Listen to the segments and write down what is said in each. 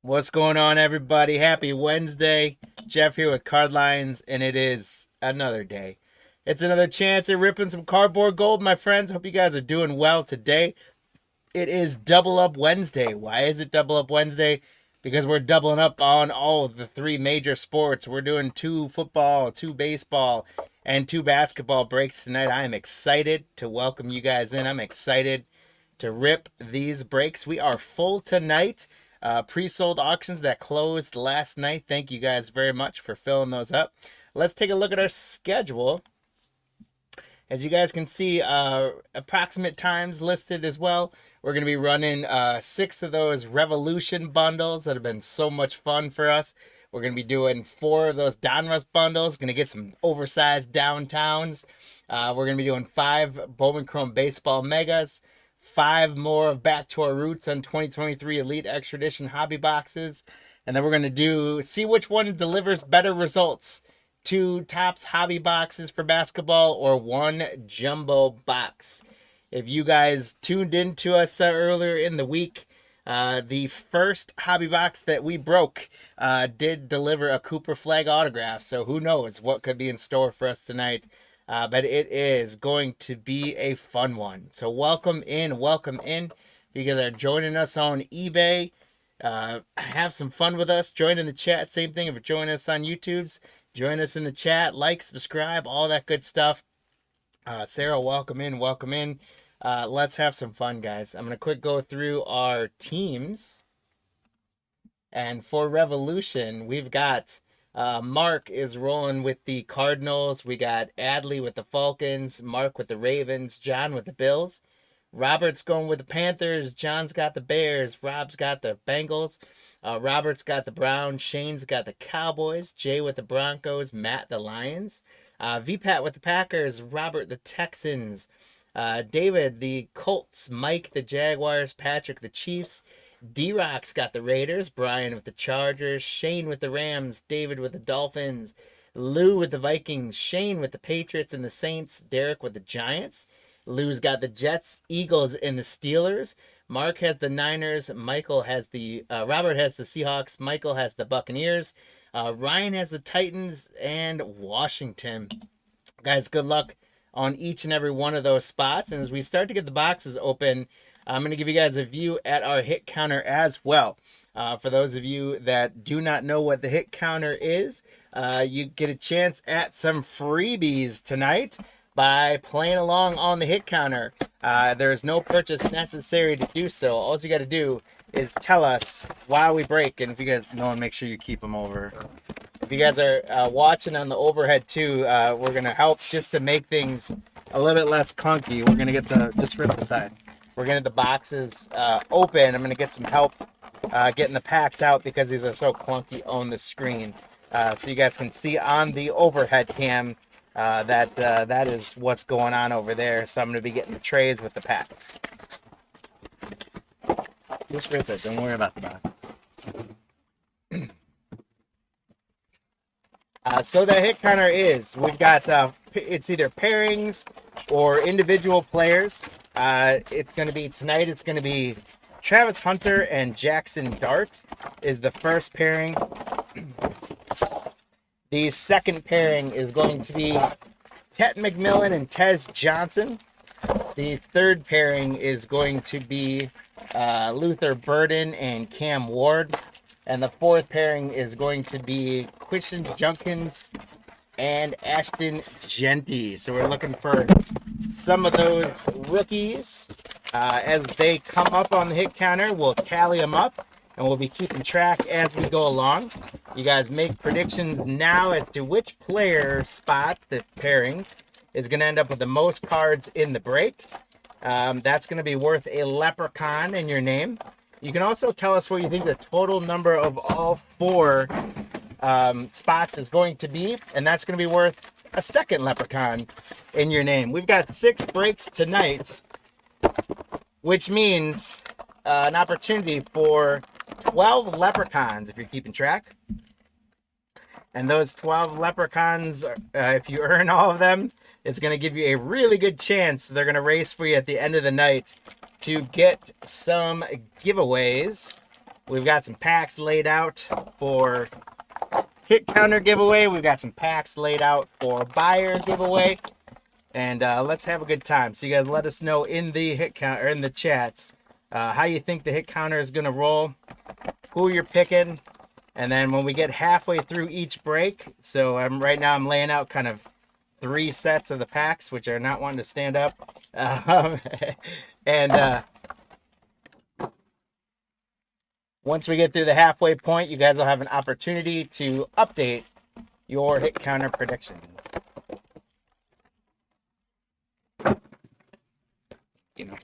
What's going on, everybody? Happy Wednesday. Jeff here with Card Lines, and it is another day. It's another chance at ripping some cardboard gold, my friends. Hope you guys are doing well today. It is Double Up Wednesday. Why is it Double Up Wednesday? Because we're doubling up on all of the three major sports. We're doing 2 football, 2 baseball, and 2 basketball breaks tonight. I am excited to welcome you guys in. I'm excited to rip these breaks. We are full tonight. Pre-sold auctions that closed last night. Thank you guys very much for filling those up. Let's take a look at our schedule. As you guys can see, approximate times listed as well. We're going to be running 6 of those Revolution bundles that have been so much fun for us. We're going to be doing 4 of those Donruss bundles. Going to get some oversized downtowns. We're going to be doing 5 Bowman Chrome Baseball Megas. 5 more of Back to Our Roots on 2023 Elite Extra Edition Hobby Boxes. And then we're going to see which one delivers better results. 2 Topps Hobby Boxes for basketball or 1 Jumbo Box. If you guys tuned in to us earlier in the week, the first hobby box that we broke did deliver a Cooper Flag autograph. So who knows what could be in store for us tonight. But it is going to be a fun one. So welcome in. If you guys are joining us on eBay, have some fun with us. Join in the chat. Same thing if you're joining us on YouTube's. Join us in the chat. Like, subscribe, all that good stuff. Sarah, welcome in. Let's have some fun, guys. I'm going to quick go through our teams. And for Revolution, we've got Mark is rolling with the Cardinals. We got Adley with the Falcons, Mark with the Ravens, John with the Bills. Robert's going with the Panthers. John's got the Bears. Rob's got the Bengals. Robert's got the Browns. Shane's got the Cowboys. Jay with the Broncos. Matt the Lions. VPAT with the Packers. Robert the Texans. David the Colts. Mike the Jaguars. Patrick the Chiefs. D-Rock's got the Raiders. Brian with the Chargers. Shane with the Rams. David with the Dolphins. Lou with the Vikings. Shane with the Patriots and the Saints. Derek with the Giants. Lou's got the Jets, Eagles, and the Steelers. Mark has the Niners. Michael has the Robert has the Seahawks. Michael has the Buccaneers. Ryan has the Titans and Washington. Guys, good luck on each and every one of those spots. And as we start to get the boxes open, I'm going to give you guys a view at our hit counter as well. For those of you that do not know what the hit counter is, you get a chance at some freebies tonight by playing along on the hit counter. There's no purchase necessary to do so. All you got to do is tell us while we break. And if you guys know, make sure you keep them over. If you guys are watching on the overhead too, we're going to help just to make things a little bit less clunky. We're going to get just rip the side. We're going to get the boxes open. I'm going to get some help getting the packs out because these are so clunky on the screen. So you guys can see on the overhead cam that is what's going on over there. So I'm going to be getting the trays with the packs. Just rip it. Don't worry about the box. So the hit counter is, we've got, it's either pairings or individual players. It's going to be, tonight it's going to be Travis Hunter and Jackson Dart is the first pairing. The second pairing is going to be Tet McMillan and Tez Johnson. The third pairing is going to be Luther Burden and Cam Ward. And the fourth pairing is going to be Christian Junkins and Ashton Genty. So we're looking for some of those rookies. As they come up on the hit counter, we'll tally them up. And we'll be keeping track as we go along. You guys make predictions now as to which player spot, the pairings, is going to end up with the most cards in the break. That's going to be worth a leprechaun in your name. You can also tell us what you think the total number of all 4 spots is going to be. And that's going to be worth a second leprechaun in your name. We've got 6 breaks tonight, which means an opportunity for 12 leprechauns if you're keeping track. And those 12 leprechauns, if you earn all of them, it's going to give you a really good chance. They're going to race for you at the end of the night to get some giveaways We've got some packs laid out for hit counter giveaway. We've got some packs laid out for buyer giveaway. And let's have a good time. So you guys let us know in the hit count or in the chats how you think the hit counter is going to roll, who you're picking. And then when we get halfway through each break, so right now I'm laying out kind of 3 sets of the packs, which are not wanting to stand up. And once we get through the halfway point, you guys will have an opportunity to update your hit counter predictions. You know.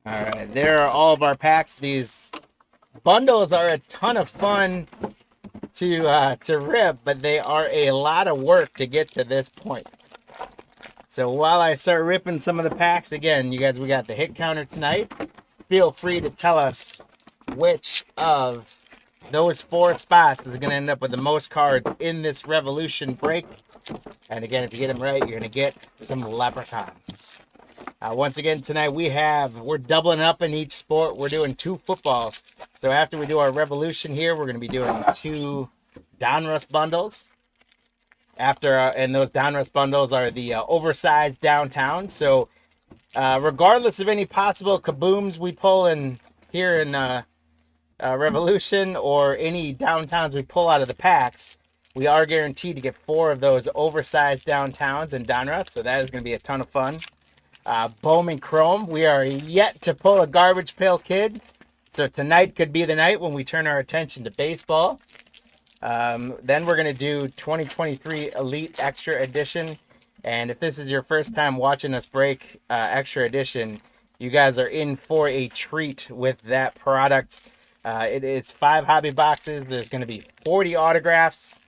All right, there are all of our packs. These bundles are a ton of fun to rip, but they are a lot of work to get to this point. So while I start ripping some of the packs, again, you guys, we got the hit counter tonight. Feel free to tell us which of those 4 spots is going to end up with the most cards in this Revolution break. And again, if you get them right, you're going to get some leprechauns. Once again, tonight we're doubling up in each sport. We're doing 2 football. So after we do our Revolution here, we're going to be doing 2 Donruss bundles. And those Donruss bundles are the oversized downtown. So regardless of any possible kabooms we pull in here in Revolution or any downtowns we pull out of the packs, we are guaranteed to get 4 of those oversized downtowns in Donruss. So that is going to be a ton of fun. Bowman Chrome, we are yet to pull a garbage pail kid. So tonight could be the night when we turn our attention to baseball. Then we're going to do 2023 Elite Extra Edition. And if this is your first time watching us break Extra Edition, you guys are in for a treat with that product. It is 5 hobby boxes. There's going to be 40 autographs,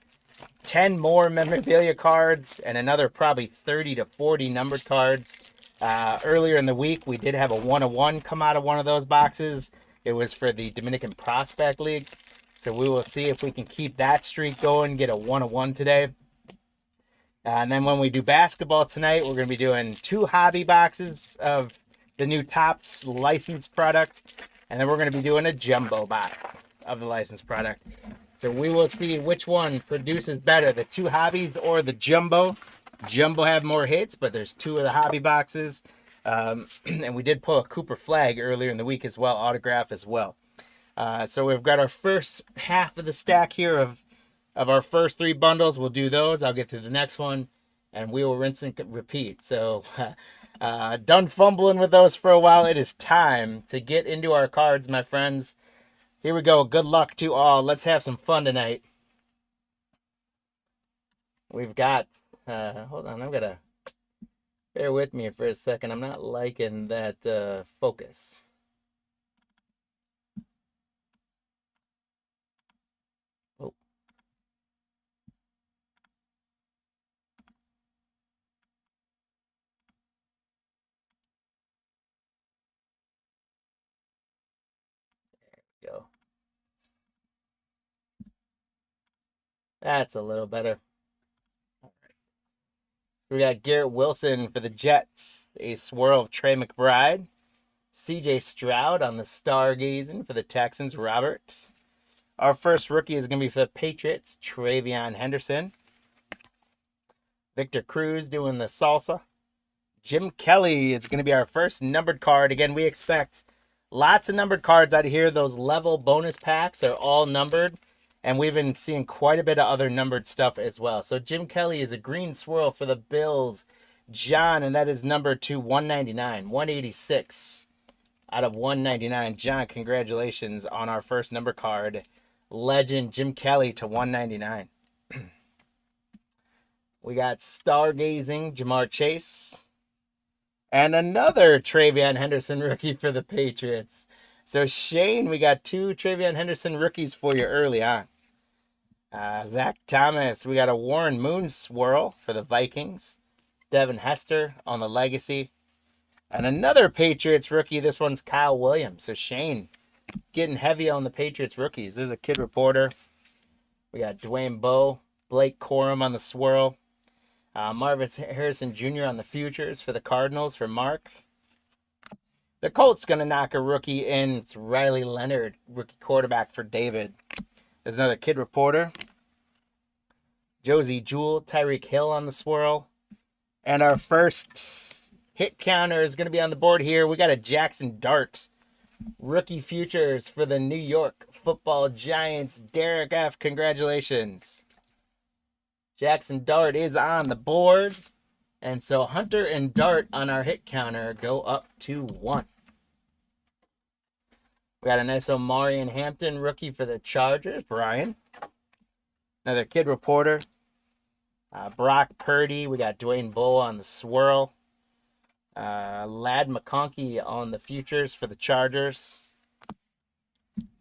10 more memorabilia cards, and another probably 30 to 40 numbered cards. Earlier in the week, we did have a 1-of-1 come out of one of those boxes. It was for the Dominican Prospect League. So we will see if we can keep that streak going, get a 1-of-1 today. And then when we do basketball tonight, we're going to be doing 2 hobby boxes of the new Topps licensed product. And then we're going to be doing a jumbo box of the licensed product. So we will see which one produces better, the 2 hobbies or the jumbo. Jumbo have more hits, but there's 2 of the hobby boxes. And we did pull a Cooper flag earlier in the week as well, autograph as well. So we've got our first half of the stack here of our first 3 bundles. We'll do those. I'll get to the next one, and we will rinse and repeat. So done fumbling with those for a while. It is time to get into our cards, my friends. Here we go. Good luck to all. Let's have some fun tonight. We've got... hold on, I'm going to... Bear with me for a second. I'm not liking that focus. Oh. There we go. That's a little better. We got Garrett Wilson for the Jets, a swirl of Trey McBride. CJ Stroud on the stargazing for the Texans, Robert. Our first rookie is going to be for the Patriots, Travion Henderson. Victor Cruz doing the salsa. Jim Kelly is going to be our first numbered card. Again, we expect lots of numbered cards out of here. Those level bonus packs are all numbered. And we've been seeing quite a bit of other numbered stuff as well. So Jim Kelly is a green swirl for the Bills. John, and that is number 199, 186 out of 199. John, congratulations on our first number card. Legend Jim Kelly to 199. We got stargazing Jamar Chase. And another Travion Henderson rookie for the Patriots. So Shane, we got 2 Travion Henderson rookies for you early on. Zach Thomas, we got a Warren Moon swirl for the Vikings. Devin Hester on the Legacy. And another Patriots rookie. This one's Kyle Williams. So Shane getting heavy on the Patriots rookies. There's a kid reporter. We got Dwayne Bowe, Blake Corum on the swirl. Marvin Harrison Jr. on the futures for the Cardinals for Mark. The Colts going to knock a rookie in. It's Riley Leonard, rookie quarterback for David. There's another kid reporter. Josie Jewell, Tyreek Hill on the swirl. And our first hit counter is going to be on the board here. We got a Jackson Dart, rookie futures for the New York Football Giants. Derek F., congratulations. Jackson Dart is on the board. And so Hunter and Dart on our hit counter go up to 1. We got a nice Omarion Hampton rookie for the Chargers, Brian. Another kid reporter. Brock Purdy. We got Dwayne Bowe on the swirl. Lad McConkey on the futures for the Chargers.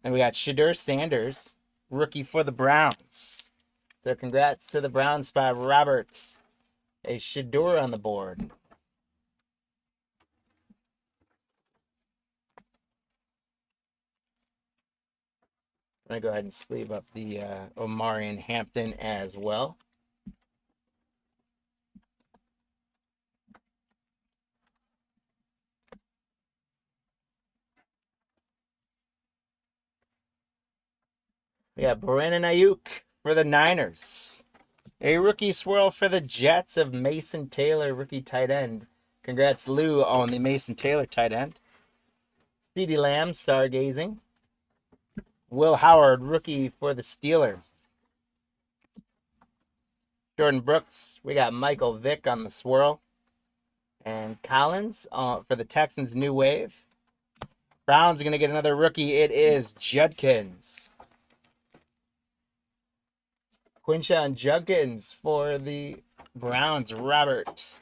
And we got Shadur Sanders, rookie for the Browns. So congrats to the Browns by Roberts. A Shadur on the board. I'm going to go ahead and sleeve up the Omarion Hampton as well. We got Brandon Ayuk for the Niners. A rookie swirl for the Jets of Mason Taylor, rookie tight end. Congrats, Lou, on the Mason Taylor tight end. CeeDee Lamb, stargazing. Will Howard, rookie for the Steelers. Jordan Brooks, we got Michael Vick on the swirl. And Collins for the Texans, new wave. Browns are going to get another rookie. It is Judkins. Quinshon Judkins for the Browns, Robert.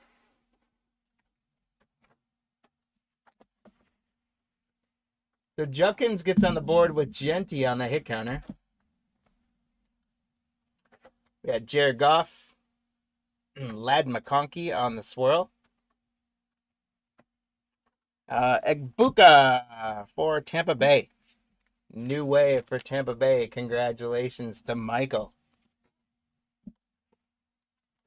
So Judkins gets on the board with Genty on the hit counter. We got Jared Goff, Lad McConkey on the swirl. Egbuka for Tampa Bay. New wave for Tampa Bay. Congratulations to Michael.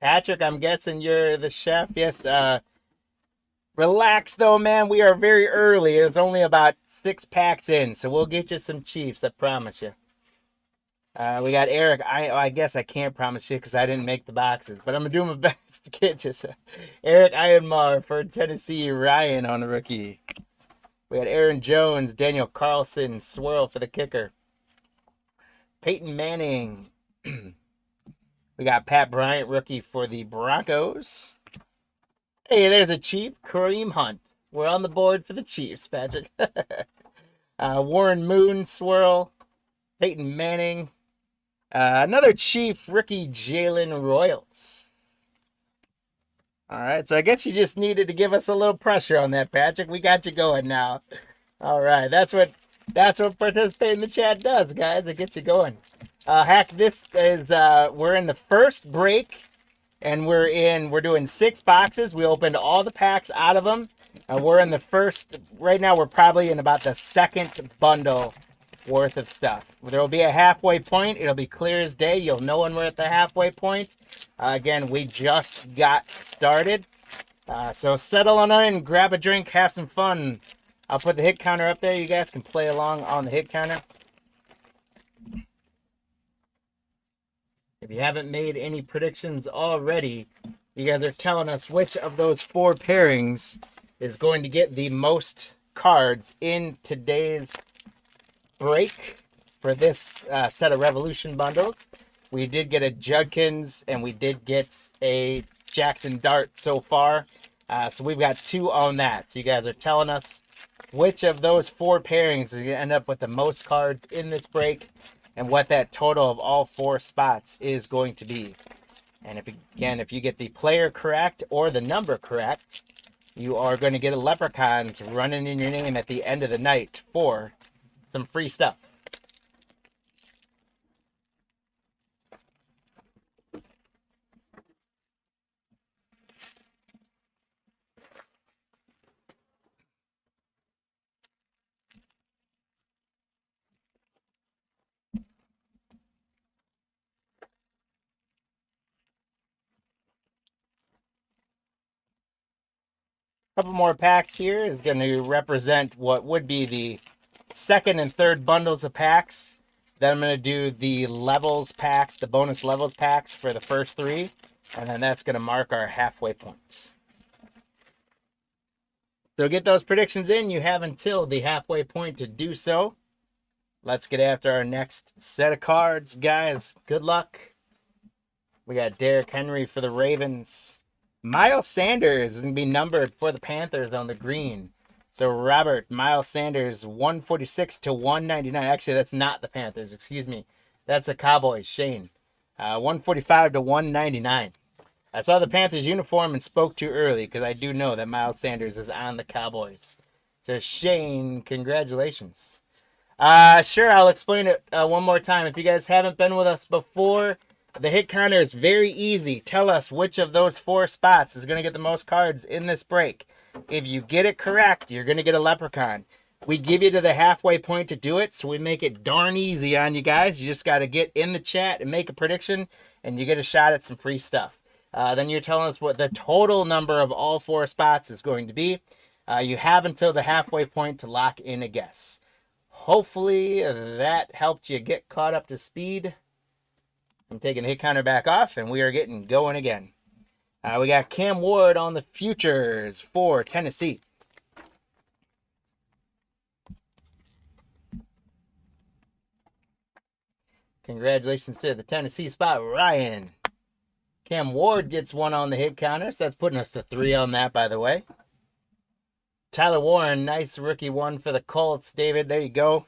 Patrick, I'm guessing you're the chef. Yes. Relax, though, man. We are very early. It's only about 6 packs in, so we'll get you some Chiefs. I promise you. We got Eric. I guess I can't promise you because I didn't make the boxes, but I'm going to do my best to get you some. Eric Ironmar for Tennessee. Ryan on the rookie. We got Aaron Jones, Daniel Carlson, swirl for the kicker. Peyton Manning. We got Pat Bryant, rookie for the Broncos. Hey, there's a Chief, Kareem Hunt. We're on the board for the Chiefs, Patrick. Warren Moon, swirl. Peyton Manning. Another Chief, rookie Jalen Royals. All right, so I guess you just needed to give us a little pressure on that, Patrick. We got you going now. All right, that's what participating in the chat does, guys. It gets you going. Hack, this is we're in the first break, and we're doing 6 boxes. We opened all the packs out of them. We're in the first. Right now, we're probably in about the second bundle worth of stuff. There will be a halfway point. It'll be clear as day. You'll know when we're at the halfway point. Again, we just got started. So settle on in, grab a drink, have some fun. I'll put the hit counter up there. You guys can play along on the hit counter. If you haven't made any predictions already, you guys are telling us which of those 4 pairings is going to get the most cards in today's break for this set of Revolution bundles. We did get a Judkins and we did get a Jackson Dart so far. So we've got 2 on that. So you guys are telling us which of those 4 pairings is going to end up with the most cards in this break and what that total of all 4 spots is going to be. And if you get the player correct or the number correct, you are going to get a Leprechauns running in your name at the end of the night for some free stuff. Couple more packs here is going to represent what would be the second and third bundles of packs. Then I'm going to do the levels packs, the bonus levels packs for the first three. And then that's going to mark our halfway points. So get those predictions in. You have until the halfway point to do so. Let's get after our next set of cards, guys. Good luck. We got Derrick Henry for the Ravens. Miles Sanders is going to be numbered for the Panthers on the green. So Robert, Miles Sanders, 146 to 199. Actually, that's not the Panthers. Excuse me. That's the Cowboys. Shane, 145 to 199. I saw the Panthers uniform and spoke too early because I do know that Miles Sanders is on the Cowboys. So Shane, congratulations. Sure, I'll explain it one more time. If you guys haven't been with us before, the hit counter is very easy. Tell us which of those 4 spots is going to get the most cards in this break. If you get it correct, you're going to get a leprechaun. We give you to the halfway point to do it, so we make it darn easy on you guys. You just got to get in the chat and make a prediction, and you get a shot at some free stuff. Then you're telling us what the total number of all 4 spots is going to be. You have until the halfway point to lock in a guess. Hopefully that helped you get caught up to speed. I'm taking the hit counter back off, and we are getting going again. We got Cam Ward on the futures for Tennessee. Congratulations to the Tennessee spot, Ryan. Cam Ward gets 1 on the hit counter, so that's putting us to 3 on that, by the way. Tyler Warren, nice rookie 1 for the Colts. David, there you go.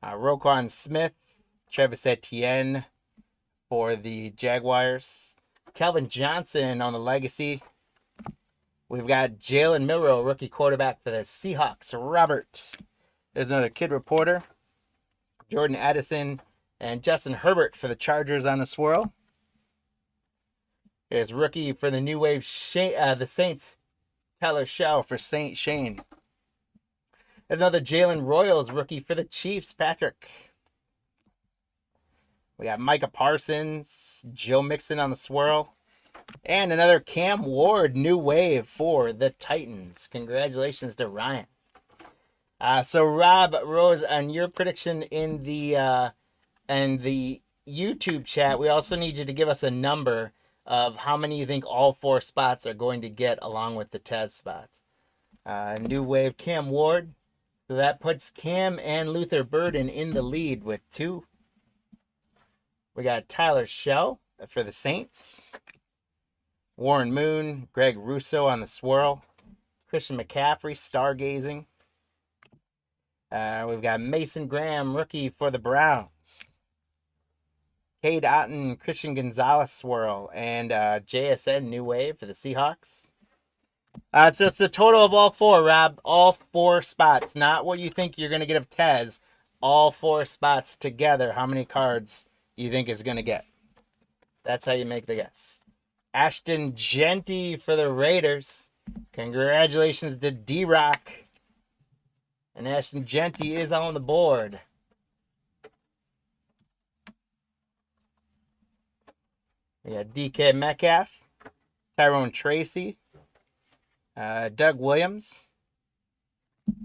Roquan Smith, Travis Etienne for the Jaguars. Calvin Johnson on the legacy. We've got Jalen Milroe, rookie quarterback for the Seahawks. Robert. There's another kid reporter. Jordan Addison and Justin Herbert for the Chargers on the swirl. There's rookie for the New Wave, the Saints. Tyler Shell for Saint Shane. There's another Jalen Royals rookie for the Chiefs, Patrick. We got Micah Parsons, Joe Mixon on the swirl. And another Cam Ward new wave for the Titans. Congratulations to Ryan. So Rob Rose, on your prediction in the YouTube chat, we also need you to give us a number of how many you think all 4 spots are going to get along with the Tez spots. New wave Cam Ward. So that puts Cam and Luther Burden in the lead with 2. We got Tyler Shell for the Saints. Warren Moon, Greg Russo on the swirl. Christian McCaffrey, stargazing. We've got Mason Graham, rookie for the Browns. Cade Otton, Christian Gonzalez swirl. And JSN new wave for the Seahawks. So it's the total of all 4, Rob. All 4 spots. Not what you think you're going to get of Tez. All 4 spots together. How many cards you think is going to get. That's how you make the guess. Ashton Genty for the Raiders. Congratulations to D-Rock. And Ashton Genty is on the board. We got DK Metcalf. Tyrone Tracy. Doug Williams.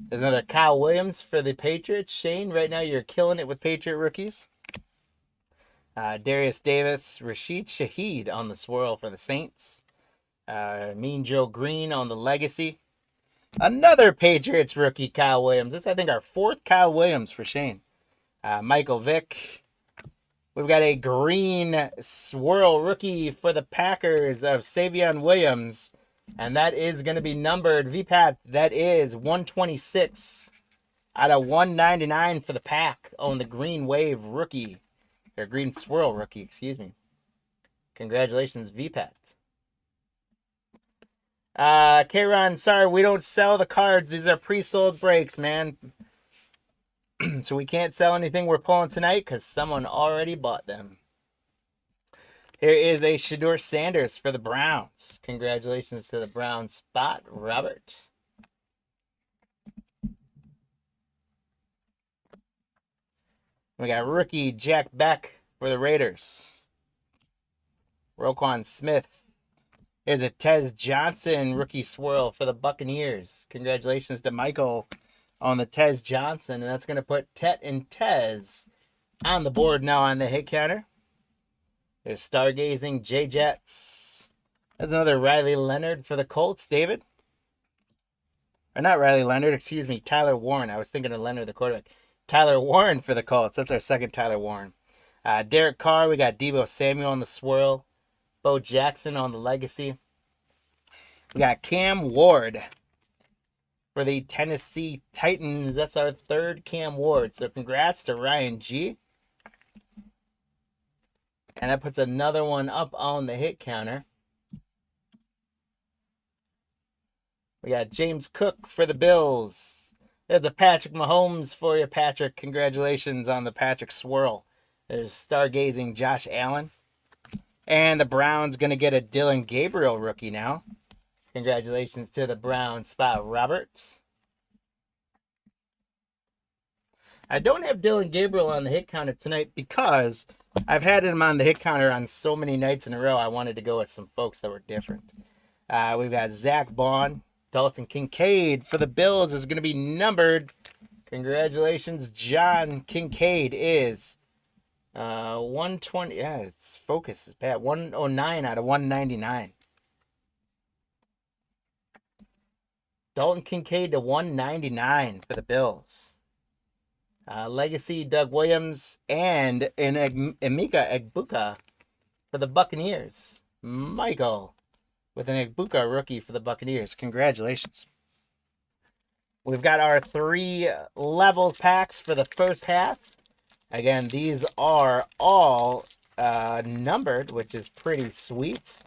There's another Kyle Williams for the Patriots. Shane, right now you're killing it with Patriot rookies. Darius Davis, Rashid Shaheed on the swirl for the Saints. Mean Joe Green on the legacy. Another Patriots rookie, Kyle Williams. This, I think, our 4th Kyle Williams for Shane. Michael Vick. We've got a green swirl rookie for the Packers of Savion Williams. And that is going to be numbered, VPAT, that is 126 out of 199 for the Pack on the green wave rookie. Or green swirl rookie, excuse me. Congratulations, VPAT. K-Ron, sorry, we don't sell the cards. These are pre-sold breaks, man. So we can't sell anything we're pulling tonight because someone already bought them. Here is a Shedeur Sanders for the Browns. Congratulations to the Browns spot, Robert. We got rookie Jack Beck for the Raiders. Roquan Smith. There's a Tez Johnson rookie swirl for the Buccaneers. Congratulations to Michael on the Tez Johnson. And that's going to put Tet and Tez on the board now on the hit counter. There's Stargazing J-Jets. There's another Riley Leonard for the Colts. David? Or not Riley Leonard, excuse me, Tyler Warren. I was thinking of Leonard, the quarterback. Tyler Warren for the Colts. That's our second Tyler Warren. Derek Carr, we got Deebo Samuel on the swirl. Bo Jackson on the legacy. We got Cam Ward for the Tennessee Titans. That's our third Cam Ward. So congrats to Ryan G. And that puts another one up on the hit counter. We got James Cook for the Bills. There's a Patrick Mahomes for you, Patrick. Congratulations on the Patrick swirl. There's Stargazing Josh Allen. And the Browns going to get a Dylan Gabriel rookie now. Congratulations to the Browns, Spot Roberts. I don't have Dylan Gabriel on the hit counter tonight because I've had him on the hit counter on so many nights in a row. I wanted to go with some folks that were different. We've got Zach Bond. Dalton Kincaid for the Bills is going to be numbered. Congratulations, John. Kincaid is 120. Yeah, its focus is bad. 109 out of 199. Dalton Kincaid to 199 for the Bills. Legacy Doug Williams and an Emeka Egbuka for the Buccaneers. Michael with an Egbuka rookie for the Buccaneers. Congratulations. We've got our 3 levels packs for the first half. Again, these are all numbered, which is pretty sweet.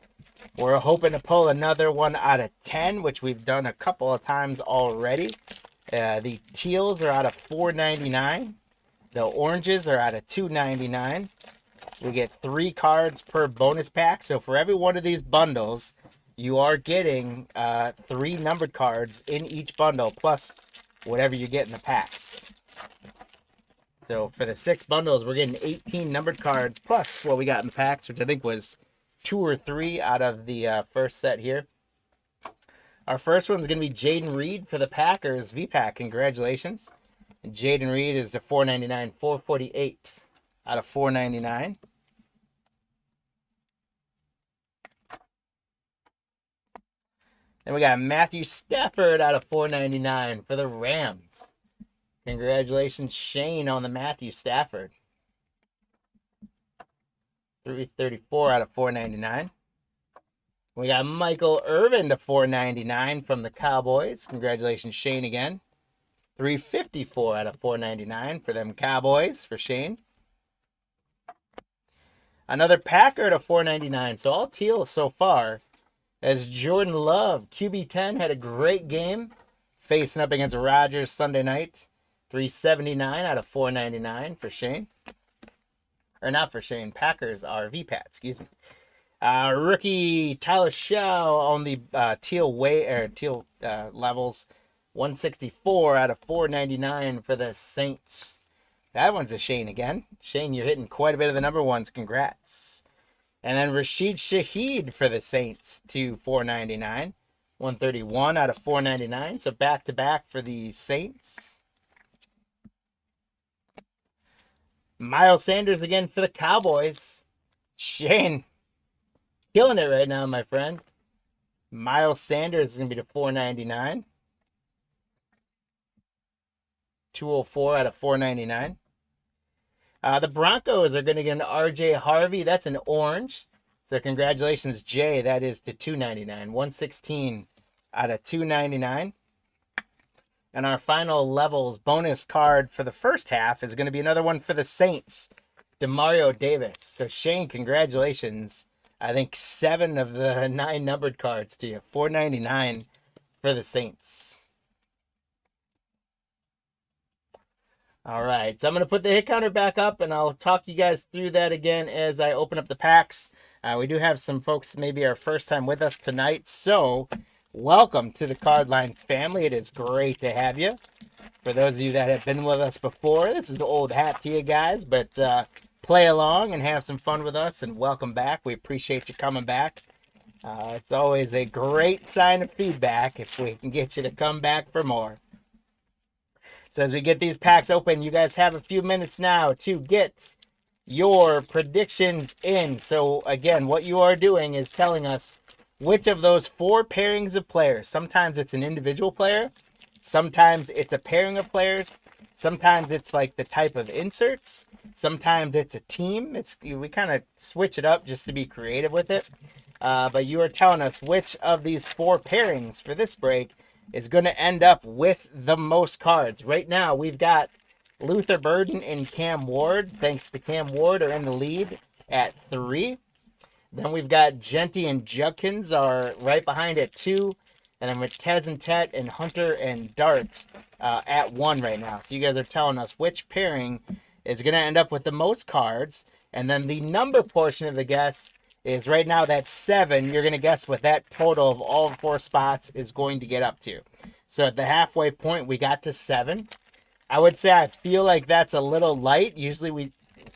We're hoping to pull another one out of 10, which we've done a couple of times already. The teals are out of $4.99. The oranges are out of $2.99. We get 3 cards per bonus pack. So for every one of these bundles, you are getting 3 numbered cards in each bundle, plus whatever you get in the packs. So for the 6 bundles, we're getting 18 numbered cards, plus what we got in the packs, which I think was 2 or 3 out of the first set here. Our first one's going to be Jaden Reed for the Packers V-Pack. Congratulations. And Jaden Reed is the $4.99, 448 out of $4.99. Then we got Matthew Stafford out of $4.99 for the Rams. Congratulations, Shane, on the Matthew Stafford. 334 out of $4.99. We got Michael Irvin to $4.99 from the Cowboys. Congratulations, Shane, again. 354 out of $4.99 for them Cowboys, for Shane. Another Packer to $4.99. So all teal so far. As Jordan Love, QB10, had a great game facing up against Rodgers Sunday night. 379 out of $4.99 for Shane. Or not for Shane. Packers are VPAT, excuse me. Rookie Tyler Shaw on the teal levels. 164 out of $4.99 for the Saints. That one's a Shane again. Shane, you're hitting quite a bit of the number ones. Congrats. And then Rashid Shaheed for the Saints to $4.99. 131 out of $4.99. So back-to-back for the Saints. Miles Sanders again for the Cowboys. Shane, killing it right now, my friend. Miles Sanders is going to be to $4.99. 204 out of $4.99. The Broncos are going to get an R.J. Harvey. That's an orange. So congratulations, Jay. That is to $2.99. 116 out of $2.99. And our final levels bonus card for the first half is going to be another one for the Saints. Demario Davis. So Shane, congratulations. I think 7 of the 9 numbered cards to you. $4.99 for the Saints. All right, so I'm going to put the hit counter back up, and I'll talk you guys through that again as I open up the packs. We do have some folks maybe our first time with us tonight, so welcome to the Card Line family. It is great to have you. For those of you that have been with us before, this is the old hat to you guys, but play along and have some fun with us, and welcome back. We appreciate you coming back. It's always a great sign of feedback if we can get you to come back for more. So as we get these packs open, you guys have a few minutes now to get your predictions in. So again, what you are doing is telling us which of those 4 pairings of players. Sometimes it's an individual player. Sometimes it's a pairing of players. Sometimes it's like the type of inserts. Sometimes it's a team. We kind of switch it up just to be creative with it. But you are telling us which of these 4 pairings for this break is going to end up with the most cards. Right now, we've got Luther Burden and Cam Ward. Thanks to Cam Ward are in the lead at 3. Then we've got Genty and Judkins are right behind at 2. And then with Tez and Tet and Hunter and Darts at 1 right now. So you guys are telling us which pairing is going to end up with the most cards. And then the number portion of the guess is right now that's 7. You're going to guess what that total of all 4 spots is going to get up to. So at the halfway point, we got to 7. I would say I feel like that's a little light. Usually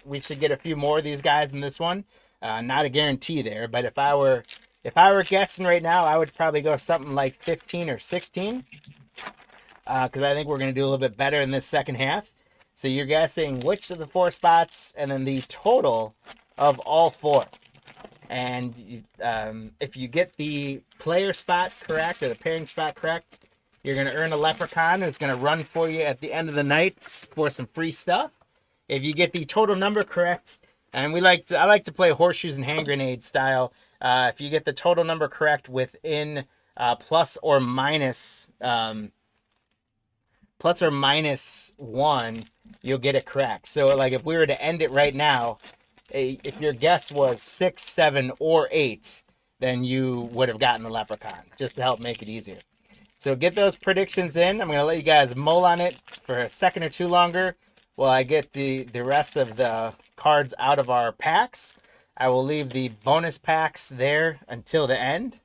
we should get a few more of these guys in this one. Not a guarantee there, but if I were guessing right now, I would probably go something like 15 or 16. Because I think we're going to do a little bit better in this second half. So you're guessing which of the 4 spots and then the total of all 4. And if you get the player spot correct or the pairing spot correct, you're going to earn a leprechaun. It's going to run for you at the end of the night for some free stuff. If you get the total number correct, and I like to play horseshoes and hand grenade style. If you get the total number correct within plus or minus 1, you'll get it correct. So like if we were to end it right now, if your guess was 6, 7, or 8, then you would have gotten the leprechaun, just to help make it easier. So get those predictions in. I'm going to let you guys mull on it for a second or two longer while I get the rest of the cards out of our packs. I will leave the bonus packs there until the end.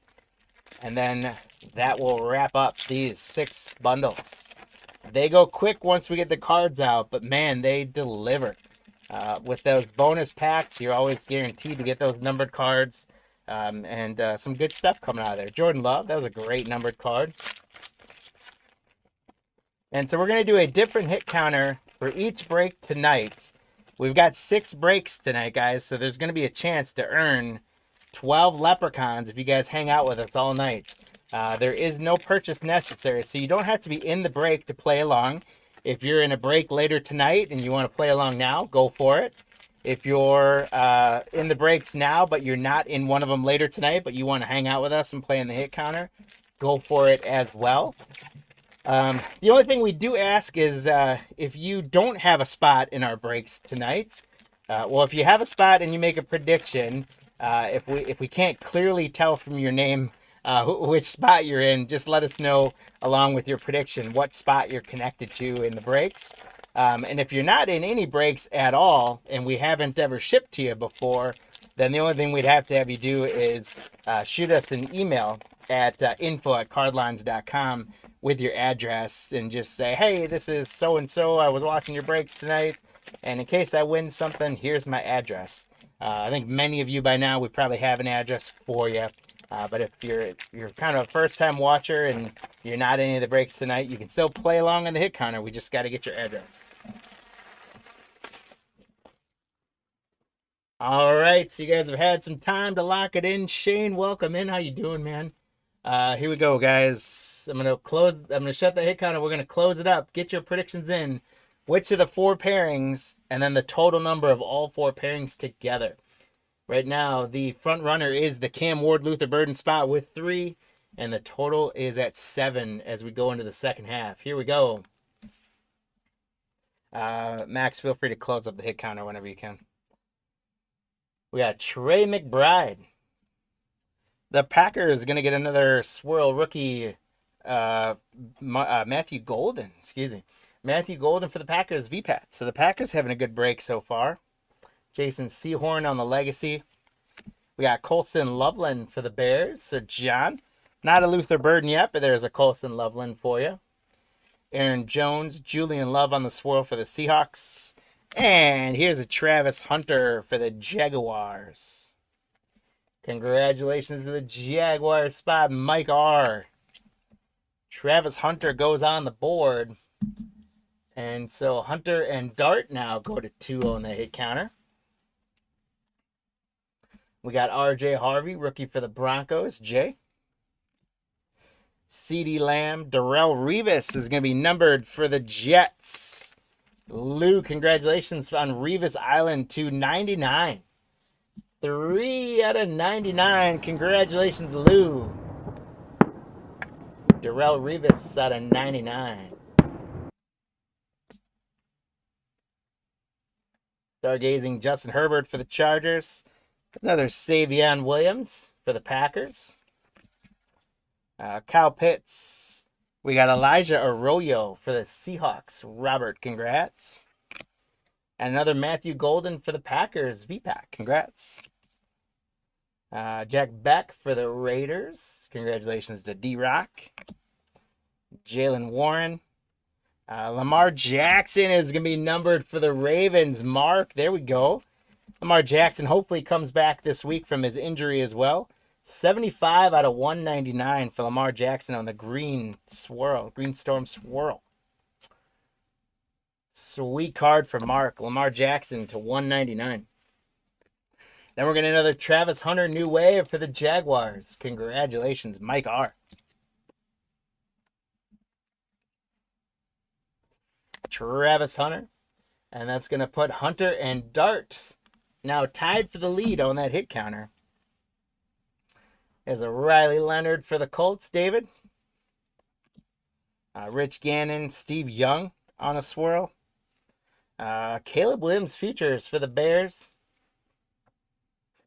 And then that will wrap up these 6 bundles. They go quick once we get the cards out, but man, they deliver. With those bonus packs, you're always guaranteed to get those numbered cards. And some good stuff coming out of there. Jordan Love, that was a great numbered card. And so we're going to do a different hit counter for each break tonight. We've got 6 breaks tonight, guys, so there's going to be a chance to earn 12 leprechauns if you guys hang out with us all night. There is no purchase necessary, so you don't have to be in the break to play along. If you're in a break later tonight and you want to play along now, go for it. If you're in the breaks now, but you're not in one of them later tonight, but you want to hang out with us and play in the hit counter, go for it as well. The only thing we do ask is if you don't have a spot in our breaks tonight, well, if you have a spot and you make a prediction, if we can't clearly tell from your name which spot you're in, just let us know along with your prediction what spot you're connected to in the breaks. And if you're not in any breaks at all and we haven't ever shipped to you before, then the only thing we'd have to have you do is shoot us an email at info@cardlines.com with your address and just say, hey, this is so-and-so. I was watching your breaks tonight, and in case I win something, here's my address. I think many of you by now, we probably have an address for you. But if you're kind of a first-time watcher and you're not in any of the breaks tonight, you can still play along on the hit counter. We just got to get your address. All right, so you guys have had some time to lock it in. Shane, welcome in. How you doing, man? Here we go, guys. I'm gonna shut the hit counter. We're gonna close it up. Get your predictions in. Which of the 4 pairings, and then the total number of all 4 pairings together. Right now, the front runner is the Cam Ward Luther Burden spot with 3, and the total is at 7 as we go into the second half. Here we go. Max, feel free to close up the hit counter whenever you can. We got Trey McBride. The Packers going to get another swirl rookie, Matthew Golden. Excuse me. Matthew Golden for the Packers VPAT. So the Packers having a good break so far. Jason Sehorn on the legacy. We got Colson Loveland for the Bears. So John, not a Luther Burden yet, but there's a Colson Loveland for you. Aaron Jones, Julian Love on the swirl for the Seahawks. And here's a Travis Hunter for the Jaguars. Congratulations to the Jaguar spot, Mike R. Travis Hunter goes on the board. And so Hunter and Dart now go to 2 on the hit counter. We got R.J. Harvey, rookie for the Broncos, Jay. CeeDee Lamb, Darrelle Revis is going to be numbered for the Jets. Lou, congratulations on Revis Island to 99. 3 out of 99. Congratulations, Lou. Darrelle Revis out of 99. Stargazing Justin Herbert for the Chargers. Another Savion Williams for the Packers. Kyle Pitts. We got Elijah Arroyo for the Seahawks. Robert, congrats. And another Matthew Golden for the Packers. VPAC, congrats. Jack Beck for the Raiders. Congratulations to D-Rock. Jalen Warren. Lamar Jackson is going to be numbered for the Ravens. Mark, there we go. Lamar Jackson hopefully comes back this week from his injury as well. 75 out of 199 for Lamar Jackson on the Green Storm Swirl. Sweet card for Mark. Lamar Jackson to 199. Then we're getting another Travis Hunter new wave for the Jaguars. Congratulations, Mike R. Travis Hunter. And that's going to put Hunter and Dart now tied for the lead on that hit counter. There's a Riley Leonard for the Colts, David. Rich Gannon, Steve Young on a swirl. Caleb Williams Futures for the Bears.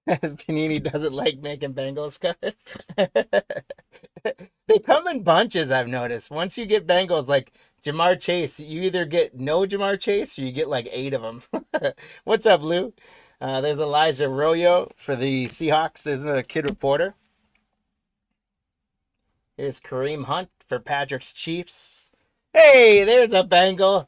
Panini doesn't like making Bengals cards. They come in bunches, I've noticed. Once you get Bengals, like Jamar Chase, you either get no Jamar Chase or you get like 8 of them. What's up, Lou? There's Elijah Arroyo for the Seahawks. There's another Kid Reporter. Here's Kareem Hunt for Patrick's Chiefs. Hey, there's a Bengal.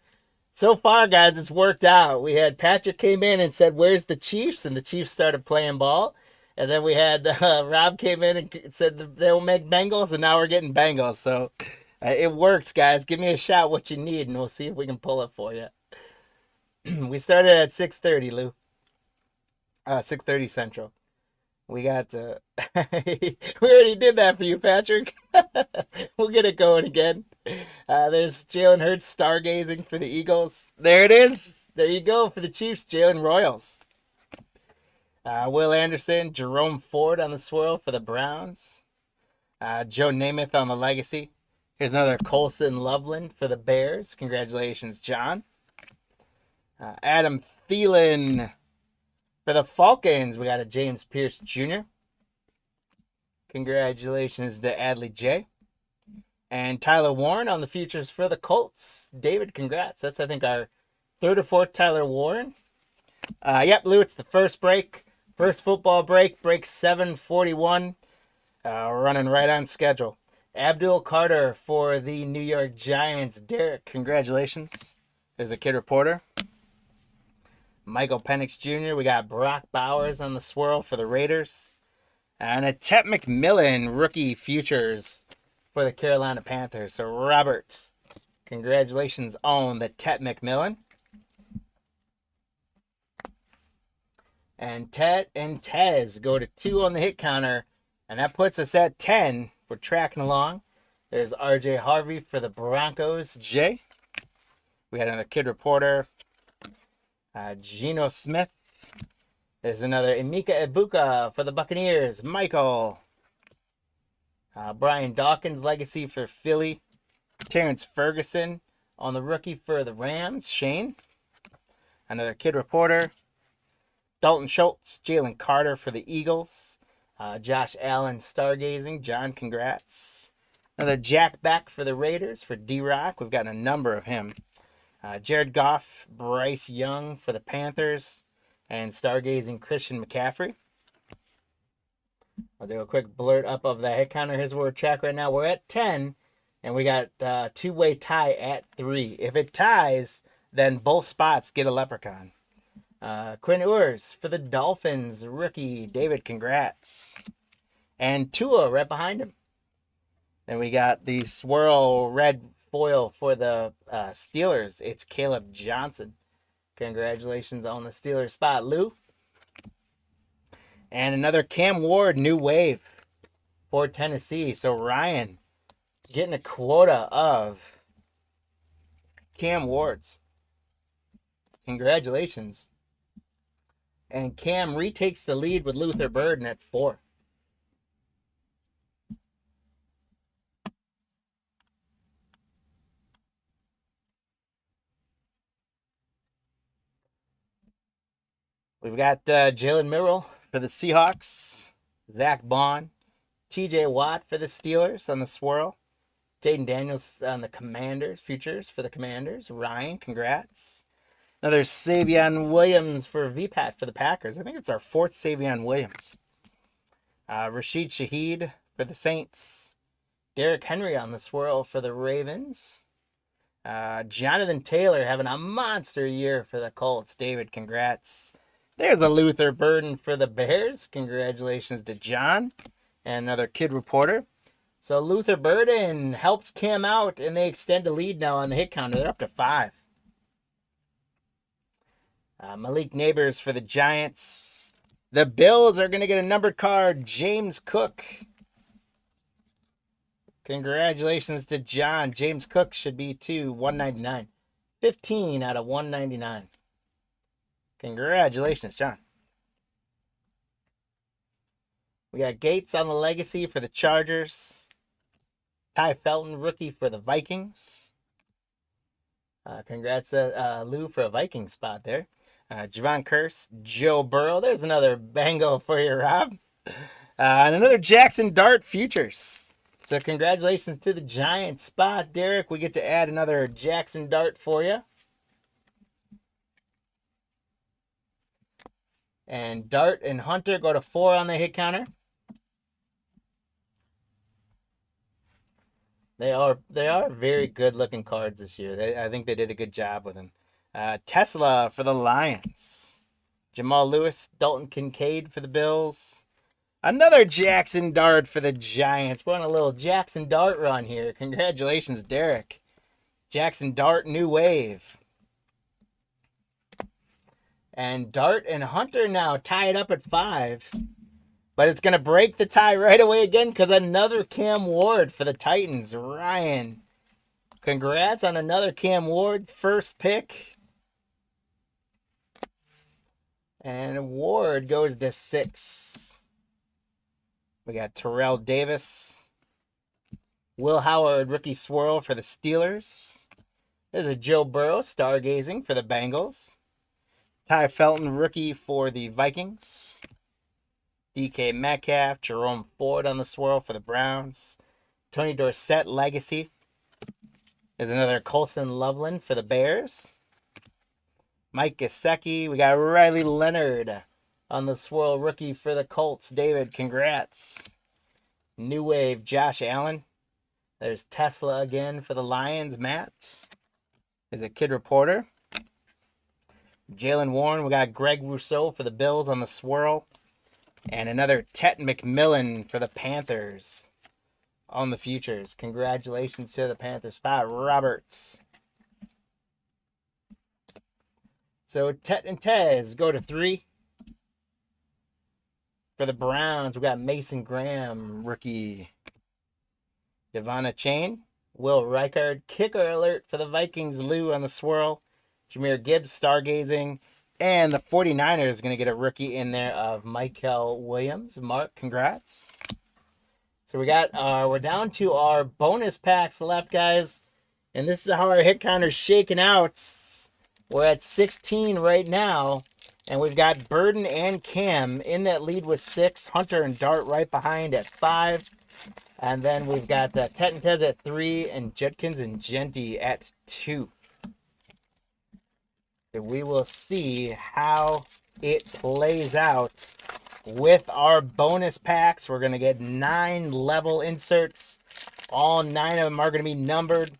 So far, guys, it's worked out. We had Patrick came in and said, "Where's the Chiefs?" And the Chiefs started playing ball. And then we had Rob came in and said they'll make Bengals, and now we're getting Bengals. So it works, guys. Give me a shout what you need, and we'll see if we can pull it for you. We started at 6:30, Lou. 6:30 Central. We got we already did that for you, Patrick. We'll get it going again. There's Jalen Hurts stargazing for the Eagles. There it is. There you go for the Chiefs, Jalen Royals. Will Anderson, Jerome Ford on the swirl for the Browns. Joe Namath on the Legacy. Here's another Colson Loveland for the Bears. Congratulations, John. Adam Thielen for the Falcons. We got a James Pierce Jr. Congratulations to Adley J. And Tyler Warren on the futures for the Colts. David, congrats. That's, I think, our 3rd or 4th Tyler Warren. Yep, Lou, it's the first break. First football break. Break 7:41. We're running right on schedule. Abdul Carter for the New York Giants. Derek, congratulations. There's a Kid Reporter. Michael Penix Jr. We got Brock Bowers on the swirl for the Raiders. And a Tet McMillan rookie futures for the Carolina Panthers. So, Robert, congratulations on the Tet McMillan. And Tet and Tez go to 2 on the hit counter. And that puts us at 10. We're tracking along. There's R.J. Harvey for the Broncos. Jay. We had another Kid Reporter. Geno Smith. There's another Emeka Ibuka for the Buccaneers. Michael. Brian Dawkins Legacy for Philly. Terrence Ferguson on the rookie for the Rams. Shane. Another Kid Reporter. Dalton Schultz. Jalen Carter for the Eagles. Josh Allen stargazing. John, congrats. Another Jack Beck for the Raiders for D-Rock. We've got a number of him. Jared Goff, Bryce Young for the Panthers, and stargazing Christian McCaffrey. I'll do a quick blurt up of the hit counter. Here's where we're track right now. We're at 10, and we got a 2-way tie at 3. If it ties, then both spots get a leprechaun. Quinn Ewers for the Dolphins, rookie. David, congrats. And Tua right behind him. Then we got the swirl red foil for the Steelers. It's Caleb Johnson. Congratulations on the Steelers spot, Lou. And another Cam Ward, new wave for Tennessee. So Ryan getting a quota of Cam Wards. Congratulations. And Cam retakes the lead with Luther Burden at 4. We've got Jalen Merrill for the Seahawks. Zach Bond. TJ Watt for the Steelers on the swirl. Jaden Daniels on the Commanders. Futures for the Commanders. Ryan, congrats. Another Savion Williams for VPAT for the Packers. I think it's our 4th Savion Williams. Rashid Shaheed for the Saints. Derrick Henry on the swirl for the Ravens. Jonathan Taylor having a monster year for the Colts. David, congrats. There's the Luther Burden for the Bears. Congratulations to John. And another kid reporter. So Luther Burden helps Cam out, and they extend the lead now on the hit counter. They're up to 5. Malik Neighbors for the Giants. The Bills are going to get a numbered card. James Cook. Congratulations to John. James Cook should be to 199. 15 out of 199. Congratulations, John. We got Gates on the legacy for the Chargers. Ty Felton, rookie for the Vikings. Congrats, Lou, for a Viking spot there. Javon Curse, Joe Burrow. There's another bango for you, Rob. And another Jackson Dart futures. So congratulations to the Giants spot, Derek. We get to add another Jackson Dart for you. And Dart and Hunter go to 4 on the hit counter. They are very good looking cards this year. I think they did a good job with them. Tesla for the Lions. Jamal Lewis, Dalton Kincaid for the Bills. Another Jackson Dart for the Giants. We're on a little Jackson Dart run here. Congratulations, Derek. Jackson Dart, new wave. And Dart and Hunter now tied up at 5. But it's going to break the tie right away again because another Cam Ward for the Titans. Ryan, congrats on another Cam Ward. First pick. And Ward goes to 6. We got Terrell Davis. Will Howard, rookie swirl for the Steelers. There's a Joe Burrow, stargazing for the Bengals. Ty Felton, rookie for the Vikings. DK Metcalf, Jerome Ford on the swirl for the Browns. Tony Dorsett, legacy. There's another Colson Loveland for the Bears. Mike Gesicki. We got Riley Leonard on the swirl, rookie for the Colts. David, congrats. New wave, Josh Allen. There's Tesla again for the Lions. Matt. There's a kid reporter. Jalen Warren. We got Greg Rousseau for the Bills on the swirl. And another Tet McMillan for the Panthers on the futures. Congratulations to the Panthers spot, Roberts. So Tet and Tez go to 3. For the Browns, we got Mason Graham, rookie. Devonna Chain, Will Reichard, kicker alert for the Vikings, Lou on the swirl. Jahmyr Gibbs, stargazing. And the 49ers are going to get a rookie in there of Michael Williams. Mark, congrats. So we're down to our bonus packs left, guys. And this is how our hit counter's shaking out. We're at 16 right now. And we've got Burden and Cam in that lead with 6. Hunter and Dart right behind at 5. And then we've got Tet and Tez at 3. And Judkins and Genty at 2. We will see how it plays out with our bonus packs. We're going to get 9 level inserts. All 9 of them are going to be numbered.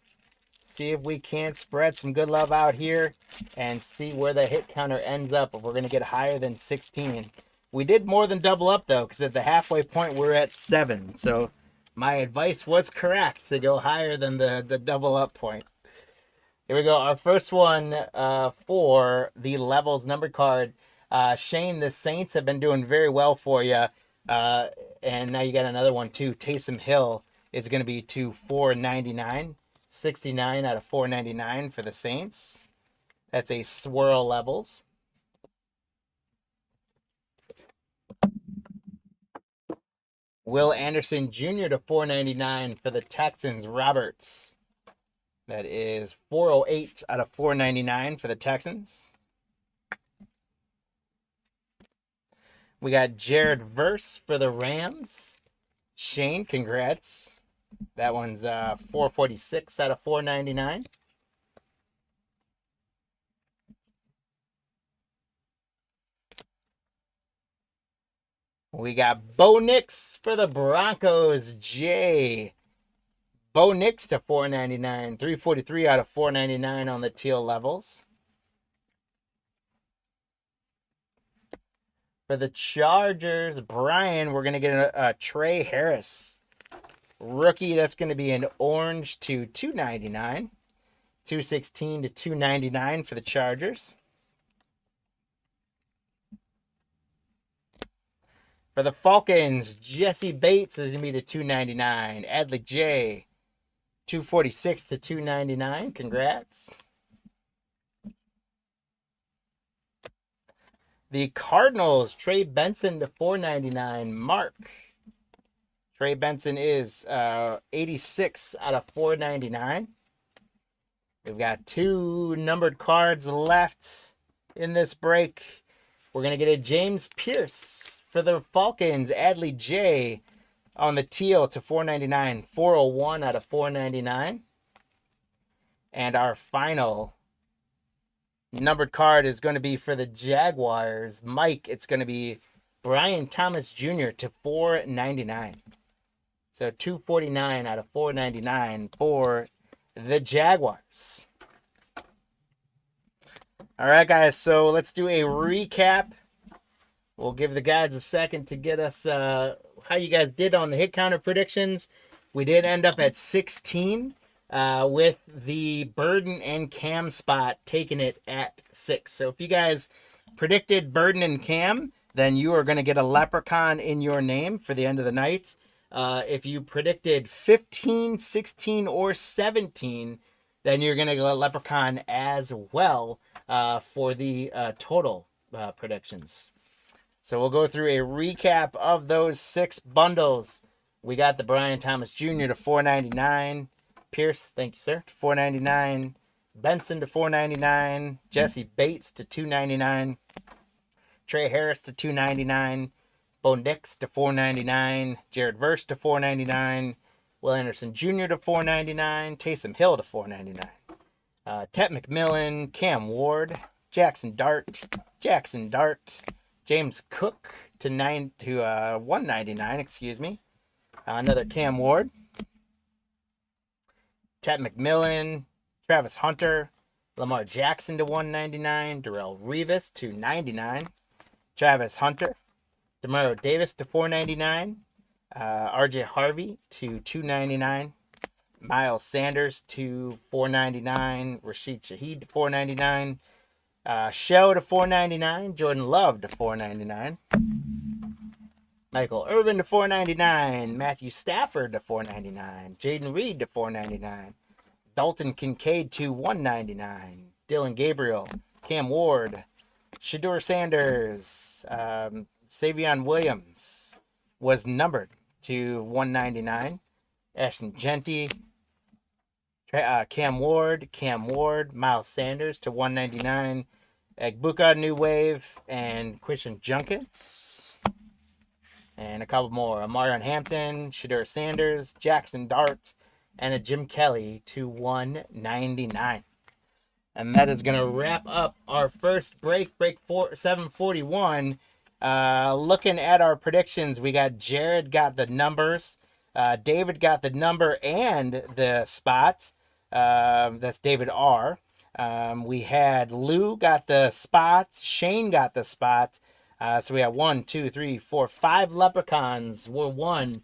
see if we can't spread some good love out here and see where the hit counter ends up, if we're going to get higher than 16. We did more than double up, though, because at the halfway point, we're at 7. So my advice was correct to go higher than the double up point. Here we go. Our first one for the levels numbered card. Shane, the Saints have been doing very well for you. And now you got another one, too. Taysom Hill is going to be to 499. 69 out of 499 for the Saints. That's a swirl levels. Will Anderson Jr. to 499 for the Texans. Roberts. That is 408 out of 499 for the Texans. We got Jared Verse for the Rams. Shane, congrats. That one's 446 out of 499. We got Bo Nix for the Broncos. Jay. Bo Nix to 499. 343 out of 499 on the teal levels. For the Chargers, Brian, we're going to get a Trey Harris. Rookie, that's going to be an orange to 299. 216 to 299 for the Chargers. For the Falcons, Jesse Bates is going to be the 299. Adley J, 246 to 299. Congrats. The Cardinals, Trey Benson to 499. Mark. Trey Benson is 86 out of 499. We've got 2 numbered cards left in this break. We're going to get a James Pierce for the Falcons. Adley J on the teal to 499. 401 out of 499. And our final numbered card is going to be for the Jaguars. Mike, it's going to be Brian Thomas Jr. to 499. So 249 out of 499 for the Jaguars. All right, guys, so let's do a recap. We'll give the guys a second to get us how you guys did on the hit counter predictions. We did end up at 16 with the Burden and Cam spot taking it at 6. So if you guys predicted Burden and Cam, then you are going to get a leprechaun in your name for the end of the night. If you predicted 15, 16, or 17, then you're going to get a leprechaun as well for the total predictions. So we'll go through a recap of those 6 bundles. We got the Brian Thomas Jr. to 499. Pierce, thank you, sir, to 499. Benson to 499. Jesse Bates to 299. Trey Harris to 299. Bo Nix to 499. Jared Verse to 499. Will Anderson Jr. to 499. Taysom Hill to 499. Tet McMillan, Cam Ward, Jackson Dart, James Cook to 199. Excuse me. Another Cam Ward. Tet McMillan, Travis Hunter, Lamar Jackson to 199. Darrelle Revis to 99. Travis Hunter. Demario Davis to 499. RJ Harvey to 299. Miles Sanders to 499. Rashid Shaheed to 499. Shell to 499. Jordan Love to 499. Michael Irvin to 499. Matthew Stafford to 499. Jaden Reed to 499. Dalton Kincaid to 199. Dylan Gabriel. Cam Ward. Shedeur Sanders. Savion Williams was numbered to 199. Ashton Genty. Cam Ward. Miles Sanders to 199. Egbuka New Wave. And Christian Junkins. And a couple more. Amarion Hampton, Shedeur Sanders, Jackson Dart, and a Jim Kelly to 199. And that is going to wrap up our first break 741. Looking at our predictions, we got Jared got the numbers. David got the number and the spot. That's David R. We had Lou got the spot. Shane got the spot. So we have 1, 2, 3, 4, 5 leprechauns were won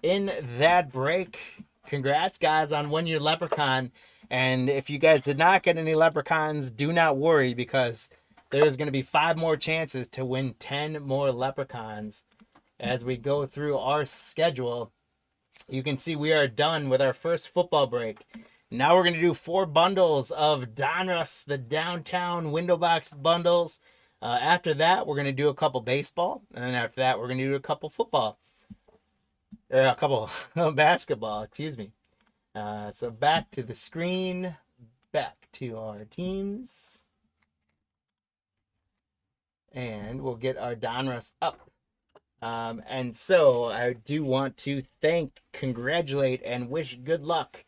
in that break. Congrats, guys, on winning your leprechaun. And if you guys did not get any leprechauns, do not worry, because there's going to be 5 more chances to win 10 more leprechauns as we go through our schedule. You can see we are done with our first football break. Now we're going to do 4 bundles of Donruss, the downtown window box bundles. After that, we're going to do a couple baseball. And then after that, we're going to do a couple football. Or a couple basketball, excuse me. So back to the screen. Back to our teams. And we'll get our Donruss up. And so I do want to thank, congratulate, and wish good luck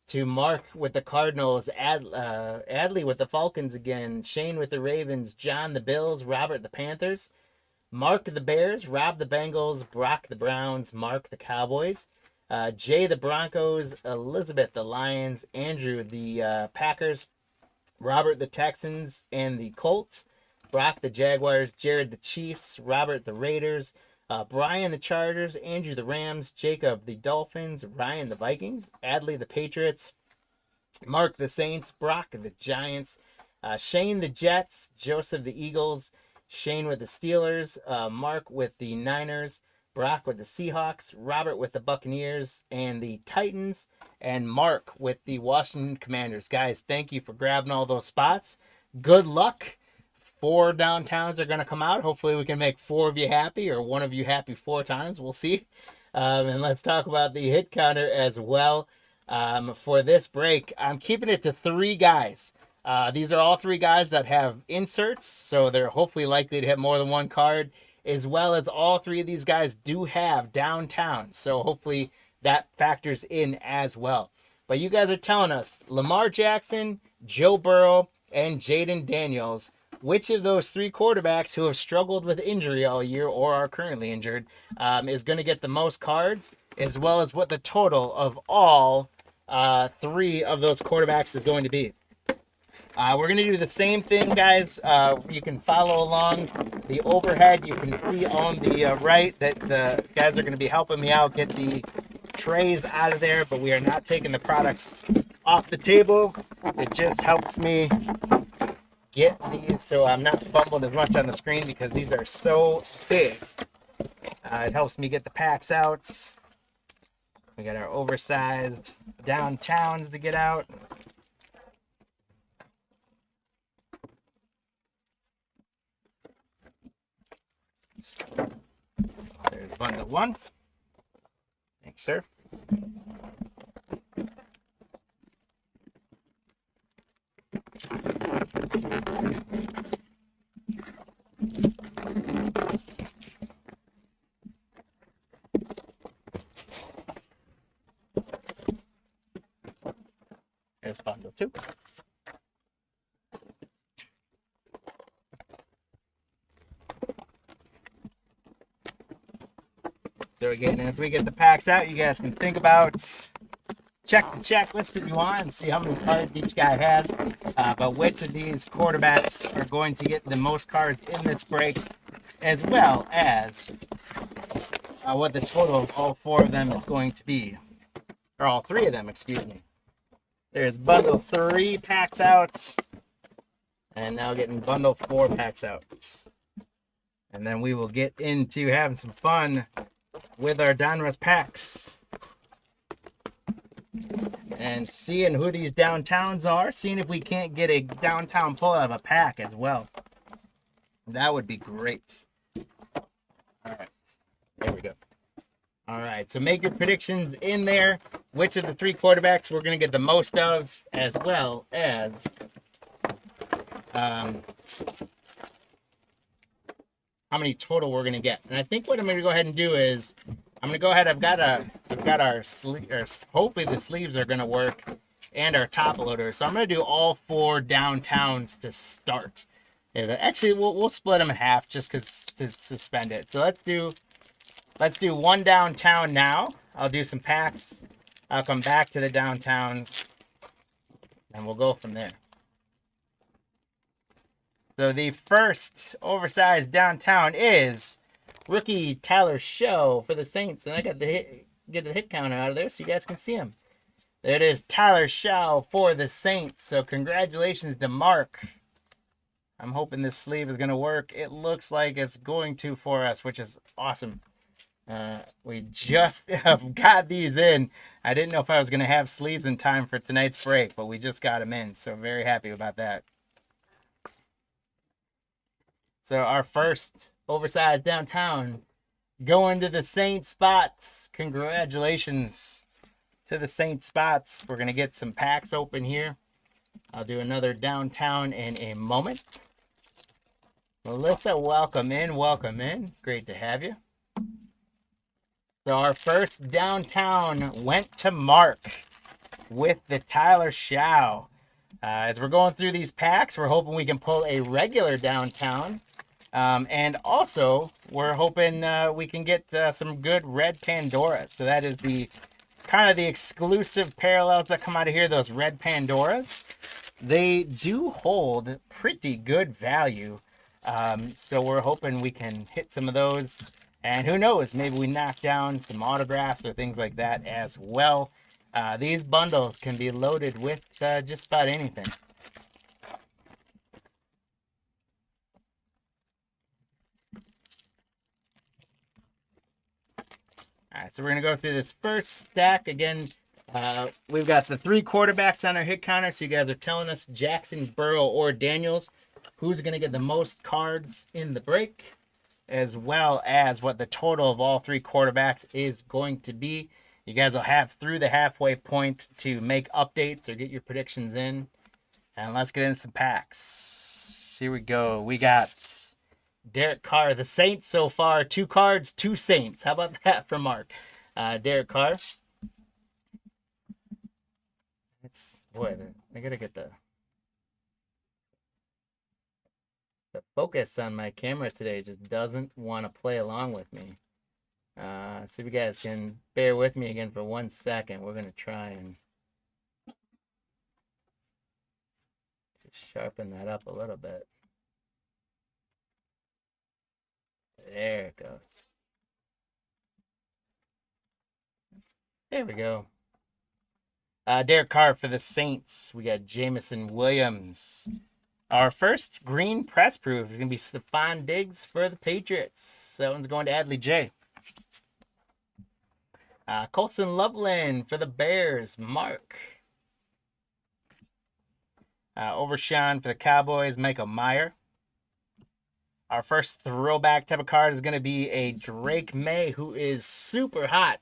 to Mark with the Cardinals, Adley with the Falcons again, Shane with the Ravens, John the Bills, Robert the Panthers, Mark the Bears, Rob the Bengals, Brock the Browns, Mark the Cowboys, Jay the Broncos, Elizabeth the Lions, Andrew the Packers, Robert the Texans and the Colts, Brock the Jaguars, Jared the Chiefs, Robert the Raiders, Brian the Chargers, Andrew the Rams, Jacob the Dolphins, Ryan the Vikings, Adley the Patriots, Mark the Saints, Brock the Giants, Shane the Jets, Joseph the Eagles, Shane with the Steelers, Mark with the Niners, Brock with the Seahawks, Robert with the Buccaneers and the Titans, and Mark with the Washington Commanders. Guys, thank you for grabbing all those spots. Good luck. 4 downtowns are going to come out. Hopefully we can make 4 of you happy, or 1 of you happy 4 times. We'll see. And let's talk about the hit counter as well. For this break, I'm keeping it to 3 guys. These are all 3 guys that have inserts, so they're hopefully likely to hit more than 1 card, as well as all 3 of these guys do have downtowns, so hopefully that factors in as well. But you guys are telling us Lamar Jackson, Joe Burrow, and Jaden Daniels. Which of those 3 quarterbacks who have struggled with injury all year or are currently injured is going to get the most cards, as well as what the total of all 3 of those quarterbacks is going to be. We're going to do the same thing, guys. You can follow along the overhead. You can see on the right that the guys are going to be helping me out get the trays out of there, but we are not taking the products off the table. It just helps me get these so I'm not fumbling as much on the screen, because these are so big. It helps me get the packs out. We got our oversized downtowns to get out. There's bundle 1. Thanks, sir. There's bundle 2. So again, as we get the packs out, you guys can think about, check the checklist if you want and see how many cards each guy has. But which of these quarterbacks are going to get the most cards in this break, as well as what the total of all 4 of them is going to be. Or all 3 of them, excuse me. There's bundle 3 packs out. And now getting bundle 4 packs out. And then we will get into having some fun with our Donruss packs. And seeing who these downtowns are. Seeing if we can't get a downtown pull out of a pack as well. That would be great. Alright. There we go. Alright, so make your predictions in there. Which of the 3 quarterbacks we're going to get the most of, as well as how many total we're going to get. And I think what I'm going to go ahead and do is, I'm going to go ahead, I've got our sleeve, or hopefully the sleeves are going to work, and our top loader. So I'm going to do all 4 downtowns to start. Actually, we'll split them in half just because to suspend it. So let's do 1 downtown now. I'll do some packs. I'll come back to the downtowns. and we'll go from there. So the first oversized downtown is rookie Tyler Show for the Saints. And I got get the hit counter out of there so you guys can see him. There it is, Tyler Show for the Saints. So congratulations to Mark. I'm hoping this sleeve is going to work. It looks like it's going to for us, which is awesome. We just have got these in. I didn't know if I was going to have sleeves in time for tonight's break, but we just got them in. So very happy about that. So our first oversized downtown going to the Saints spots. Congratulations to the Saints spots. We're going to get some packs open here. I'll do another downtown in a moment. Melissa, welcome in. Welcome in. Great to have you. So our first downtown went to Mark with the Tyler Show. As we're going through these packs, we're hoping we can pull a regular downtown. And also, we're hoping we can get some good red Pandoras. So that is the kind of the exclusive parallels that come out of here, those red Pandoras. They do hold pretty good value. So we're hoping we can hit some of those. And who knows, maybe we knock down some autographs or things like that as well. These bundles can be loaded with just about anything. All right, so we're going to go through this first stack. Again, we've got the 3 quarterbacks on our hit counter. So you guys are telling us Jackson, Burrow, or Daniels, who's going to get the most cards in the break, as well as what the total of all 3 quarterbacks is going to be. You guys will have through the halfway point to make updates or get your predictions in. And let's get into some packs. Here we go. We got Derek Carr, the Saints so far. 2 cards, 2 Saints. How about that for Mark? Derek Carr. Boy, I gotta get the focus on my camera today. Just doesn't want to play along with me. So if you guys can bear with me again for 1 second, we're gonna try and just sharpen that up a little bit. There it goes. There we go. Derek Carr for the Saints. We got Jameson Williams. Our first green press proof is going to be Stephon Diggs for the Patriots. That one's going to Adley J. Colson Loveland for the Bears. Mark. Overshawn for the Cowboys. Michael Meyer. Our first throwback type of card is going to be a Drake May, who is super hot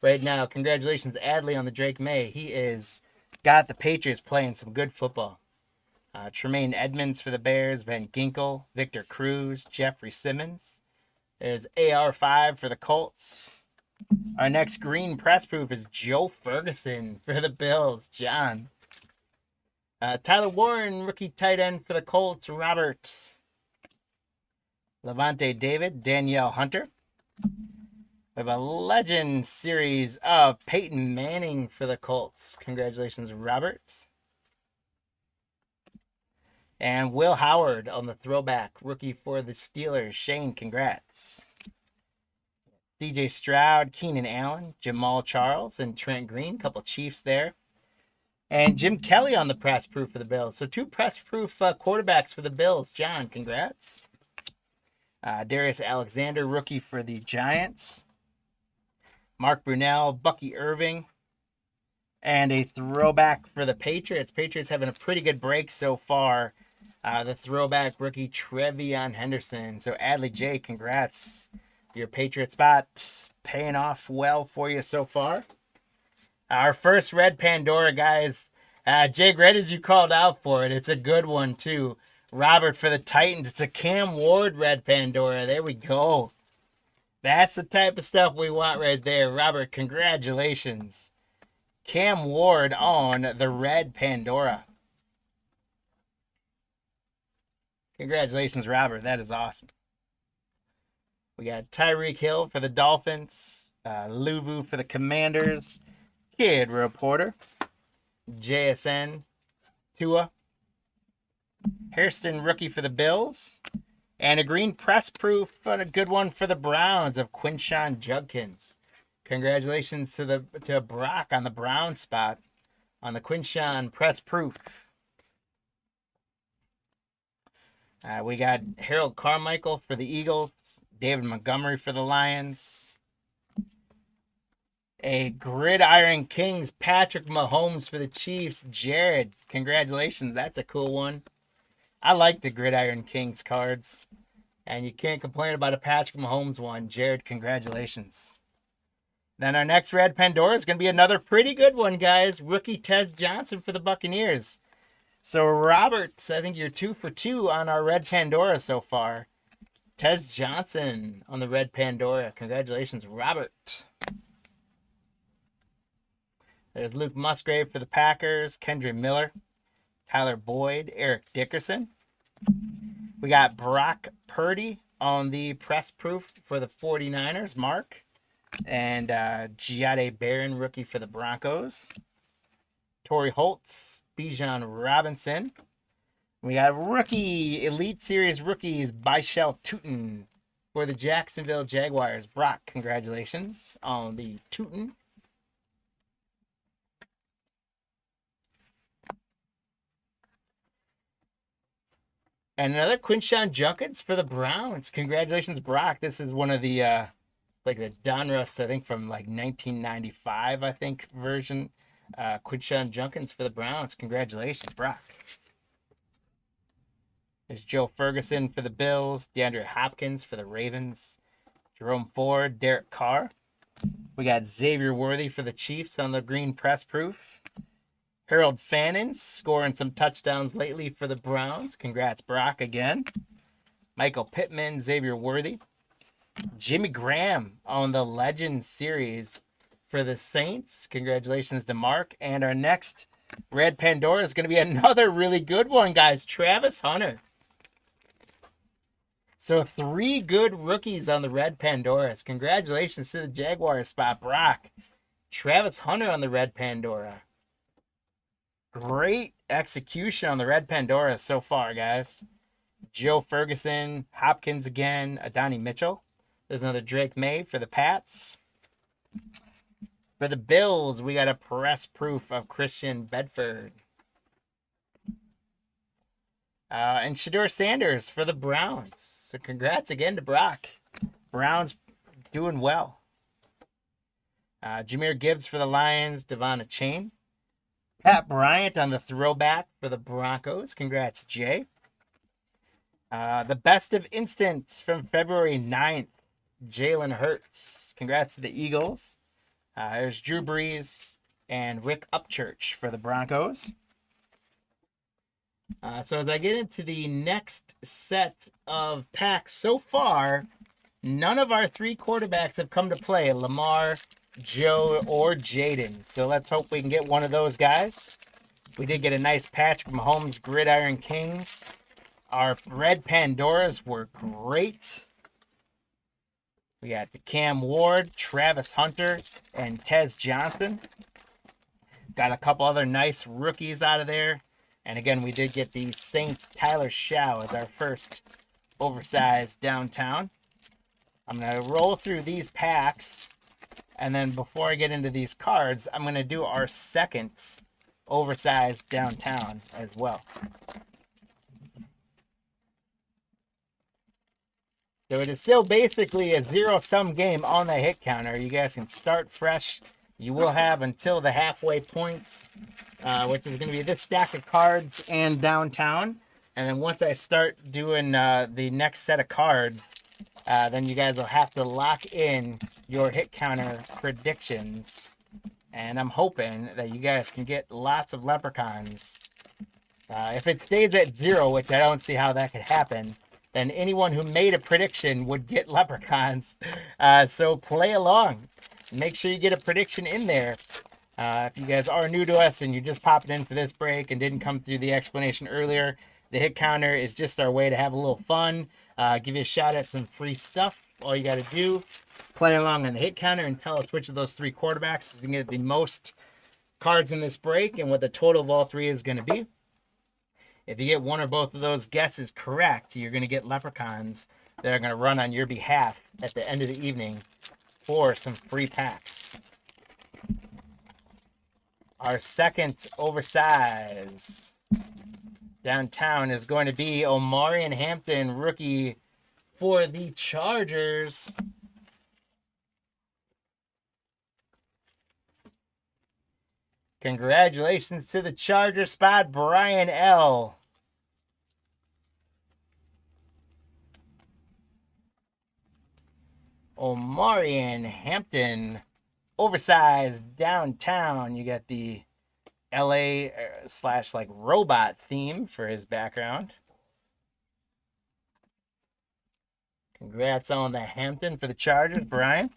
right now. Congratulations, Adley, on the Drake May. He is got the Patriots playing some good football. Tremaine Edmonds for the Bears. Van Ginkel, Victor Cruz, Jeffrey Simmons. There's AR5 for the Colts. Our next green press proof is Joe Ferguson for the Bills. John. Tyler Warren, rookie tight end for the Colts. Robert. Levante David, Danielle Hunter. We have a legend series of Peyton Manning for the Colts. Congratulations, Robert. And Will Howard on the throwback, rookie for the Steelers. Shane, congrats. CJ Stroud, Keenan Allen, Jamal Charles, and Trent Green. Couple Chiefs there. And Jim Kelly on the press proof for the Bills. So 2 press proof quarterbacks for the Bills. John, congrats. Darius Alexander, rookie for the Giants. Mark Brunell, Bucky Irving. And a throwback for the Patriots. Patriots having a pretty good break so far. The throwback rookie Trevion Henderson. So Adley J, congrats. Your Patriot spot paying off well for you so far. Our first red Pandora, guys. Jake, Red, as you called out for it. It's a good one, too. Robert for the Titans. It's a Cam Ward red Pandora. There we go. That's the type of stuff we want right there. Robert, congratulations. Cam Ward on the red Pandora. Congratulations, Robert. That is awesome. We got Tyreek Hill for the Dolphins. Luvu for the Commanders. Kid Reporter. JSN. Tua. Hairston rookie for the Bills. And a green press proof and a good one for the Browns of Quinshawn Judkins. Congratulations to Brock on the Brown spot on the Quinshawn press proof. We got Harold Carmichael for the Eagles. David Montgomery for the Lions. A Gridiron Kings Patrick Mahomes for the Chiefs. Jared, congratulations. That's a cool one. I like the Gridiron Kings cards. And you can't complain about a Patrick Mahomes one. Jared, congratulations. Then our next red Pandora is going to be another pretty good one, guys. Rookie Tez Johnson for the Buccaneers. So, Robert, I think you're 2 for 2 on our red Pandora so far. Tez Johnson on the red Pandora. Congratulations, Robert. There's Luke Musgrave for the Packers. Kendra Miller. Tyler Boyd. Eric Dickerson. We got Brock Purdy on the press proof for the 49ers. Mark. And Giade Barron, rookie for the Broncos. Torrey Holtz. Bijan Robinson. We got rookie, Elite Series rookies, Byshell Tootin for the Jacksonville Jaguars. Brock, congratulations on the Tootin. And another Quinshawn Judkins for the Browns. Congratulations, Brock. This is one of the, like the Donruss, I think from like 1995, I think, version. Quinshawn Judkins for the Browns. Congratulations, Brock. There's Joe Ferguson for the Bills. DeAndre Hopkins for the Ravens. Jerome Ford. Derek Carr. We got Xavier Worthy for the Chiefs on the green press proof. Harold Fannin scoring some touchdowns lately for the Browns. Congrats, Brock, again. Michael Pittman. Xavier Worthy. Jimmy Graham on the Legends series for the Saints. Congratulations to Mark. And our next red Pandora is going to be another really good one, guys. Travis Hunter. So 3 good rookies on the red Pandoras. Congratulations to the Jaguars spot, Brock. Travis Hunter on the red Pandora. Great execution on the red Pandora so far, guys. Joe Ferguson, Hopkins again, Adonai Mitchell. There's another Drake May for the Pats. For the Bills, we got a press proof of Christian Bedford. And Shedeur Sanders for the Browns. So congrats again to Brock. Browns doing well. Jahmyr Gibbs for the Lions. Devon Chain. Pat Bryant on the throwback for the Broncos. Congrats, Jay. The best of instants from February 9th. Jalen Hurts. Congrats to the Eagles. There's Drew Brees and Rick Upchurch for the Broncos. So as I get into the next set of packs, so far, none of our 3 quarterbacks have come to play. Lamar, Joe, or Jaden. So let's hope we can get one of those guys. We did get a nice Patrick Mahomes Gridiron Kings. Our red Pandoras were great. We got the Cam Ward, Travis Hunter, and Tez Johnson. Got a couple other nice rookies out of there. And again, we did get the Saints Tyler Shaw as our first oversized downtown. I'm going to roll through these packs. And then before I get into these cards, I'm going to do our second oversized downtown as well. So it is still basically a zero-sum game on the hit counter. You guys can start fresh. You will have until the halfway points, which is going to be this stack of cards and downtown. And then once I start doing the next set of cards, then you guys will have to lock in your hit counter predictions. And I'm hoping that you guys can get lots of leprechauns. If it stays at 0, which I don't see how that could happen, then anyone who made a prediction would get leprechauns. So play along. Make sure you get a prediction in there. If you guys are new to us and you're just popping in for this break and didn't come through the explanation earlier, the hit counter is just our way to have a little fun. Give you a shot at some free stuff. All you got to do, play along on the hit counter and tell us which of those 3 quarterbacks is going to get the most cards in this break and what the total of all 3 is going to be. If you get one or both of those guesses correct, you're going to get leprechauns that are going to run on your behalf at the end of the evening for some free packs. Our second oversize downtown is going to be Omarion Hampton, rookie for the Chargers. Congratulations to the Charger spot, Brian L. Omarion Hampton, oversized downtown. You got the LA / like robot theme for his background. Congrats on the Hampton for the Chargers, Brian.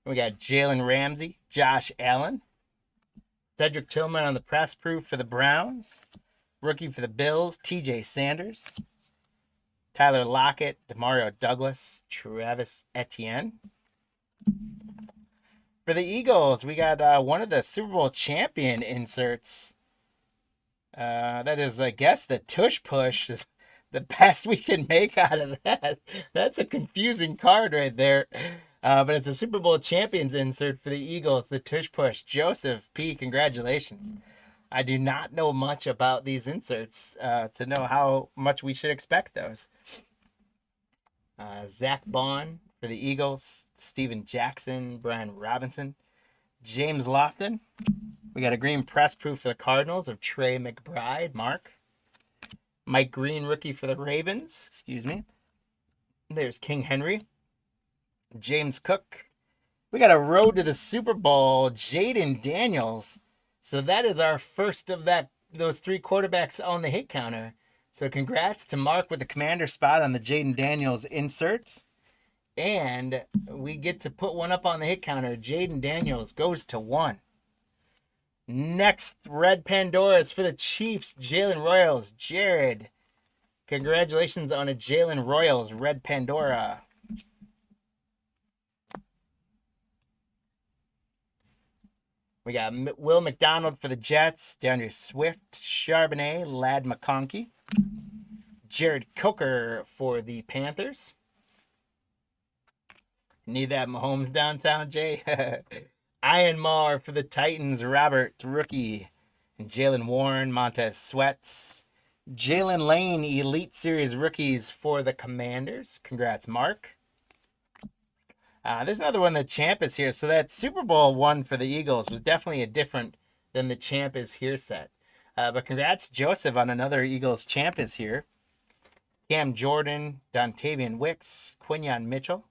We got Jalen Ramsey, Josh Allen, Cedric Tillman on the press proof for the Browns. Rookie for the Bills, TJ Sanders, Tyler Lockett, Demario Douglas, Travis Etienne. For the Eagles, we got one of the Super Bowl champion inserts. That is, I guess, the tush push is the best we can make out of that. That's a confusing card right there. But it's a Super Bowl champions insert for the Eagles, the tush push. Joseph P., congratulations. I do not know much about these inserts to know how much we should expect those. Zach Bond for the Eagles, Steven Jackson, Brian Robinson, James Lofton. We got a green press proof for the Cardinals of Trey McBride, Mark. Mike Green, rookie for the Ravens. Excuse me. There's King Henry. James Cook. We got a road to the Super Bowl, Jaden Daniels. So that is our first of those three quarterbacks on the hit counter. So congrats to Mark with the commander spot on the Jaden Daniels inserts. And we get to put one up on the hit counter. Jaden Daniels goes to 1. Next, Red Pandoras for the Chiefs, Jalen Royals, Jared. Congratulations on a Jalen Royals Red Pandora. We got Will McDonald for the Jets, DeAndre Swift, Charbonnet, Ladd McConkey, Jared Coker for the Panthers. Need that Mahomes downtown, Jay? Ian Marr for the Titans, Robert, rookie, and Jalen Warren, Montez Sweats. Jalen Lane, Elite Series rookies for the Commanders. Congrats, Mark. There's another one, the Champ is here. So that Super Bowl one for the Eagles was definitely a different than the Champ is here set. But congrats, Joseph, on another Eagles Champ is here. Cam Jordan, Dontavian Wicks, Quinyon Mitchell,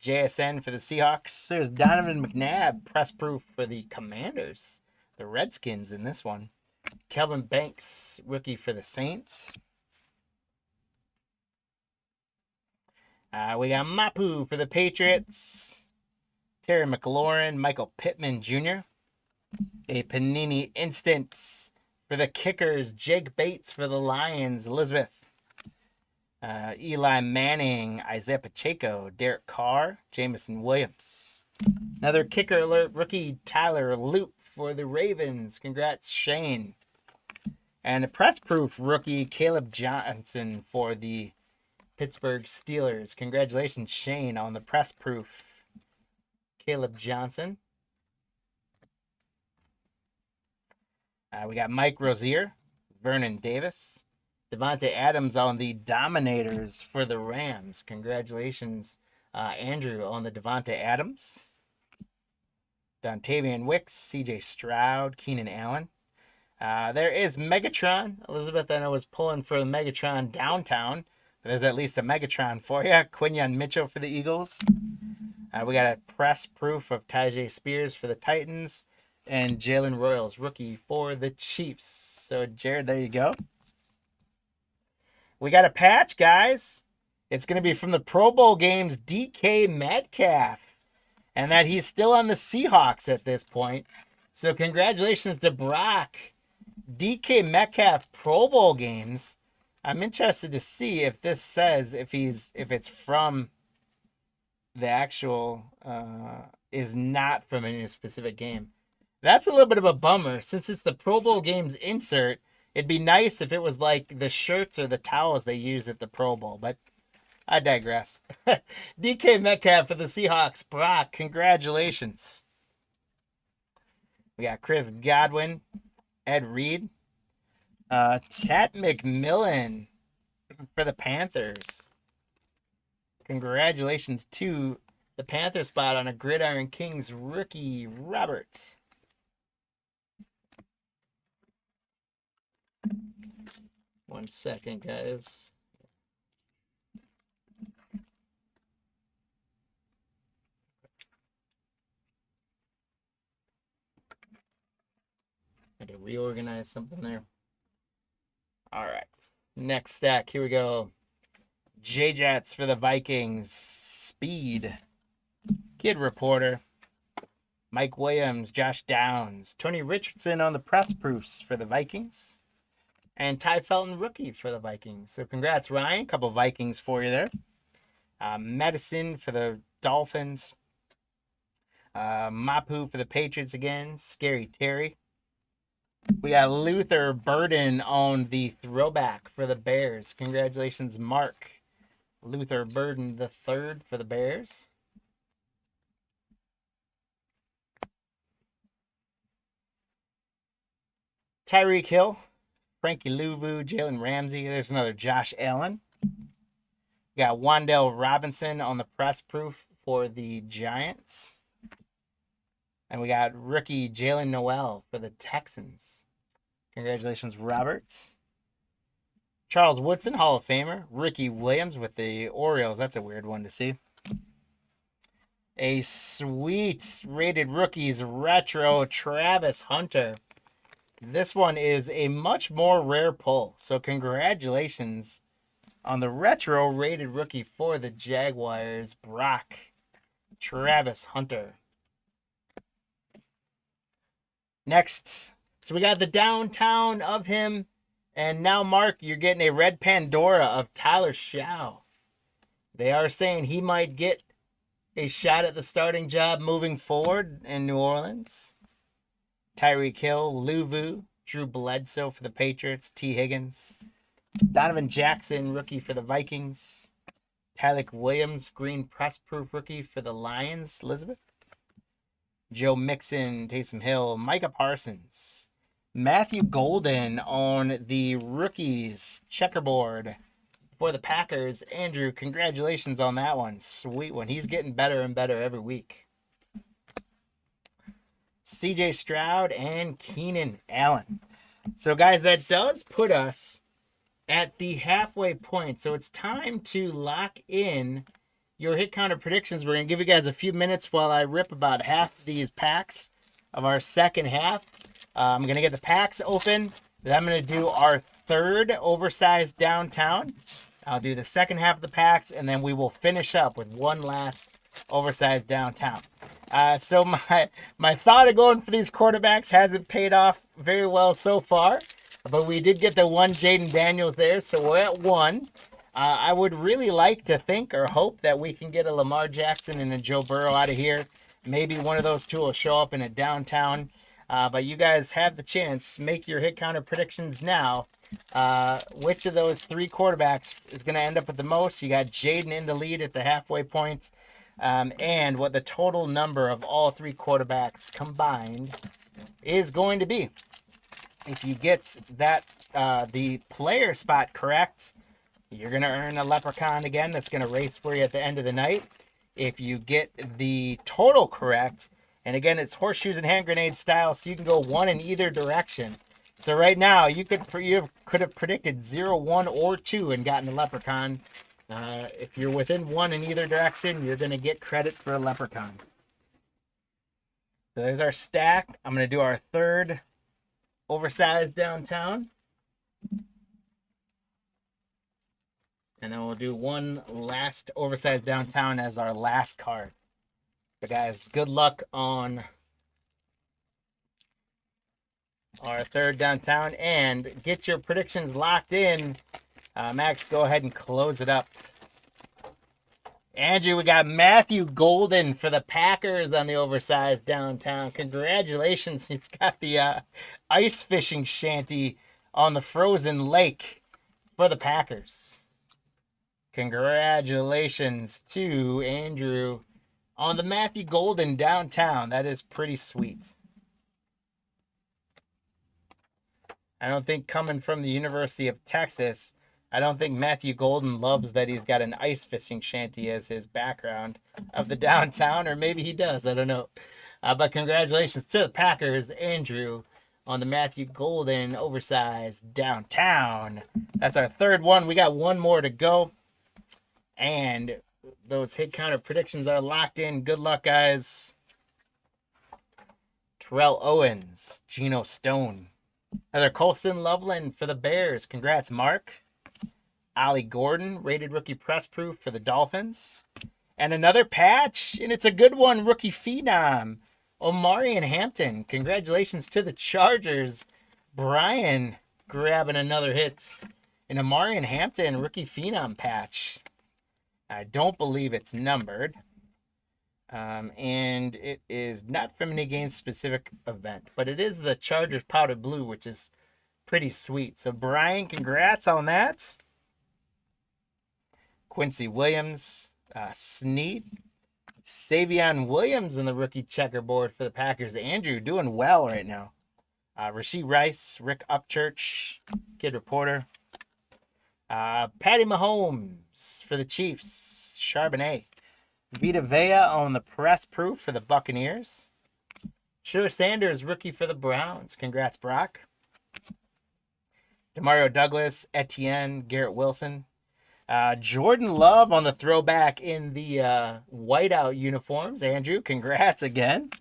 JSN for the Seahawks. There's Donovan McNabb, press proof for the Commanders. The Redskins in this one. Kelvin Banks, rookie for the Saints. We got Mapu for the Patriots. Terry McLaurin, Michael Pittman Jr. A Panini Instance for the Kickers. Jake Bates for the Lions. Elizabeth. Eli Manning, Isaiah Pacheco, Derek Carr, Jameson Williams. Another kicker alert rookie, Tyler Loop for the Ravens. Congrats, Shane. And a press proof rookie, Caleb Johnson for the Pittsburgh Steelers. Congratulations, Shane, on the press proof. Caleb Johnson. We got Mike Rozier, Vernon Davis, Devontae Adams on the Dominators for the Rams. Congratulations, Andrew, on the Devontae Adams. Dontavian Wicks, CJ Stroud, Keenan Allen. There is Megatron. Elizabeth, I know, was pulling for the Megatron downtown. There's at least a Megatron for you. Quinyon Mitchell for the Eagles. We got a press proof of Tyjae Spears for the Titans. And Jalen Royals, rookie for the Chiefs. So, Jared, there you go. We got a patch, guys. It's going to be from the Pro Bowl games, DK Metcalf. And that he's still on the Seahawks at this point. So, congratulations to Brock. DK Metcalf Pro Bowl games. I'm interested to see if this says if it's from the actual is not from any specific game. That's a little bit of a bummer. Since it's the Pro Bowl games insert, it'd be nice if it was like the shirts or the towels they use at the Pro Bowl, but I digress. DK Metcalf for the Seahawks. Brock, congratulations. We got Chris Godwin, Ed Reed, Tat McMillan for the Panthers. Congratulations to the Panther spot on a Gridiron Kings rookie, Roberts. One second, guys. I had to reorganize something there. All right. Next stack. Here we go. J-Jets for the Vikings. Speed. Kid Reporter. Mike Williams. Josh Downs. Tony Richardson on the press proofs for the Vikings. And Ty Felton rookie for the Vikings. So congrats, Ryan. Couple Vikings for you there. Medicine for the Dolphins. Mapu for the Patriots again. Scary Terry. We got Luther Burden on the throwback for the Bears. Congratulations, Mark. Luther Burden the third for the Bears. Tyreek Hill, Frankie Louvu, Jalen Ramsey. There's another Josh Allen. We got Wan'Dale Robinson on the press proof for the Giants. And we got rookie Jalen Noel for the Texans. Congratulations, Robert. Charles Woodson, Hall of Famer. Ricky Williams with the Orioles. That's a weird one to see. A sweet rated rookies retro Travis Hunter. This one is a much more rare pull. So congratulations on the retro rated rookie for the Jaguars, Brock Travis Hunter. Next, so we got the downtown of him. And now, Mark, you're getting a red Pandora of Tyler Shaw. They are saying he might get a shot at the starting job moving forward in New Orleans. Tyreek Hill, Louvu, Drew Bledsoe for the Patriots, T. Higgins. Donovan Jackson, rookie for the Vikings. Tyleik Williams, green press proof rookie for the Lions, Elizabeth. Joe Mixon, Taysom Hill, Micah Parsons. Matthew Golden on the rookies checkerboard for the Packers. Andrew, congratulations on that one. Sweet one. He's getting better and better every week. CJ Stroud and Keenan Allen. So, guys, that does put us at the halfway point. So it's time to lock in your hit counter predictions. We're going to give you guys a few minutes while I rip about half of these packs of our second half. I'm going to get the packs open. Then I'm going to do our third oversized downtown. I'll do the second half of the packs, and then we will finish up with one last oversized downtown. So my thought of going for these quarterbacks hasn't paid off very well so far, but we did get the one Jaden Daniels there, so we're at one. I would really like to think or hope that we can get a Lamar Jackson and a Joe Burrow out of here. Maybe one of those two will show up in a downtown. But you guys have the chance. Make your hit counter predictions now. Which of those three quarterbacks is going to end up with the most? You got Jaden in the lead at the halfway point. And what the total number of all three quarterbacks combined is going to be. If you get that the player spot correct, you're going to earn a leprechaun again that's going to race for you at the end of the night. If you get the total correct, and again, it's horseshoes and hand grenade style, so you can go one in either direction. So right now, you could have predicted 0, 1, or 2 and gotten a leprechaun. If you're within one in either direction, you're going to get credit for a leprechaun. So there's our stack. I'm going to do our third oversized downtown. And then we'll do one last oversized downtown as our last card. So guys, good luck on our third downtown. And get your predictions locked in. Max, go ahead and close it up. Andrew, we got Matthew Golden for the Packers on the oversized downtown. Congratulations. He's got the ice fishing shanty on the frozen lake for the Packers. Congratulations to Andrew on the Matthew Golden downtown. That is pretty sweet. I don't think coming from the University of Texas, I don't think Matthew Golden loves that he's got an ice fishing shanty as his background of the downtown, or maybe he does. I don't know. But congratulations to the Packers, Andrew, on the Matthew Golden oversized downtown. That's our third one. We got one more to go. And those hit counter predictions are locked in. Good luck, guys. Terrell Owens, Geno Stone. Heather Colston Loveland for the Bears. Congrats, Mark. Ollie Gordon, rated rookie press proof for the Dolphins. And another patch, and it's a good one, rookie phenom. Omarion Hampton. Congratulations to the Chargers. Brian grabbing another hit. An Omarion Hampton rookie phenom patch. I don't believe it's numbered. And it is not from any game specific event, but it is the Chargers powdered blue, which is pretty sweet. So Brian, congrats on that. Quincy Williams, Snead, Savion Williams in the rookie checkerboard for the Packers. Andrew doing well right now. Rasheed Rice, Rick Upchurch, Kid Reporter. Patty Mahomes for the Chiefs. Charbonnet. Vita Vea on the press proof for the Buccaneers. Shedeur Sanders, rookie for the Browns. Congrats, Brock. Demario Douglas, Etienne, Garrett Wilson. Jordan Love on the throwback in the whiteout uniforms. Andrew, congrats again.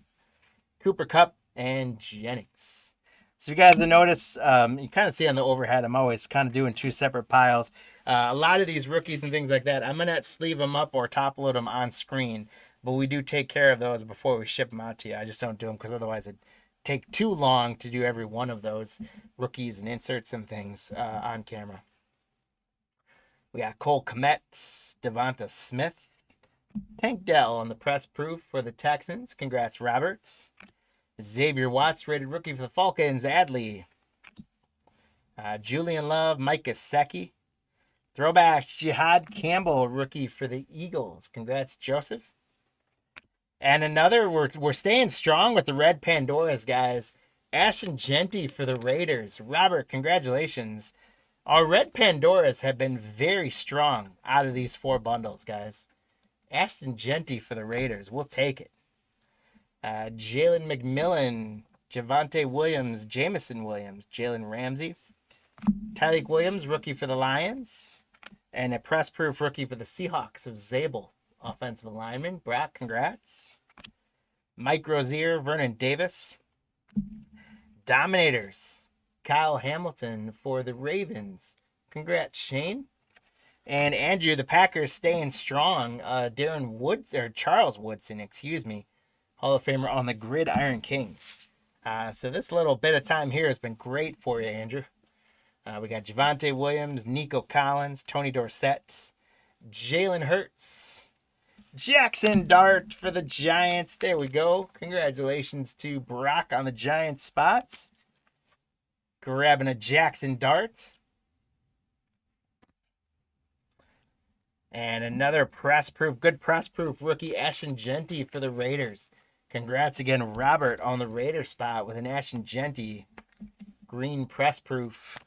Cooper Kupp and Jennings. So you guys will notice, you kind of see on the overhead, I'm always kind of doing two separate piles. A lot of these rookies and things like that, I'm going to sleeve them up or top load them on screen. But we do take care of those before we ship them out to you. I just don't do them because otherwise it'd take too long to do every one of those rookies and inserts and things on camera. We got Cole Kmet, Devonta Smith, Tank Dell on the press proof for the Texans. Congrats, Roberts. Xavier Watts, rated rookie for the Falcons. Adley. Julian Love, Mike Gesicki. Throwback, Jihad Campbell, rookie for the Eagles. Congrats, Joseph. And another, we're staying strong with the Red Pandoras, guys. Ashton Genty for the Raiders. Robert, congratulations. Our Red Pandoras have been very strong out of these four bundles, guys. Ashton Genty for the Raiders. We'll take it. Jalen McMillan, Javonte Williams, Jamison Williams, Jalen Ramsey. Tyreek Williams, rookie for the Lions. And a press proof rookie for the Seahawks of Zabel, offensive lineman. Brock, congrats. Mike Rozier, Vernon Davis. Dominators, Kyle Hamilton for the Ravens. Congrats, Shane. And Andrew, the Packers staying strong. Charles Woodson, excuse me. Hall of Famer on the Gridiron Kings. So this little bit of time here has been great for you, Andrew. We got Javonte Williams, Nico Collins, Tony Dorsett, Jalen Hurts, Jackson Dart for the Giants. There we go. Congratulations to Brock on the Giants spots. Grabbing a Jackson Dart. And another good press proof rookie, Ashton Genty for the Raiders. Congrats again, Robert, on the Raider spot with an Ashton Genty green press proof.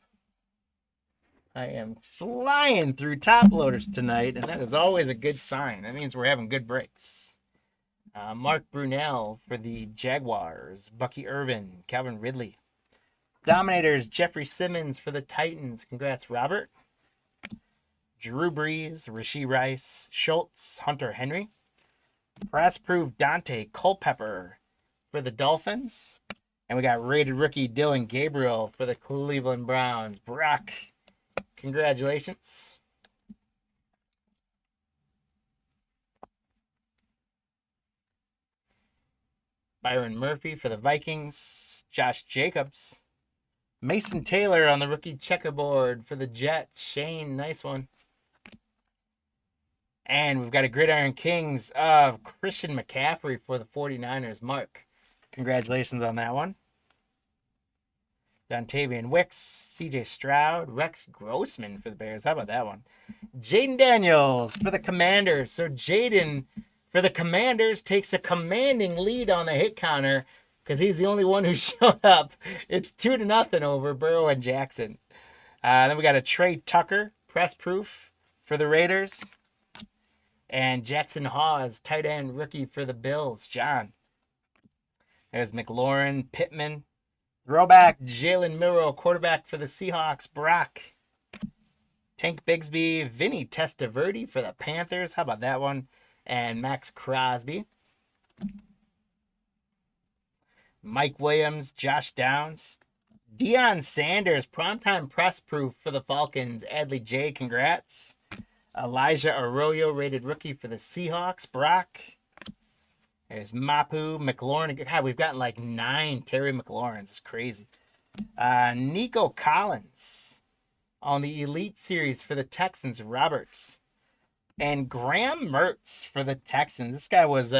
I am flying through top loaders tonight, and that is always a good sign. That means we're having good breaks. Mark Brunell for the Jaguars. Bucky Irvin, Calvin Ridley. Dominators, Jeffrey Simmons for the Titans. Congrats, Robert. Drew Brees, Rasheed Rice, Schultz, Hunter Henry. Press proof Dante Culpepper for the Dolphins. And we got rated rookie Dylan Gabriel for the Cleveland Browns. Brock, congratulations. Byron Murphy for the Vikings. Josh Jacobs. Mason Taylor on the rookie checkerboard for the Jets. Shane, nice one. And we've got a Gridiron Kings of Christian McCaffrey for the 49ers. Mark, congratulations on that one. Dontavian Wicks, CJ Stroud, Rex Grossman for the Bears. How about that one? Jaden Daniels for the Commanders. So Jaden for the Commanders takes a commanding lead on the hit counter because he's the only one who showed up. It's 2-0 over Burrow and Jackson. Then we got a Trey Tucker, press proof for the Raiders. And Jackson Hawes, tight end rookie for the Bills. John. There's McLaurin, Pittman. Throwback, Jalen Milroe, quarterback for the Seahawks. Brock. Tank Bigsby, Vinny Testaverde for the Panthers. How about that one? And Max Crosby. Mike Williams, Josh Downs. Deion Sanders, primetime press proof for the Falcons. Adley J, congrats. Elijah Arroyo, rated rookie for the Seahawks. Brock. There's Mapu, McLaurin. God, we've gotten like 9 Terry McLaurins. It's crazy. Nico Collins on the Elite Series for the Texans. Roberts. And Graham Mertz for the Texans. This guy was,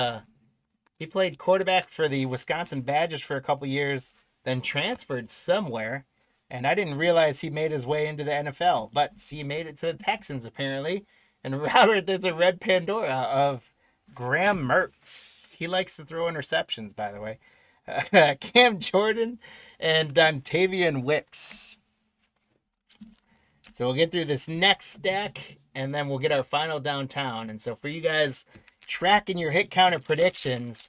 he played quarterback for the Wisconsin Badgers for a couple years, then transferred somewhere. And I didn't realize he made his way into the NFL, but he made it to the Texans apparently. And Robert, there's a red Pandora of Graham Mertz. He likes to throw interceptions, by the way. Cam Jordan and Dontavian Wicks. So we'll get through this next stack, and then we'll get our final downtown. And so for you guys tracking your hit counter predictions,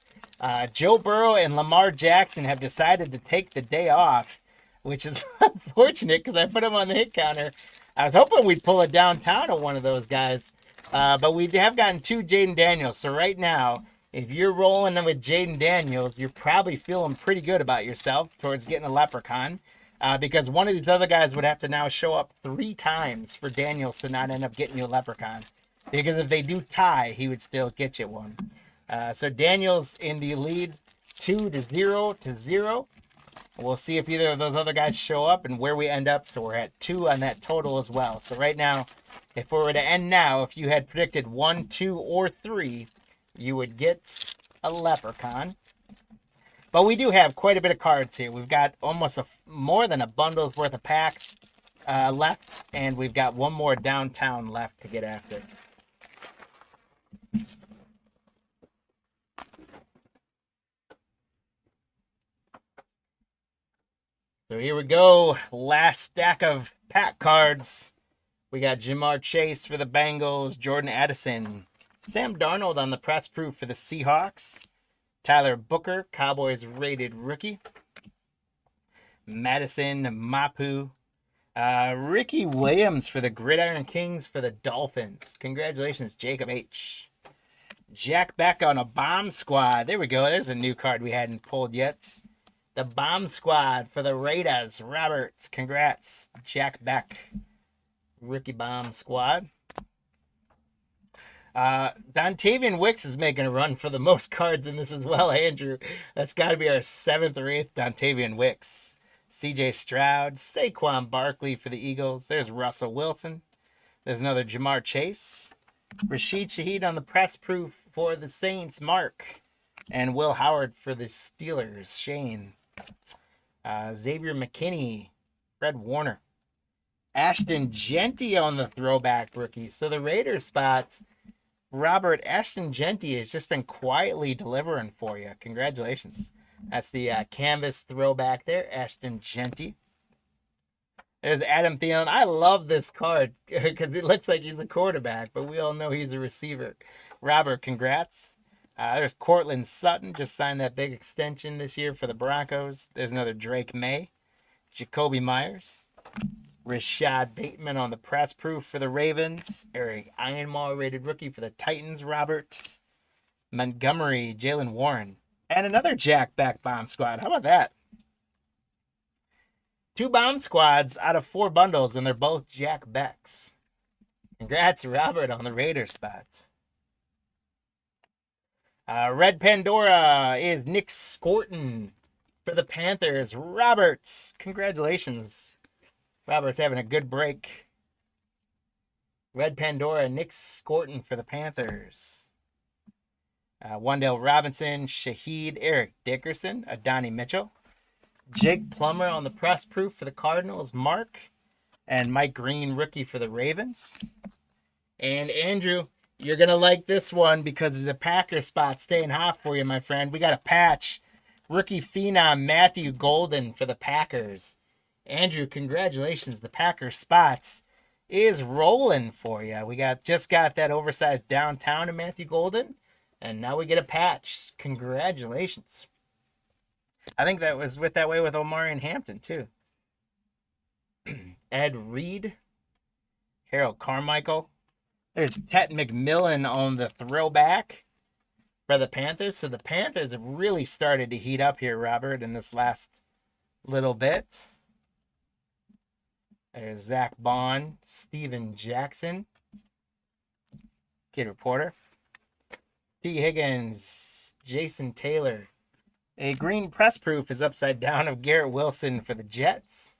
Joe Burrow and Lamar Jackson have decided to take the day off, which is unfortunate because I put them on the hit counter. I was hoping we'd pull a downtown on one of those guys, but we have gotten 2 Jaden Daniels. So right now, if you're rolling them with Jaden Daniels, you're probably feeling pretty good about yourself towards getting a leprechaun, because one of these other guys would have to now show up 3 times for Daniels to not end up getting you a leprechaun. Because if they do tie, he would still get you one. So Daniels in the lead, 2-0. We'll see if either of those other guys show up and where we end up. So we're at 2 on that total as well. So right now, if we were to end now, if you had predicted 1, 2, or 3, you would get a leprechaun. But we do have quite a bit of cards here. We've got almost more than a bundle's worth of packs left. And we've got one more downtown left to get after. So here we go. Last stack of pack cards. We got Jamar Chase for the Bengals, Jordan Addison, Sam Darnold on the press proof for the Seahawks, Tyler Booker, Cowboys rated rookie, Madison Mapu, Ricky Williams for the Gridiron Kings for the Dolphins. Congratulations, Jacob H. Jack Beck on a bomb squad. There we go. There's a new card we hadn't pulled yet. The Bomb Squad for the Raiders. Roberts. Congrats. Jack Beck. Rookie Bomb Squad. Dontavian Wicks is making a run for the most cards in this as well, Andrew. That's got to be our 7th or 8th Dontavian Wicks. CJ Stroud. Saquon Barkley for the Eagles. There's Russell Wilson. There's another Jamar Chase. Rashid Shaheed on the press proof for the Saints. Mark. And Will Howard for the Steelers. Shane. Xavier McKinney, Fred Warner, Ashton Genty on the throwback rookie. So the Raiders spots, Robert, Ashton Genty has just been quietly delivering for you. Congratulations. That's the canvas throwback there, Ashton Genty. There's Adam Thielen. I love this card because it looks like he's a quarterback, but we all know he's a receiver. Robert, congrats. There's Cortland Sutton, just signed that big extension this year for the Broncos. There's another Drake May. Jacoby Myers. Rashad Bateman on the press proof for the Ravens. Eric Ironmaw, rated rookie for the Titans. Robert Montgomery, Jalen Warren. And another Jack Beck bomb squad. How about that? 2 bomb squads out of 4 bundles, and they're both Jack Becks. Congrats, Robert, on the Raiders spots. Red Pandora is Nick Scorton for the Panthers. Roberts, congratulations. Robert's having a good break. Red Pandora, Nick Scorton for the Panthers. Wendell Robinson, Shaheed, Eric Dickerson, Adonai Mitchell. Jake Plummer on the press proof for the Cardinals, Mark. And Mike Green, rookie for the Ravens. And Andrew, you're going to like this one because the Packers spot staying hot for you, my friend. We got a patch. Rookie phenom Matthew Golden for the Packers. Andrew, congratulations. The Packers spots is rolling for you. We just got that oversized downtown of Matthew Golden, and now we get a patch. Congratulations. I think that was that way with Omari and Hampton, too. Ed Reed. Harold Carmichael. There's Tet McMillan on the throwback for the Panthers. So the Panthers have really started to heat up here, Robert, in this last little bit. There's Zach Bond, Steven Jackson, Kid Reporter, T. Higgins, Jason Taylor. A green press proof is upside down of Garrett Wilson for the Jets.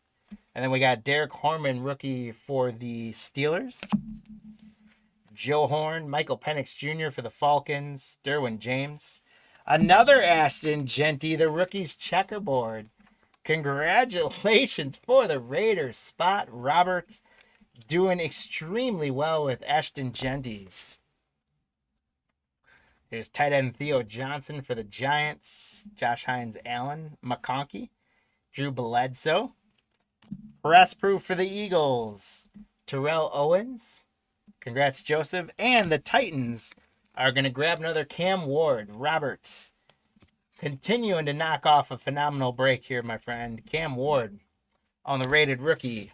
And then we got Derek Horman, rookie for the Steelers. Joe Horn, Michael Penix Jr. for the Falcons. Derwin James. Another Ashton Genty, the rookies checkerboard. Congratulations for the Raiders spot. Robert doing extremely well with Ashton Genties. Here's tight end Theo Johnson for the Giants. Josh Hines Allen. McConkey. Drew Bledsoe. Press proof for the Eagles. Terrell Owens. Congrats, Joseph. And the Titans are going to grab another Cam Ward. Roberts continuing to knock off a phenomenal break here, my friend. Cam Ward on the rated rookie.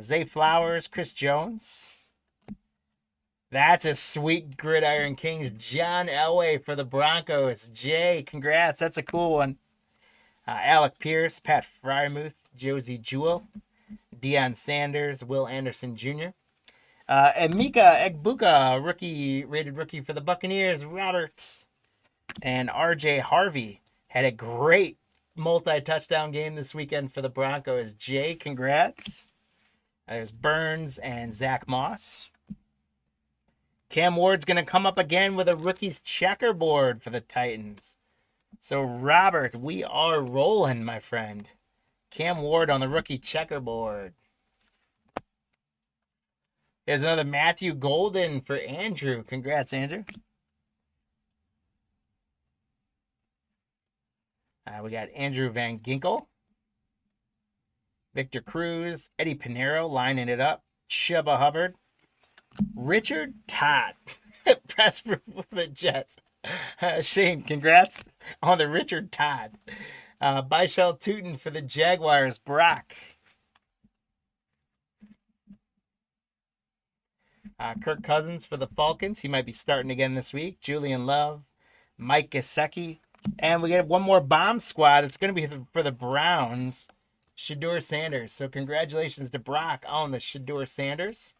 Zay Flowers, Chris Jones. That's a sweet Gridiron Kings. John Elway for the Broncos. Jay, congrats. That's a cool one. Alec Pierce, Pat Fryermuth, Josie Jewell, Deion Sanders, Will Anderson Jr. And Mika Egbuka, rated rookie for the Buccaneers, Roberts. And RJ Harvey had a great multi-touchdown game this weekend for the Broncos. Jay, congrats. There's Burns and Zach Moss. Cam Ward's going to come up again with a rookie's checkerboard for the Titans. So, Robert, we are rolling, my friend. Cam Ward on the rookie checkerboard. Here's another Matthew Golden for Andrew. Congrats, Andrew. We got Andrew Van Ginkel. Victor Cruz. Eddie Pinheiro lining it up. Chuba Hubbard. Richard Todd. Press for the Jets. Shane, congrats on the Richard Todd. Byshell Tootin for the Jaguars. Brock. Kirk Cousins for the Falcons. He might be starting again this week. Julian Love. Mike Gesicki. And we get one more bomb squad. It's going to be for the Browns. Shedeur Sanders. So congratulations to Brock on the Shedeur Sanders.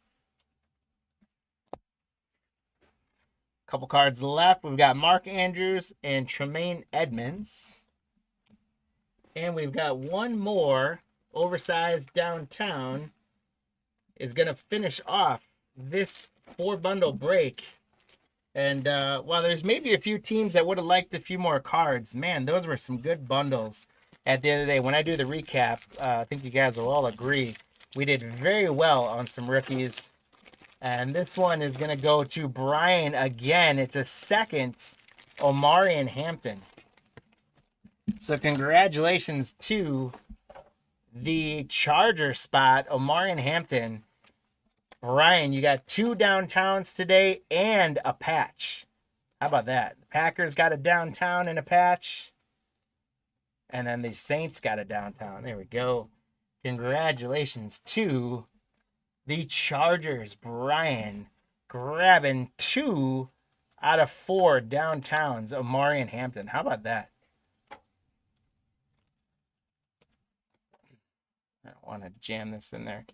Couple cards left. We've got Mark Andrews and Tremaine Edmonds. And we've got one more oversized downtown is going to finish off this 4-bundle break. And while there's maybe a few teams that would have liked a few more cards, man, those were some good bundles at the end of the day. When I do the recap, I think you guys will all agree we did very well on some rookies. And this one is going to go to Brian again. It's a second Omari and Hampton. So congratulations to the Charger spot, Omari and Hampton. Brian, you got 2 downtowns today and a patch. How about that? The Packers got a downtown and a patch. And then the Saints got a downtown. There we go. Congratulations to the Chargers. Brian grabbing 2 out of 4 downtowns, Omari and Hampton. How about that? I don't want to jam this in there.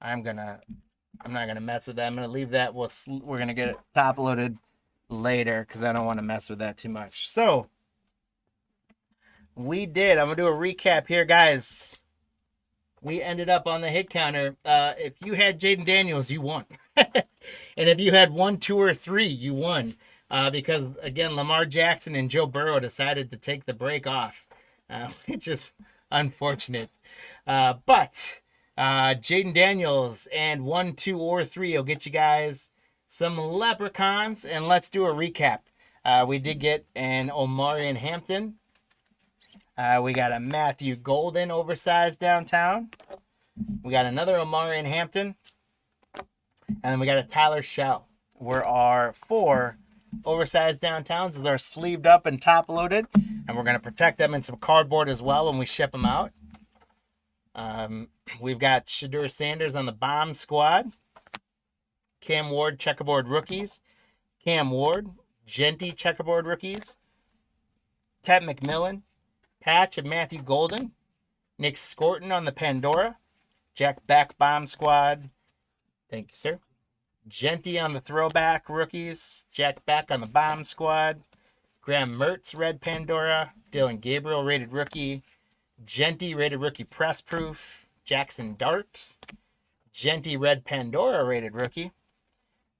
I'm not gonna mess with that. I'm gonna leave that. We're gonna get it top loaded later because I don't want to mess with that too much. So I'm gonna do a recap here, guys. we ended up on the hit counter. If you had Jaden Daniels, you won. And if you had 1, 2, or 3, you won. Because, again, Lamar Jackson and Joe Burrow decided to take the break off. Which is unfortunate. But Jaden Daniels and 1, 2, or 3 will get you guys some leprechauns. And let's do a recap. We did get an Omarion Hampton. We got a Matthew Golden oversized downtown. We got another Omarion Hampton. And then we got a Tyler Shell. Were our 4 oversized downtowns. These are sleeved up and top loaded. And we're going to protect them in some cardboard as well when we ship them out. We've got Shadur Sanders on the bomb squad. Cam Ward checkerboard rookies. Cam Ward, Genty checkerboard rookies. Ted McMillan, patch of Matthew Golden. Nick Scorton on the Pandora. Jack Beck bomb squad. Thank you, sir. Genty on the throwback rookies. Jack Beck on the bomb squad. Graham Mertz red Pandora. Dylan Gabriel rated rookie. Genty rated rookie press proof. Jackson Dart. Genty red Pandora rated rookie.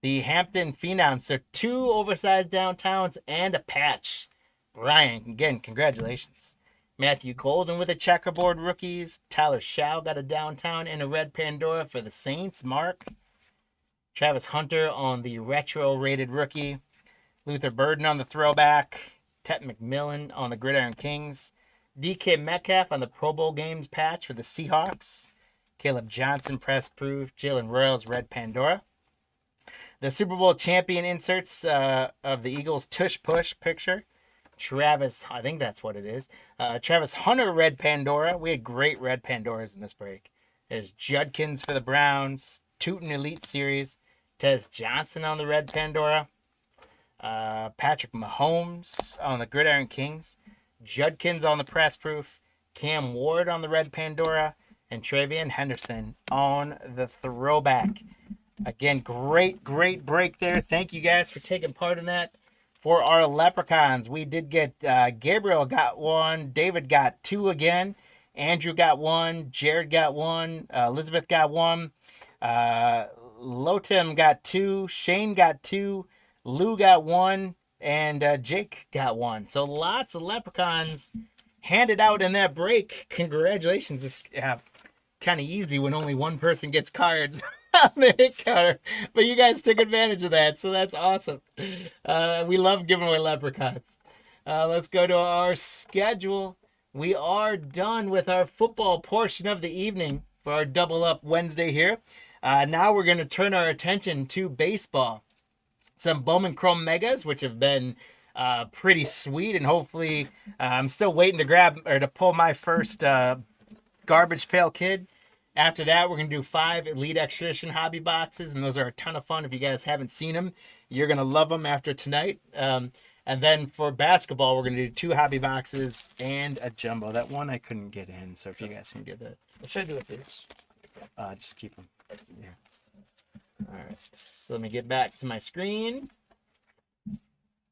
The Hampton Phenom. So 2 oversized downtowns and a patch. Brian, again, congratulations. Matthew Golden with a checkerboard rookies. Tyler Shao got a downtown and a red Pandora for the Saints. Mark. Travis Hunter on the retro rated rookie. Luther Burden on the throwback. Ted McMillan on the Gridiron Kings. DK Metcalf on the Pro Bowl games patch for the Seahawks. Caleb Johnson press proof. Jalen Royals red Pandora. The Super Bowl champion inserts of the Eagles tush push picture. Travis, I think that's what it is. Travis Hunter red Pandora. We had great red Pandoras in this break. There's Judkins for the Browns. Tootin Elite Series. Tez Johnson on the red Pandora. Patrick Mahomes on the Gridiron Kings. Judkins on the press proof. Cam Ward on the red Pandora. And Travian Henderson on the throwback. Again, great break there. Thank you guys for taking part in that. For our leprechauns, we did get Gabriel got 1. David got 2 again. Andrew got 1. Jared got 1. Elizabeth got 1. Lotim got 2. Shane got 2. Lou got 1. And Jake got 1. So lots of leprechauns handed out in that break. Congratulations. It's kind of easy when only one person gets cards on the hit counter. But you guys took advantage of that, so that's awesome. We love giving away leprechauns. Let's go to our schedule. We are done with our football portion of the evening for our Double Up Wednesday here. Now we're going to turn our attention to baseball. Some Bowman Chrome Megas, which have been pretty sweet, and hopefully I'm still waiting to grab or to pull my first Garbage Pail Kid. After that, we're going to do 5 Elite Extradition hobby boxes, and those are a ton of fun. If you guys haven't seen them, you're going to love them after tonight. And then for basketball, we're going to do 2 hobby boxes and a jumbo. That one I couldn't get in, so if you guys can get that. What should I do with these? Just keep them. Yeah. All right, so let me get back to my screen.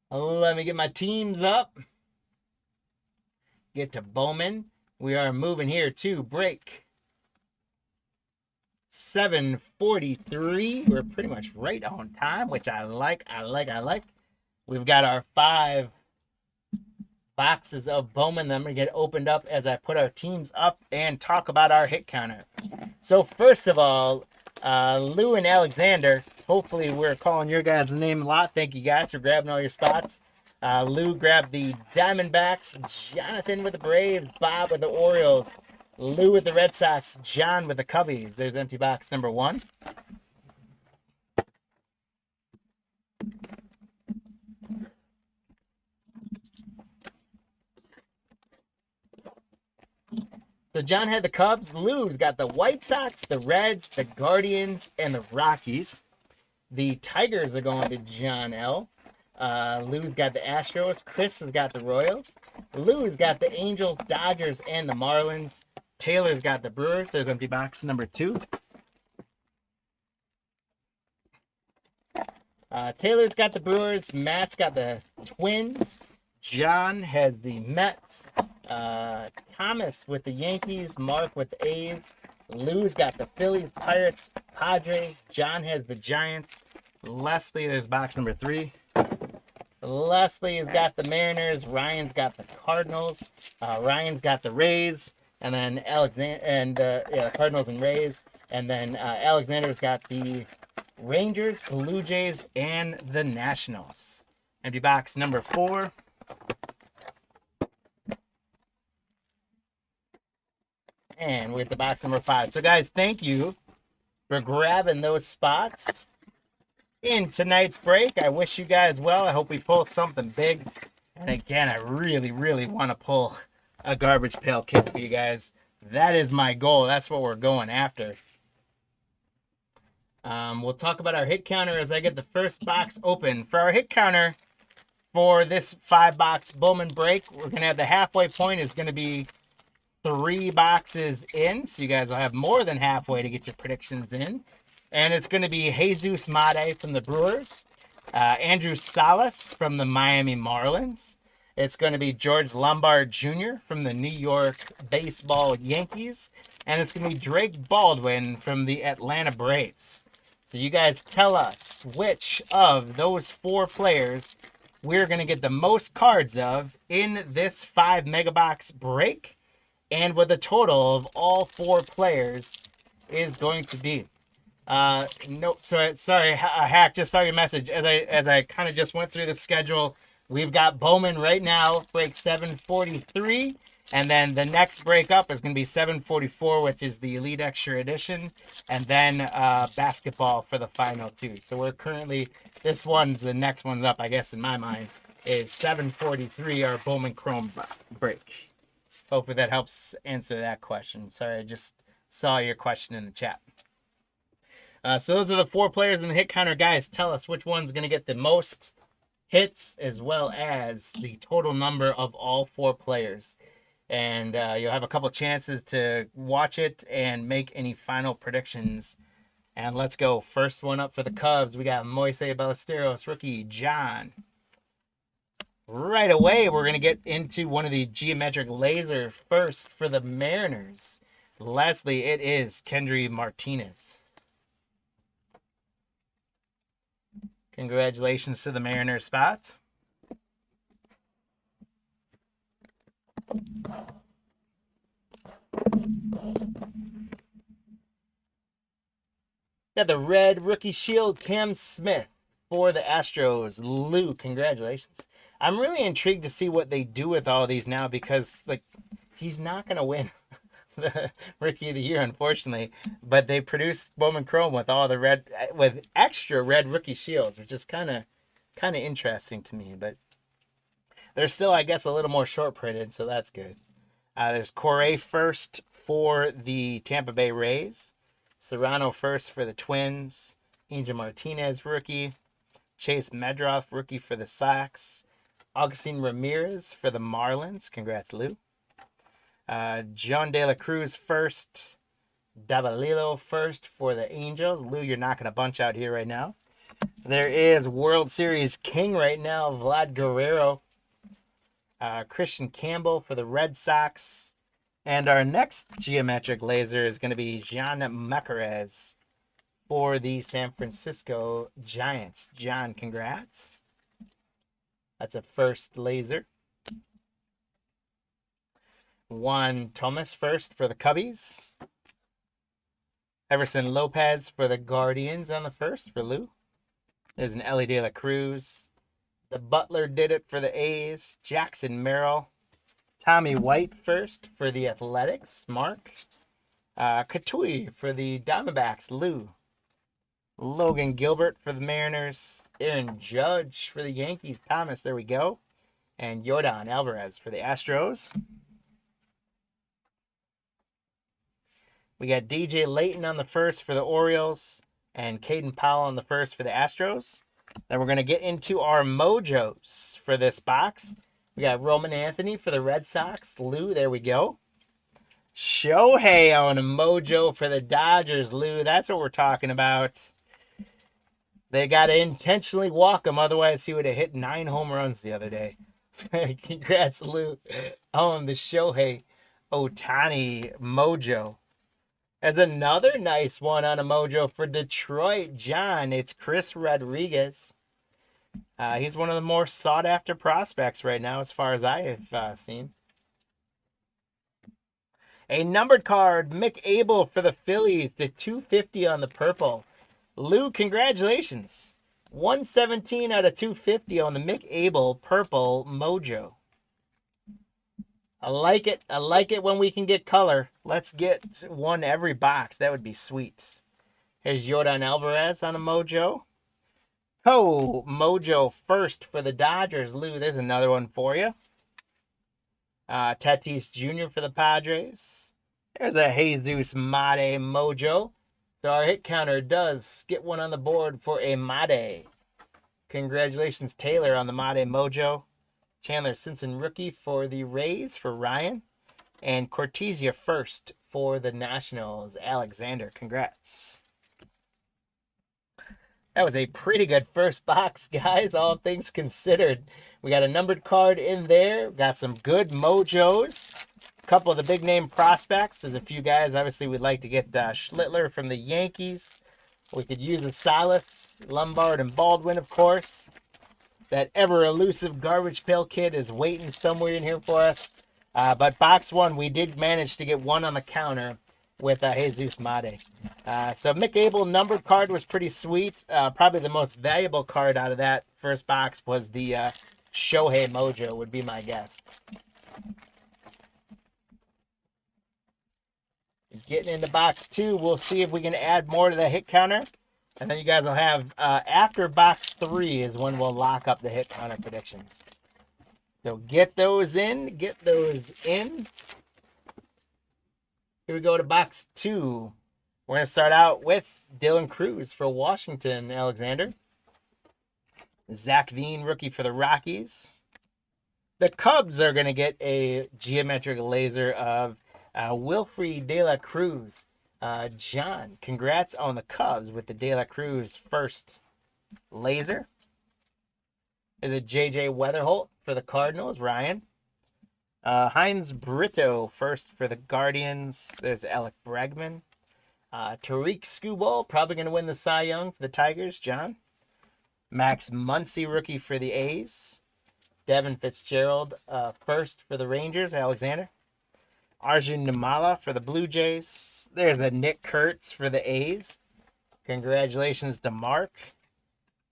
Let me get my teams up. Get to Bowman. We are moving here to break 7:43. We're pretty much right on time, which I like. We've got our 5 boxes of Bowman. Then we get opened up as I put our teams up and talk about our hit counter. So first of all, Lou and Alexander, hopefully we're calling your guys' name a lot. Thank you guys for grabbing all your spots. Lou grabbed the Diamondbacks, Jonathan with the Braves, Bob with the Orioles, Lou with the Red Sox, John with the Cubbies. There's empty box number 1. So John had the Cubs. Lou's got the White Sox, the Reds, the Guardians, and the Rockies. The Tigers are going to John L. Lou's got the Astros. Chris has got the Royals. Lou's got the Angels, Dodgers, and the Marlins. Taylor's got the Brewers. There's empty box number 2. Taylor's got the Brewers. Matt's got the Twins. John has the Mets. Thomas with the Yankees. Mark with the A's. Lou's got the Phillies, Pirates, Padres. John has the Giants. Leslie, there's box number 3. Leslie's got the Mariners. Ryan's got the Cardinals. Ryan's got the Rays. And then Alexander and Cardinals and Rays. And then Alexander's got the Rangers, Blue Jays, and the Nationals. Empty box number 4. And with the box number 5. So guys, thank you for grabbing those spots in tonight's break. I wish you guys well. I hope we pull something big. And again, I really, really want to pull a garbage pail kit for you guys. That is my goal. That's what we're going after. We'll talk about our hit counter as I get the first box open. For our hit counter for this 5-box Bowman break, we're going to have the halfway point is going to be 3 boxes in. So you guys will have more than halfway to get your predictions in. And it's going to be Jesus Made from the Brewers. Andrew Salas from the Miami Marlins. It's going to be George Lombard Jr. from the New York Baseball Yankees. And it's going to be Drake Baldwin from the Atlanta Braves. So you guys tell us which of those 4 players we're going to get the most cards of in this 5 megabox break. And what the total of all 4 players is going to be. No, sorry, Hack, just saw your message. As I kind of just went through the schedule, we've got Bowman right now, break 743. And then the next break up is going to be 744, which is the Elite Extra Edition. And then basketball for the final 2. So we're currently, the next one's up, I guess, in my mind, is 743, our Bowman Chrome break. Hopefully that helps answer that question. Sorry, I just saw your question in the chat. So those are the 4 players in the hit counter. Guys, tell us which one's going to get the most hits as well as the total number of all 4 players. And you'll have a couple chances to watch it and make any final predictions. And let's go. First one up for the Cubs. We got Moises Ballesteros, rookie John. Right away, we're going to get into one of the geometric laser first for the Mariners. Leslie, it is Kendry Martinez. Congratulations to the Mariners spots. Got the red rookie shield, Cam Smith for the Astros. Lou, congratulations. I'm really intrigued to see what they do with all these now because, like, he's not going to win the Rookie of the Year, unfortunately. But they produced Bowman Chrome with all the red, with extra red rookie shields, which is kind of interesting to me. But they're still, I guess, a little more short printed, so that's good. There's Correa first for the Tampa Bay Rays. Serrano first for the Twins. Angel Martinez, rookie. Chase Medroff, rookie for the Sox. Augustine Ramirez for the Marlins. Congrats, Lou. John De La Cruz first. Davalillo first for the Angels. Lou, you're knocking a bunch out here right now. There is World Series King right now, Vlad Guerrero. Christian Campbell for the Red Sox. And our next geometric laser is going to be Jean Macarez for the San Francisco Giants. John, congrats. That's a first laser. Juan Thomas first for the Cubbies. Everson Lopez for the Guardians on the first for Lou. There's an Ellie De La Cruz. The Butler did it for the A's. Jackson Merrill. Tommy White first for the Athletics. Mark. Katui for the Diamondbacks. Lou. Logan Gilbert for the Mariners. Aaron Judge for the Yankees. Thomas, there we go. And Yordan Alvarez for the Astros. We got DJ Layton on the first for the Orioles. And Caden Powell on the first for the Astros. Then we're going to get into our mojos for this box. We got Roman Anthony for the Red Sox. Lou, there we go. Shohei on a mojo for the Dodgers. Lou, that's what we're talking about. They got to intentionally walk him. Otherwise, he would have hit 9 home runs the other day. Congrats, Lou, on the Shohei Ohtani mojo. As another nice one on a mojo for Detroit, John. It's Chris Rodriguez. He's one of the more sought after prospects right now, as far as I have seen. A numbered card, Mick Abel for the Phillies to 250 on the purple. Lou, congratulations. 117 out of 250 on the Mick Abel purple mojo. I like it. I like it when we can get color. Let's get one every box. That would be sweet. Here's Yordan Alvarez on a mojo. Oh, mojo first for the Dodgers. Lou, there's another one for you. Tatis Jr. for the Padres. There's a Jesus Mate mojo. So our hit counter does get one on the board for a Mate. Congratulations, Taylor, on the Mate mojo. Chandler Simpson rookie for the Rays for Ryan. And Cortesia first for the Nationals. Alexander, congrats. That was a pretty good first box, guys, all things considered. We got a numbered card in there. Got some good mojos. A couple of the big name prospects. There's a few guys, obviously, we'd like to get Schlittler from the Yankees. We could use a Salas, Lombard, and Baldwin, of course. That ever-elusive Garbage Pail Kid is waiting somewhere in here for us. But box one, we did manage to get one on the counter with Jesus Mate. So Mick Abel numbered card was pretty sweet. Probably the most valuable card out of that first box was the Shohei Mojo, would be my guess. Getting into box two, we'll see if we can add more to the hit counter. And then you guys will have, after box three is when we'll lock up the hit counter predictions. So get those in, get those in. Here we go to box two. We're going to start out with Dylan Cruz for Washington, Alexander. Zach Veen, rookie for the Rockies. The Cubs are going to get a geometric laser of Wilfred De La Cruz. John, congrats on the Cubs with the De La Cruz first laser. There's a J.J. Weatherholt for the Cardinals, Ryan. Heinz Brito first for the Guardians. There's Alec Bregman. Tariq Skubal, probably going to win the Cy Young for the Tigers, John. Max Muncy, rookie for the A's. Devin Fitzgerald first for the Rangers, Alexander. Arjun Nimala for the Blue Jays. There's a Nick Kurtz for the A's. Congratulations to Mark.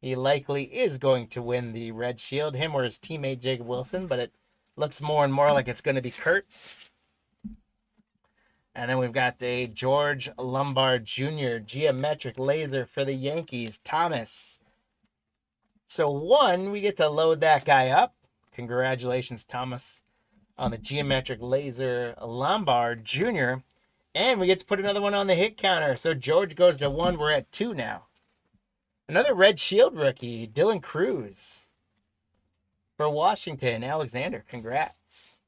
He likely is going to win the Red Shield, him or his teammate Jacob Wilson, but it looks more and more like it's going to be Kurtz. And then we've got a George Lombard Jr. geometric laser for the Yankees, Thomas. So one, we get to load that guy up. Congratulations, Thomas, on the geometric laser Lombard Jr. And we get to put another one on the hit counter. So George goes to one. We're at two now. Another Red Shield rookie, Dylan Cruz for Washington, Alexander. Congrats.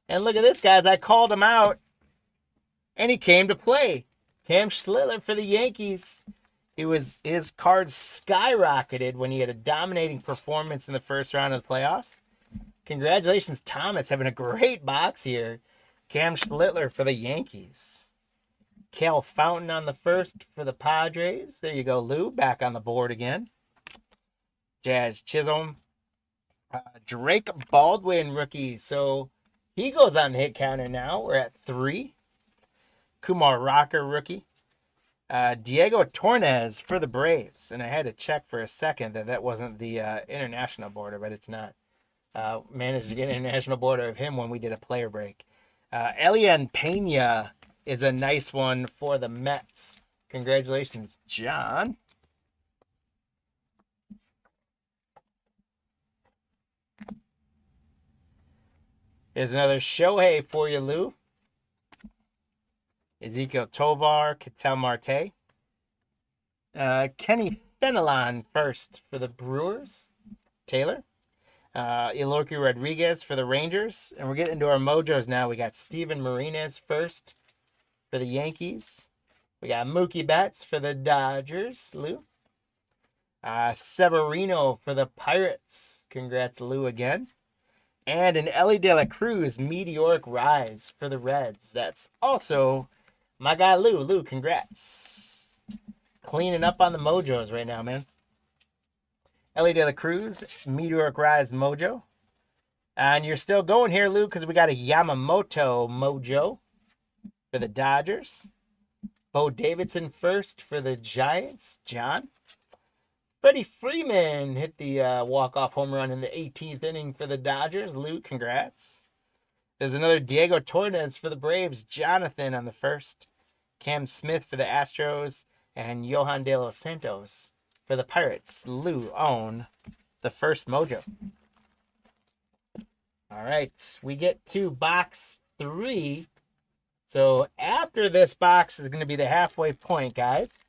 And look at this, guys. I called him out, and he came to play. Cam Schlittler for the Yankees. His card skyrocketed when he had a dominating performance in the first round of the playoffs. Congratulations, Thomas, having a great box here. Cam Schlittler for the Yankees. Cal Fountain on the first for the Padres. There you go, Lou, back on the board again. Jazz Chisholm. Drake Baldwin, rookie. So he goes on the hit counter now. We're at three. Kumar Rocker, rookie. Diego Torres for the Braves. And I had to check for a second that wasn't the international border, but it's not. Managed to get an international border of him when we did a player break. Elian Pena is a nice one for the Mets. Congratulations, John. Here's another Shohei for you, Lou. Ezekiel Tovar, Ketel Marte. Kenny Fenelon first for the Brewers. Taylor. Eloy Rodriguez for the Rangers. And we're getting into our mojos now. We got Steven Martinez first for the Yankees. We got Mookie Betts for the Dodgers, Lou. Severino for the Pirates. Congrats, Lou, again. And an Ellie De La Cruz meteoric rise for the Reds. That's also My guy Lou. Lou, congrats. Cleaning up on the mojos right now, man. Ellie De La Cruz, Meteoric Rise Mojo. And you're still going here, Lou, because we got a Yamamoto Mojo for the Dodgers. Bo Davidson first for the Giants. John. Freddie Freeman hit the walk-off home run in the 18th inning for the Dodgers. Lou, congrats. There's another Diego Torres for the Braves. Jonathan on the first. Cam Smith for the Astros. And Johan De Los Santos for the Pirates. Lou own the first mojo. All right, we get to box 3. So after this box is going to be the halfway point, guys.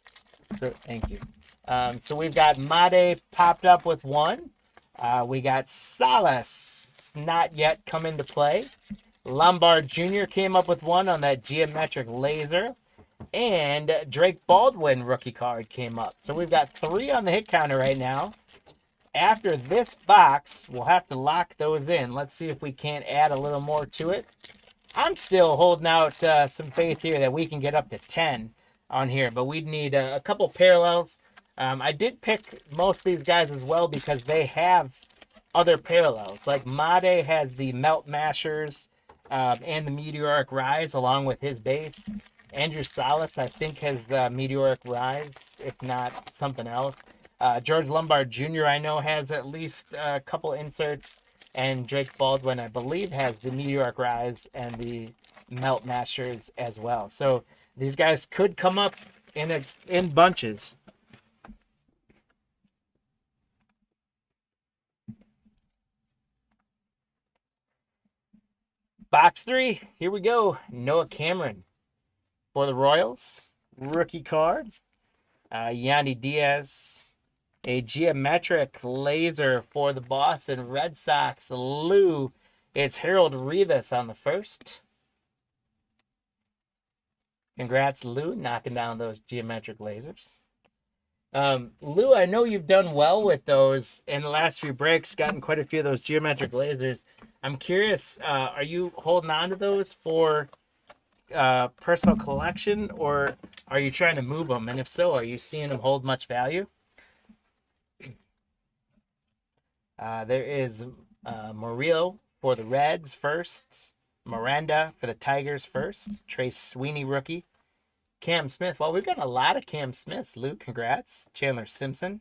So thank you. So we've got Made popped up with 1. We got Salas not yet come into play. Lombard Jr. came up with 1 on that geometric laser. And Drake Baldwin rookie card came up. So we've got 3 on the hit counter right now. After this box, we'll have to lock those in. Let's see if we can't add a little more to it. I'm still holding out some faith here that we can get up to 10 on here, but we'd need a couple parallels. I did pick most of these guys as well because they have other parallels. Like Made has the Melt Mashers and the Meteoric Rise along with his base. Andrew Salas, I think, has Meteoric Rise, if not something else. George Lombard Jr., I know, has at least a couple inserts. And Drake Baldwin, I believe, has the Meteoric Rise and the Melt Mashers as well. So these guys could come up in bunches. Box 3, here we go. Noah Cameron for the Royals. Rookie card. Yandy Diaz. A geometric laser for the Boston Red Sox. Lou, it's Harold Rivas on the first. Congrats, Lou, knocking down those geometric lasers. Lou, I know you've done well with those in the last few breaks, gotten quite a few of those geometric lasers. I'm curious, are you holding on to those for personal collection, or are you trying to move them? And if so, are you seeing them hold much value? There is Murillo for the Reds first. Miranda for the Tigers first. Trace Sweeney rookie. Cam Smith. Well, we've got a lot of Cam Smiths. Luke, congrats. Chandler Simpson.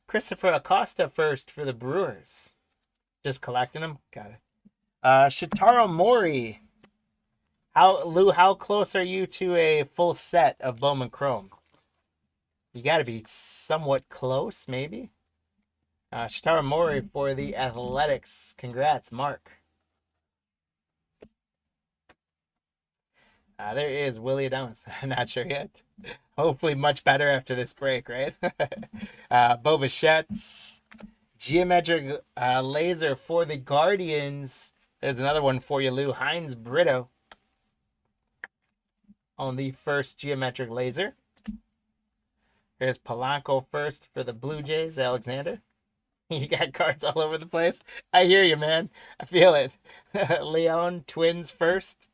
Christopher Acosta first for the Brewers. Just collecting them. Got it. Shitaro Mori. How close are you to a full set of Bowman Chrome? You got to be somewhat close, maybe. Shitaro Mori for the Athletics. Congrats, Mark. There is Willie Adames. I'm not sure yet. Hopefully much better after this break, right? Bo Bichette's geometric laser for the Guardians. There's another one for you, Lou. Heinz Brito on the first geometric laser. There's Polanco first for the Blue Jays, Alexander. You got cards all over the place. I hear you, man. I feel it. Leon, Twins first.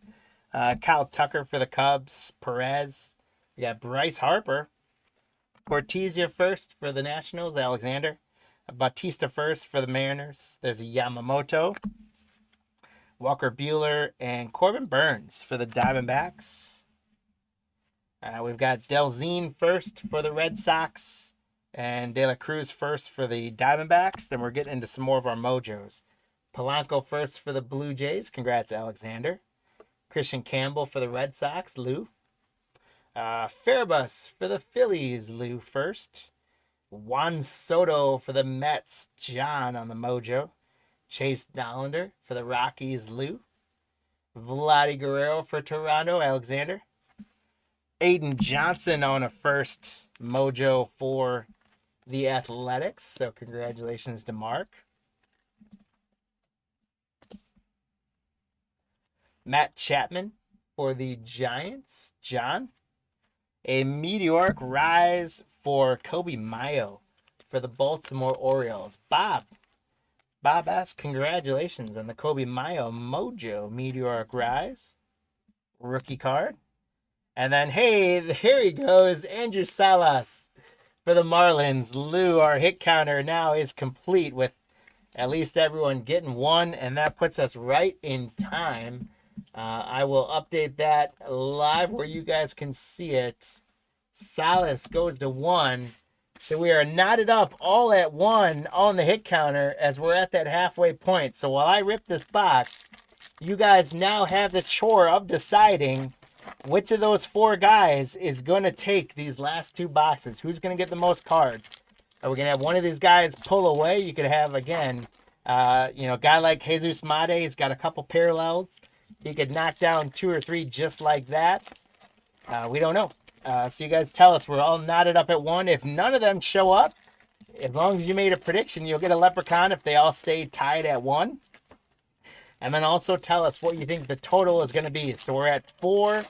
Kyle Tucker for the Cubs. Perez. We got Bryce Harper. Cortezia first for the Nationals, Alexander. Bautista first for the Mariners. There's a Yamamoto. Walker Buehler and Corbin Burns for the Diamondbacks. We've got Delzine first for the Red Sox. And De La Cruz first for the Diamondbacks. Then we're getting into some more of our mojos. Polanco first for the Blue Jays. Congrats, Alexander. Christian Campbell for the Red Sox. Lou. Fairbus for the Phillies. Lou first. Juan Soto for the Mets. John on the mojo. Chase Dollander for the Rockies. Lou. Vladdy Guerrero for Toronto. Alexander. Aiden Johnson on a first mojo for the Athletics. So congratulations to Mark. Matt Chapman for the Giants. John. A meteoric rise for Kobe Mayo for the Baltimore Orioles. Bob asks, congratulations on the Kobe Mayo Mojo Meteoric Rise. Rookie card. And then, hey, here he goes, Andrew Salas for the Marlins. Lou, our hit counter now is complete with at least everyone getting one, and that puts us right in time. I will update that live where you guys can see it. Salas goes to 1. So we are knotted up all at 1 on the hit counter as we're at that halfway point. So while I rip this box, you guys now have the chore of deciding which of those 4 guys is going to take these last 2 boxes. Who's going to get the most cards? Are we going to have one of these guys pull away? You could have, again, a guy like Jesus Mate. He's got a couple parallels. He could knock down 2 or 3 just like that. We don't know. So you guys tell us. We're all knotted up at 1. If none of them show up, as long as you made a prediction, you'll get a leprechaun if they all stay tied at 1. And then also tell us what you think the total is going to be. So we're at 4,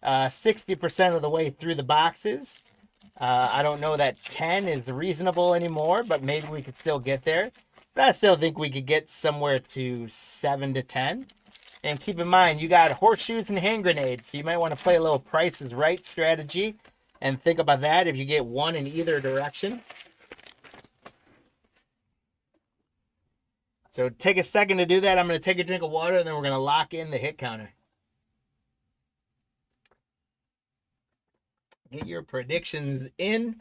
60% of the way through the boxes. I don't know that 10 is reasonable anymore, but maybe we could still get there. But I still think we could get somewhere to 7 to 10. And keep in mind, you got horseshoes and hand grenades, so you might want to play a little Price is Right strategy and think about that if you get 1 in either direction. So take a second to do that. I'm going to take a drink of water, and then we're going to lock in the hit counter. Get your predictions in.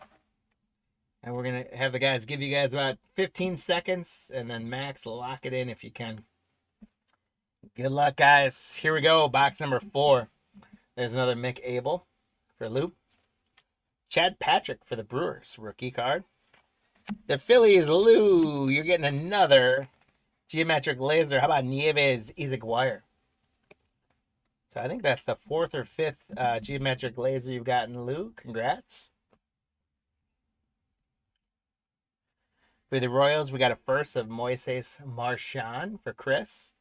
And we're going to have the guys give you guys about 15 seconds, and then max lock it in if you can. Good luck, guys. Here we go. Box number 4. There's another Mick Abel for Lou. Chad Patrick for the Brewers. Rookie card. The Phillies, Lou. You're getting another geometric laser. How about Nieves Ezequiel? So I think that's the 4th or 5th geometric laser you've gotten, Lou. Congrats. For the Royals, we got a first of Moises Marchand for Chris.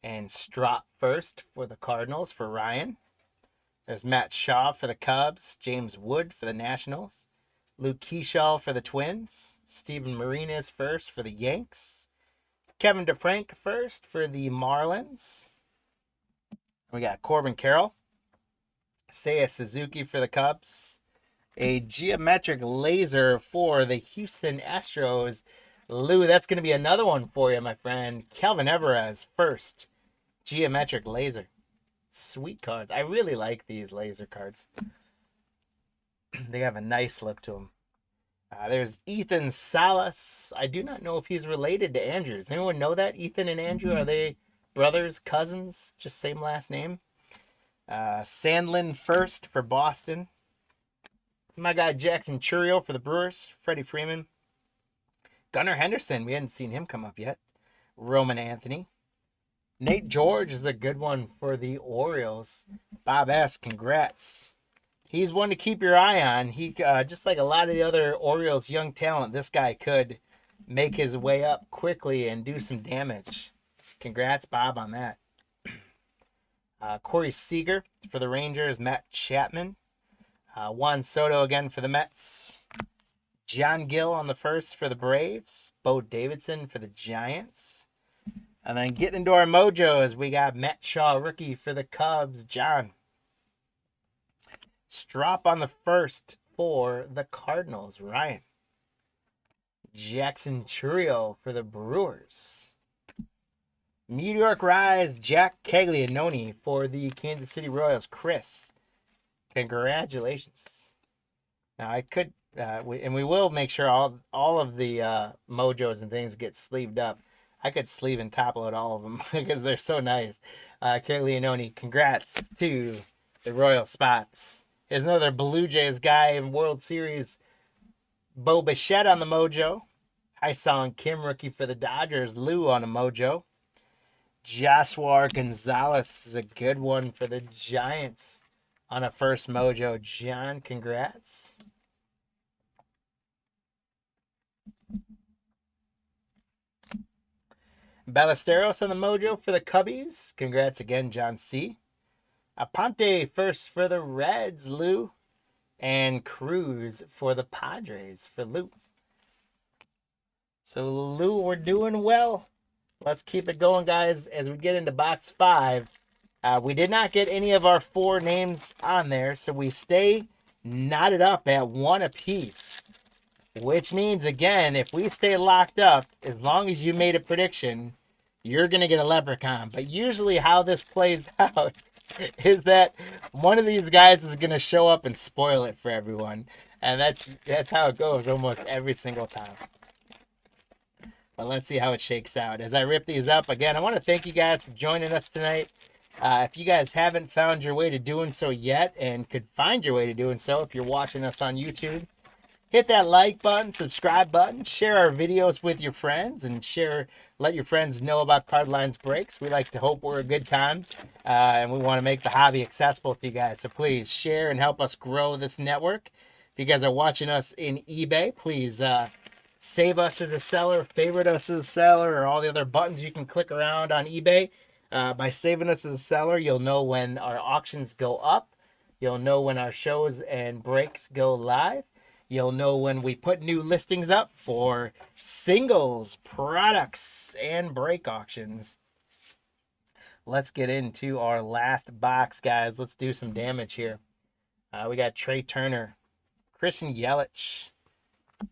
And Strop first for the Cardinals for Ryan. There's Matt Shaw for the Cubs. James Wood for the Nationals. Luke Keyshaw for the Twins. Steven Marinas first for the Yanks. Kevin DeFrank first for the Marlins. We got Corbin Carroll. Seiya Suzuki for the Cubs. A geometric laser for the Houston Astros. Lou, that's going to be another one for you, my friend. Calvin Everez first. Geometric laser. Sweet cards. I really like these laser cards. They have a nice look to them. There's Ethan Salas. I do not know if he's related to Andrew. Does anyone know that? Ethan and Andrew, are they brothers, cousins? Just same last name. Sandlin first for Boston. My guy Jackson Chourio for the Brewers. Freddie Freeman. Gunnar Henderson. We hadn't seen him come up yet. Roman Anthony. Nate George is a good one for the Orioles. Bob S., congrats. He's one to keep your eye on. He just like a lot of the other Orioles young talent, this guy could make his way up quickly and do some damage. Congrats, Bob, on that. Corey Seager for the Rangers. Matt Chapman. Juan Soto again for the Mets. John Gill on the first for the Braves. Bo Davidson for the Giants. And then getting into our mojos, we got Matt Shaw, rookie for the Cubs. John. Strop on the first for the Cardinals. Ryan. Jackson Chourio for the Brewers. Meteoric Rise, Jack Caglianone for the Kansas City Royals. Chris. Congratulations. Now I could, we will make sure all of the mojos and things get sleeved up. I could sleeve and top load all of them because they're so nice. Caglianone, congrats to the Royal Spots. Here's another Blue Jays guy in World Series. Bo Bichette on the mojo. Hyesung Kim, rookie for the Dodgers. Lou on a mojo. Joshua Gonzalez is a good one for the Giants on a first mojo. John, congrats. Ballesteros on the mojo for the Cubbies. Congrats again, John C. Aponte first for the Reds, Lou. And Cruz for the Padres for Lou. So, Lou, we're doing well. Let's keep it going, guys, as we get into box 5. We did not get any of our 4 names on there, so we stay knotted up at 1 apiece. Which means, again, if we stay locked up, as long as you made a prediction, you're going to get a leprechaun. But usually how this plays out is that one of these guys is going to show up and spoil it for everyone. And that's how it goes almost every single time. But let's see how it shakes out. As I rip these up, again, I want to thank you guys for joining us tonight. If you guys haven't found your way to doing so yet and could find your way to doing so, if you're watching us on YouTube, hit that like button, subscribe button, share our videos with your friends, and let your friends know about Card Lines Breaks. We like to hope we're a good time, and we want to make the hobby accessible to you guys. So please share and help us grow this network. If you guys are watching us in eBay, please save us as a seller, favorite us as a seller, or all the other buttons you can click around on eBay. By saving us as a seller, you'll know when our auctions go up. You'll know when our shows and breaks go live. You'll know when we put new listings up for singles, products, and break auctions. Let's get into our last box, guys. Let's do some damage here. We got Trey Turner, Christian Yelich.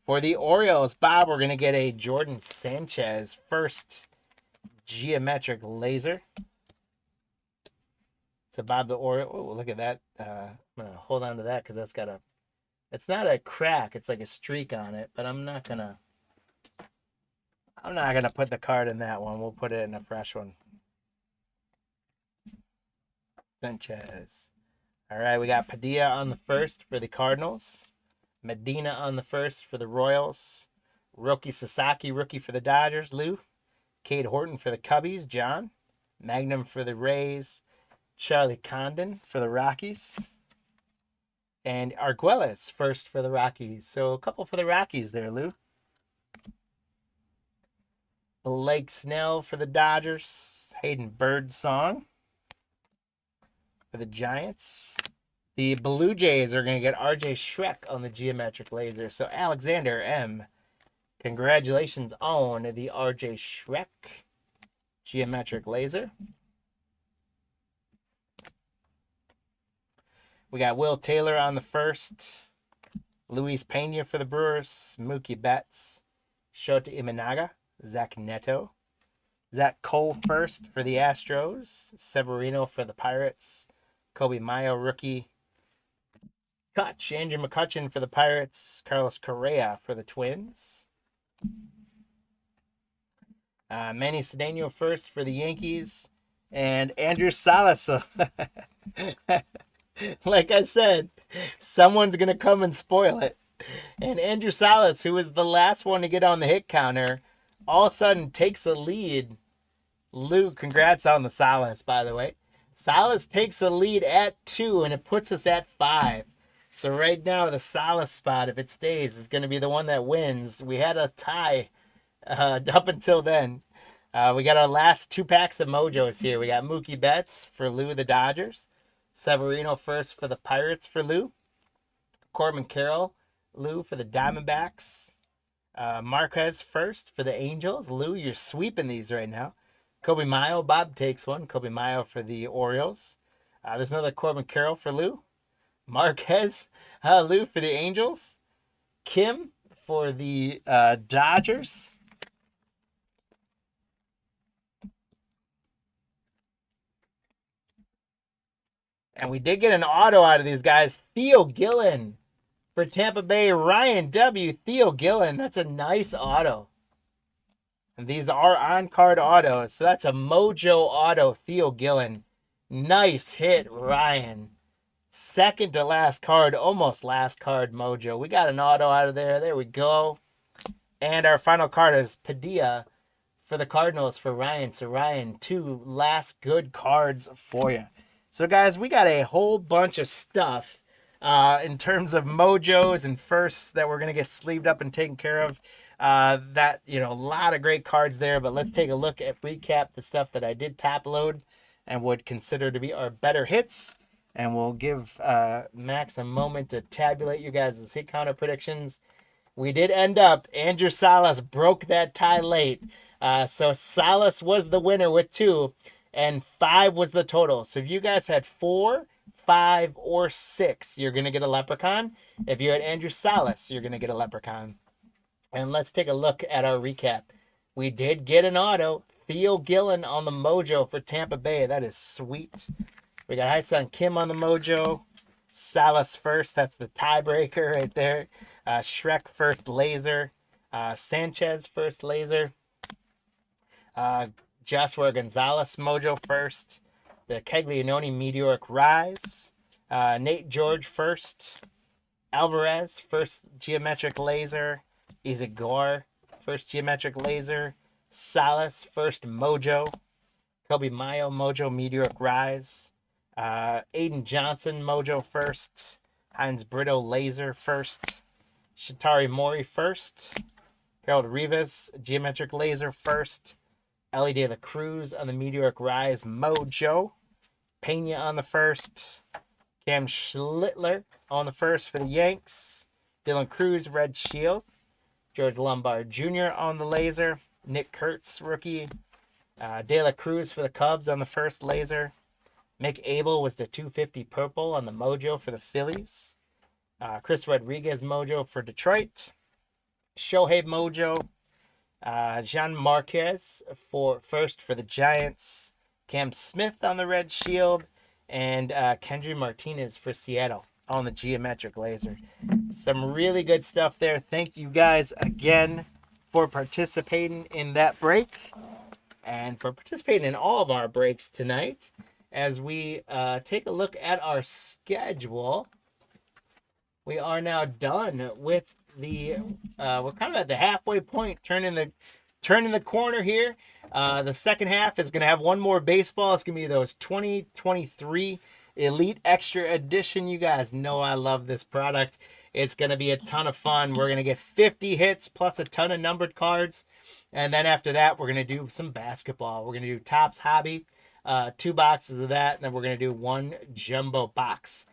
For the Orioles, Bob, we're going to get a Jordan Sanchez first geometric laser. So Bob the Oriole, oh, look at that. I'm going to hold on to that because that's got it's not a crack, it's like a streak on it, but I'm not going to put the card in that one. We'll put it in a fresh one. Sanchez. All right, we got Padilla on the first for the Cardinals. Medina on the first for the Royals. Roki Sasaki, rookie for the Dodgers, Lou. Cade Horton for the Cubbies, John. Magnum for the Rays. Charlie Condon for the Rockies. And Arguelles first for the Rockies. So a couple for the Rockies there, Lou. Blake Snell for the Dodgers. Hayden Birdsong for the Giants. The Blue Jays are going to get RJ Schreck on the geometric laser. So Alexander M., congratulations on the RJ Schreck geometric laser. We got Will Taylor on the first. Luis Pena for the Brewers. Mookie Betts. Shota Imanaga. Zach Neto. Zach Cole first for the Astros. Severino for the Pirates. Kobe Mayo, rookie. Andrew McCutchen for the Pirates. Carlos Correa for the Twins. Manny Cedeno first for the Yankees. And Andrew Salas. Like I said, someone's going to come and spoil it. And Andrew Salas, who was the last one to get on the hit counter, all of a sudden takes a lead. Lou, congrats on the Salas, by the way. Salas takes a lead at 2, and it puts us at 5. So right now, the Salas spot, if it stays, is going to be the one that wins. We had a tie up until then. We got our last 2 packs of Mojos here. We got Mookie Betts for Lou, the Dodgers. Severino first for the Pirates for Lou. Corbin Carroll, Lou, for the Diamondbacks. Marquez first for the Angels. Lou, you're sweeping these right now. Kobe Mayo, Bob takes one. Kobe Mayo for the Orioles. There's another Corbin Carroll for Lou. Marquez, Lou, for the Angels. Kim for the Dodgers. And we did get an auto out of these guys. Theo Gillen for Tampa Bay. Ryan W. Theo Gillen. That's a nice auto. And these are on-card autos. So that's a Mojo auto, Theo Gillen. Nice hit, Ryan. Second to last card. Almost last card, Mojo. We got an auto out of there. There we go. And our final card is Padilla for the Cardinals for Ryan. So, Ryan, 2 last good cards for you. So, guys, we got a whole bunch of stuff in terms of Mojos and firsts that we're going to get sleeved up and taken care of. A lot of great cards there. But let's take a look at recap the stuff that I did top load and would consider to be our better hits. And we'll give Max a moment to tabulate you guys' hit counter predictions. We did end up, Andrew Salas broke that tie late. So Salas was the winner with 2. and 5 was the total. So if you guys had 4, 5, or 6, you're going to get a Leprechaun. If you had Andrew Salas, you're going to get a Leprechaun. And let's take a look at our recap. We did get an auto. Theo Gillen on the Mojo for Tampa Bay. That is sweet. We got Hyun Kim on the Mojo. Salas first. That's the tiebreaker right there. Shrek first laser. Sanchez first laser. Joshua Gonzalez Mojo first. The Caglianone Meteoric Rise. Nate George first. Alvarez first Geometric Laser. Izagor first Geometric Laser. Salas first Mojo. Kobe Mayo Mojo Meteoric Rise. Aiden Johnson Mojo first. Heinz Brito Laser first. Shatari Mori first. Harold Rivas Geometric Laser first. Ellie De La Cruz on the Meteoric Rise Mojo. Pena on the first. Cam Schlittler on the first for the Yanks. Dylan Cruz Red Shield. George Lombard Jr. on the laser. Nick Kurtz rookie. De La Cruz for the Cubs on the first laser. Mick Abel was the 250 purple on the Mojo for the Phillies. Chris Rodriguez Mojo for Detroit. Shohei Mojo. Jean Marquez for the Giants. Cam Smith on the Red Shield. And Kendry Martinez for Seattle on the Geometric Laser. Some really good stuff there. Thank you guys again for participating in that break. And for participating in all of our breaks tonight. As we take a look at our schedule. We are now done with the we're kind of at the halfway point, turning the corner here. The second half is going to have one more baseball. It's going to be those 2023 Elite Extra Edition. You guys know I love this product. It's going to be a ton of fun. We're going to get 50 hits plus a ton of numbered cards. And then after that, we're going to do some basketball. We're going to do Topps Hobby, 2 boxes of that. And then we're going to do 1 jumbo box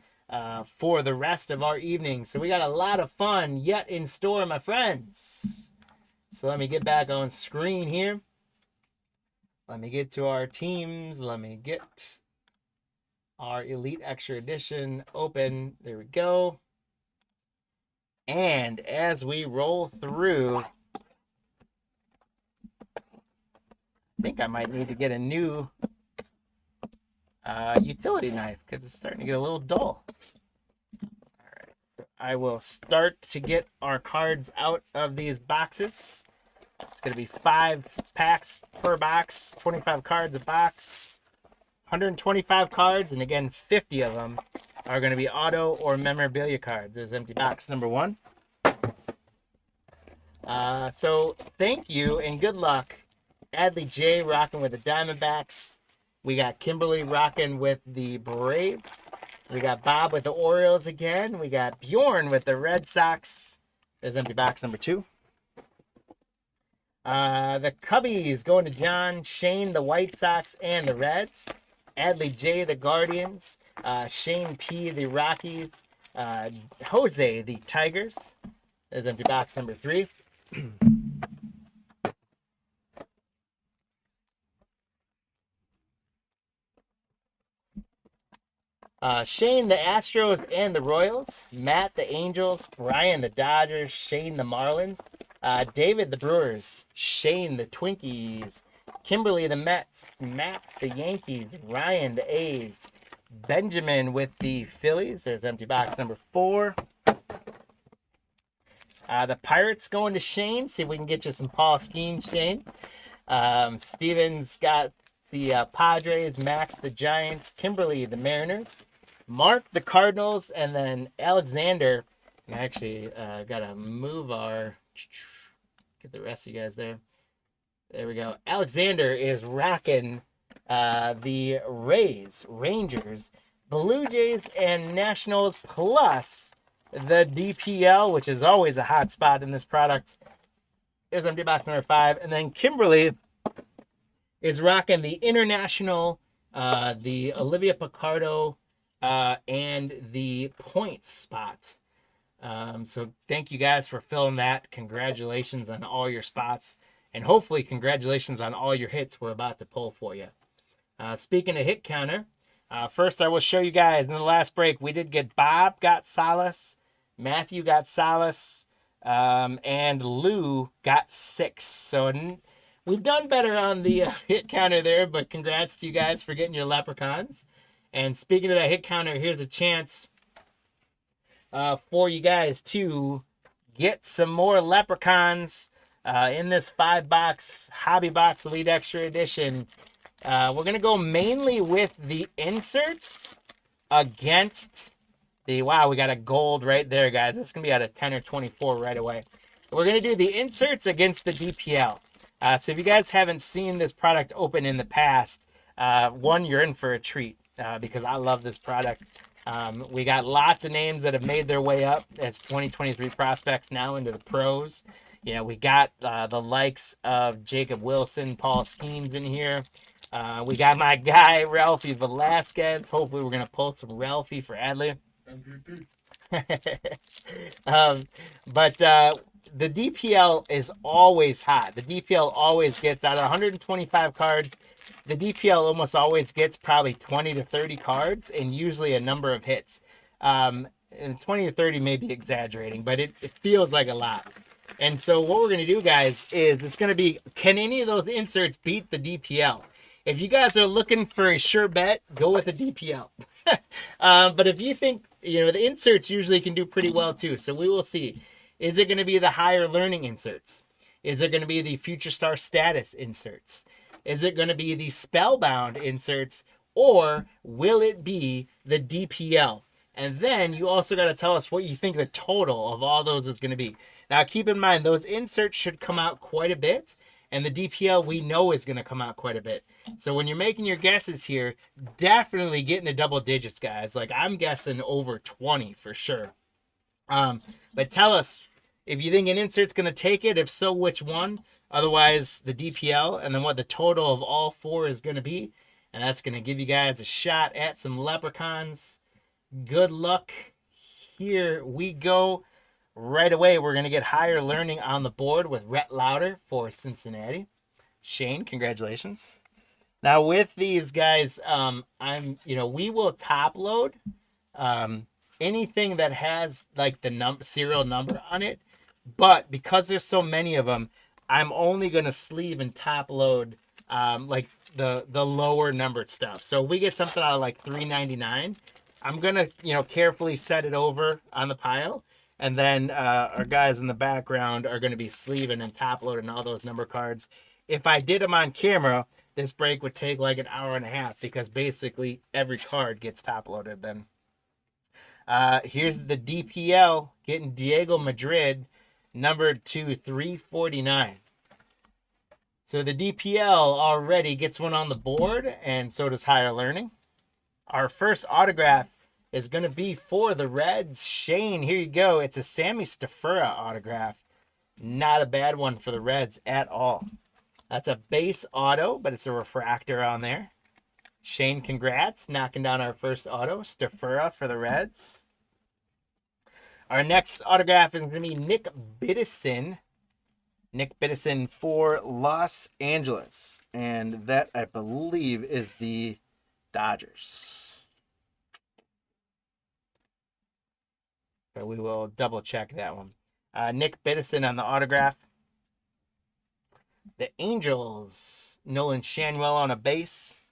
for the rest of our evening. So we got a lot of fun yet in store, my friends. So let me get back on screen here. Let me get to our teams. Let me get our Elite Extra Edition open. There we go. And as we roll through, I think I might need to get a new utility knife because it's starting to get a little dull. All right, so I will start to get our cards out of these boxes. It's going to be 5 packs per box, 25 cards a box, 125 cards, and again, 50 of them are going to be auto or memorabilia cards. There's empty box number 1. So thank you and good luck. Adley J rocking with the Diamondbacks. We got Kimberly rocking with the Braves. We got Bob with the Orioles again. We got Bjorn with the Red Sox. There's empty box number 2. The Cubbies going to John. Shane, the White Sox and the Reds. Adley J, the Guardians. Shane P, the Rockies. Jose, the Tigers. There's empty box number 3. Shane, the Astros and the Royals. Matt, the Angels. Brian, the Dodgers. Shane, the Marlins. David, the Brewers. Shane, the Twinkies. Kimberly, the Mets. Max, the Yankees. Ryan, the A's. Benjamin with the Phillies. There's empty box number 4. The Pirates going to Shane. See if we can get you some Paul Skeens, Shane. Steven's got the Padres. Max, the Giants. Kimberly, the Mariners. Mark, the Cardinals. And then Alexander. And I actually got to move our... Get the rest of you guys there. There we go. Alexander is rocking the Rays, Rangers, Blue Jays, and Nationals, plus the DPL, which is always a hot spot in this product. There's empty box number 5. And then Kimberly is rocking the International, the Olivia Picardo, and the points spot. So thank you guys for filling that. Congratulations on all your spots. And hopefully congratulations on all your hits we're about to pull for you. Speaking of hit counter, first I will show you guys in the last break, we did get Bob got Solace, Matthew got Solace, and Lou got 6. So we've done better on the hit counter there, but congrats to you guys for getting your leprechauns. And speaking of that hit counter, here's a chance for you guys to get some more leprechauns in this 5-box Hobby Box Elite Extra Edition. We're going to go mainly with the inserts against the... Wow, we got a gold right there, guys. This is going to be out of 10 or 24 right away. We're going to do the inserts against the DPL. So if you guys haven't seen this product open in the past, one, you're in for a treat because I love this product. We got lots of names that have made their way up as 2023 prospects now into the pros. You know, we got the likes of Jacob Wilson, Paul Skeens in here. We got my guy, Ralphie Velasquez. Hopefully we're going to pull some Ralphie for Adley. But the DPL is always hot. The DPL always gets out of 125 cards. The DPL almost always gets probably 20 to 30 cards and usually a number of hits. And 20 to 30 may be exaggerating, but it feels like a lot. And so what we're going to do, guys, is it's going to be, can any of those inserts beat the DPL? If you guys are looking for a sure bet, go with the DPL. But if you think, you know, the inserts usually can do pretty well too. So we will see. Is it going to be the higher learning inserts? Is it going to be the future star status inserts? Is it going to be the spellbound inserts? Or will it be the DPL? And then you also got to tell us what you think the total of all those is going to be. Now, keep in mind, those inserts should come out quite a bit. And the DPL we know is going to come out quite a bit. So when you're making your guesses here, definitely get into double digits, guys. Like, I'm guessing over 20 for sure. But tell us if you think an insert's going to take it. If so, which one? Otherwise, the DPL. And then what the total of all 4 is going to be. And that's going to give you guys a shot at some leprechauns. Good luck. Here we go. Right away, we're going to get higher learning on the board with Rhett Lauder for Cincinnati. Shane, congratulations. Now with these guys, we will top load anything that has like the serial number on it. But because there's so many of them, I'm only going to sleeve and top load like the lower numbered stuff. So if we get something out of like $3.99, I'm going to, carefully set it over on the pile. And then our guys in the background are going to be sleeving and top loading all those number cards. If I did them on camera, this break would take like an hour and a half because basically every card gets top loaded then. Here's the DPL getting Diego Madrid numbered to 349. So the DPL already gets one on the board, and so does higher learning. Our first autograph is going to be for the Reds. Shane, here you go. It's a Sammy Stafura autograph. Not a bad one for the Reds at all. That's a base auto, but it's a refractor on there. Shane, congrats. Knocking down our first auto. Stafura for the Reds. Our next autograph is going to be Nick Biddison. Nick Biddison for Los Angeles. And that, I believe, is the Dodgers. But we will double check that one. Nick Biddison on the autograph. The Angels, Nolan Shanwell on a base.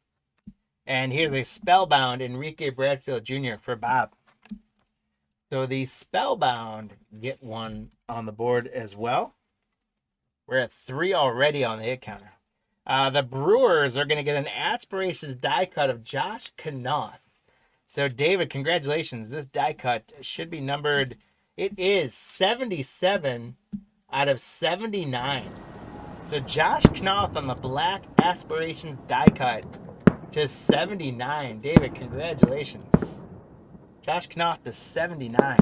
And here's a spellbound Enrique Bradfield Jr. for Bob. So the spellbound get one on the board as well. We're at 3 already on the hit counter. The Brewers are going to get an Aspirations die cut of Josh Knopf. So, David, congratulations. This die cut should be numbered. It is 77 out of 79. So, Josh Knopf on the Black Aspirations die cut to 79. David, congratulations. Josh Knopf to 79.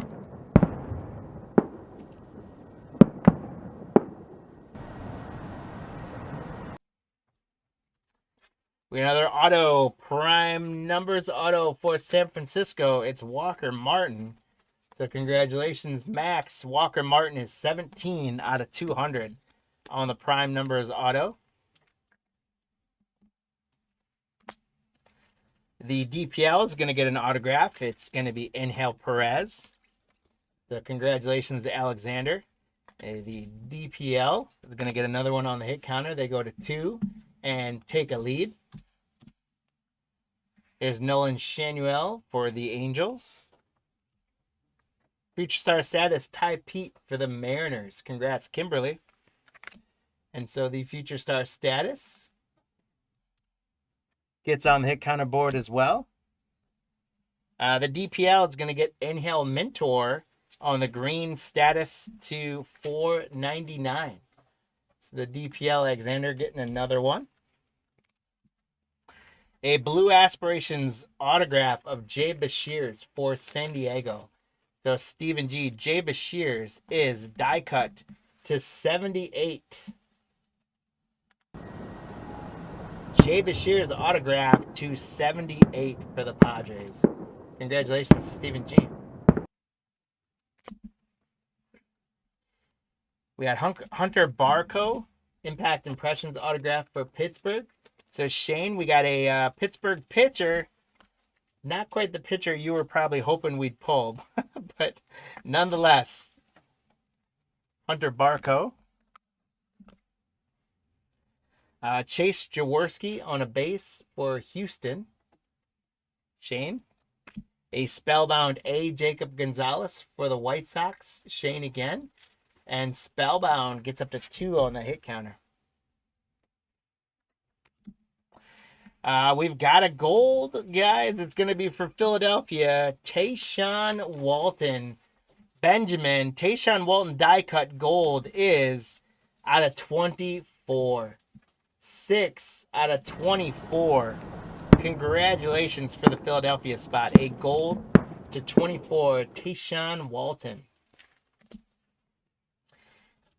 We got another auto, prime numbers auto for San Francisco. It's Walker Martin. So congratulations, Max. Walker Martin is 17 out of 200 on the prime numbers auto. The DPL is going to get an autograph. It's going to be Angel Perez. So congratulations to Alexander. The DPL is going to get another one on the hit counter. They go to 2 and take a lead. There's Nolan Shanuel for the Angels. Future Star status, Ty Pete for the Mariners. Congrats, Kimberly. And so the Future Star status gets on the hit counter board as well. The DPL is going to get Angel Mentor on the green status to $4.99. So the DPL Alexander getting another one. A Blue Aspirations autograph of Jay Bashirs for San Diego. So Stephen G. Jay Bashirs is die cut to 78. Jay Bashirs autograph to 78 for the Padres. Congratulations, Stephen G. We got Hunter Barco, Impact Impressions autograph for Pittsburgh. So Shane, we got a Pittsburgh pitcher. Not quite the pitcher you were probably hoping we'd pull, but nonetheless, Hunter Barco. Chase Jaworski on a base for Houston. Shane. A Spellbound A. Jacob Gonzalez for the White Sox. Shane again. And Spellbound gets up to 2 on the hit counter. We've got a gold, guys. It's going to be for Philadelphia. Tayshawn Walton. Benjamin. Tayshawn Walton die cut gold is out of 24. 6 out of 24. Congratulations for the Philadelphia spot. A gold to 24. Tayshawn Walton.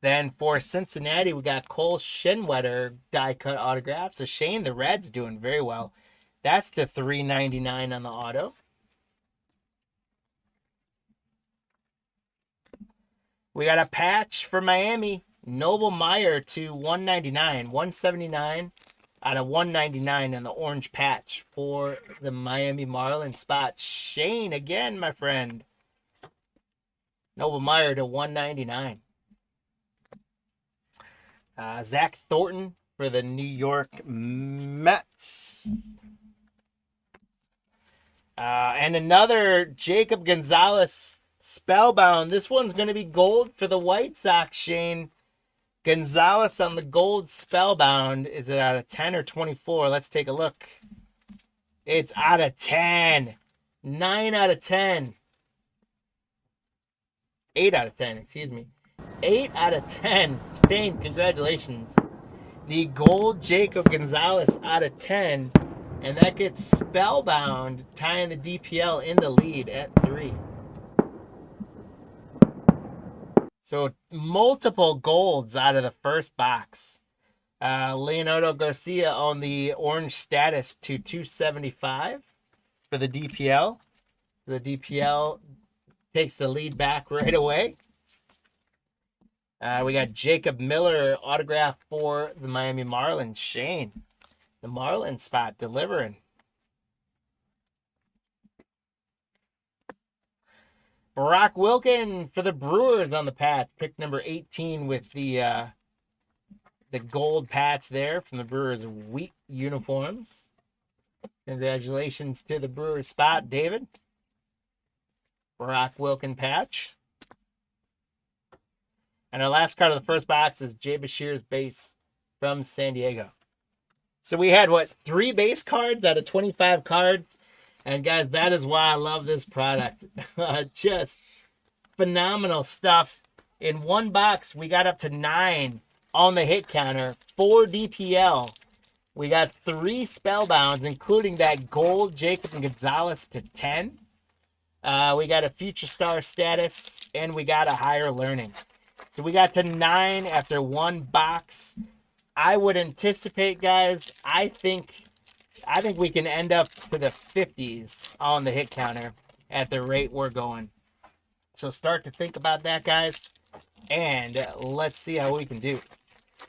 Then for Cincinnati, we got Cole Shenwetter die cut autograph. So Shane, the Reds doing very well. That's to $3.99 on the auto. We got a patch for Miami. Noble Meyer to $199. $179 out of $199 in the orange patch for the Miami Marlins spot. Shane again, my friend. Noble Meyer to $199. Zach Thornton for the New York Mets. And another Jacob Gonzalez Spellbound. This one's going to be gold for the White Sox, Shane. Gonzalez on the gold Spellbound. Is it out of 10 or 24? Let's take a look. It's out of 10. 9 out of 10. 8 out of 10, excuse me. 8 out of 10. Shane, congratulations. The gold Jacob Gonzalez out of 10. And that gets Spellbound, tying the DPL in the lead at 3. So multiple golds out of the first box. Leonardo Garcia on the orange status to $275 for the DPL. The DPL takes the lead back right away. We got Jacob Miller autograph for the Miami Marlins. Shane, the Marlins spot delivering. Brock Wilken for the Brewers on the patch. Pick number 18 with the gold patch there from the Brewers wheat uniforms. Congratulations to the Brewers spot, David. Brock Wilken patch. And our last card of the first box is Jay Bashir's base from San Diego. So we had, 3 base cards out of 25 cards? And guys, that is why I love this product. Just phenomenal stuff. In one box, we got up to 9 on the hit counter. 4 DPL. We got 3 Spellbounds, including that gold Jacob Gonzalez to 10. We got a Future Star status, and we got a Higher Learning. So we got to 9 after 1 box. I would anticipate, guys, I think we can end up to the 50s on the hit counter at the rate we're going. So start to think about that, guys, and let's see how we can do.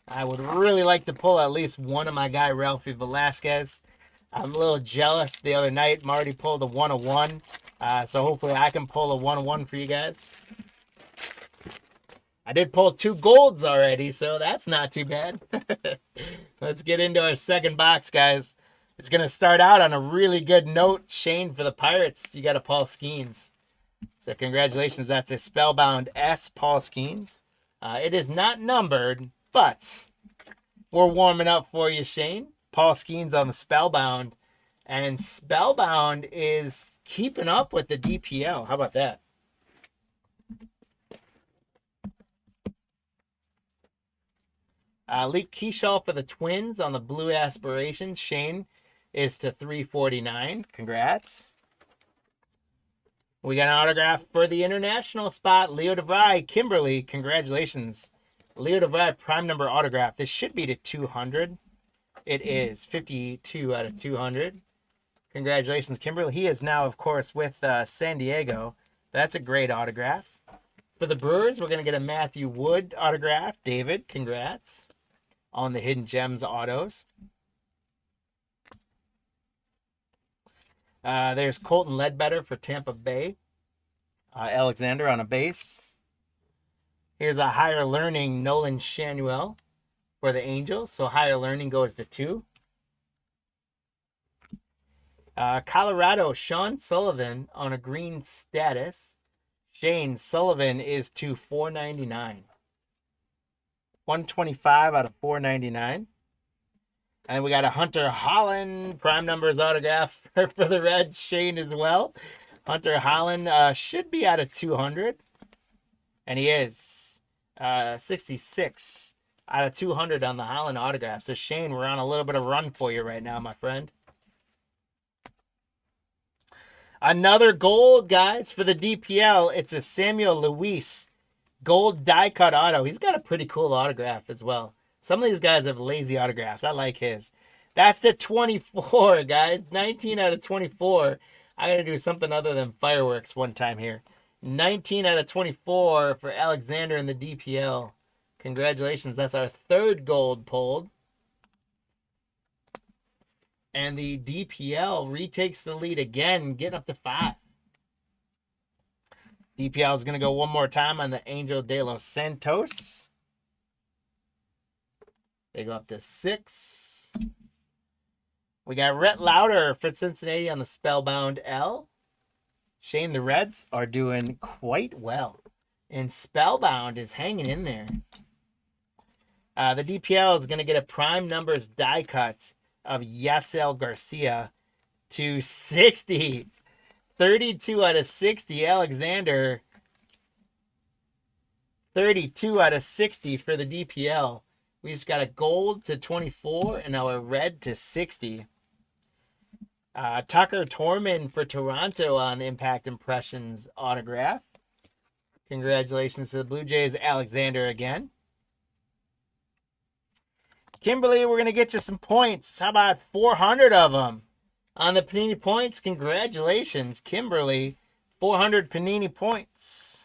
I would really like to pull at least one of my guy, Ralphie Velasquez. I'm a little jealous. The other night, Marty pulled a 101. So hopefully I can pull a 101 for you guys. I did pull 2 golds already, so that's not too bad. Let's get into our second box, guys. It's going to start out on a really good note. Shane, for the Pirates, you got a Paul Skeens. So congratulations. That's a Spellbound S Paul Skeens. It is not numbered, but we're warming up for you, Shane. Paul Skeens on the Spellbound. And Spellbound is keeping up with the DPL. How about that? Leap Keyshaw for the Twins on the Blue Aspiration. Shane is to 349. Congrats. We got an autograph for the international spot. Leo DeVry, Kimberly. Congratulations. Leo DeVry, prime number autograph. This should be to 200. It is 52 out of 200. Congratulations, Kimberly. He is now, of course, with San Diego. That's a great autograph. For the Brewers, we're going to get a Matthew Wood autograph. David, congrats on the Hidden Gems autos. There's Colton Ledbetter for Tampa Bay. Alexander on a base. Here's a Higher Learning Nolan Shanuel for the Angels. So Higher Learning goes to 2. Colorado, Sean Sullivan on a green status. Shane Sullivan is to 499. 125 out of 499. And we got a Hunter Holland prime numbers autograph for the Reds. Shane as well. Hunter Holland should be out of 200. And he is 66 out of 200 on the Holland autograph. So Shane, we're on a little bit of run for you right now, my friend. Another gold, guys, for the DPL. It's a Samuel Luis gold die cut auto. He's got a pretty cool autograph as well. Some of these guys have lazy autographs. I like his. That's the 24, guys. 19 out of 24. I got to do something other than fireworks one time here. 19 out of 24 for Alexander in the DPL. Congratulations. That's our third gold pulled. And the DPL retakes the lead again, getting up to 5. DPL is going to go one more time on the Angel de los Santos. They go up to 6. We got Rhett Lauder for Cincinnati on the Spellbound L. Shane, the Reds are doing quite well. And Spellbound is hanging in there. The DPL is going to get a prime numbers die cut of Yasel Garcia to 60. 32 out of 60. Alexander. 32 out of 60 for the DPL. We just got a gold to 24 and now a red to 60. Tucker Torman for Toronto on Impact Impressions autograph. Congratulations to the Blue Jays, Alexander again. Kimberly, we're going to get you some points. How about 400 of them on the Panini points? Congratulations, Kimberly. 400 Panini points.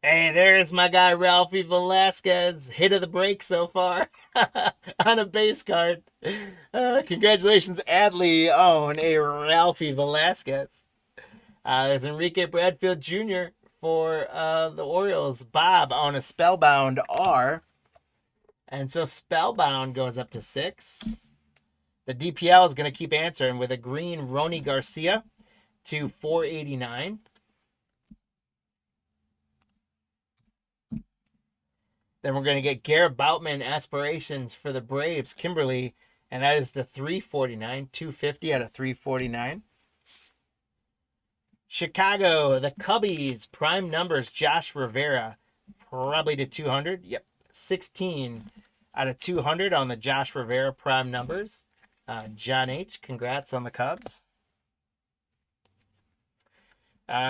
Hey, there's my guy, Ralphie Velasquez. Hit of the break so far on a base card. Congratulations, Adley, on a Ralphie Velasquez. There's Enrique Bradfield Jr. for the Orioles. Bob on a Spellbound R. And so Spellbound goes up to 6. The DPL is going to keep answering with a green Rony Garcia to 489. Then we're going to get Garrett Bowman Aspirations for the Braves, Kimberly, and that is the 349, 250 out of 349. Chicago, the Cubbies, prime numbers, Josh Rivera, probably to 200. Yep, 16 out of 200 on the Josh Rivera prime numbers. John H., congrats on the Cubs.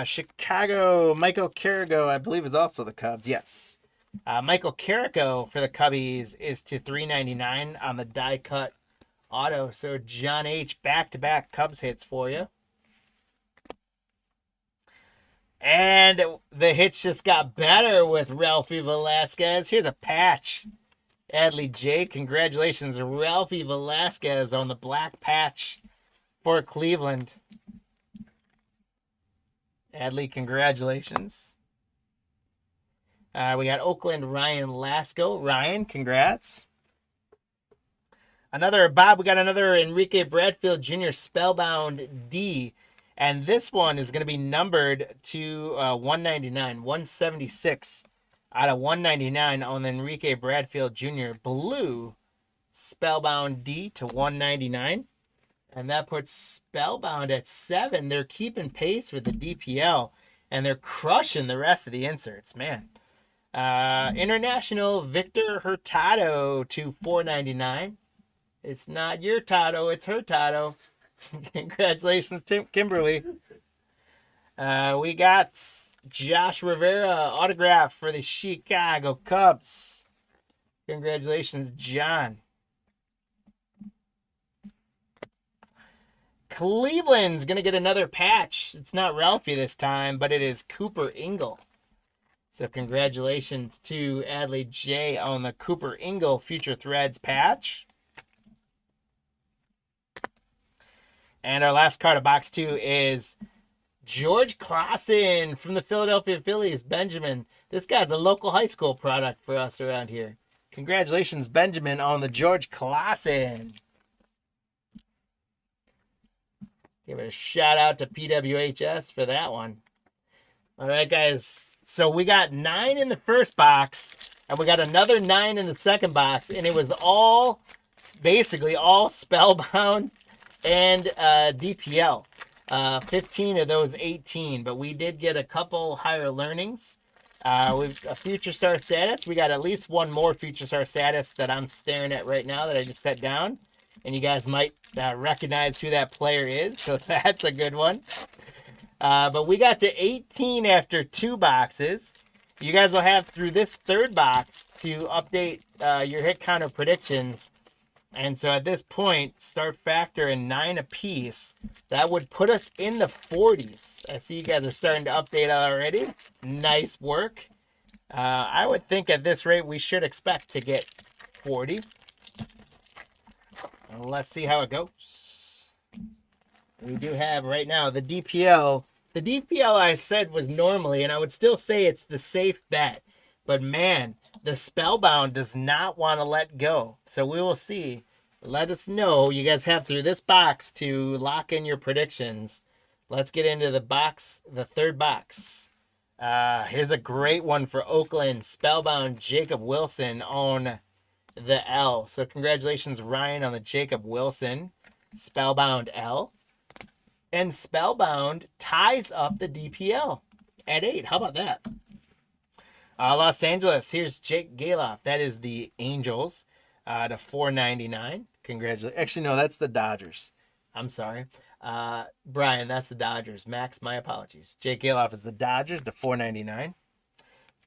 Chicago, Michael Carrigo, I believe is also the Cubs, yes. Michael Carrico for the Cubbies is to 399 on the die cut auto. So John H. back-to-back Cubs hits for you. And the hits just got better with Ralphie Velasquez. Here's a patch Adley J, congratulations. Ralphie Velasquez on the black patch for Cleveland. Adley, congratulations. We got Oakland Ryan Lasco. Ryan, congrats. Bob, we got another Enrique Bradfield Jr. Spellbound D. And this one is going to be numbered to 199, 176 out of 199 on the Enrique Bradfield Jr. Blue Spellbound D to 199. And that puts Spellbound at 7. They're keeping pace with the DPL, and they're crushing the rest of the inserts, man. International Victor Hurtado to 499. It's not your Tato, it's Hurtado. Congratulations, Kimberly. We got Josh Rivera autograph for the Chicago Cubs. Congratulations, John. Cleveland's going to get another patch. It's not Ralphie this time, but it is Cooper Ingle. So congratulations to Adley J on the Cooper Ingle Future Threads patch. And our last card of box 2 is George Clausen from the Philadelphia Phillies. Benjamin, this guy's a local high school product for us around here. Congratulations, Benjamin, on the George Clausen. Give it a shout out to PWHS for that one. All right, guys. So we got 9 in the first box, and we got another 9 in the second box, and it was all, basically all Spellbound and DPL. 15 of those 18, but we did get a couple higher learnings. We've a Future Star status. We got at least one more Future Star status that I'm staring at right now that I just set down. And you guys might recognize who that player is, so that's a good one. But we got to 18 after 2 boxes. You guys will have through this third box to update your hit counter predictions. And so at this point, start factor in 9 apiece. That would put us in the 40s. I see you guys are starting to update already. Nice work. I would think at this rate we should expect to get 40. Let's see how it goes. We do have right now the DPL. The DPL I said was normally, and I would still say it's the safe bet. But man, the Spellbound does not want to let go. So we will see. Let us know. You guys have through this box to lock in your predictions. Let's get into the box, the third box. Here's a great one for Oakland. Spellbound Jacob Wilson on the L. So congratulations, Ryan, on the Jacob Wilson Spellbound L. And Spellbound ties up the DPL at 8. How about that? Los Angeles, here's Jake Galoff. That is the Angels to 499. Congratulations. Actually, no, that's the Dodgers. I'm sorry. Brian, that's the Dodgers. Max, my apologies. Jake Galoff is the Dodgers to 499.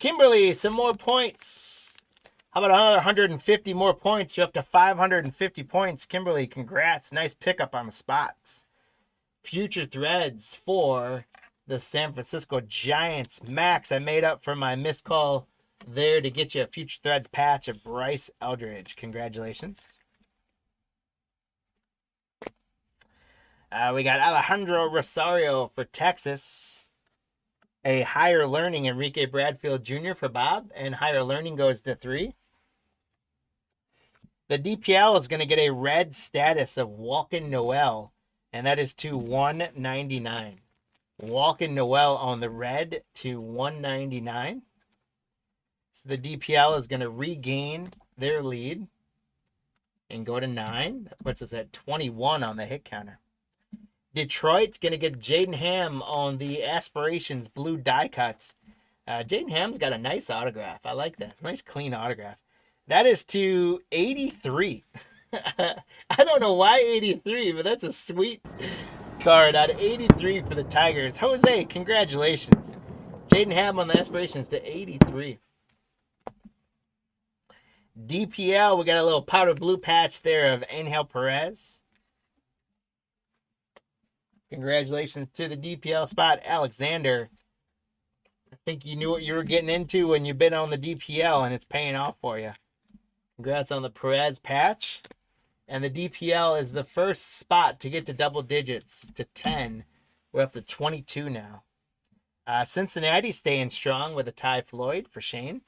Kimberly, some more points. How about another 150 more points? You're up to 550 points. Kimberly, congrats. Nice pickup on the spots. Future Threads for the San Francisco Giants. Max, I made up for my missed call there to get you a Future Threads patch of Bryce Eldridge. Congratulations. We got Alejandro Rosario for Texas. A higher learning Enrique Bradfield Jr. for Bob, and higher learning goes to 3. The DPL is going to get a red status of Walken Noel, and that is to 199. Walken Noel on the red to 199. So the DPL is going to regain their lead and go to 9. That puts us at 21 on the hit counter. Detroit's going to get Jaden Ham on the Aspirations blue die cuts. Jaden Ham's got a nice autograph. I like that. It's a nice, clean autograph. That is to 83. I don't know why 83, but that's a sweet card out of 83 for the Tigers. Jose, congratulations. Jaden Ham on the Aspirations to 83. DPL, we got a little powder blue patch there of Angel Perez. Congratulations to the DPL spot, Alexander. I think you knew what you were getting into when you've been on the DPL, and it's paying off for you. Congrats on the Perez patch. And the DPL is the first spot to get to double digits to 10. We're up to 22 now. Cincinnati staying strong with a Ty Floyd for Shane.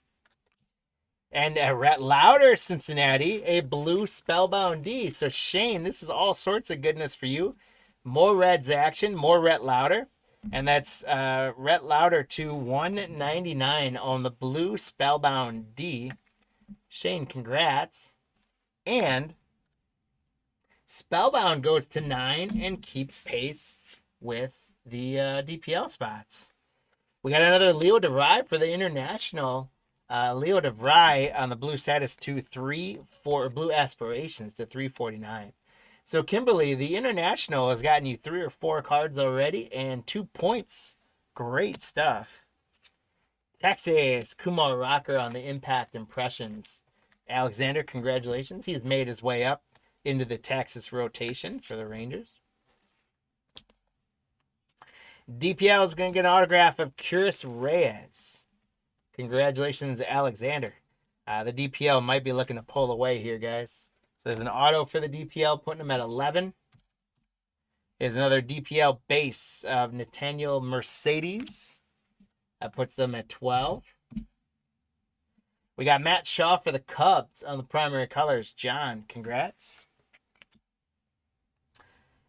And Rhett Lauder, Cincinnati, a blue Spellbound D. So Shane, this is all sorts of goodness for you. More Reds action, more Rhett Lauder. And that's Rhett Lauder to 199 on the blue Spellbound D. Shane, congrats. And Spellbound goes to 9 and keeps pace with the DPL spots. We got another Leo DeVry for the International. Leo DeVry on the blue status to 3-4 blue aspirations to 349. So Kimberly, the International has gotten you 3 or 4 cards already and 2 points. Great stuff. Texas, Kumar Rocker on the Impact Impressions. Alexander, congratulations. He's made his way up into the Texas rotation for the Rangers. DPL is going to get an autograph of Curis Reyes. Congratulations, Alexander. The DPL might be looking to pull away here, guys. So there's an auto for the DPL, putting him at 11. Here's another DPL base of Nathaniel Mercedes. That puts them at 12. We got Matt Shaw for the Cubs on the primary colors. John, congrats.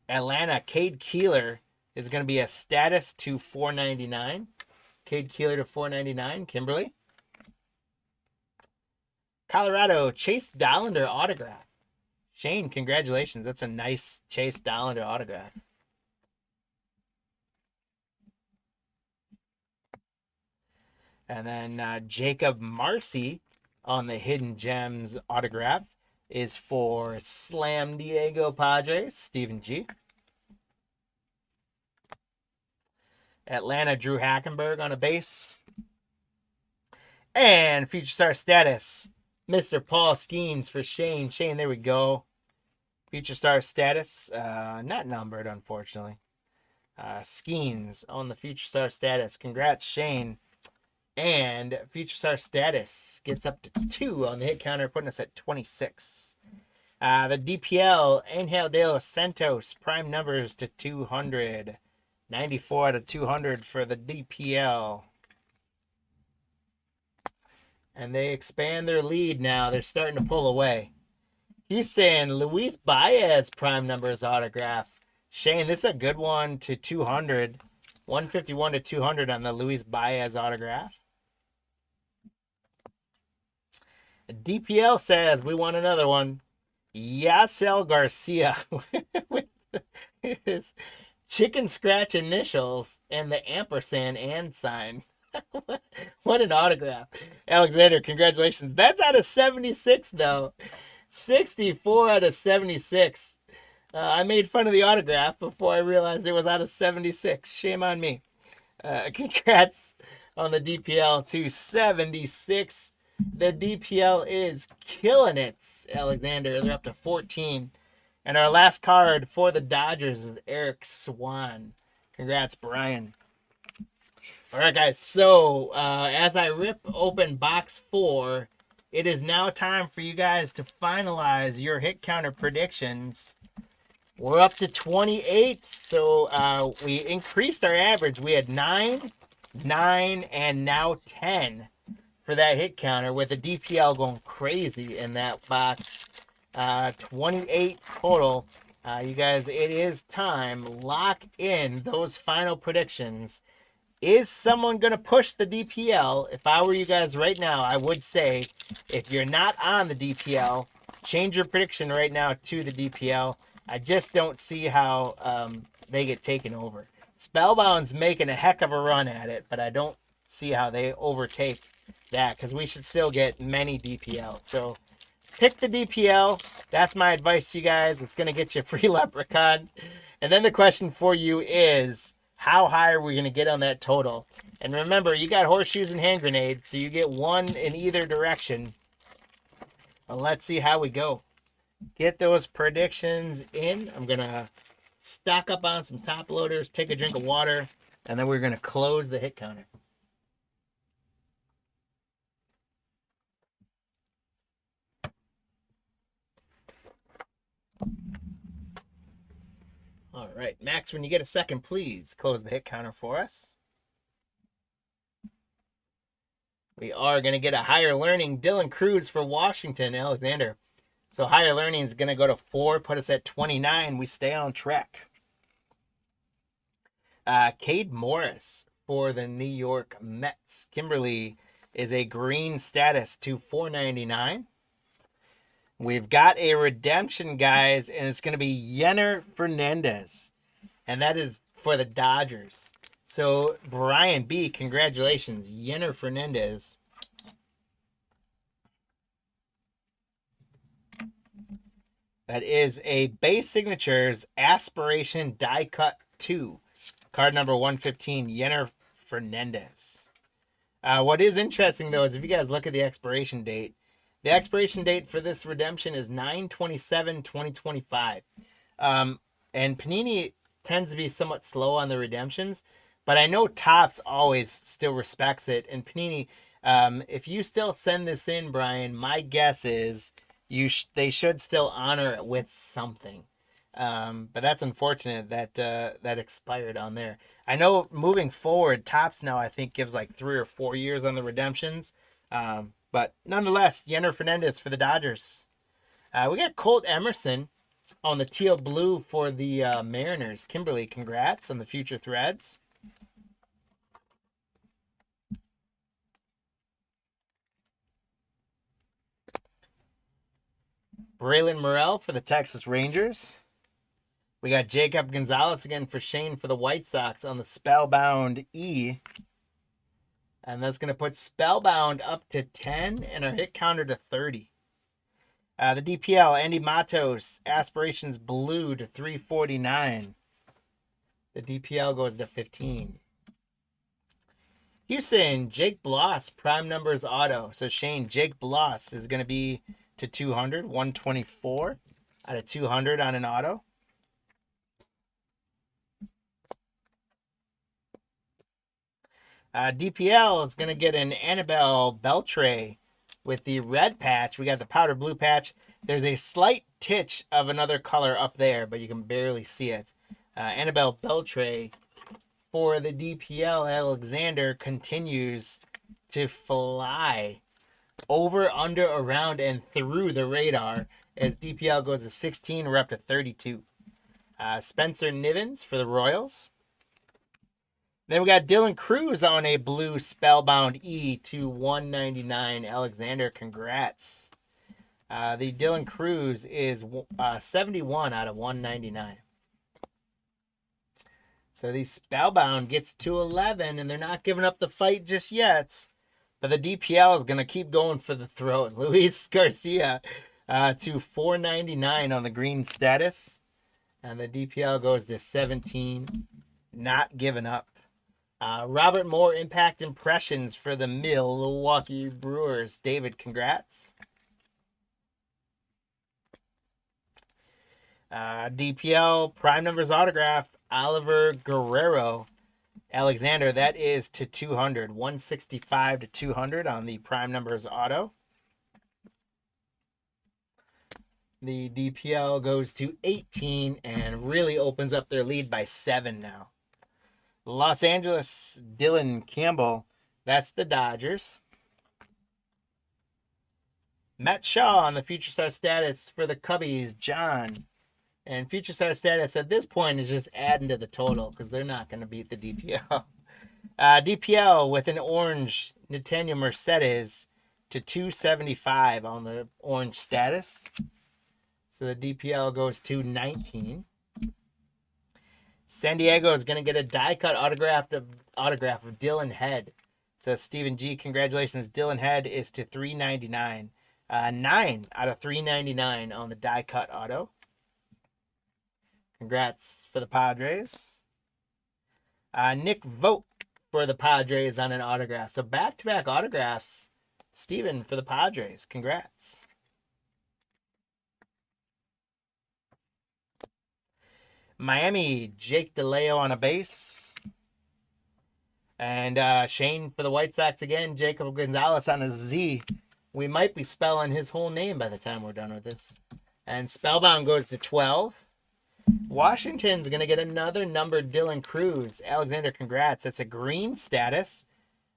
Atlanta, Cade Keeler is going to be a status to 499. Cade Keeler to 499. Kimberly. Colorado, Chase Dollander autograph. Shane, congratulations. That's a nice Chase Dollander autograph. And then Jacob Marcy on the Hidden Gems autograph is for Slam Diego Padres, Stephen G. Atlanta, Drew Hackenberg on a base. And Future Star status, Mr. Paul Skeens for Shane. Shane, there we go. Future Star status, not numbered, unfortunately. Skeens on the Future Star status. Congrats, Shane. And Future Star status gets up to 2 on the hit counter, putting us at 26. The DPL, Angel de los Santos, prime numbers to 200. 94 out of 200 for the DPL. And they expand their lead now. They're starting to pull away. Houston, Luis Baez prime numbers autograph. Shane, this is a good one to 200. 151 to 200 on the Luis Baez autograph. DPL says we want another one. Yasel Garcia with his chicken scratch initials and the ampersand and sign. What an autograph. Alexander, congratulations. That's out of 76, though. 64 out of 76. I made fun of the autograph before I realized it was out of 76. Shame on me. Congrats on the DPL to 76. The DPL is killing it, Alexander. They're up to 14. And our last card for the Dodgers is Eric Swan. Congrats, Brian. All right, guys. So as I rip open box 4, it is now time for you guys to finalize your hit counter predictions. We're up to 28. So we increased our average. We had 9, 9, and now 10 for that hit counter, with the DPL going crazy in that box. 28 total. You guys, it is time. Lock in those final predictions. Is someone going to push the DPL? If I were you guys right now, I would say, if you're not on the DPL, change your prediction right now to the DPL. I just don't see how they get taken over. Spellbound's making a heck of a run at it, but I don't see how they overtake that, because we should still get many DPL. So pick the DPL. That's my advice to you guys. It's going to get you a free Leprechaun. And then the question for you is, how high are we going to get on that total? And remember, you got horseshoes and hand grenades, so you get one in either direction. Well, let's see how we go. Get those predictions in. I'm going to stock up on some top loaders, take a drink of water, and then we're going to close the hit counter. right, Max, when you get a second, please close the hit counter for us. We are going to get a higher learning Dylan Cruz for Washington, Alexander. So higher learning is going to go to 4, put us at 29. We stay on track. Cade Morris for the New York Mets. Kimberly is a green status to 499. We've got a redemption, guys, and it's going to be Yenner Fernandez. And that is for the Dodgers. So, Brian B., congratulations. Yenner Fernandez. That is a base signatures aspiration die cut 2. Card number 115, Yenner Fernandez. What is interesting, though, is if you guys look at the expiration date, the expiration date for this redemption is 9/27/2025. And Panini tends to be somewhat slow on the redemptions, but I know Topps always still respects it. And Panini, if you still send this in, Brian, my guess is they should still honor it with something. But that's unfortunate that that expired on there. I know moving forward, Topps now I think gives like 3 or 4 years on the redemptions. But nonetheless, Yenner Fernandez for the Dodgers. We got Colt Emerson on the teal blue for the Mariners. Kimberly, congrats on the future threads. Braylon Morrell for the Texas Rangers. We got Jacob Gonzalez again for Shane for the White Sox on the Spellbound E. And that's going to put Spellbound up to 10 and our hit counter to 30. The DPL, Andy Matos, Aspirations Blue to 349. The DPL goes to 15. Houston, Jake Bloss, Prime Numbers Auto. So Shane, Jake Bloss is going to be to 200, 124 out of 200 on an auto. DPL is going to get an Annabelle Beltre with the red patch. We got the powder blue patch. There's a slight titch of another color up there, but you can barely see it. Annabelle Beltre for the DPL. Alexander continues to fly over, under, around, and through the radar as DPL goes to 16. We're up to 32. Spencer Nivens for the Royals. Then we got Dylan Cruz on a blue Spellbound E to 199. Alexander, congrats. The Dylan Cruz is 71 out of 199. So the Spellbound gets to 11, and they're not giving up the fight just yet. But the DPL is going to keep going for the throat. Luis Garcia to 499 on the green status. And the DPL goes to 17. Not giving up. Robert Moore Impact Impressions for the Milwaukee Brewers. David, congrats. DPL Prime Numbers Autograph, Oliver Guerrero. Alexander, that is to 200. 165 to 200 on the Prime Numbers Auto. The DPL goes to 18 and really opens up their lead by 7 now. Los Angeles, Dylan Campbell. That's the Dodgers. Matt Shaw on the Future Star status for the Cubbies, John. And Future Star status at this point is just adding to the total because they're not going to beat the DPL. DPL with an orange Nathaniel Mercedes to 275 on the orange status. So the DPL goes to 19. San Diego is going to get a die-cut autograph of Dylan Head. So Stephen G, congratulations. Dylan Head is to 399. 9 out of 399 on the die-cut auto. Congrats for the Padres. Nick Vogt for the Padres on an autograph. So back-to-back autographs. Steven for the Padres. Congrats. Miami, Jake DeLeo on a base. And Shane for the White Sox again. Jacob Gonzalez on a Z. We might be spelling his whole name by the time we're done with this. And Spellbound goes to 12. Washington's going to get another numbered Dylan Cruz. Alexander, congrats. That's a green status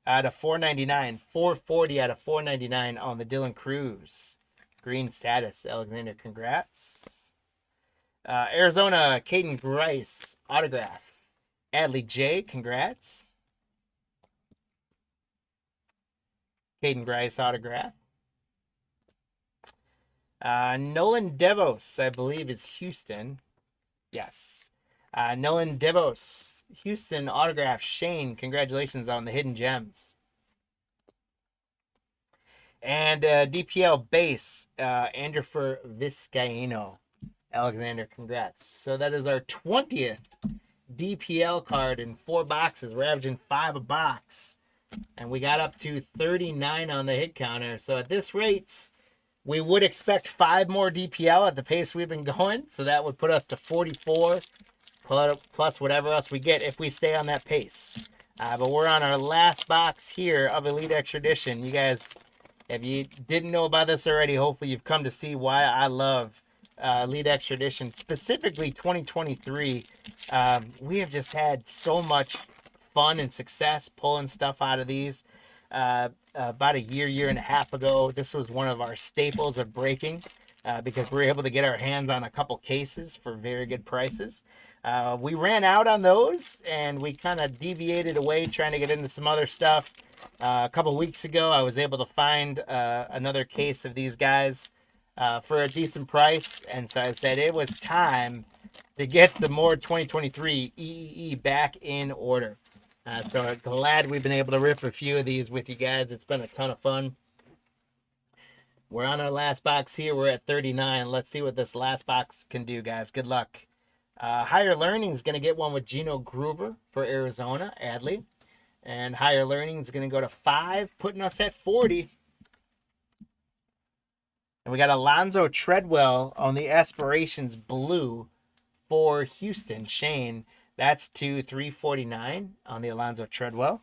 out of 499. 440 out of 499 on the Dylan Cruz. Green status. Alexander, congrats. Arizona, Caden Grice, autograph. Adley J, congrats. Caden Grice, autograph. Nolan Devos, I believe, is Houston. Yes. Nolan Devos, Houston, autograph. Shane, congratulations on the hidden gems. And DPL base, Andrew for Vizcaino. Alexander, congrats. So that is our 20th DPL card in 4 boxes. We're averaging 5 a box. And we got up to 39 on the hit counter. So at this rate, we would expect 5 more DPL at the pace we've been going. So that would put us to 44 plus whatever else we get if we stay on that pace. But we're on our last box here of Elite Extra Edition. You guys, if you didn't know about this already, hopefully you've come to see why I love Elite Extra Edition, specifically 2023. We have just had so much fun and success pulling stuff out of these. About a year and a half ago, this was one of our staples of breaking because we were able to get our hands on a couple cases for very good prices. We ran out on those and we kind of deviated away trying to get into some other stuff. A couple weeks ago, I was able to find another case of these guys for a decent price, and so I said it was time to get the more 2023 EEE back in order. So I'm glad we've been able to rip a few of these with you guys. It's been a ton of fun. We're on our last box here. We're at 39. Let's see what this last box can do, guys. Good luck. Higher Learning is going to get one with Gino Gruber for Arizona, Adley. And Higher Learning is going to go to 5, putting us at 40. And we got Alonzo Treadwell on the Aspirations Blue for Houston. Shane, that's to 349 on the Alonzo Treadwell.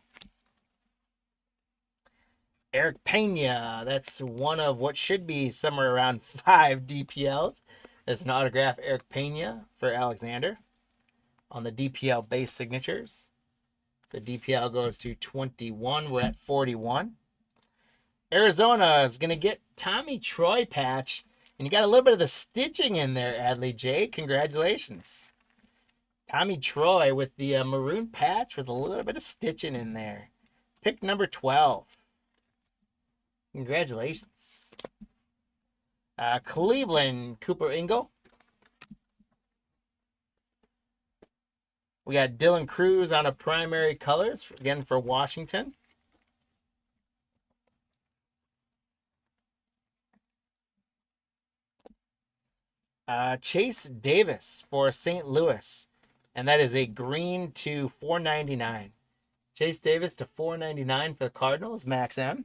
Eric Pena, that's one of what should be somewhere around 5 DPLs. There's an autograph, Eric Pena for Alexander on the DPL base signatures. So DPL goes to 21. We're at 41. Arizona is going to get Tommy Troy patch. And you got a little bit of the stitching in there, Adley J. Congratulations. Tommy Troy with the maroon patch with a little bit of stitching in there. Pick number 12. Congratulations. Cleveland, Cooper Ingle. We got Dylan Cruz on a primary colors, again for Washington. Chase Davis for St. Louis. And that is a green to 499. Chase Davis to 499 for the Cardinals, Max M.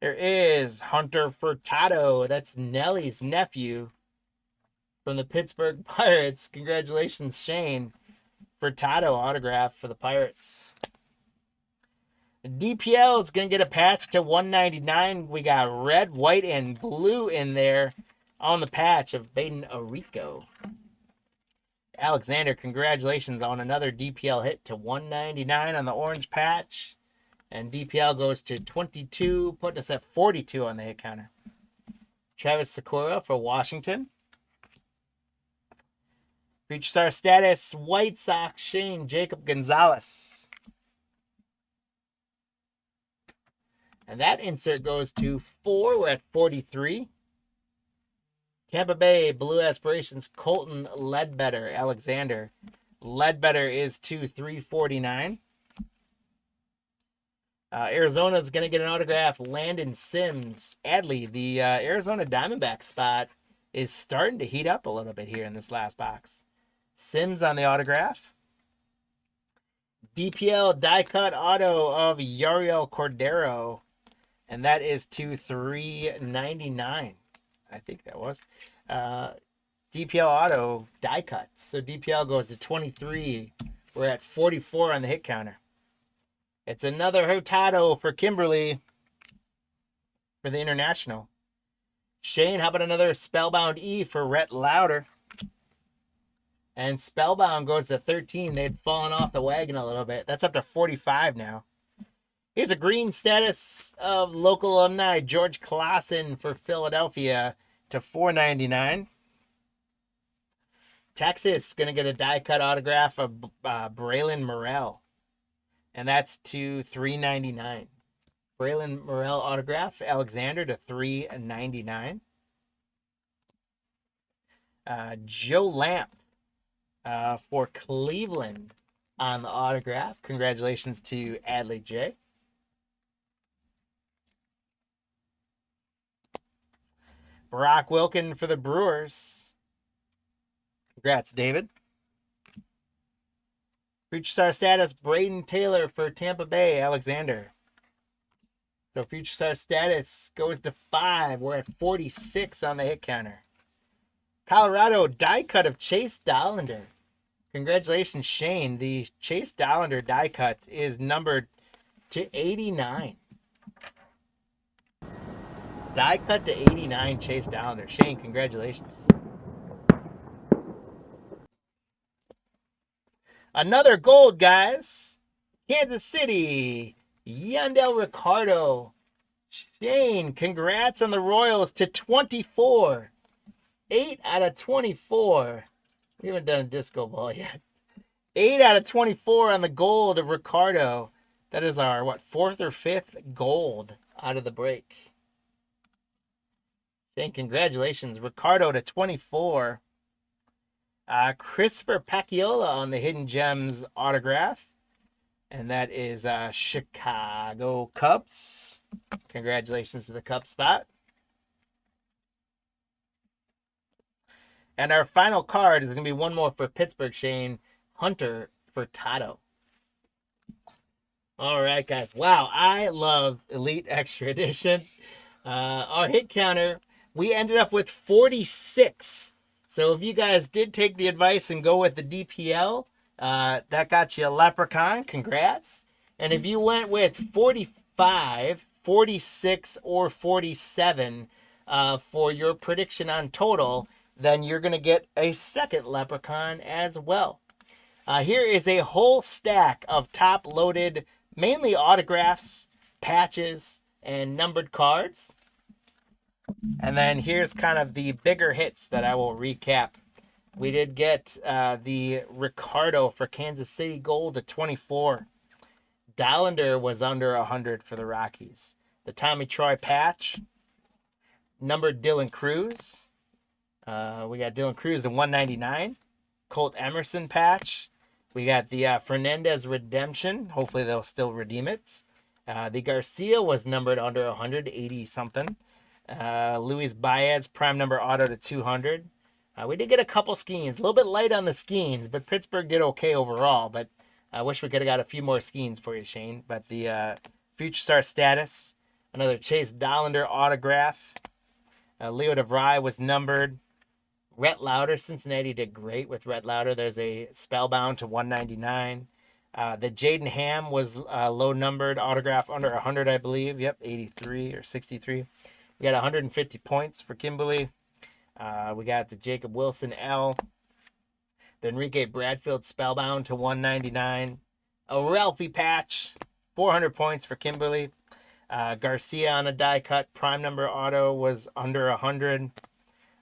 There is Hunter Furtado. That's Nelly's nephew from the Pittsburgh Pirates. Congratulations, Shane. Furtado autograph for the Pirates. DPL is going to get a patch to 199. We got red, white, and blue in there on the patch of Baden Arico. Alexander, congratulations on another DPL hit to 199 on the orange patch. And DPL goes to 22, putting us at 42 on the hit counter. Travis Sakura for Washington. Future Star status, White Sox, Shane Jacob Gonzalez. And that insert goes to 4. We're at 43. Tampa Bay, Blue Aspirations, Colton Ledbetter, Alexander. Ledbetter is to 349. Arizona is going to get an autograph. Landon Sims. Adley, the Arizona Diamondback spot is starting to heat up a little bit here in this last box. Sims on the autograph. DPL die cut auto of Yariel Cordero. And that is to 399. I think that was. DPL auto die cut. So DPL goes to 23. We're at 44 on the hit counter. It's another Hurtado for Kimberly for the International. Shane, how about another Spellbound E for Rhett Lauder? And Spellbound goes to 13. They'd fallen off the wagon a little bit. That's up to 45 now. Here's a green status of local alumni George Clausen for Philadelphia to $4.99. Texas going to get a die cut autograph of Braylon Morrell, and that's to $3.99. Braylon Morrell autograph, Alexander to $3.99. Joe Lamp for Cleveland on the autograph. Congratulations to Adley J. Brock Wilken for the Brewers. Congrats, David. Future Star status, Braden Taylor for Tampa Bay, Alexander. So Future Star status goes to 5. We're at 46 on the hit counter. Colorado die cut of Chase Dollander. Congratulations, Shane. The Chase Dollander die cut is numbered to 89. Die cut to 89, Chase Dollander. Shane, congratulations. Another gold, guys. Kansas City, Yandel Ricardo. Shane, congrats on the Royals to 24. 8 out of 24. We haven't done a disco ball yet. 8 out of 24 on the gold of Ricardo. That is our, fourth or fifth gold out of the break. Shane, congratulations. Ricardo to 24. Christopher Paciola on the Hidden Gems autograph. And that is Chicago Cubs. Congratulations to the Cubs spot. And our final card is going to be one more for Pittsburgh, Shane. Hunter Furtado. All right, guys. Wow, I love Elite Extra Edition. Our hit counter, we ended up with 46. So if you guys did take the advice and go with the DPL, that got you a Leprechaun. Congrats. And if you went with 45, 46, or 47 for your prediction on total, then you're going to get a second Leprechaun as well. Here is a whole stack of top-loaded, mainly autographs, patches, and numbered cards. And then here's kind of the bigger hits that I will recap. We did get the Ricardo for Kansas City gold to 24. Dollander was under 100 for the Rockies. The Tommy Troy patch. Numbered Dylan Cruz. We got Dylan Cruz to 199. Colt Emerson patch. We got the Fernandez redemption. Hopefully they'll still redeem it. The Garcia was numbered under 180 something. Luis Baez prime number auto to 200. We did get a couple skeins. A little bit light on the skeins, but Pittsburgh did okay overall. But I wish we could have got a few more skeins for you, Shane. But the Future Star status. Another Chase Dollander autograph. Leo DeVry was numbered. Rhett Lauder, Cincinnati did great with Rhett Lauder. There's a Spellbound to 199. The Jaden Ham was low numbered autograph under 100, I believe. Yep, 83 or 63. We got 150 points for Kimberly. We got the Jacob Wilson L. The Enrique Bradfield Spellbound to 199. A Ralphie patch, 400 points for Kimberly. Garcia on a die cut. Prime number auto was under 100.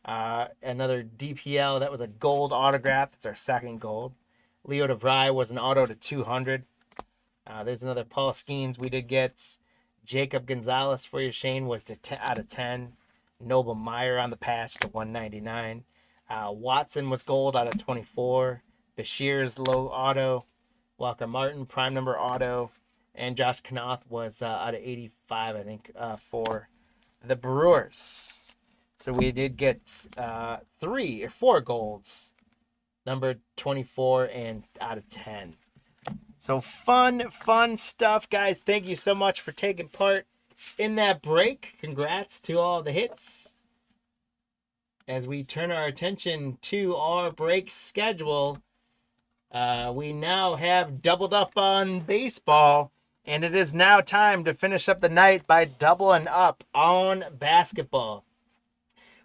Another DPL, that was a gold autograph. That's our second gold. Leo DeVry was an auto to 200. There's another Paul Skeens. We did get Jacob Gonzalez for you, Shane, was to 10 out of 10. Noble Meyer on the patch to 199. Watson was gold out of 24. Bashir's low auto. Walker Martin, prime number auto. And Josh Knopf was out of 85, I think, for the Brewers. So we did get 3 or 4 golds, numbered 24 and out of 10. So fun stuff, guys. Thank you so much for taking part in that break. Congrats to all the hits. As we turn our attention to our break schedule, we now have doubled up on baseball, and it is now time to finish up the night by doubling up on basketball.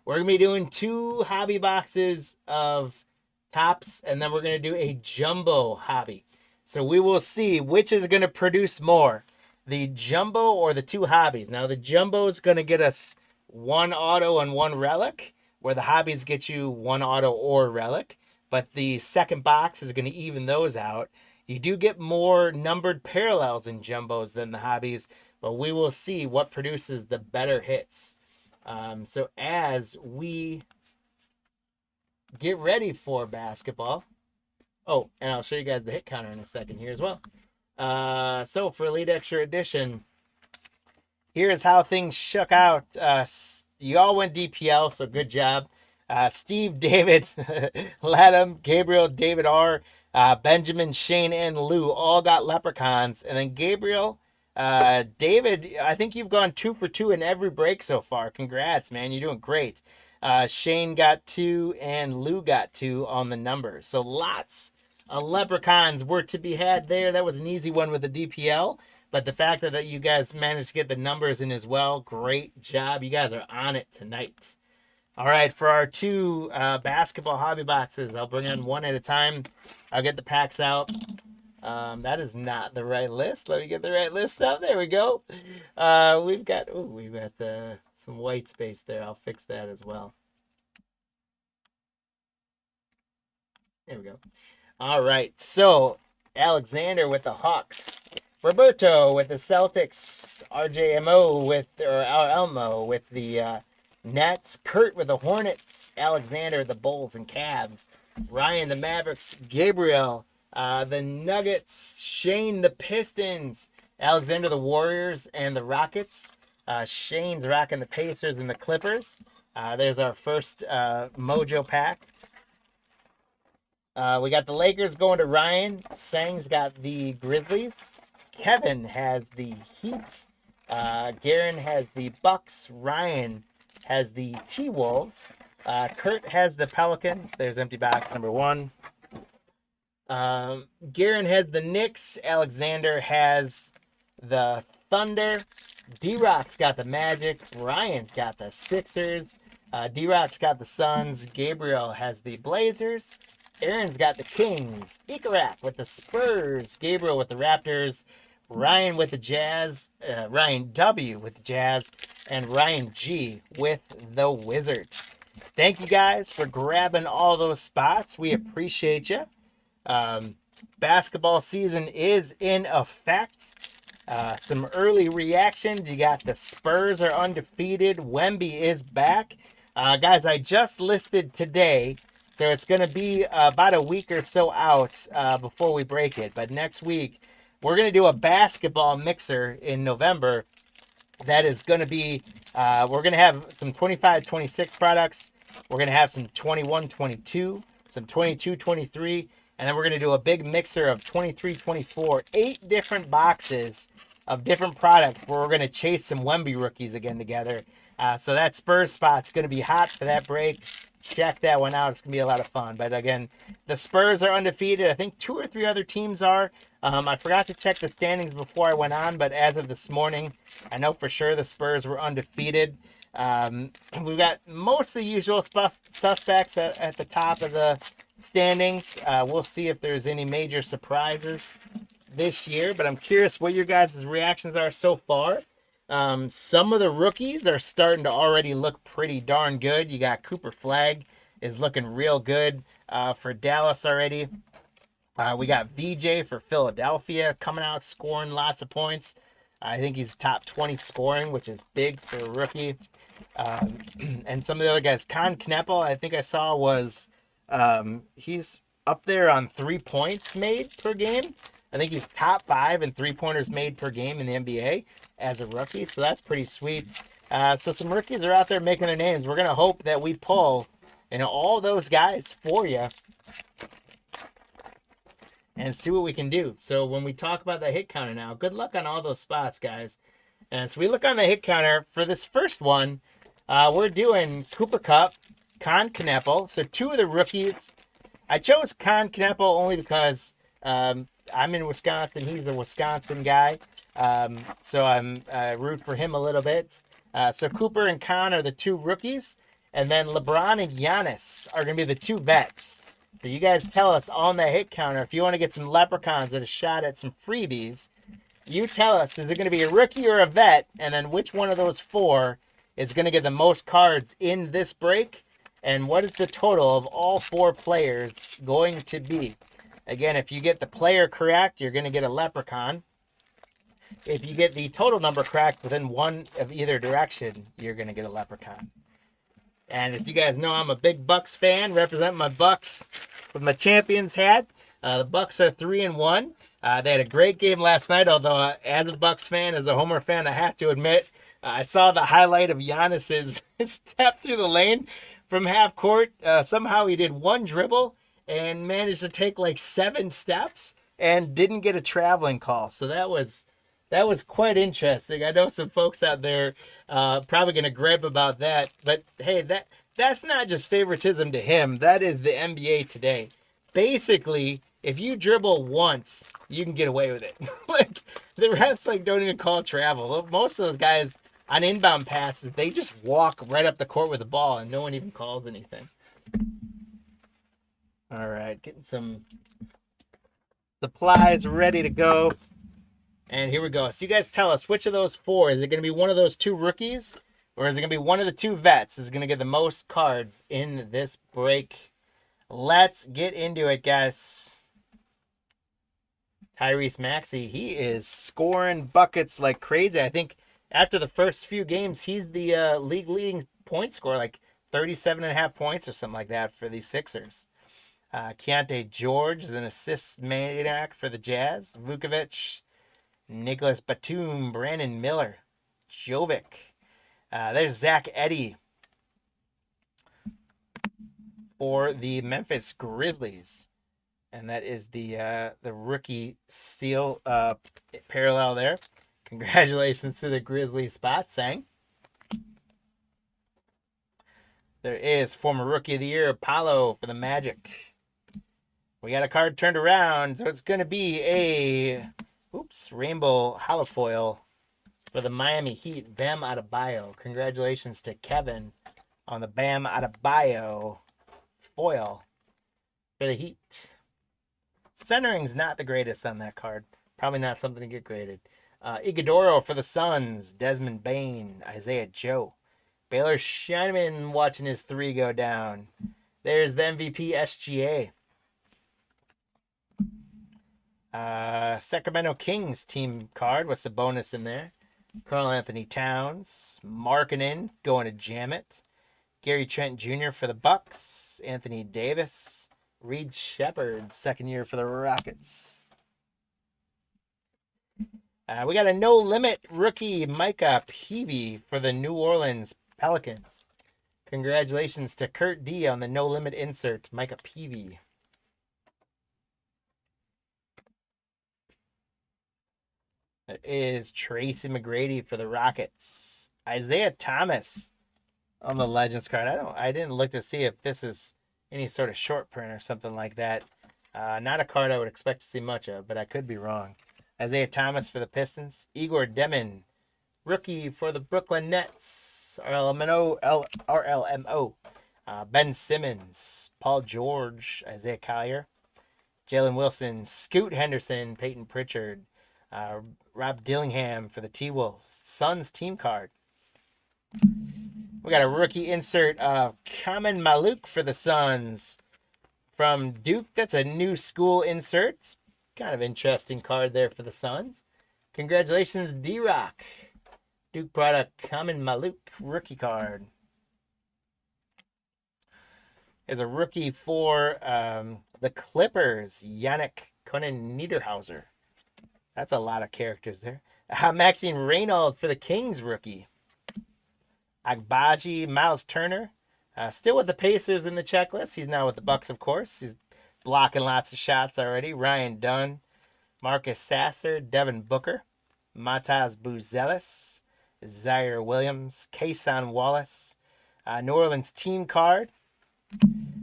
We're going to be doing 2 hobby boxes of tops, and then we're going to do a jumbo hobby. So we will see which is going to produce more, the jumbo or the 2 hobbies. Now, the jumbo is going to get us 1 auto and 1 relic, where the hobbies get you 1 auto or relic. But the second box is going to even those out. You do get more numbered parallels in jumbos than the hobbies, but we will see what produces the better hits. So as we get ready for basketball, oh, and I'll show you guys the hit counter in a second here as well. So for Elite Extra Edition, here's how things shook out. You all went DPL, so good job. Steve, David, Latham, Gabriel, David R., Benjamin, Shane, and Lou all got leprechauns. And then Gabriel, David, I think you've gone 2 for 2 in every break so far. Congrats, man. You're doing great. Shane got 2 and Lou got 2 on the numbers. So lots of leprechauns were to be had there. That was an easy one with the DPL. But the fact that you guys managed to get the numbers in as well, great job. You guys are on it tonight. All right, for our 2 basketball hobby boxes, I'll bring on one at a time. I'll get the packs out. That is not the right list. Let me get the right list out. There we go. We've got some white space there. I'll fix that as well. There we go. All right, so Alexander with the Hawks. Roberto with the Celtics. RJMO with, or Elmo with the Nets. Kurt with the Hornets. Alexander the Bulls and Cavs. Ryan the Mavericks. Gabriel the Nuggets. Shane the Pistons. Alexander the Warriors and the Rockets. Shane's rocking the Pacers and the Clippers. There's our first Mojo pack. We got the Lakers going to Ryan. Sang's got the Grizzlies. Kevin has the Heat. Garen has the Bucks. Ryan has the T-Wolves. Kurt has the Pelicans. There's empty box number 1. Garen has the Knicks. Alexander has the Thunder. D-Rock's got the Magic. Ryan's got the Sixers. D-Rock's got the Suns. Gabriel has the Blazers. Aaron's got the Kings. Ikarak with the Spurs. Gabriel with the Raptors. Ryan with the Jazz. Ryan W with the Jazz. And Ryan G with the Wizards. Thank you guys for grabbing all those spots. We appreciate you. Basketball season is in effect. Some early reactions. You got the Spurs are undefeated. Wemby is back. Guys, I just listed today, so it's going to be about a week or so out before we break it. But next week, we're going to do a basketball mixer in November. That is going to be, we're going to have some 25-26 products. We're going to have some 21-22, some 22-23, and then we're going to do a big mixer of 23-24, 8 different boxes of different products where we're going to chase some Wemby rookies again together. So that Spurs spot's going to be hot for that break. Check that one out. It's going to be a lot of fun. But again, the Spurs are undefeated. I think 2 or 3 other teams are. I forgot to check the standings before I went on, but as of this morning, I know for sure the Spurs were undefeated. We've got most of the usual suspects at the top of the standings. We'll see if there's any major surprises this year, but I'm curious what your guys' reactions are so far. Some of the rookies are starting to already look pretty darn good. You got Cooper Flagg is looking real good for Dallas already. We got VJ for Philadelphia coming out scoring lots of points. I think he's top 20 scoring, which is big for a rookie. And some of the other guys, Con Kneppel, I think I saw was he's up there on 3 points made per game. I think he's top 5 in 3-pointers made per game in the NBA as a rookie, so that's pretty sweet. So some rookies are out there making their names. We're going to hope that we pull all those guys for you and see what we can do. So when we talk about the hit counter now, good luck on all those spots, guys. And so we look on the hit counter for this first one. We're doing Cooper Kupp, Con Kneppel. So 2 of the rookies. I chose Con Kneppel only because I'm in Wisconsin. He's a Wisconsin guy. So I'm root for him a little bit. So Cooper and Con are the 2 rookies. And then LeBron and Giannis are going to be the two vets. So you guys tell us on the hit counter if you want to get some leprechauns and a shot at some freebies. You tell us, is it going to be a rookie or a vet? And then which one of those four is going to get the most cards in this break? And what is the total of all four players going to be? Again, if you get the player correct, you're going to get a leprechaun. If you get the total number correct within one of either direction, you're going to get a leprechaun. And if you guys know, I'm a big Bucks fan, representing my Bucks with my champions hat. The Bucks are 3-1. They had a great game last night, although as a Bucks fan, as a Homer fan, I have to admit, I saw the highlight of Giannis's step through the lane from half court. Somehow he did one dribble and managed to take like 7 steps and didn't get a traveling call. So that was quite interesting. I know some folks out there probably going to gripe about that. But, hey, that's not just favoritism to him. That is the NBA today. Basically, if you dribble once, you can get away with it. Like, the refs don't even call travel. Most of those guys on inbound passes, they just walk right up the court with the ball, and no one even calls anything. All right, getting some supplies ready to go. And here we go. So you guys tell us, which of those four, is it going to be one of those two rookies, or is it going to be one of the two vets is going to get the most cards in this break? Let's get into it, guys. Tyrese Maxey, he is scoring buckets like crazy. I think after the first few games, he's the league leading point scorer, like 37.5 points or something like that for the Sixers. Keontae George is an assist maniac for the Jazz. Vukovic, Nicholas Batum, Brandon Miller, Jovic. There's Zach Edey for the Memphis Grizzlies. And that is the rookie seal parallel there. Congratulations to the Grizzlies spot, Sang. There is former Rookie of the Year, Apollo for the Magic. We got a card turned around, so it's going to be a rainbow holofoil for the Miami Heat, Bam Adebayo. Congratulations to Kevin on the Bam Adebayo foil for the Heat. Centering's not the greatest on that card. Probably not something to get graded. Iguodaro for the Suns, Desmond Bain, Isaiah Joe. Baylor Shineman watching his 3 go down. There's the MVP SGA. Sacramento Kings team card. What's the bonus in there? Karl Anthony Towns. Markkanen going to jam it. Gary Trent Jr. for the Bucks. Anthony Davis. Reed Shepherd, second year for the Rockets. We got a no-limit rookie, Micah Peavy for the New Orleans Pelicans. Congratulations to Kurt D on the no-limit insert, Micah Peavy. There is Tracy McGrady for the Rockets. Isaiah Thomas on the Legends card. I didn't look to see if this is any sort of short print or something like that. Not a card I would expect to see much of, but I could be wrong. Isaiah Thomas for the Pistons. Igor Demon, rookie for the Brooklyn Nets. RLMO. Ben Simmons. Paul George. Isaiah Collier. Jalen Wilson. Scoot Henderson. Peyton Pritchard. Rob Dillingham for the T-Wolves. Suns team card. We got a rookie insert of Kamen Maluk for the Suns from Duke. That's a new school insert. It's kind of interesting card there for the Suns. Congratulations, D-Rock. Duke product Kamen Maluk rookie card. There's a rookie for the Clippers, Yannick Konen Niederhauser. That's a lot of characters there. Maxine Reynolds for the Kings rookie. Agbaji, Miles Turner, still with the Pacers in the checklist. He's now with the Bucks, of course. He's blocking lots of shots already. Ryan Dunn, Marcus Sasser, Devin Booker, Matas Buzelis, Zaire Williams, Kason Wallace, New Orleans team card.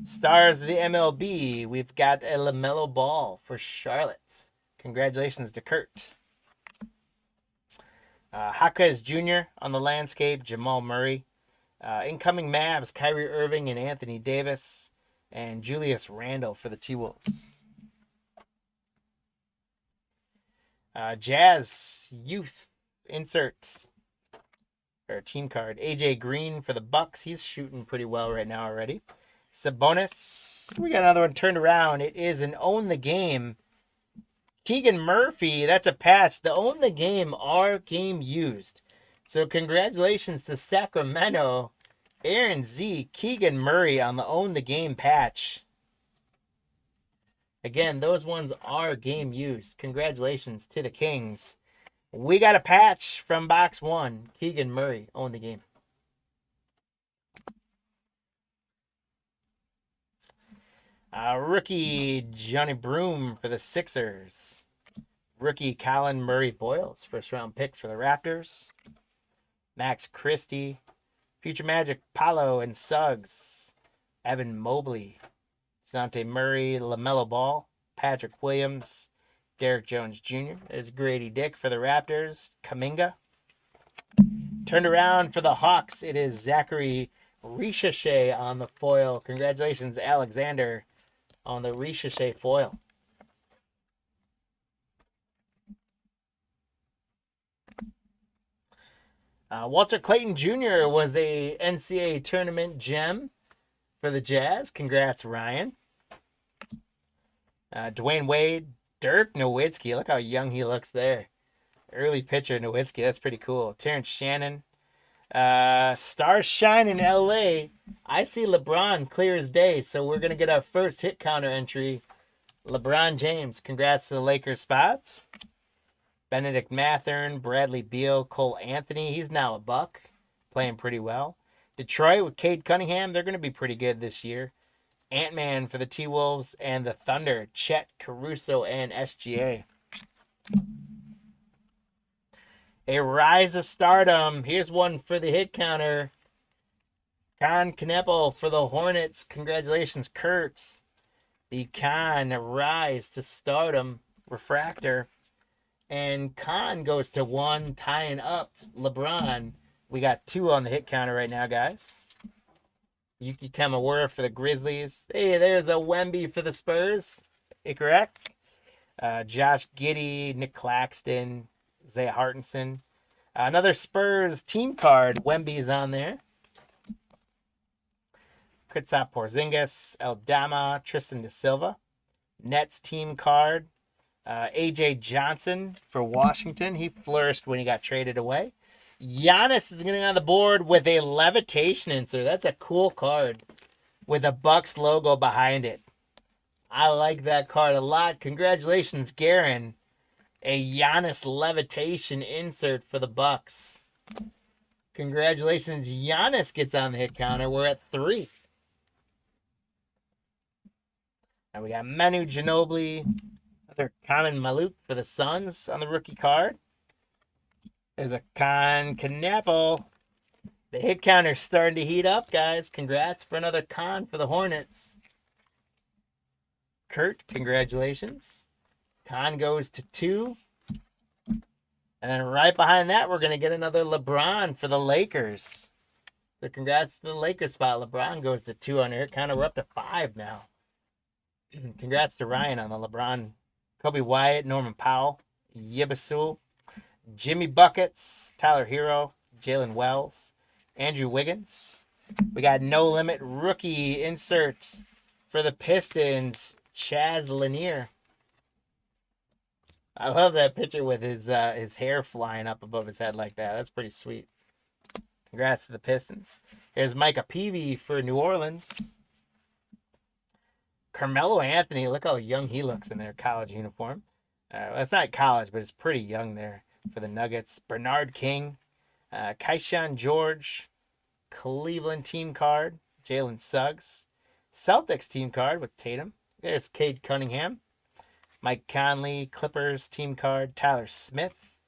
Stars of the MLB, we've got a LaMelo Ball for Charlotte. Congratulations to Kurt. Jaquez Jr. on the landscape, Jamal Murray. Incoming Mavs, Kyrie Irving and Anthony Davis, and Julius Randle for the T-Wolves. Jazz Youth inserts or team card. AJ Green for the Bucks. He's shooting pretty well right now already. Sabonis. We got another one turned around. It is an Own the Game. Keegan Murphy. That's a patch. The Own the Game are game used. So congratulations to Sacramento. Aaron Z. Keegan Murray on the Own the Game patch. Again, those ones are game used. Congratulations to the Kings. We got a patch from box 1. Keegan Murray, Own the Game. Rookie Johnny Broom for the Sixers. Rookie Colin Murray Boyles, first round pick for the Raptors. Max Christie. Future Magic, Paolo and Suggs. Evan Mobley. Dejounte Murray, LaMelo Ball. Patrick Williams. Derek Jones Jr. There's Grady Dick for the Raptors. Kuminga. Turned around for the Hawks. It is Zachary Richache on the foil. Congratulations, Alexander, on the Richache foil. Walter Clayton Jr. was a NCAA tournament gem for the Jazz. Congrats, Ryan. Dwayne Wade, Dirk Nowitzki. Look how young he looks there. Early pitcher Nowitzki. That's pretty cool. Terrence Shannon. Stars shine in LA. I see LeBron clear as day, so we're going to get our first hit counter entry. LeBron James. Congrats to the Lakers spots. Benedict Mathern, Bradley Beal, Cole Anthony. He's now a Buck. Playing pretty well. Detroit with Cade Cunningham. They're going to be pretty good this year. Ant-Man for the T-Wolves and the Thunder. Chet, Caruso, and SGA. A Rise of Stardom. Here's one for the hit counter. Con Kneppel for the Hornets. Congratulations, Kurtz. The Con Rise to Stardom refractor. And Con goes to 1, tying up LeBron. We got 2 on the hit counter right now, guys. Yuki Kamawura for the Grizzlies. Hey, there's a Wemby for the Spurs. Correct. Josh Giddey, Nick Claxton, Zay Hartenson. Another Spurs team card. Wemby's on there. Kristaps Porzingis, Eldama, Tristan Da Silva. Nets team card. AJ Johnson for Washington. He flourished when he got traded away. Giannis is getting on the board with a levitation insert. That's a cool card with a Bucks logo behind it. I like that card a lot. Congratulations, Garen. A Giannis levitation insert for the Bucks. Congratulations, Giannis gets on the hit counter. We're at 3. And we got Manu Ginobili. Another Common Maluk for the Suns on the rookie card. There's a Con Kneppel. The hit counter's starting to heat up, guys. Congrats for another Con for the Hornets. Kurt, congratulations. Con goes to 2. And then right behind that, we're going to get another LeBron for the Lakers. So congrats to the Lakers spot. LeBron goes to 2 on here. Kind of we're up to 5 now. Congrats to Ryan on the LeBron. Kobe Wyatt, Norman Powell, Yibasul, Jimmy Buckets, Tyler Hero, Jalen Wells, Andrew Wiggins. We got No Limit rookie inserts for the Pistons, Chaz Lanier. I love that picture with his hair flying up above his head like that. That's pretty sweet. Congrats to the Pistons. Here's Micah Peavy for New Orleans. Carmelo Anthony, look how young he looks in their college uniform. Well, it's not college, but it's pretty young there for the Nuggets. Bernard King, Kaishan George, Cleveland team card, Jalen Suggs. Celtics team card with Tatum. There's Cade Cunningham. Mike Conley, Clippers team card, Tyler Smith,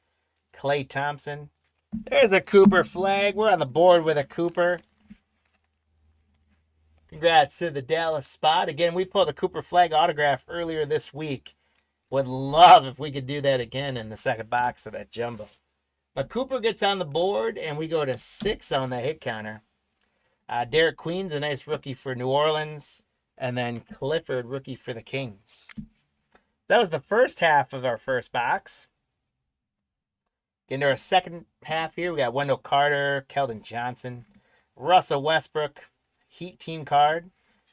Klay Thompson. There's a Cooper flag. We're on the board with a Cooper. Congrats to the Dallas spot. Again, we pulled a Cooper flag autograph earlier this week. Would love if we could do that again in the second box of that jumbo. But Cooper gets on the board, and we go to 6 on the hit counter. Derek Queen's a nice rookie for New Orleans. And then Clifford, rookie for the Kings. That was the first half of our first box. Getting to our second half here, we got Wendell Carter, Keldon Johnson, Russell Westbrook, Heat team card,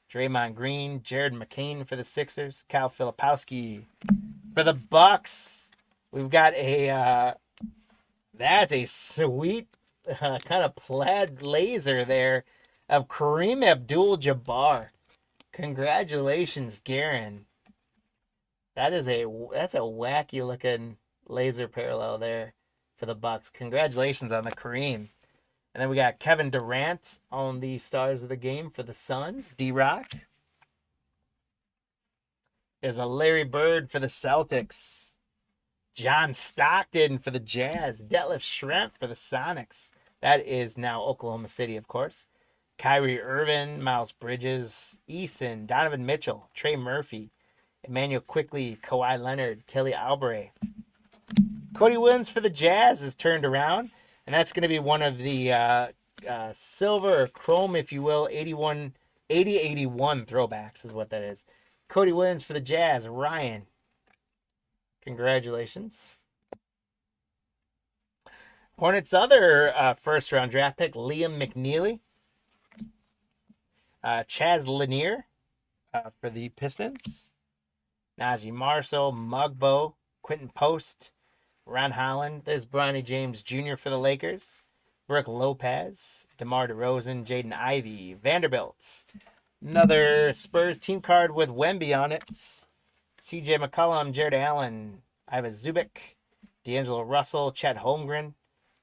Draymond Green, Jared McCain for the Sixers, Kyle Filipowski for the Bucks. We've got that's a sweet kind of plaid laser there of Kareem Abdul-Jabbar. Congratulations, Garen. That's a wacky looking laser parallel there for the Bucks. Congratulations on the Kareem. And then we got Kevin Durant on the Stars of the Game for the Suns. D-Rock. There's a Larry Bird for the Celtics. John Stockton for the Jazz. Detlef Schrempf for the Sonics. That is now Oklahoma City, of course. Kyrie Irving, Miles Bridges, Eason, Donovan Mitchell, Trey Murphy, Emmanuel Quickley, Kawhi Leonard, Kelly Oubre. Cody Williams for the Jazz is turned around, and that's going to be one of the silver or chrome, if you will, 80-81 throwbacks is what that is. Cody Williams for the Jazz, Ryan. Congratulations. Hornets' other first-round draft pick, Liam McNeely. Chaz Lanier for the Pistons. Najee Marshall, Mugbo, Quentin Post, Ron Holland. There's Bronny James Jr. for the Lakers. Brooke Lopez, DeMar DeRozan, Jaden Ivey, Vanderbilt. Another Spurs team card with Wemby on it. CJ McCollum, Jared Allen, Ivan Zubik, D'Angelo Russell, Chet Holmgren.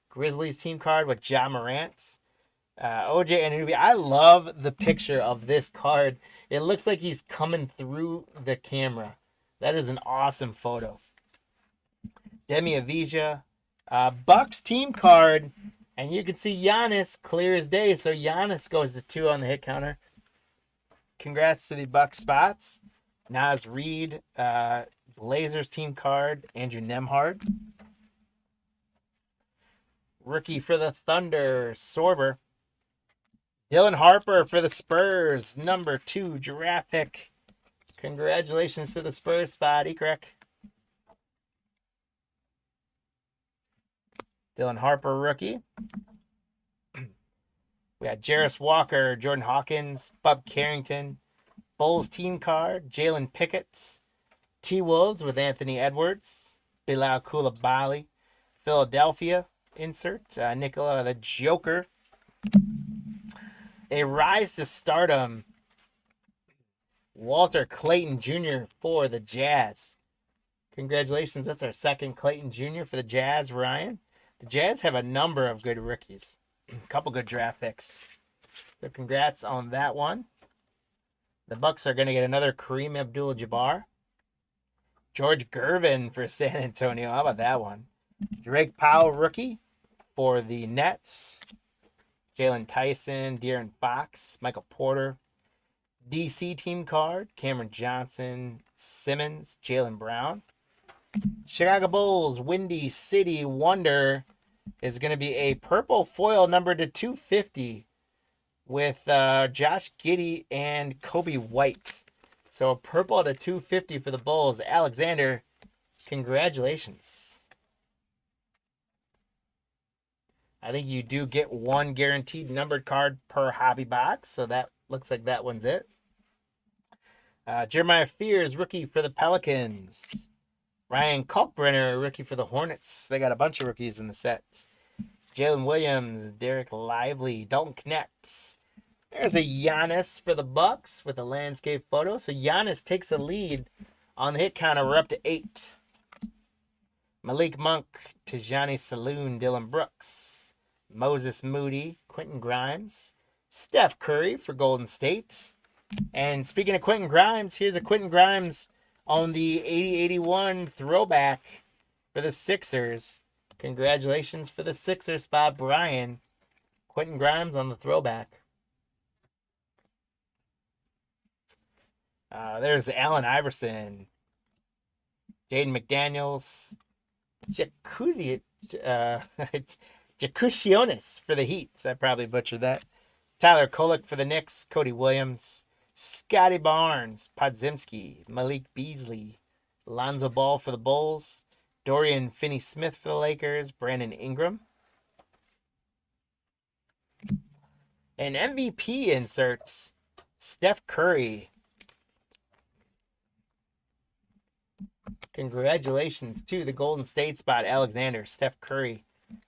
Grizzlies team card with Ja Morant. OJ Anunoby. I love the picture of this card. It looks like he's coming through the camera. That is an awesome photo. Demi Avdija. Bucks team card. And you can see Giannis clear as day. So Giannis goes to 2 on the hit counter. Congrats to the Bucks spots. Naz Reid. Blazers team card. Andrew Nembhard. Rookie for the Thunder. Sorber. Dylan Harper for the Spurs, number 2 draft pick. Congratulations to the Spurs spot, Ekrek. Dylan Harper, rookie. We got Jarris Walker, Jordan Hawkins, Bub Carrington, Bulls team card, Jalen Pickett, T-Wolves with Anthony Edwards, Bilal Coulibaly, Philadelphia insert, Nikola the Joker. A rise to stardom, Walter Clayton Jr. for the Jazz. Congratulations, that's our second Clayton Jr. for the Jazz, Ryan. The Jazz have a number of good rookies, a couple good draft picks. So congrats on that one. The Bucks are going to get another Kareem Abdul-Jabbar. George Gervin for San Antonio. How about that one? Drake Powell, rookie for the Nets. Jalen Tyson, De'Aaron Fox, Michael Porter. DC team card, Cameron Johnson, Simmons, Jaylen Brown. Chicago Bulls, Windy City Wonder is going to be a purple foil number to 250 with Josh Giddey and Kobe White. So a purple to 250 for the Bulls. Alexander, congratulations. I think you do get one guaranteed numbered card per hobby box, so that looks like that one's it. Jeremiah Fears, rookie for the Pelicans. Ryan Kalkbrenner, rookie for the Hornets. They got a bunch of rookies in the set. Jalen Williams, Derek Lively, Dalton Knecht. There's a Giannis for the Bucks with a landscape photo. So Giannis takes a lead on the hit counter. We're up to 8. Malik Monk, Tijani Saloon, Dylan Brooks. Moses Moody, Quentin Grimes, Steph Curry for Golden State. And speaking of Quentin Grimes, here's a Quentin Grimes on the 80-81 throwback for the Sixers. Congratulations for the Sixers spot, Brian. Quentin Grimes on the throwback. There's Allen Iverson, Jaden McDaniels, Jacutionis for the Heat. I probably butchered that. Tyler Kolek for the Knicks, Cody Williams, Scotty Barnes, Podziemski, Malik Beasley, Lonzo Ball for the Bulls, Dorian Finney-Smith for the Lakers, Brandon Ingram. An MVP insert, Steph Curry. Congratulations to the Golden State spot, Alexander, Steph Curry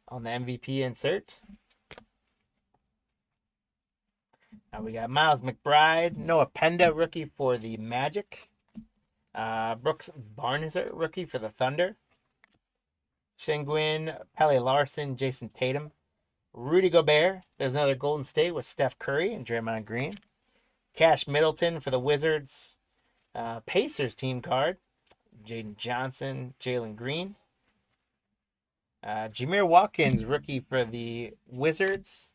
on the MVP insert. Now we got Miles McBride, Noah Penda, rookie for the Magic. Brooks Barnizer, rookie for the Thunder. Shenguin, Pele Larson, Jason Tatum. Rudy Gobert, there's another Golden State with Steph Curry and Draymond Green. Cash Middleton for the Wizards. Pacers team card, Jaden Johnson, Jalen Green. Jameer Watkins, rookie for the Wizards.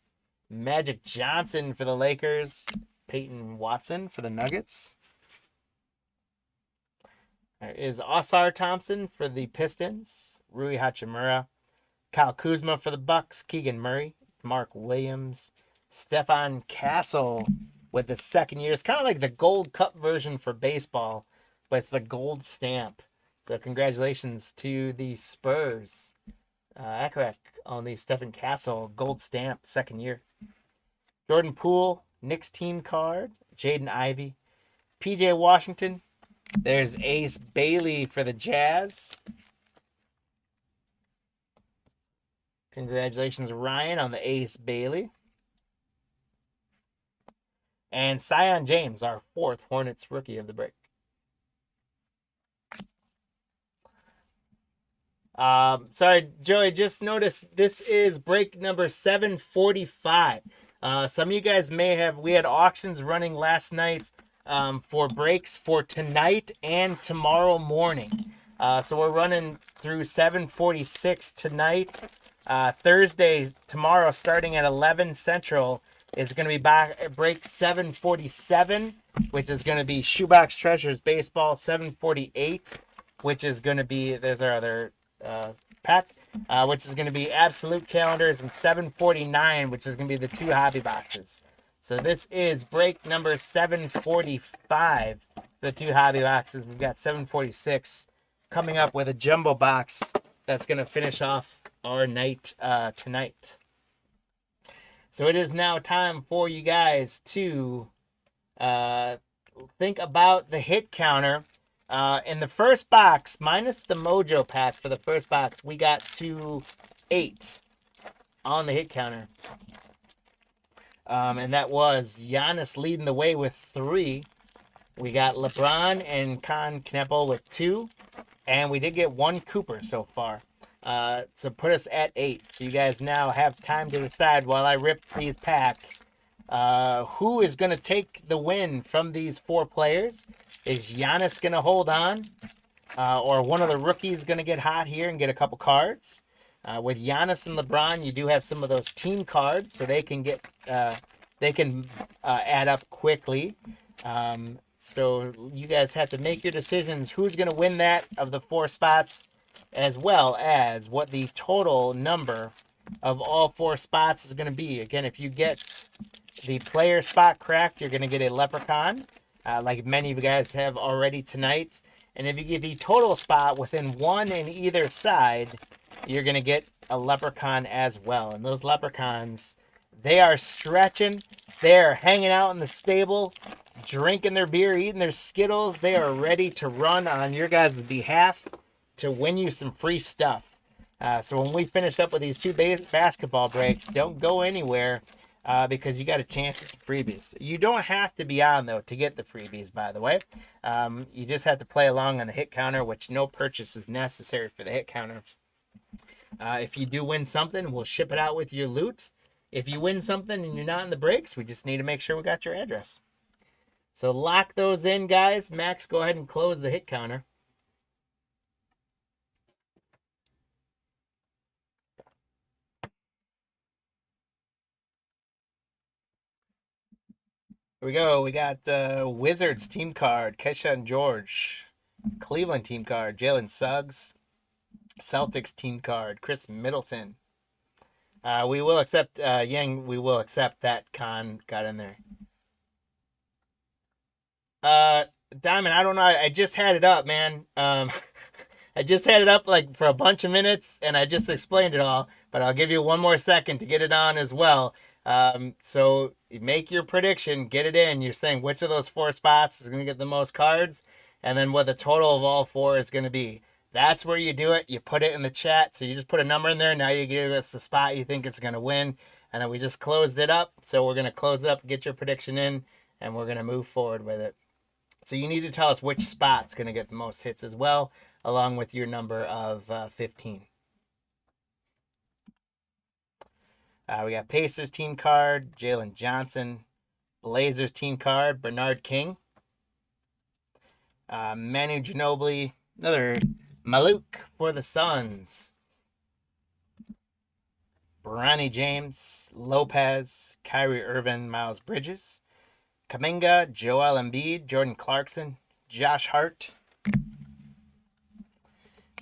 Magic Johnson for the Lakers. Peyton Watson for the Nuggets. There is Osar Thompson for the Pistons. Rui Hachimura. Kyle Kuzma for the Bucks. Keegan Murray. Mark Williams. Stephon Castle with the second year. It's kind of like the Gold Cup version for baseball, but it's the gold stamp. So congratulations to the Spurs. Akarak on the Stephon Castle gold stamp, second year. Jordan Poole, Knicks team card. Jaden Ivey. PJ Washington. There's Ace Bailey for the Jazz. Congratulations, Ryan, on the Ace Bailey. And Sion James, our fourth Hornets rookie of the break. Sorry, Joey, just noticed this is break number 745. Some of you guys may have, we had auctions running last night for breaks for tonight and tomorrow morning. So we're running through 746 tonight. Thursday, tomorrow, starting at 11 Central, it's going to be back break 747, which is going to be Shoebox Treasures Baseball 748, which is going to be, there's our other pack, which is going to be Absolute Calendars, and 749, which is going to be the two hobby boxes. So this is break number 745, the two hobby boxes. We've got 746 coming up with a jumbo box that's going to finish off our night tonight. So it is now time for you guys to think about the hit counter. In the first box, minus the Mojo pack for the first box, we got to 8 on the hit counter. And that was Giannis leading the way with 3. We got LeBron and Con Kneppel with 2. And we did get 1 Cooper so far. So put us at 8. So you guys now have time to decide while I rip these packs. Who is going to take the win from these 4 players? Is Giannis going to hold on? Or one of the rookies going to get hot here and get a couple cards? With Giannis and LeBron, you do have some of those team cards, so they can get add up quickly. So you guys have to make your decisions. Who's going to win that of the 4 spots, as well as what the total number of all 4 spots is going to be. Again, if you get the player spot correct, you're going to get a leprechaun, like many of you guys have already tonight. And if you get the total spot within 1 in either side, you're going to get a leprechaun as well. And those leprechauns, they are stretching. They're hanging out in the stable, drinking their beer, eating their Skittles. They are ready to run on your guys' behalf to win you some free stuff. So when we finish up with these 2 basketball breaks, don't go anywhere because you got a chance at some freebies. You don't have to be on, though, to get the freebies, by the way. You just have to play along on the hit counter, which no purchase is necessary for the hit counter. If you do win something, we'll ship it out with your loot. If you win something and you're not in the breaks, we just need to make sure we got your address. So lock those in, guys. Max, go ahead and close the hit counter. Here we go. We got Wizards team card, Keshawn George. Cleveland team card, Jalen Suggs. Celtics team card, Chris Middleton. We will accept Yang. We will accept that Khan got in there. Uh, Diamond, I don't know. I just had it up, man. I just had it up like for a bunch of minutes, and I just explained it all. But I'll give you one more second to get it on as well. So make your prediction, get it in. You're saying which of those four spots is going to get the most cards, and then what the total of all four is going to be. That's where you do it. You put it in the chat. So you just put a number in there. Now you give us the spot you think it's going to win, and then we just closed it up. So we're going to close it up, get your prediction in, and we're going to move forward with it. So you need to tell us which spot's going to get the most hits as well, along with your number of 15. We got Pacers team card, Jalen Johnson. Blazers team card, Bernard King. Manu Ginobili, another Maluk for the Suns. Bronny James, Lopez, Kyrie Irving, Miles Bridges. Kuminga, Joel Embiid, Jordan Clarkson, Josh Hart.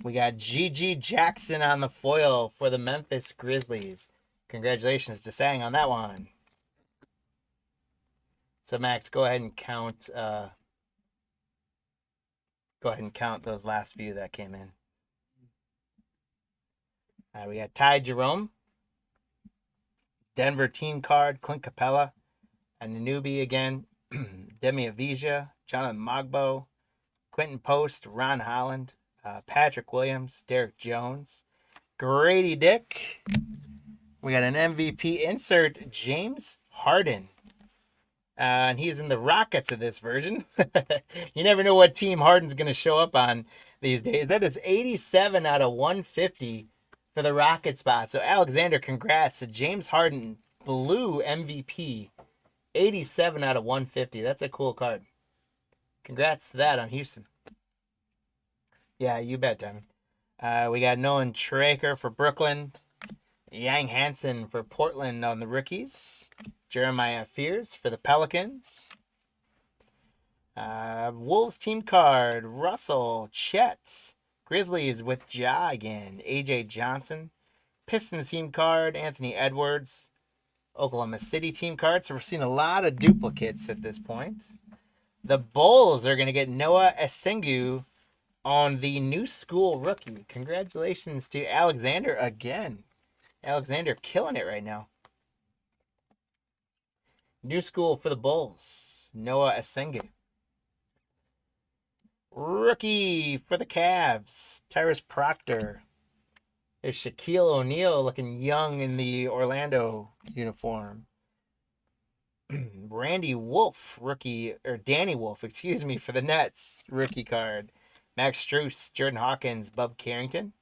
We got G.G. Jackson on the foil for the Memphis Grizzlies. Congratulations to Sang on that one. So Max, go ahead and count. Go ahead and count those last few that came in. We got Ty Jerome, Denver team card, Clint Capella, Anunoby again, Demi Avija, Jonathan Mogbo, Quentin Post, Ron Holland, Patrick Williams, Derek Jones, Grady Dick. We got an MVP insert, James Harden. And he's in the Rockets of this version. You never know what team Harden's going to show up on these days. That is 87 out of 150 for the Rocket spot. So, Alexander, congrats to James Harden, blue MVP, 87 out of 150. That's a cool card. Congrats to that on Houston. Yeah, you bet, Diamond. We got Nolan Traeger for Brooklyn. Yang Hansen for Portland on the rookies. Jeremiah Fears for the Pelicans. Wolves team card, Russell, Chet. Grizzlies with Ja again, AJ Johnson. Pistons team card, Anthony Edwards. Oklahoma City team card. So we're seeing a lot of duplicates at this point. The Bulls are going to get Noah Esengu on the new school rookie. Congratulations to Alexander again. Alexander killing it right now. New school for the Bulls, Noah Esengu. Rookie for the Cavs, Tyrese Proctor. There's Shaquille O'Neal looking young in the Orlando uniform. Randy Wolf, rookie, or Danny Wolf, excuse me, for the Nets, rookie card. Max Strus, Jordan Hawkins, Bub Carrington.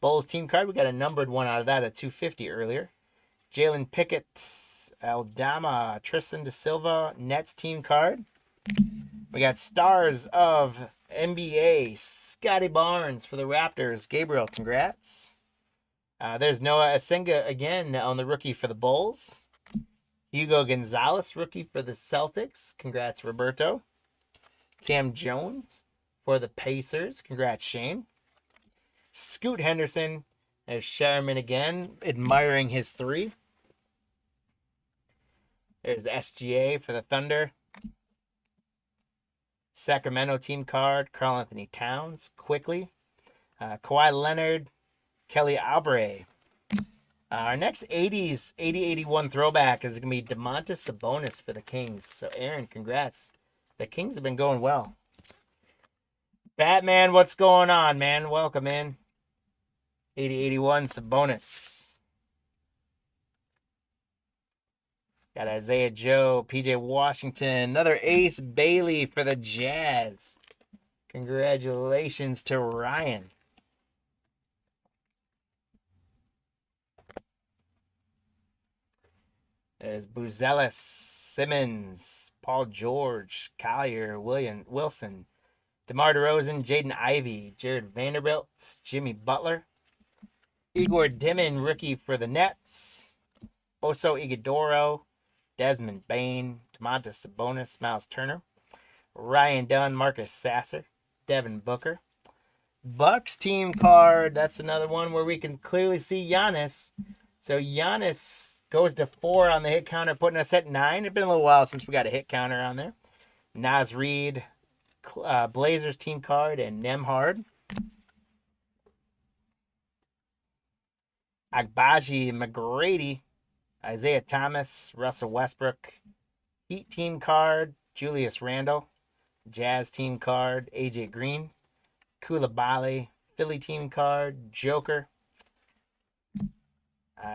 Bulls team card, we got a numbered one out of that at 250 earlier. Jalen Pickett, Aldama, Tristan Da Silva, Nets team card. We got stars of NBA, Scotty Barnes for the Raptors. Gabriel, congrats. There's Noah Esenga again on the rookie for the Bulls. Hugo Gonzalez, rookie for the Celtics. Congrats, Roberto. Cam Jones for the Pacers. Congrats, Shane. Scoot Henderson. There's Sherman again, admiring his three. There's SGA for the Thunder. Sacramento team card, Karl Anthony Towns, quickly. Kawhi Leonard, Kelly Oubre. Our next 80s, 80-81 throwback is going to be Domantas Sabonis for the Kings. So, Aaron, congrats. The Kings have been going well. Batman, what's going on, man? Welcome in. 80-81 Sabonis. Got Isaiah Joe, PJ Washington, another Ace Bailey for the Jazz. Congratulations to Ryan. There's Buzelis, Simmons, Paul George, Collier, Wilson, DeMar DeRozan, Jaden Ivey, Jared Vanderbilt, Jimmy Butler, Igor Dimon, rookie for the Nets, Oso Ighodaro, Desmond Bain, Domantas Sabonis, Miles Turner, Ryan Dunn, Marcus Sasser, Devin Booker. Bucks team card, that's another one where we can clearly see Giannis So Giannis goes to 4 on the hit counter, putting us at 9. It's been a little while since we got a hit counter on there. Naz Reid, Blazers team card, and Nemhard. Agbaji McGrady, Isaiah Thomas, Russell Westbrook, Heat team card, Julius Randle, Jazz team card, AJ Green, Koulibaly, Philly team card, Joker.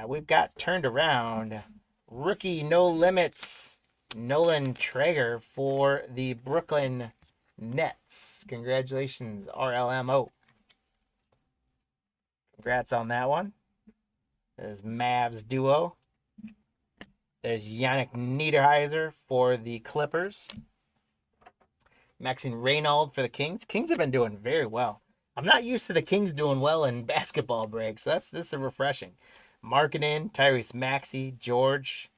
We've got turned around rookie no limits Nolan Traeger for the Brooklyn Nets. Congratulations, RLMO. Congrats on that one. There's Mavs duo. There's Yannick Niederheiser for the Clippers. Maxine Reynaud for the Kings. Kings have been doing very well. I'm not used to the Kings doing well in basketball breaks. So this is refreshing. Markkanen, Tyrese Maxey, George,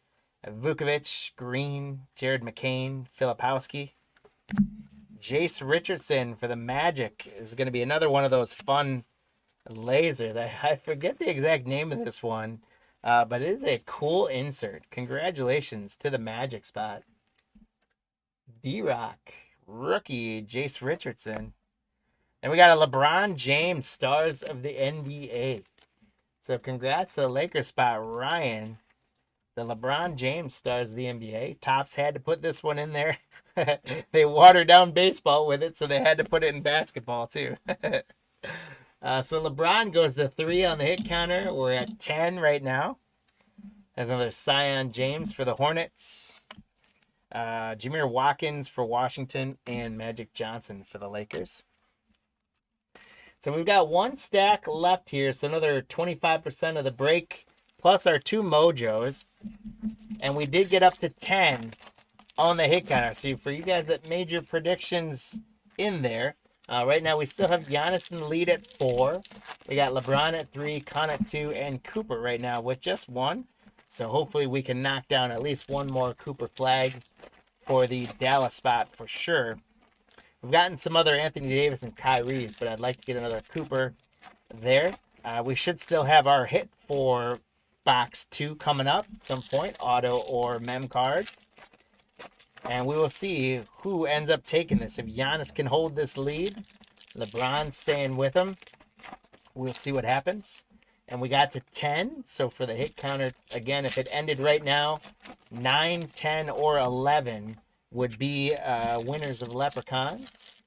Vukovic, Green, Jared McCain, Filipowski. Jace Richardson for the Magic is going to be another one of those fun lasers. I forget the exact name of this one, but it is a cool insert. Congratulations to the Magic spot. D-Rock, rookie, Jace Richardson. And we got a LeBron James, Stars of the NBA. So congrats to the Lakers spot, Ryan. The LeBron James Stars of the NBA. Topps had to put this one in there. They watered down baseball with it, so they had to put it in basketball too. So LeBron goes to 3 on the hit counter. We're at 10 right now. There's another Zion James for the Hornets. Jameer Watkins for Washington, and Magic Johnson for the Lakers. So we've got one stack left here, so another 25% of the break, plus our 2 Mojos. And we did get up to 10 on the hit counter. So for you guys that made your predictions in there, right now we still have Giannis in the lead at 4. We got LeBron at 3, Con at 2, and Cooper right now with just 1. So hopefully we can knock down at least one more Cooper flag for the Dallas spot for sure. We've gotten some other Anthony Davis and Kyrie's, but I'd like to get another Cooper there. We should still have our hit for box 2 coming up at some point, auto or mem card. And we will see who ends up taking this. If Giannis can hold this lead, LeBron staying with him, we'll see what happens. And we got to 10. So for the hit counter, again, if it ended right now, 9, 10, or 11 would be winners of Leprechauns.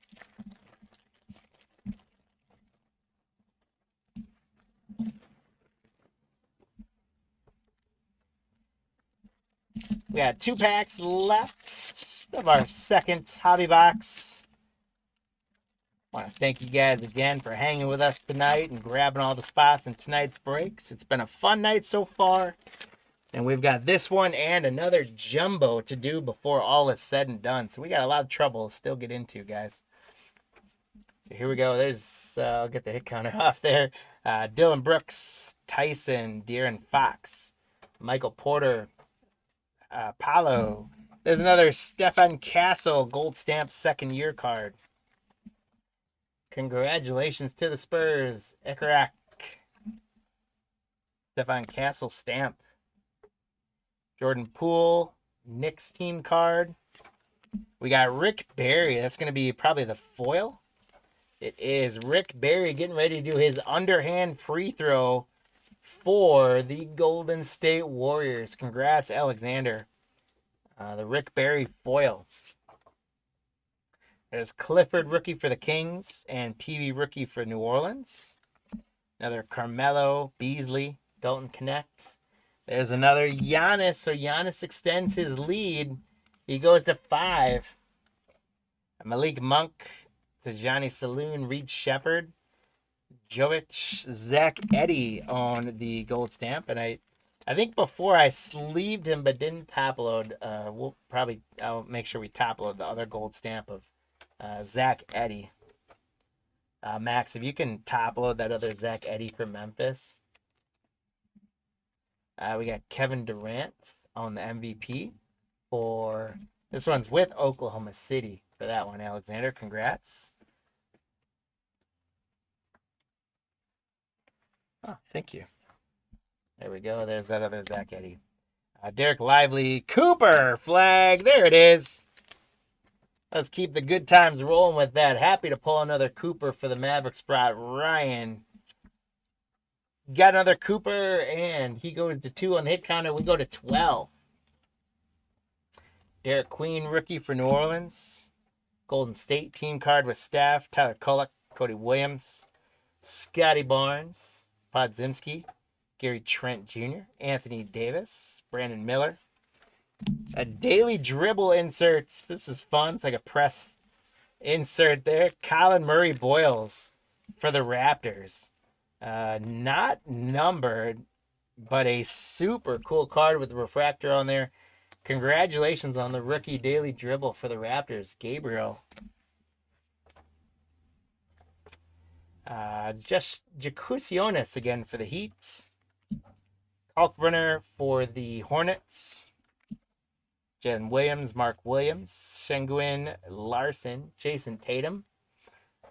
We got 2 packs left of our second hobby box. I want to thank you guys again for hanging with us tonight and grabbing all the spots in tonight's breaks. It's been a fun night so far. And we've got this one and another jumbo to do before all is said and done. So we got a lot of trouble to still get into, guys. So here we go. There's, I'll get the hit counter off there. Dylan Brooks, Tyson, De'Aaron Fox, Michael Porter, Paulo. There's another Stefan Castle gold stamp second year card. Congratulations to the Spurs. Ekarak. Stefan Castle stamp. Jordan Poole, Knicks team card. We got Rick Barry. That's going to be probably the foil. It is Rick Barry getting ready to do his underhand free throw for the Golden State Warriors. Congrats, Alexander. The Rick Barry foil. There's Clifford rookie for the Kings and Peavy rookie for New Orleans. Another Carmelo, Beasley, Dalton Connect. There's another Giannis. So Giannis extends his lead. He goes to 5. Malik Monk, Tajani Saloon, Reed Shepard, Jovic, Zach Eddy on the gold stamp. And I think before I sleeved him but didn't top load, I'll make sure we top load the other gold stamp of Zach Eddy. Max, if you can top load that other Zach Eddy for Memphis. We got Kevin Durant on the MVP for this one's with Oklahoma City for that one, Alexander. Congrats. Oh, thank you. There we go. There's that other Zach Eddy. Derek Lively, Cooper flag. There it is. Let's keep the good times rolling with that. Happy to pull another Cooper for the Maverick spot. Ryan got another Cooper, and he goes to 2 on the hit counter. We go to 12. Derek Queen, rookie for New Orleans. Golden State team card with staff. Tyler Kolek, Cody Williams, Scotty Barnes, Podziemski, Gary Trent Jr., Anthony Davis, Brandon Miller. A daily dribble inserts. This is fun. It's like a press insert there. Colin Murray Boyles for the Raptors. Not numbered, but a super cool card with the refractor on there. Congratulations on the rookie daily dribble for the Raptors, Gabriel. Just Jacusionis again for the Heat. Kalkbrenner for the Hornets. Jalen Williams, Mark Williams, Sengun Larson, Jason Tatum,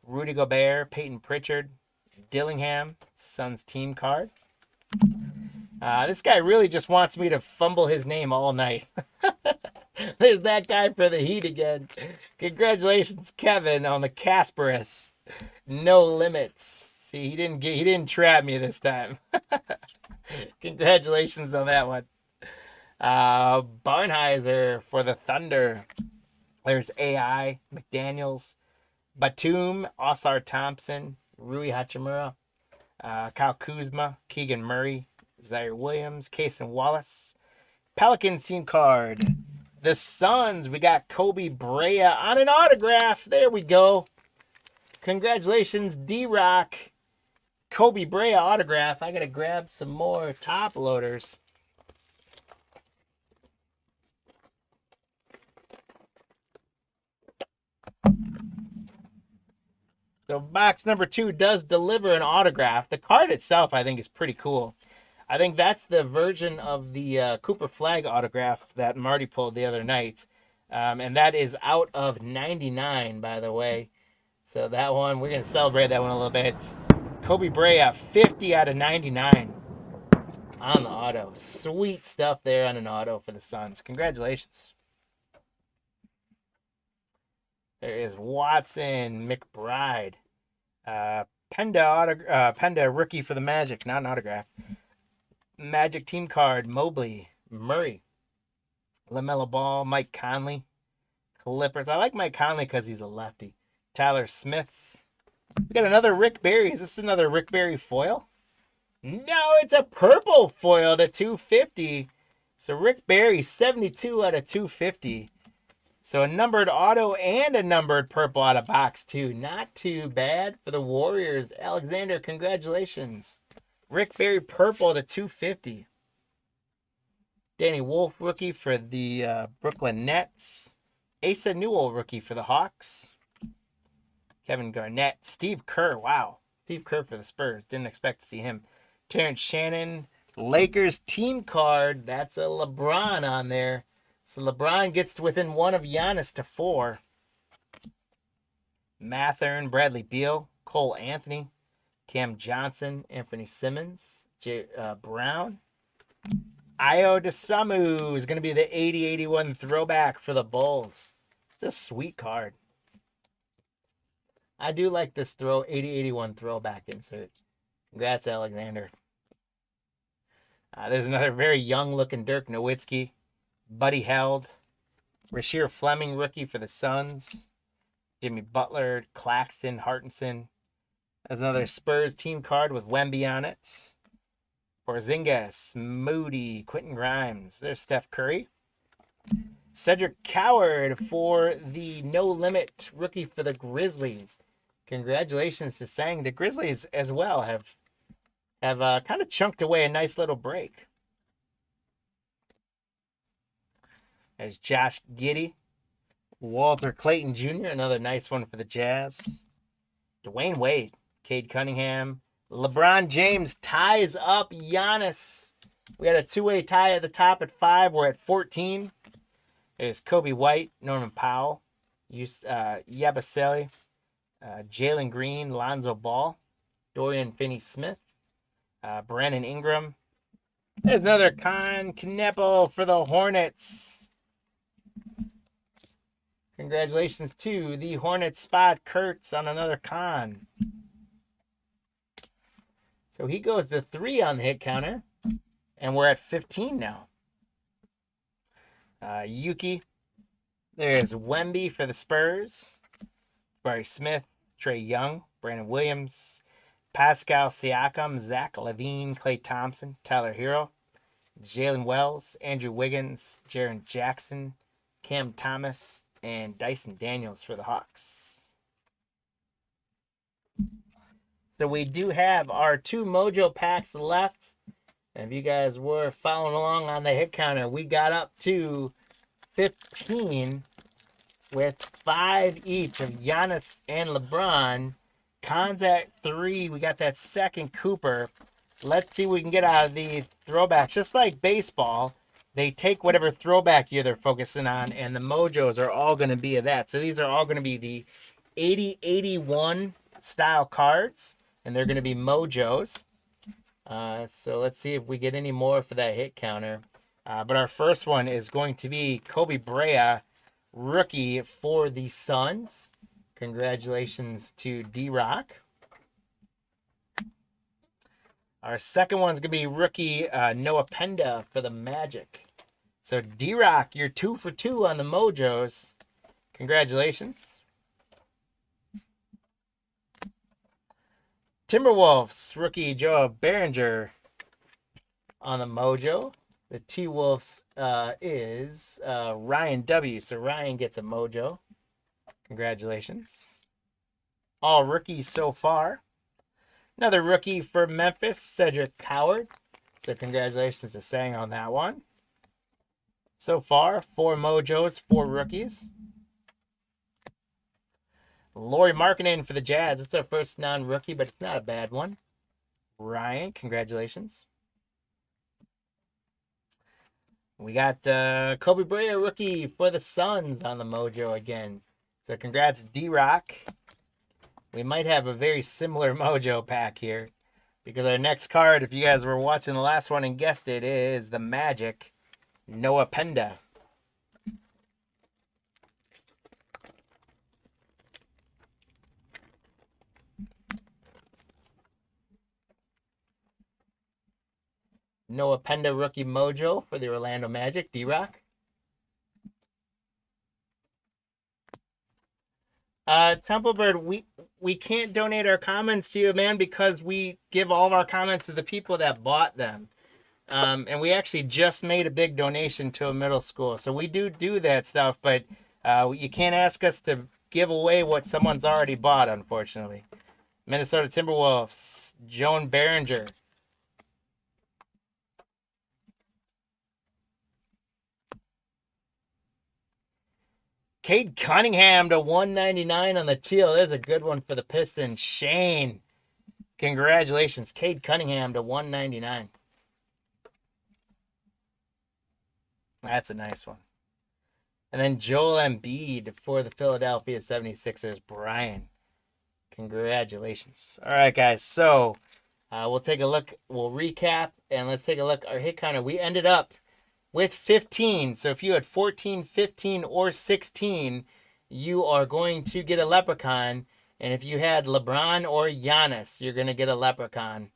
Rudy Gobert, Peyton Pritchard, Dillingham, Suns team card. This guy really just wants me to fumble his name all night. There's that guy for the Heat again. Congratulations, Kevin, on the Kasparis. No limits. See, he didn't trap me this time. Congratulations on that one. Barnheiser for the Thunder. There's AI, McDaniels, Batum, Osar Thompson, Rui Hachimura, Kyle Kuzma, Keegan Murray, Zaire Williams, Cason Wallace. Pelicans team card. The Suns, we got Kobe Brea on an autograph. There we go. Congratulations, D-Rock. Kobe Brea autograph. I got to grab some more top loaders. So box number 2 does deliver an autograph. The card itself, I think, is pretty cool. I think that's the version of the Cooper Flag autograph that Marty pulled the other night. And that is out of 99, by the way. So that one, we're going to celebrate that one a little bit. Kobe Brea, 50 out of 99 on the auto. Sweet stuff there on an auto for the Suns. Congratulations. There is Watson, McBride. Penda rookie for the Magic, not an autograph. Magic team card, Mobley, Murray, LaMelo Ball, Mike Conley, Clippers. I like Mike Conley because he's a lefty. Tyler Smith. We got another Rick Barry. Is this another Rick Barry foil? No, it's a purple foil to 250. So Rick Barry, 72 out of 250. So a numbered auto and a numbered purple out of box 2. Not too bad for the Warriors. Alexander, congratulations. Rick Barry purple to 250. Danny Wolf rookie for the Brooklyn Nets. Asa Newell rookie for the Hawks. Kevin Garnett. Steve Kerr. Wow. Steve Kerr for the Spurs. Didn't expect to see him. Terrence Shannon. Lakers team card. That's a LeBron on there. So LeBron gets to within 1 of Giannis to 4. Mathern, Bradley Beal, Cole Anthony, Cam Johnson, Anthony Simmons, Brown. Ayo Dosunmu is going to be the 80-81 throwback for the Bulls. It's a sweet card. I do like this 80-81 throwback insert. Congrats, Alexander. There's another very young-looking Dirk Nowitzki. Buddy Held. Rasheer Fleming, rookie for the Suns. Jimmy Butler, Claxton, Hartenson. There's another Spurs team card with Wemby on it. Porzingis, Moody, Quentin Grimes. There's Steph Curry. Cedric Coward for the No Limit rookie for the Grizzlies. Congratulations to Sang. The Grizzlies as well have kind of chunked away a nice little break. There's Josh Giddey. Walter Clayton Jr., another nice one for the Jazz. Dwayne Wade. Cade Cunningham. LeBron James ties up Giannis. We had a two-way tie at the top at 5. We're at 14. There's Kobe White, Norman Powell, Yabusele, Jalen Green, Lonzo Ball, Dorian Finney-Smith, Brandon Ingram, There's another Con Kneppel for the Hornets. Congratulations to the Hornets spot Kurtz on another Con. So he goes to 3 on the hit counter. And we're at 15 now. Yuki. There's Wemby for the Spurs. Barry Smith, Trey Young, Brandon Williams, Pascal Siakam, Zach LaVine, Klay Thompson, Tyler Hero, Jalen Wells, Andrew Wiggins, Jaren Jackson, Cam Thomas, and Dyson Daniels for the Hawks. So we do have our 2 Mojo packs left. And if you guys were following along on the hit counter, we got up to 15 with 5 each of Giannis and LeBron. Cons at 3. We got that second Cooper. Let's see what we can get out of the throwback. Just like baseball, they take whatever throwback year they're focusing on, and the Mojos are all going to be of that. So these are all going to be the 80-81 style cards, and they're going to be Mojos. So let's see if we get any more for that hit counter. But our first one is going to be Kobe Brea, rookie for the Suns. Congratulations to D-Rock. Our second one's going to be rookie Noah Penda for the Magic. So D-Rock, you're 2 for 2 on the Mojos. Congratulations. Timberwolves, rookie Joe Behringer on the Mojo. The T-Wolves is Ryan W. So Ryan gets a Mojo. Congratulations. All rookies so far. Another rookie for Memphis, Cedric Howard. So congratulations to Sang on that one. So far, 4 Mojos, 4 rookies. Lauri Markkanen for the Jazz. It's our first non-rookie, but it's not a bad one. Ryan, congratulations. We got Kobe Brea, rookie for the Suns on the Mojo again. So congrats, D-Rock. We might have a very similar Mojo pack here, because our next card, if you guys were watching the last one and guessed it, is the Magic, Noah Penda. Noah Penda rookie Mojo for the Orlando Magic, D-Rock. Templebird, we can't donate our comments to you, man, because we give all of our comments to the people that bought them. And we actually just made a big donation to a middle school. So we do that stuff, but you can't ask us to give away what someone's already bought, unfortunately. Minnesota Timberwolves, Joan Behringer. Cade Cunningham to 199 on the teal. There's a good one for the Pistons. Shane, congratulations. Cade Cunningham to 199. That's a nice one. And then Joel Embiid for the Philadelphia 76ers. Brian, congratulations. All right, guys. So we'll take a look. We'll recap, and let's take a look. Our hit counter, we ended up with 15. So if you had 14, 15, or 16, you are going to get a Leprechaun. And if you had LeBron or Giannis, you're going to get a Leprechaun.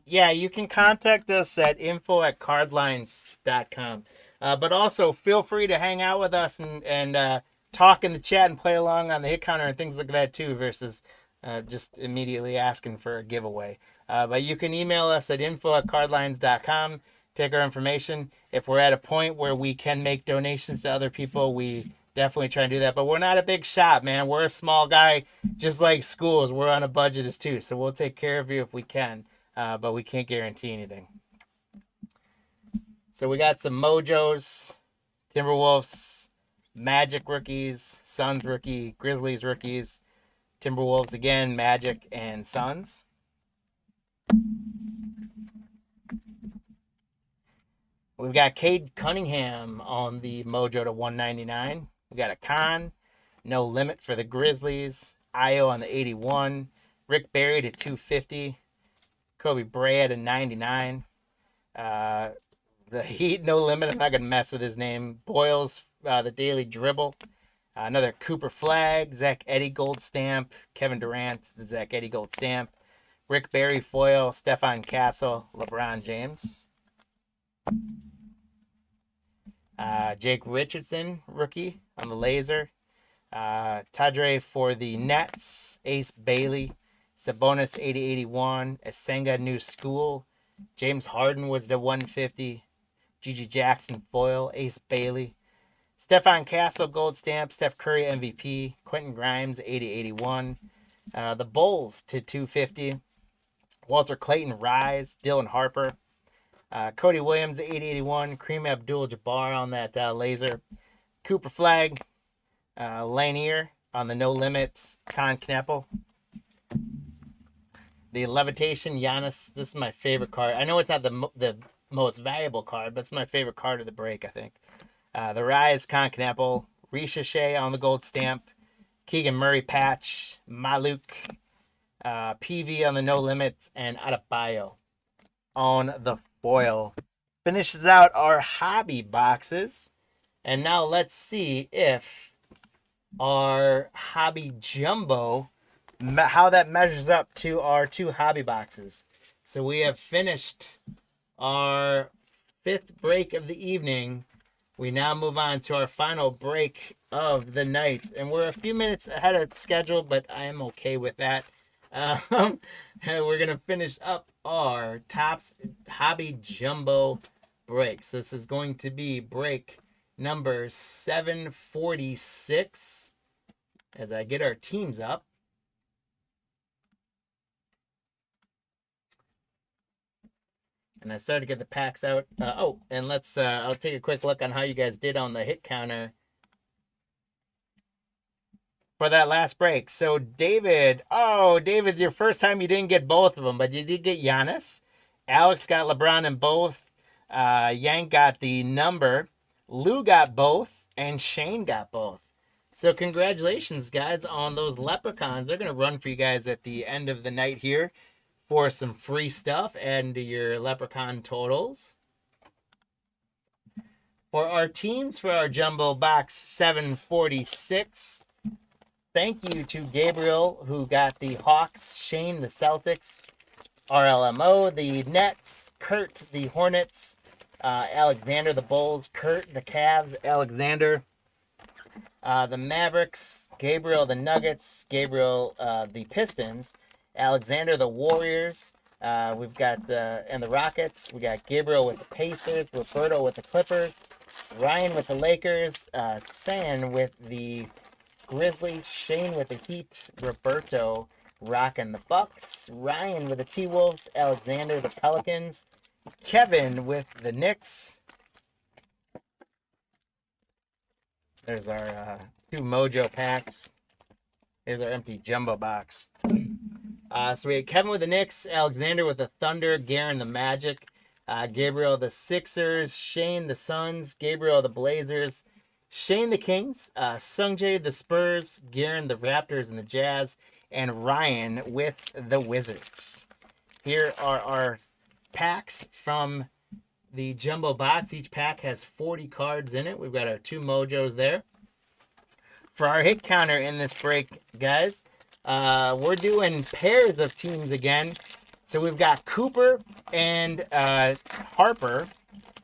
Yeah, you can contact us at info@cardlines.com. But also feel free to hang out with us and talk in the chat and play along on the hit counter and things like that too, versus just immediately asking for a giveaway. But you can email us at info@cardlines.com, take our information. If we're at a point where we can make donations to other people, we definitely try and do that. But we're not a big shop, man. We're a small guy, just like schools. We're on a budget as too, so we'll take care of you if we can. But we can't guarantee anything. So we got some Mojos, Timberwolves, Magic rookies, Suns rookie, Grizzlies rookies, Timberwolves again, Magic, and Suns. We've got Cade Cunningham on the Mojo to 199. We got a Con, No Limit for the Grizzlies, Io on the 81, Rick Barry to 250, Kobe Bryant at 99. The Heat, no limit. I'm not going to mess with his name. Boyles, the Daily Dribble. Another Cooper Flag. Zach Edey Gold Stamp. Kevin Durant, the Zach Edey Gold Stamp. Rick Barry Foil. Stefan Castle. LeBron James. Jake Richardson, rookie on the laser. Tadre for the Nets. Ace Bailey. Sabonis 80-81. Esenga New School. James Harden was the 150. Gigi Jackson foil. Ace Bailey. Stefan Castle gold stamp. Steph Curry MVP. Quentin Grimes 80-81. The Bulls to 250. Walter Clayton Rise. Dylan Harper. Cody Williams 80-81. Kareem Abdul-Jabbar on that laser. Cooper Flag. Lanier on the No Limits. Con Kneppel. The Levitation Giannis. This is my favorite card. I know it's not the most valuable card, but it's my favorite card of the break, I think. The Rise Con Kneppel. Ricochet on the gold stamp. Keegan Murray patch. Maluk. PV on the No Limits. And Adebayo on the foil. Finishes out our hobby boxes. And now let's see if our hobby jumbo, how that measures up to our two hobby boxes. So we have finished our fifth break of the evening. We now move on to our final break of the night. And we're a few minutes ahead of schedule, but I am okay with that. And we're going to finish up our Topps Hobby Jumbo break. So this is going to be break number 746 as I get our teams up. And I started to get the packs out. And let's, I'll take a quick look on how you guys did on the hit counter for that last break. So David, your first time you didn't get both of them, but you did get Giannis. Alex got LeBron in both. Yank got the number. Lou got both. And Shane got both. So congratulations, guys, on those leprechauns. They're going to run for you guys at the end of the night here for some free stuff and your leprechaun totals. For our teams, for our jumbo box 746, thank you to Gabriel, who got the Hawks, Shane, the Celtics, RLMO, the Nets, Kurt, the Hornets, Alexander, the Bulls, Kurt, the Cavs, Alexander, the Mavericks, Gabriel, the Nuggets, Gabriel, the Pistons, Alexander, the Warriors, we've got, and the Rockets, we got Gabriel with the Pacers, Roberto with the Clippers, Ryan with the Lakers, San with the Grizzlies, Shane with the Heat, Roberto rocking the Bucks, Ryan with the T-Wolves, Alexander the Pelicans, Kevin with the Knicks. There's our two Mojo packs. Here's our empty jumbo box. So we had Kevin with the Knicks, Alexander with the Thunder, Garen the Magic, Gabriel the Sixers, Shane the Suns, Gabriel the Blazers, Shane the Kings, Sungjae the Spurs, Garen the Raptors and the Jazz, and Ryan with the Wizards. Here are our packs from the jumbo box. Each pack has 40 cards in it. We've got our two Mojos there. For our hit counter in this break, guys, we're doing pairs of teams again. So we've got Cooper and Harper,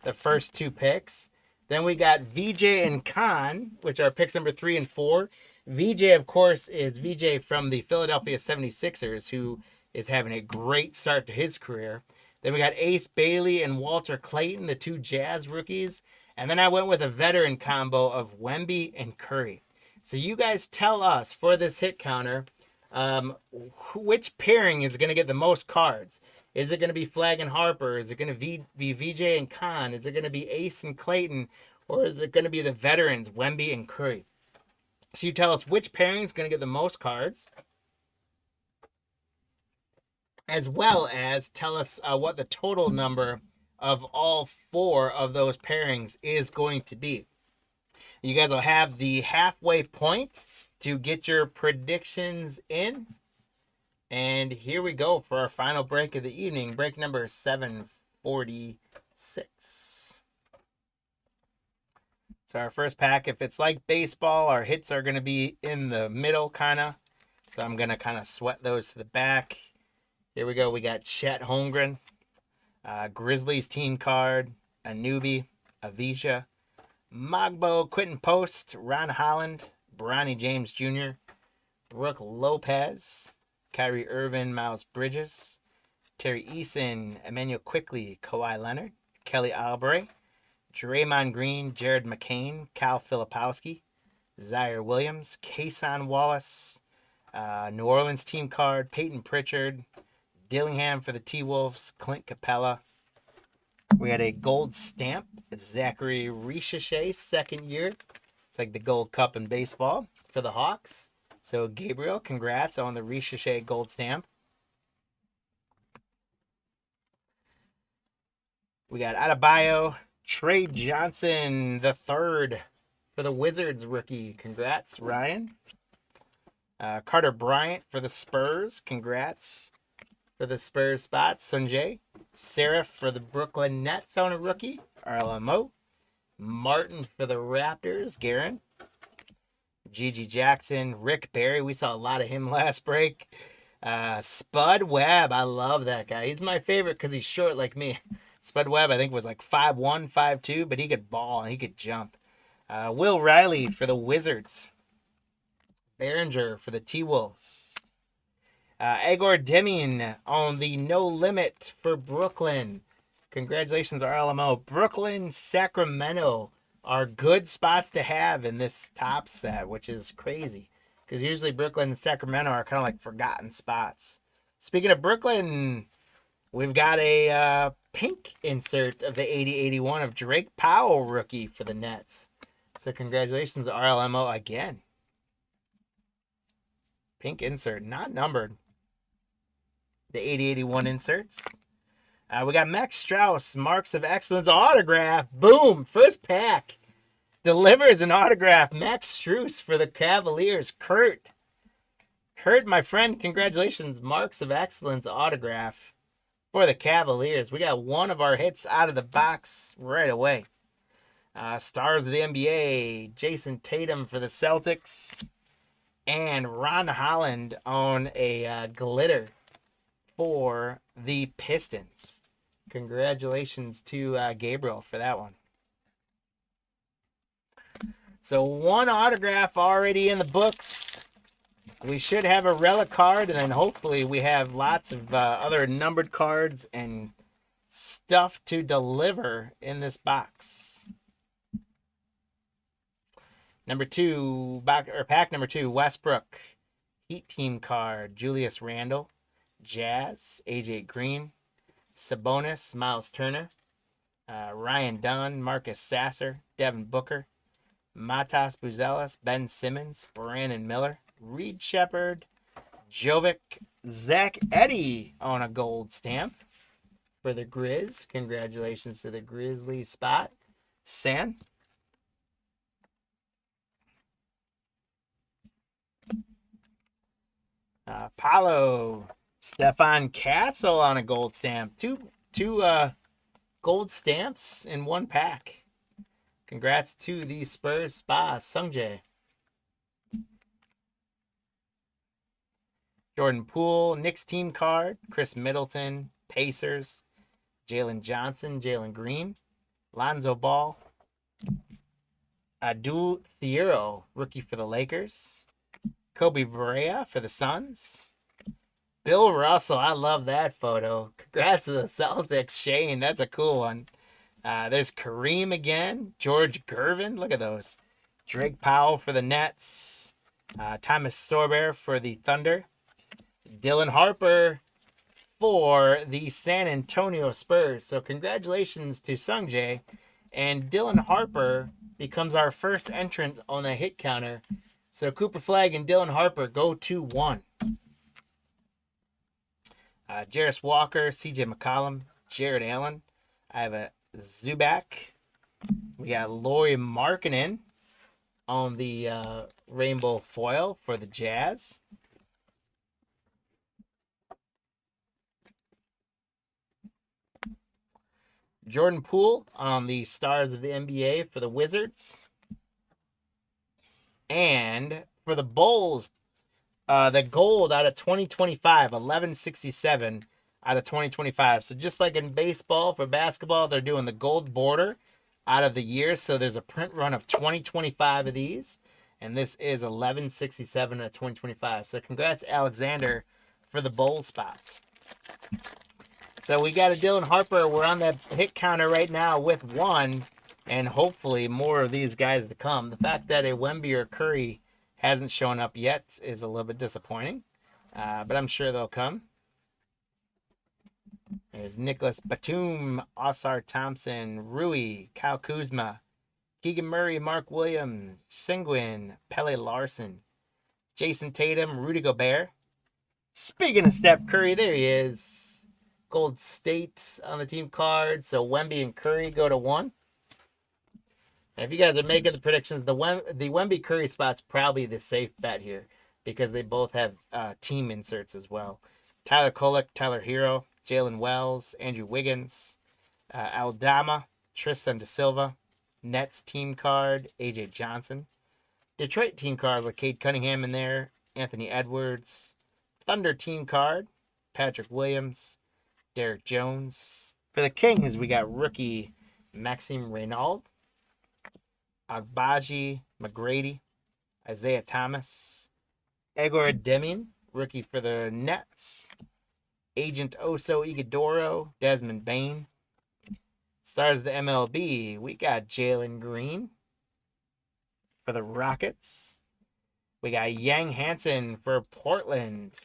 the first two picks. Then we got VJ and Khan, which are picks number 3 and 4. VJ, of course, is VJ from the Philadelphia 76ers, who is having a great start to his career. Then we got Ace Bailey and Walter Clayton, the two Jazz rookies. And then I went with a veteran combo of Wemby and Curry. So you guys tell us for this hit counter, which pairing is going to get the most cards? Is it going to be Flag and Harper? Is it going to be VJ and Khan? Is it going to be Ace and Clayton? Or is it going to be the veterans, Wemby and Curry? So you tell us which pairing is going to get the most cards, as well as tell us what the total number of all 4 of those pairings is going to be. You guys will have the halfway point to get your predictions in. And here we go for our final break of the evening. Break number 746. So our first pack, if it's like baseball, our hits are going to be in the middle, kind of. So I'm going to kind of sweat those to the back. Here we go. We got Chet Holmgren, Grizzlies team card, a newbie, Avisha, Mogbo, Quentin Post, Ron Holland, Bronny James Jr., Brooke Lopez, Kyrie Irvin, Miles Bridges, Terry Eason, Emmanuel Quickley, Kawhi Leonard, Kelly Oubre, Draymond Green, Jared McCain, Cal Filipowski, Zaire Williams, Kason Wallace, New Orleans team card, Peyton Pritchard, Dillingham for the T-Wolves, Clint Capella. We had a gold stamp, Zachary Richeche, second year. It's like the gold cup in baseball for the Hawks. So Gabriel, congrats on the Richeche gold stamp. We got Adebayo, Trey Johnson, the third for the Wizards rookie. Congrats, Ryan. Carter Bryant for the Spurs. Congrats for the Spurs spot, Sunjay. Seraph for the Brooklyn Nets on a rookie, RLMO. Martin for the Raptors, Garen. Gigi Jackson, Rick Barry. We saw a lot of him last break. Spud Webb. I love that guy. He's my favorite because he's short like me. Spud Webb, I think, was like 5'1", 5'2", but he could ball and he could jump. Will Riley for the Wizards. Behringer for the T-Wolves. Igor Deming on the No Limit for Brooklyn. Congratulations, RLMO. Brooklyn, Sacramento are good spots to have in this top set, which is crazy. Because usually Brooklyn and Sacramento are kind of like forgotten spots. Speaking of Brooklyn, we've got a pink insert of the 80-81 of Drake Powell, rookie for the Nets. So congratulations, RLMO, again. Pink insert, not numbered. The 80-81 inserts. We got Max Strauss, Marks of Excellence autograph. Boom! First pack. Delivers an autograph. Max Strauss for the Cavaliers. Kurt, my friend, congratulations. Marks of Excellence autograph for the Cavaliers. We got one of our hits out of the box right away. Stars of the NBA. Jason Tatum for the Celtics. And Ron Holland on a glitter for the Pistons. Congratulations to Gabriel for that one. So one autograph already in the books. We should have a relic card, and then hopefully we have lots of other numbered cards and stuff to deliver in this box. Pack number 2, Westbrook. Heat team card, Julius Randle. Jazz, AJ Green, Sabonis, Miles Turner, Ryan Dunn, Marcus Sasser, Devin Booker, Matas Buzelis, Ben Simmons, Brandon Miller, Reed Shepard, Jovic, Zach Edey on a gold stamp for the Grizz. Congratulations to the Grizzly spot. San. Paulo. Stefan Castle on a gold stamp. Two gold stamps in one pack. Congrats to the Spurs spa, Sungjae. Jordan Poole, Knicks team card. Chris Middleton, Pacers. Jalen Johnson, Jalen Green. Lonzo Ball. Adu Thiero, rookie for the Lakers. Kobe Bryant for the Suns. Bill Russell, I love that photo. Congrats to the Celtics, Shane. That's a cool one. There's Kareem again. George Gervin. Look at those. Drake Powell for the Nets. Thomas Sorber for the Thunder. Dylan Harper for the San Antonio Spurs. So congratulations to Sungjae. And Dylan Harper becomes our first entrant on the hit counter. So Cooper Flagg and Dylan Harper go 2-1. Jarris Walker, CJ McCollum, Jared Allen. I have a Zubac. We got Lauri Markkanen on the rainbow foil for the Jazz. Jordan Poole on the Stars of the NBA for the Wizards. And for the Bulls, the gold out of 2025, 1167 out of 2025. So just like in baseball, for basketball, they're doing the gold border out of the year. So there's a print run of 2025 of these. And this is 1167 out of 2025. So congrats, Alexander, for the bold spots. So we got a Dylan Harper. We're on that hit counter right now with one. And hopefully more of these guys to come. The fact that a Wemby or Curry hasn't shown up yet is a little bit disappointing. But I'm sure they'll come. There's Nicholas Batum, Osar Thompson, Rui, Kyle Kuzma, Keegan Murray, Mark Williams, Sengun, Pele Larson, Jason Tatum, Rudy Gobert. Speaking of Steph Curry, there he is. Gold State on the team card. So Wemby and Curry go to 1. And if you guys are making the predictions, the Wemby Curry spot's probably the safe bet here because they both have team inserts as well. Tyler Kolek, Tyler Hero, Jalen Wells, Andrew Wiggins, Aldama, Tristan Da Silva, Nets team card, AJ Johnson, Detroit team card with Cade Cunningham in there, Anthony Edwards, Thunder team card, Patrick Williams, Derek Jones. For the Kings, we got rookie Maxime Reynald, Agbaji, McGrady, Isaiah Thomas, Egor Demian, rookie for the Nets, Agent Oso Igudoro, Desmond Bain. Stars of the MLB, we got Jalen Green for the Rockets. We got Yang Hansen for Portland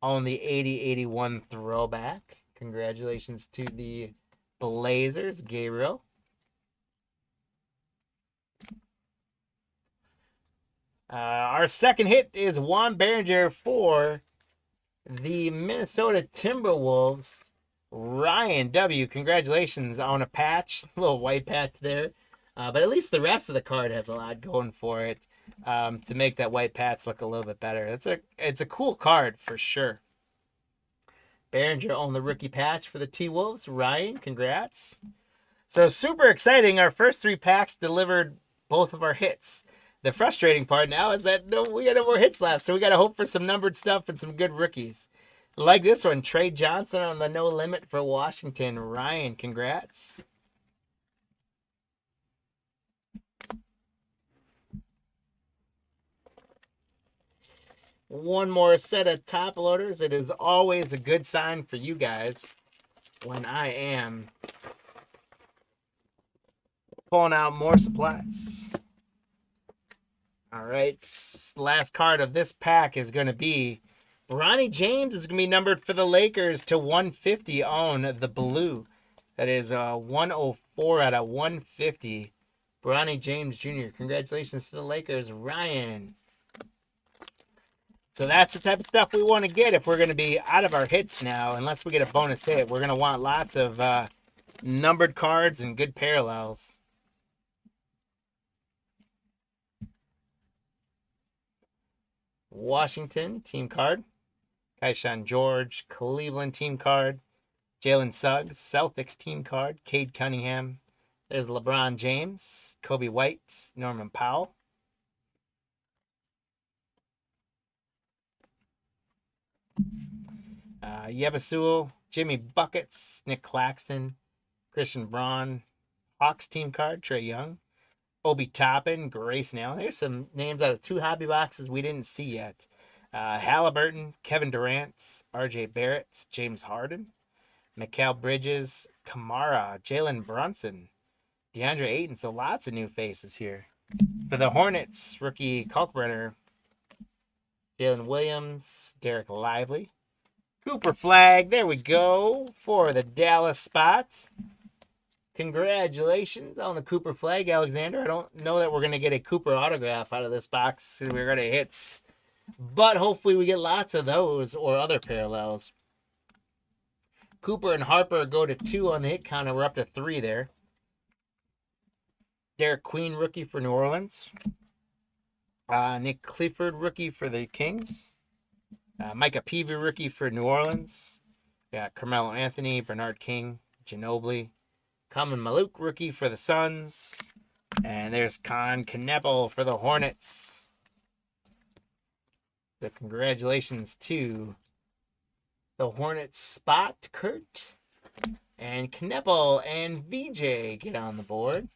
on the 80-81 throwback. Congratulations to the Blazers, Gabriel. Our second hit is Juan Berenger for the Minnesota Timberwolves. Ryan W., congratulations on a patch, a little white patch there. But at least the rest of the card has a lot going for it to make that white patch look a little bit better. It's a cool card for sure. Berenger on the rookie patch for the T-Wolves. Ryan, congrats. So super exciting. Our first 3 packs delivered both of our hits. The frustrating part now is that we got no more hits left, so we got to hope for some numbered stuff and some good rookies. Like this one, Trey Johnson on the no limit for Washington. Ryan, congrats. One more set of top loaders. It is always a good sign for you guys when I am pulling out more supplies. All right, last card of this pack is going to be Bronny James is going to be numbered for the Lakers to 150 on the blue. That is 104 out of 150. Bronny James Jr. Congratulations to the Lakers, Ryan. So that's the type of stuff we want to get if we're going to be out of our hits now. Unless we get a bonus hit, we're going to want lots of numbered cards and good parallels. Washington team card, Kaishan George. Cleveland team card, Jalen Suggs. Celtics team card, Cade Cunningham. There's LeBron James, Kobe White, Norman Powell. Yeva Sewell, Jimmy Buckets, Nick Claxton, Christian Braun. Hawks team card, Trae Young. Obi Toppin, Grayson Allen. There's some names out of 2 hobby boxes we didn't see yet. Halliburton, Kevin Durant, RJ Barrett, James Harden, Mikal Bridges, Kamara, Jalen Brunson, DeAndre Ayton. So lots of new faces here. For the Hornets, rookie Kalkbrenner, Jalen Williams, Derek Lively, Cooper Flag. There we go for the Dallas spots. Congratulations on the Cooper Flag, Alexander. I don't know that we're going to get a Cooper autograph out of this box. We're going to hits. But hopefully we get lots of those or other parallels. Cooper and Harper go to 2 on the hit counter. We're up to 3 there. Derek Queen, rookie for New Orleans. Nick Clifford, rookie for the Kings. Micah Peavy, rookie for New Orleans. Got Carmelo Anthony, Bernard King, Ginobili, Common Maluk, rookie for the Suns. And there's Con Kneppel for the Hornets. So congratulations to the Hornets spot, Kurt. And Kneppel and VJ get on the board.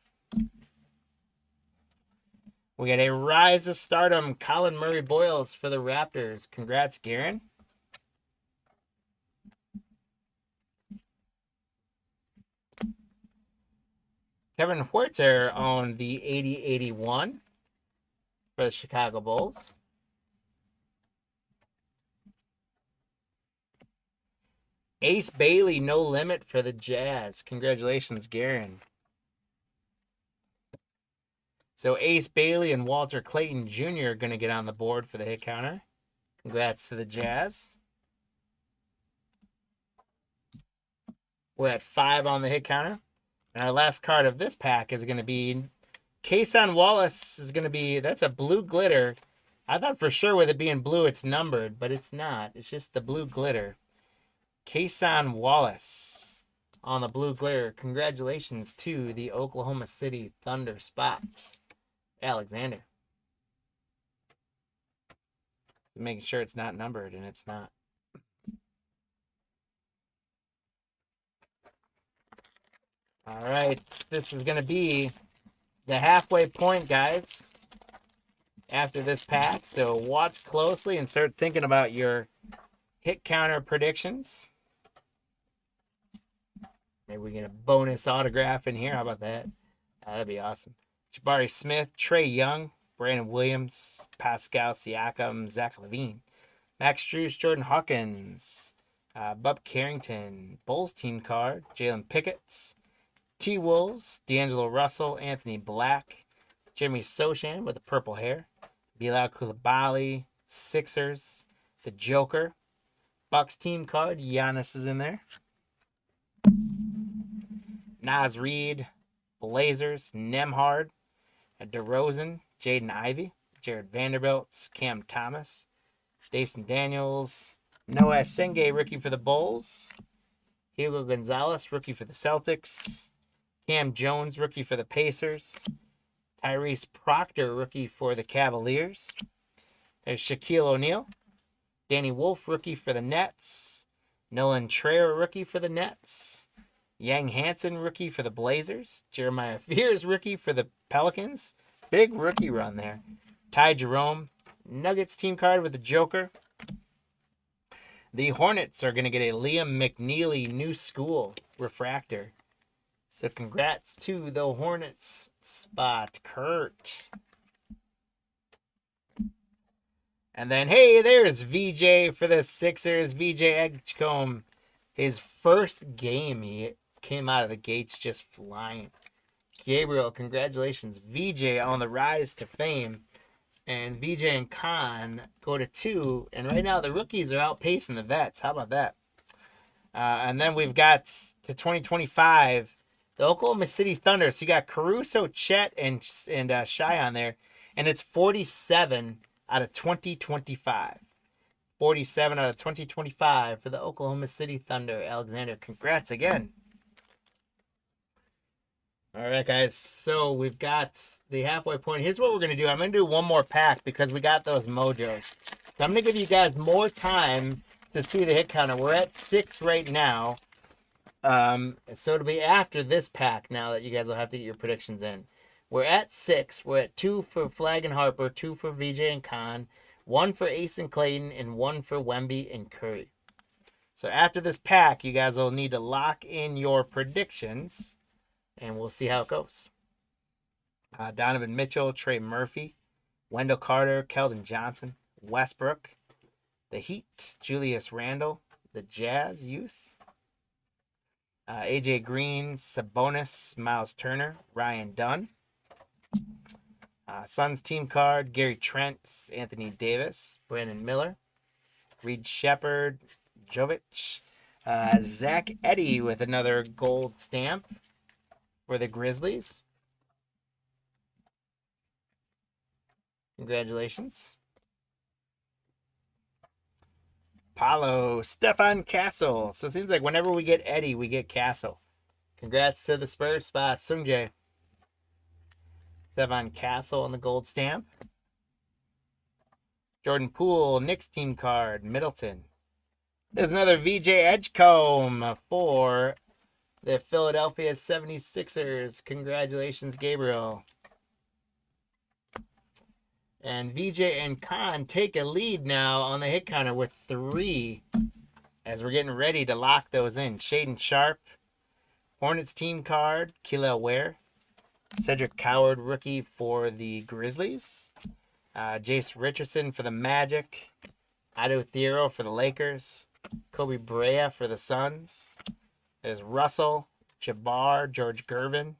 We got a Rise of Stardom, Colin Murray Boyles for the Raptors. Congrats, Garen. Kevin Huerter on the 80-81 for the Chicago Bulls. Ace Bailey, no limit for the Jazz. Congratulations, Garen. So Ace Bailey and Walter Clayton Jr. are going to get on the board for the hit counter. Congrats to the Jazz. We're at 5 on the hit counter. And our last card of this pack is going to be Kason Wallace. Is going to be, that's a blue glitter. I thought for sure with it being blue it's numbered, but it's not. It's just the blue glitter. Kason Wallace on the blue glitter. Congratulations to the Oklahoma City Thunder spots. Alexander. Making sure it's not numbered, and it's not. All right, this is going to be the halfway point, guys, after this pack. So watch closely and start thinking about your hit counter predictions. Maybe we get a bonus autograph in here. How about that? That'd be awesome. Jabari Smith, Trey Young, Brandon Williams, Pascal Siakam, Zach LaVine, Max Strus, Jordan Hawkins, Bub Carrington, Bulls team card, Jalen Pickett, T-Wolves, D'Angelo Russell, Anthony Black, Jeremy Sochan with the purple hair, Bilal Coulibaly, Sixers, the Joker, Bucks team card, Giannis is in there, Naz Reid, Blazers, Nemhard, DeRozan, Jaden Ivey, Jared Vanderbilt, Cam Thomas, Jason Daniels, Noah Senge, rookie for the Bulls, Hugo Gonzalez, rookie for the Celtics, Cam Jones, rookie for the Pacers, Tyrese Proctor, rookie for the Cavaliers. There's Shaquille O'Neal, Danny Wolf, rookie for the Nets, Nolan Trayer, rookie for the Nets, Yang Hansen, rookie for the Blazers, Jeremiah Fears, rookie for the Pelicans. Big rookie run there. Ty Jerome, Nuggets team card with the Joker. The Hornets are going to get a Liam McNeely New School refractor. So congrats to the Hornets spot, Kurt. And then, hey, there's VJ for the Sixers. VJ Edgecombe. His first game, he came out of the gates just flying. Gabriel, congratulations. VJ on the rise to fame. And VJ and Khan go to 2. And right now the rookies are outpacing the vets. How about that? And then we've got to 2025, the Oklahoma City Thunder. So you got Caruso, Chet, and Shai on there. And it's 47 out of 2025. 47 out of 2025 for the Oklahoma City Thunder. Alexander, congrats again. All right, guys. So we've got the halfway point. Here's what we're going to do. I'm going to do one more pack because we got those mojos. So I'm going to give you guys more time to see the hit counter. We're at 6 right now. So it'll be after this pack now that you guys will have to get your predictions in. We're at 6. We're at 2 for Flag and Harper, 2 for VJ and Khan, 1 for Ace and Clayton, and 1 for Wemby and Curry. So after this pack, you guys will need to lock in your predictions, and we'll see how it goes. Donovan Mitchell, Trey Murphy, Wendell Carter, Keldon Johnson, Westbrook, the Heat, Julius Randle, the Jazz Youth, AJ Green, Sabonis, Miles Turner, Ryan Dunn, Suns team card, Gary Trent, Anthony Davis, Brandon Miller, Reed Shepard, Jovic, Zach Edey with another gold stamp for the Grizzlies. Congratulations. Paulo, Stefan Castle. So it seems like whenever we get Eddie, we get Castle. Congrats to the Spurs spot, Sungjae. Devon Castle on the gold stamp. Jordan Poole, Knicks team card, Middleton. There's another VJ Edgecombe for the Philadelphia 76ers. Congratulations, Gabriel. And VJ and Khan take a lead now on the hit counter with 3 as we're getting ready to lock those in. Shaden Sharp, Hornets team card, Kel'el Ware. Cedric Coward, rookie for the Grizzlies. Jace Richardson for the Magic. Otto Thiero for the Lakers. Kobe Brea for the Suns. There's Russell, Jabbar, George Gervin.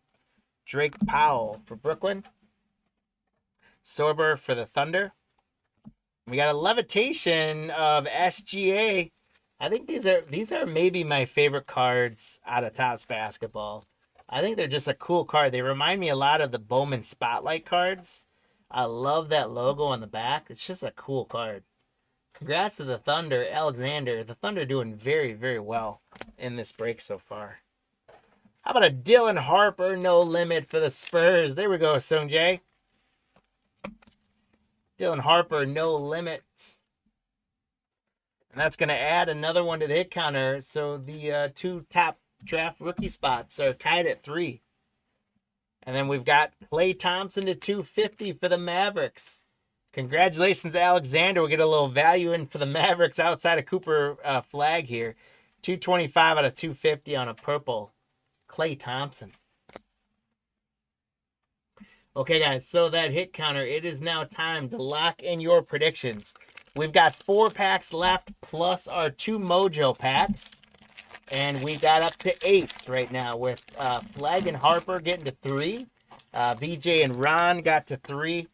Drake Powell for Brooklyn. Sorber for the Thunder. We got a levitation of SGA. I think these are maybe my favorite cards out of Topps Basketball. I think they're just a cool card. They remind me a lot of the Bowman Spotlight cards. I love that logo on the back. It's just a cool card. Congrats to the Thunder, Alexander. The Thunder doing very, very well in this break so far. How about a Dylan Harper no limit for the Spurs? There we go, Sungjae. Dylan Harper no limit. And that's going to add another one to the hit counter. So the 2 top draft rookie spots are tied at 3. And then we've got Klay Thompson to 250 for the Mavericks. Congratulations, Alexander. We'll get a little value in for the Mavericks outside of Cooper flag here. 225 out of 250 on a purple Klay Thompson. Okay, guys, so that hit counter, it is now time to lock in your predictions. We've got 4 packs left plus our 2 Mojo packs. And we got up to 8 right now with Flag and Harper getting to 3. VJ and Ron got to 3.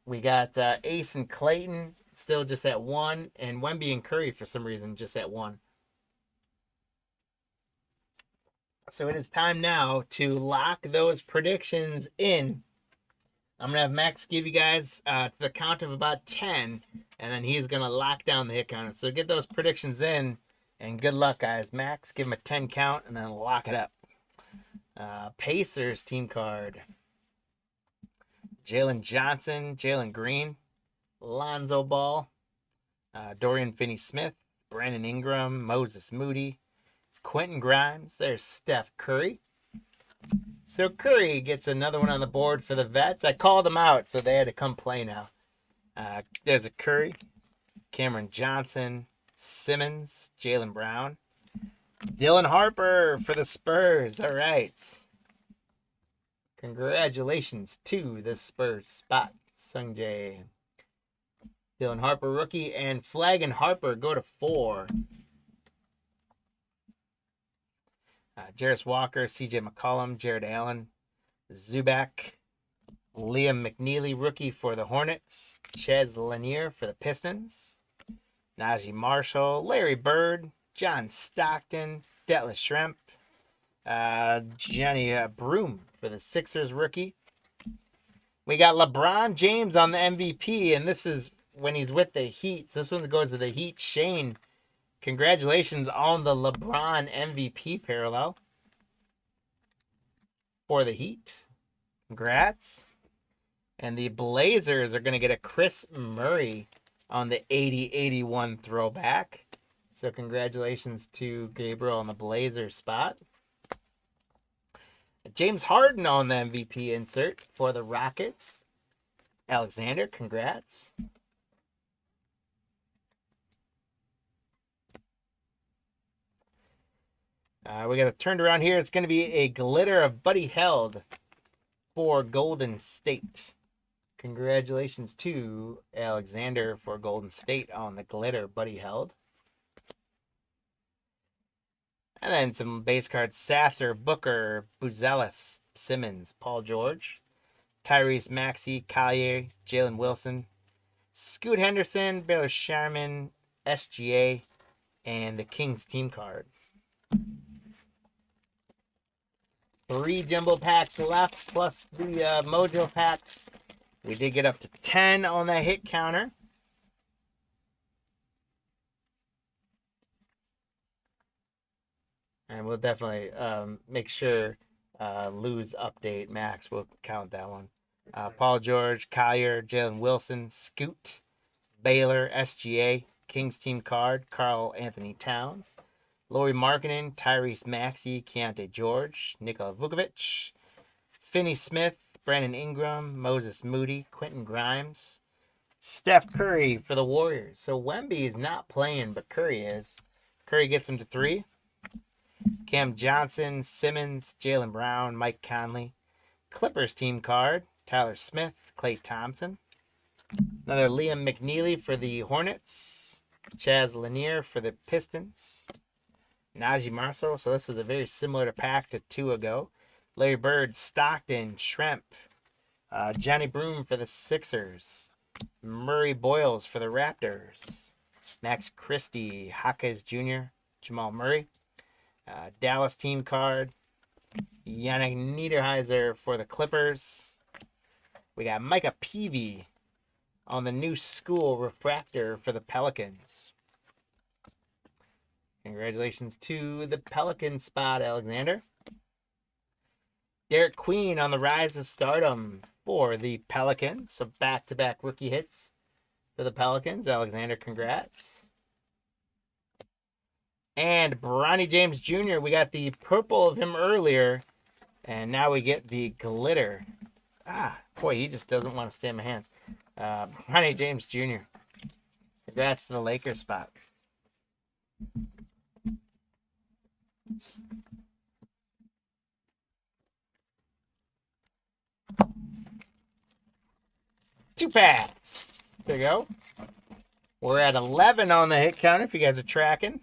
We got Ace and Clayton still just at 1. And Wemby and Curry, for some reason, just at 1. So it is time now to lock those predictions in. I'm going to have Max give you guys to the count of about 10. And then he's going to lock down the hit counter. So get those predictions in. And good luck, guys. Max, give him a 10 count and then lock it up. Pacers team card. Jalen Johnson, Jalen Green, Lonzo Ball, Dorian Finney-Smith, Brandon Ingram, Moses Moody, Quentin Grimes. There's Steph Curry. So Curry gets another one on the board for the vets. I called him out, so they had to come play now. There's a Curry, Cameron Johnson, Simmons, Jaylen Brown, Dylan Harper for the Spurs. All right. Congratulations to the Spurs spot, Sungjae. Dylan Harper rookie and Flag and Harper go to 4. Jarris Walker, CJ McCollum, Jared Allen, Zubac, Liam McNeely rookie for the Hornets, Chez Lanier for the Pistons, Najee Marshall, Larry Bird, John Stockton, Detlef Schrempf, Johnny Broom for the Sixers rookie. We got LeBron James on the MVP, and this is when he's with the Heat. So this one goes to the Heat. Shane, congratulations on the LeBron MVP parallel for the Heat. Congrats. And the Blazers are going to get a Chris Murray on the 80-81 throwback. So congratulations to Gabriel on the Blazers spot. James Harden on the MVP insert for the Rockets. Alexander, congrats. We got it turned around here. It's going to be a glitter of Buddy Held for Golden State. Congratulations to Alexander for Golden State on the glitter Buddy Held. And then some base cards. Sasser, Booker, Buzelis, Simmons, Paul George, Tyrese Maxey, Collier, Jalen Wilson, Scoot Henderson, Baylor Sharman, SGA, and the Kings team card. 3 jumbo packs left, plus the Mojo packs. We did get up to 10 on that hit counter. And we'll definitely make sure Lou's update, Max, will count that one. Paul George, Collier, Jalen Wilson, Scoot, Baylor, SGA, Kings team card, Carl Anthony Towns, Laurie Markkinen, Tyrese Maxey, Keontae George, Nikola Vukovic, Finney Smith, Brandon Ingram, Moses Moody, Quentin Grimes, Steph Curry for the Warriors. So Wemby is not playing, but Curry is. Curry gets him to 3. Cam Johnson, Simmons, Jaylen Brown, Mike Conley. Clippers team card, Tyler Smith, Klay Thompson. Another Liam McNeely for the Hornets. Chaz Lanier for the Pistons. Najee Marshall. So this is a very similar to pack to 2 ago. Larry Bird, Stockton, Shrimp. Johnny Broom for the Sixers. Murray Boyles for the Raptors. Max Christie, Hawkes Jr., Jamal Murray. Dallas team card. Yannick Niederheiser for the Clippers. We got Micah Peavy on the new school refractor for the Pelicans. Congratulations to the Pelican spot, Alexander. Derek Queen on the rise of stardom for the Pelicans. So back-to-back rookie hits for the Pelicans. Alexander, congrats. And Bronny James Jr., we got the purple of him earlier, and now we get the glitter. Boy, he just doesn't want to stay in my hands. Bronny James Jr., congrats to the Lakers spot. Two packs. There you go. We're at 11 on the hit counter if you guys are tracking.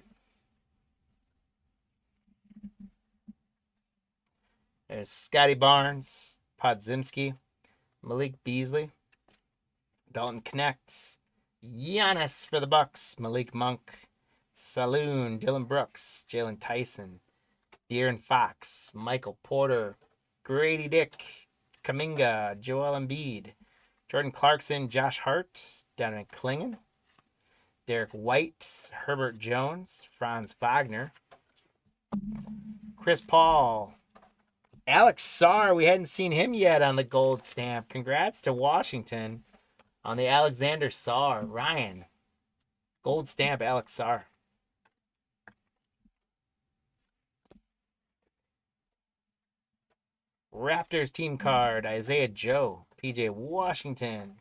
There's Scotty Barnes, Podzimski, Malik Beasley, Dalton Knecht, Giannis for the Bucks, Malik Monk, Saloon, Dylan Brooks, Jalen Tyson, De'Aaron Fox, Michael Porter, Grady Dick, Kuminga, Joel Embiid, Jordan Clarkson, Josh Hart, Donovan Clingan, Derek White, Herbert Jones, Franz Wagner, Chris Paul, Alex Sarr. We hadn't seen him yet on the gold stamp. Congrats to Washington on the Alexander Sarr. Ryan, gold stamp Alex Sarr. Raptors team card, Isaiah Joe, PJ Washington.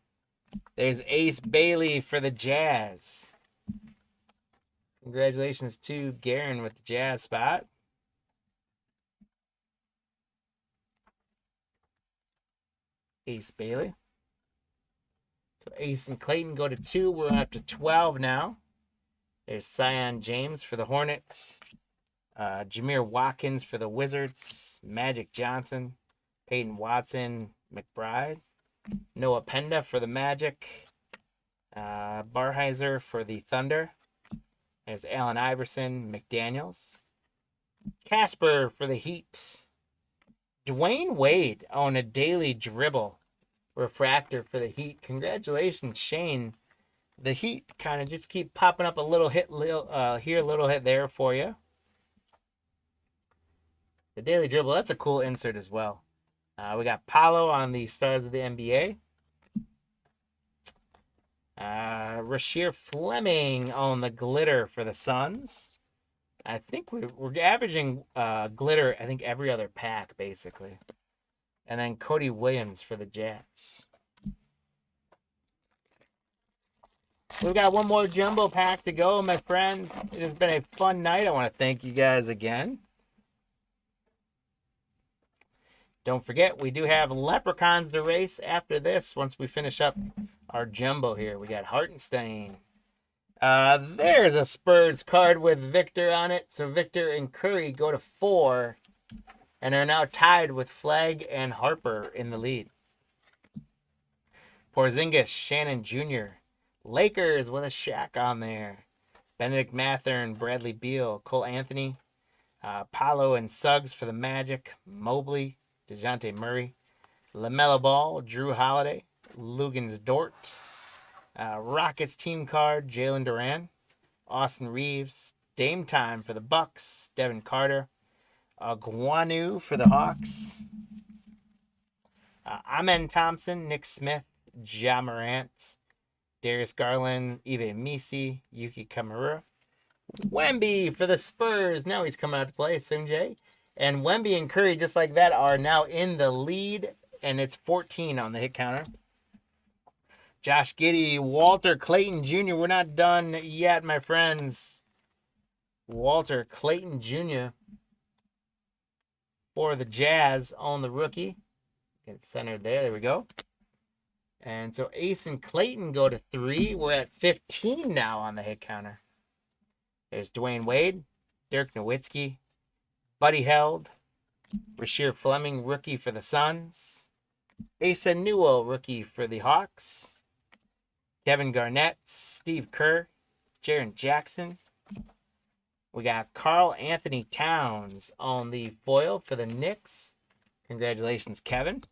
There's Ace Bailey for the Jazz. Congratulations to Garen with the Jazz spot. Ace Bailey. So Ace and Clayton go to 2. We're up to 12 now. There's Zion James for the Hornets. Jameer Watkins for the Wizards. Magic Johnson. Peyton Watson. McBride. Noah Penda for the Magic. Barheiser for the Thunder. There's Allen Iverson. McDaniels. Casper for the Heat. Dwayne Wade on a daily dribble refractor for the Heat. Congratulations, Shane. The Heat kind of just keep popping up a little hit here, a little hit there for you. The daily dribble, that's a cool insert as well. We got Paolo on the Stars of the NBA. Rasheer Fleming on the glitter for the Suns. I think we're averaging glitter, I think, every other pack, basically. And then Cody Williams for the Jets. We've got one more jumbo pack to go, my friends. It has been a fun night. I want to thank you guys again. Don't forget, we do have Leprechauns to race after this once we finish up our jumbo here. We got Hartenstein. There's a Spurs card with Victor on it. So Victor and Curry go to 4 and are now tied with Flagg and Harper in the lead. Porzingis, Shannon Jr. Lakers with a Shaq on there. Benedict Mathern, Bradley Beal, Cole Anthony. Paolo and Suggs for the Magic. Mobley, DeJounte Murray. LaMelo Ball, Drew Holiday. Lugans Dort. Rockets team card, Jalen Duran, Austin Reeves, Dame Time for the Bucks, Devin Carter, Guanu for the Hawks. Amen Thompson, Nick Smith, Ja Morant, Darius Garland, Ibe Misi, Yuki Kamura. Wemby for the Spurs. Now he's coming out to play, Sung-Jae. And Wemby and Curry, just like that, are now in the lead. And it's 14 on the hit counter. Josh Giddey, Walter Clayton Jr. We're not done yet, my friends. Walter Clayton Jr. for the Jazz on the rookie. Get it centered there. There we go. And so Ace and Clayton go to 3. We're at 15 now on the hit counter. There's Dwayne Wade, Dirk Nowitzki, Buddy Held, Rasheer Fleming, rookie for the Suns, Asa Newell, rookie for the Hawks, Kevin Garnett, Steve Kerr, Jaren Jackson. We got Karl Anthony Towns on the foil for the Knicks. Congratulations, Kevin.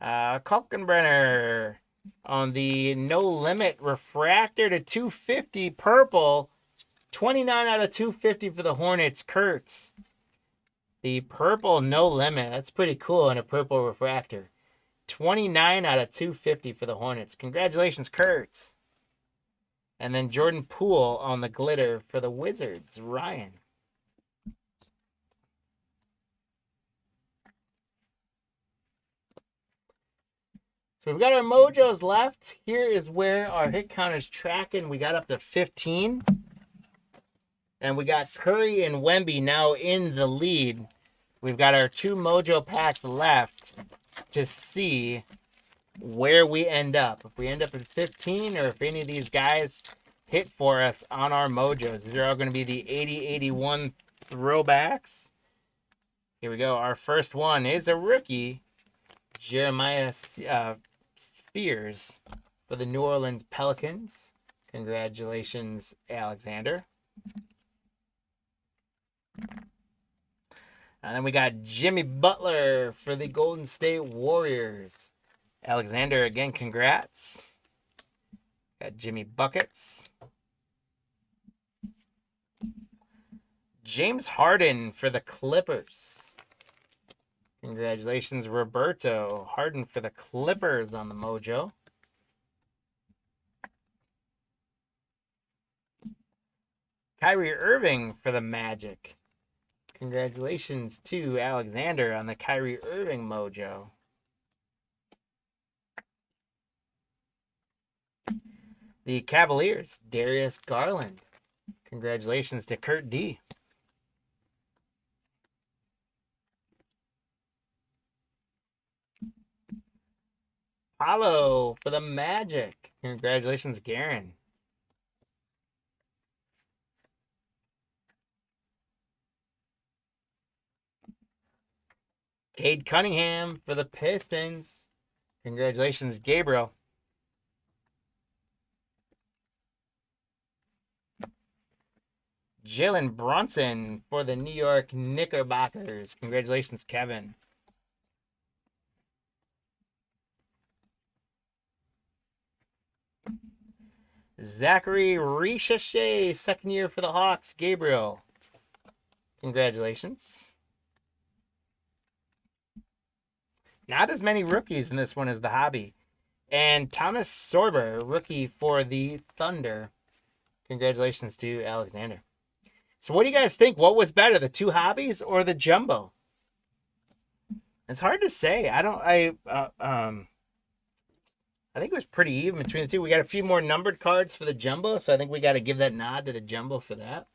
Kalkenbrenner on the No Limit Refractor to 250 purple. 29 out of 250 for the Hornets, Kurtz. The purple No Limit. That's pretty cool in a purple refractor. 29 out of 250 for the Hornets. Congratulations, Kurtz. And then Jordan Poole on the glitter for the Wizards, Ryan. So we've got our mojos left. Here is where our hit count is tracking. We got up to 15. And we got Curry and Wemby now in the lead. We've got our 2 mojo packs left to see where we end up. If we end up at 15 or if any of these guys hit for us on our mojos. These are all going to be the 80-81 throwbacks. Here we go. Our first one is a rookie. Jeremiah Spears for the New Orleans Pelicans. Congratulations, Alexander. And then we got Jimmy Butler for the Golden State Warriors. Alexander, again, congrats. Got Jimmy Buckets. James Harden for the Clippers. Congratulations, Roberto. Harden for the Clippers on the mojo. Kyrie Irving for the Magic. Congratulations to Alexander on the Kyrie Irving mojo. The Cavaliers, Darius Garland. Congratulations to Kurt D. Paulo for the Magic. Congratulations, Garen. Cade Cunningham for the Pistons. Congratulations, Gabriel. Jalen Brunson for the New York Knickerbockers. Congratulations, Kevin. Zachary Richache, second year for the Hawks. Gabriel. Congratulations. Not as many rookies in this one as the hobby. And Thomas Sorber, rookie for the Thunder. Congratulations to Alexander. So what do you guys think? What was better, the 2 hobbies or the jumbo? It's hard to say. I think it was pretty even between the 2. We got a few more numbered cards for the jumbo, so I think we got to give that nod to the jumbo for that.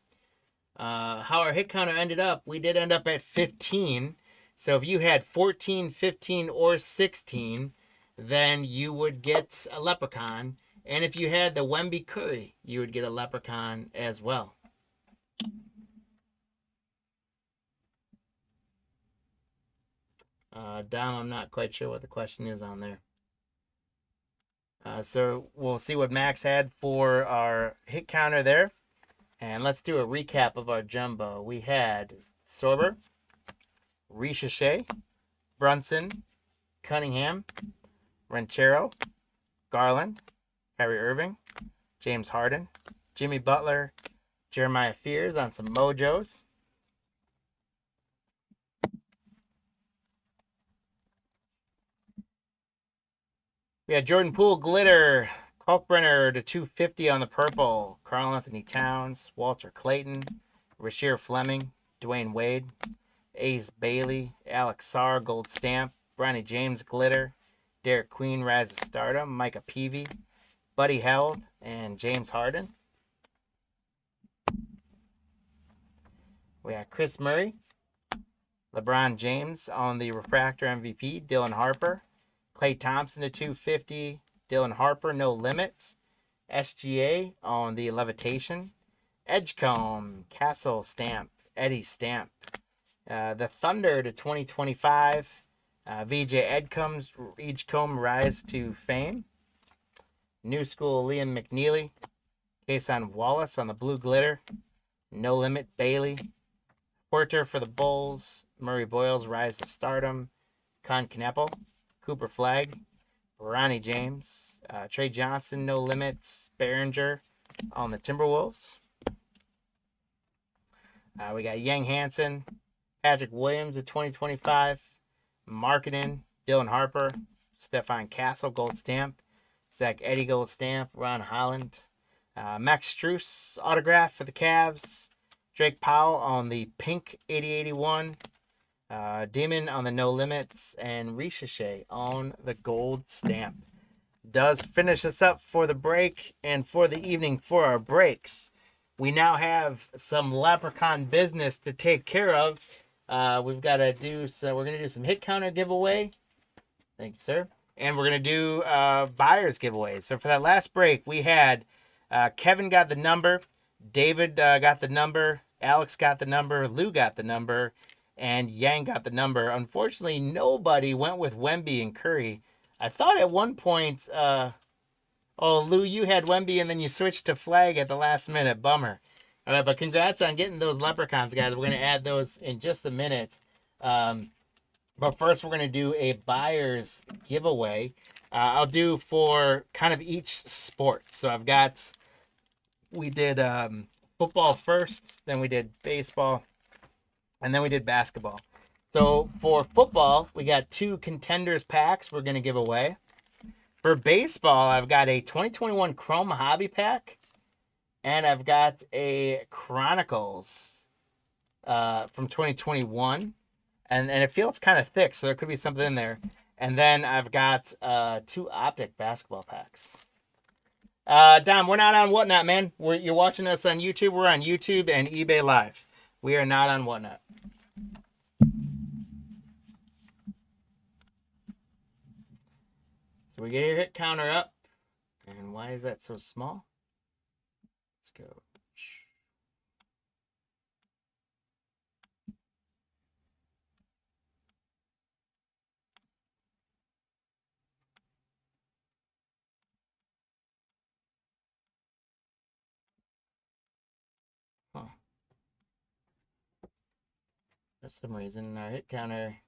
How our hit counter ended up, we did end up at 15. So if you had 14, 15, or 16, then you would get a Leprechaun. And if you had the Wemby Curry, you would get a Leprechaun as well. Dom, I'm not quite sure what the question is on there. So we'll see what Max had for our hit counter there. And let's do a recap of our jumbo. We had Sorber, Richache, Brunson, Cunningham, Ranchero, Garland, Kyrie Irving, James Harden, Jimmy Butler, Jeremiah Fears on some mojos. We got Jordan Poole glitter, Kalkbrenner to 250 on the purple, Karl Anthony Towns, Walter Clayton, Rasheer Fleming, Dwayne Wade, Ace Bailey, Alex Sarr gold stamp, Bronny James glitter, Derek Queen rise to stardom, Micah Peavy, Buddy Held, and James Harden. We got Chris Murray, LeBron James on the refractor MVP, Dylan Harper, Klay Thompson to 250, Dylan Harper no limits, SGA on the levitation, Edgecombe, Castle stamp, Eddie stamp, the Thunder to 2025, VJ Edgecombe rise to fame, New School Liam McNeely, Kason Wallace on the blue glitter, No Limit Bailey, Porter for the Bulls, Murray Boyles rise to stardom, Con Kneppel, Cooper Flag, Ronnie James, Trey Johnson, No Limits, Behringer on the Timberwolves. We got Yang Hansen, Patrick Williams of 2025, Marketing, Dylan Harper, Stefan Castle gold stamp, Zach Edey gold stamp, Ron Holland, Max Strus autograph for the Cavs, Drake Powell on the pink 8081, Demon on the No Limits, and Ricochet on the gold stamp. Does finish us up for the break and for the evening for our breaks. We now have some Leprechaun business to take care of. We've got to do so. We're going to do some hit counter giveaway. Thank you, sir. And we're going to do buyers giveaways. So for that last break, we had Kevin got the number, David got the number, Alex got the number, Lou got the number, and Yang got the number. Unfortunately, nobody went with Wemby and Curry. I thought at one point, Lou, you had Wemby and then you switched to Flag at the last minute. Bummer. All right, but congrats on getting those Leprechauns, guys. We're going to add those in just a minute. But first, we're going to do a buyer's giveaway. I'll do for kind of each sport. So we did football first, then we did baseball, and then we did basketball. So for football, we got 2 contenders packs we're going to give away. For baseball, I've got a 2021 Chrome Hobby Pack, and I've got a Chronicles from 2021. And it feels kind of thick, so there could be something in there. And then I've got 2 Optic basketball packs. Dom, we're not on Whatnot, man. You're watching us on YouTube. We're on YouTube and eBay Live. We are not on Whatnot. So we get your hit counter up. And why is that so small? Let's go. Huh. For some reason, our hit counter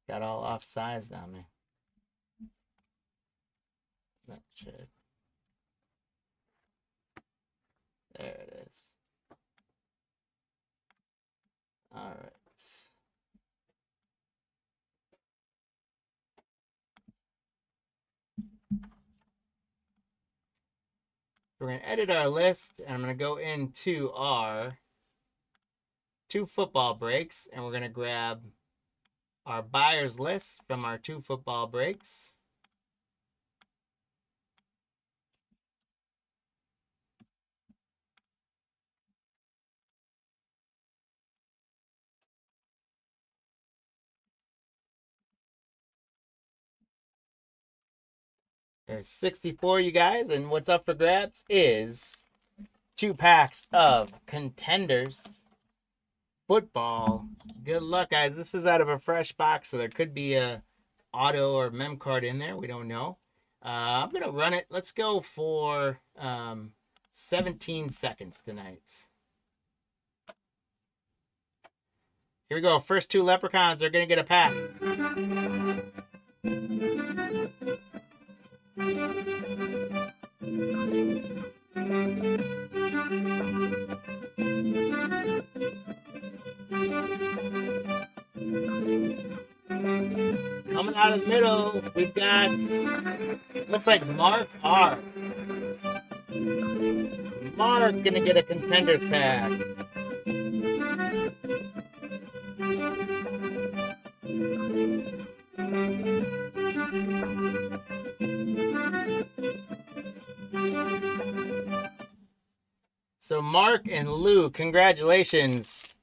got all off-sized on me. That should. There it is. All right. We're going to edit our list, and I'm going to go into our 2 football breaks, and we're going to grab our buyer's list from our 2 football breaks. There's 64, you guys, and what's up for grabs is 2 packs of Contenders football. Good luck, guys. This is out of a fresh box, so there could be a auto or mem card in there. We don't know. I'm going to run it. Let's go for 17 seconds tonight. Here we go. First 2 Leprechauns are going to get a pack. coming out of the middle, we've got, looks like Mark R. Mark gonna get a contenders pack. So Mark and Lou, congratulations.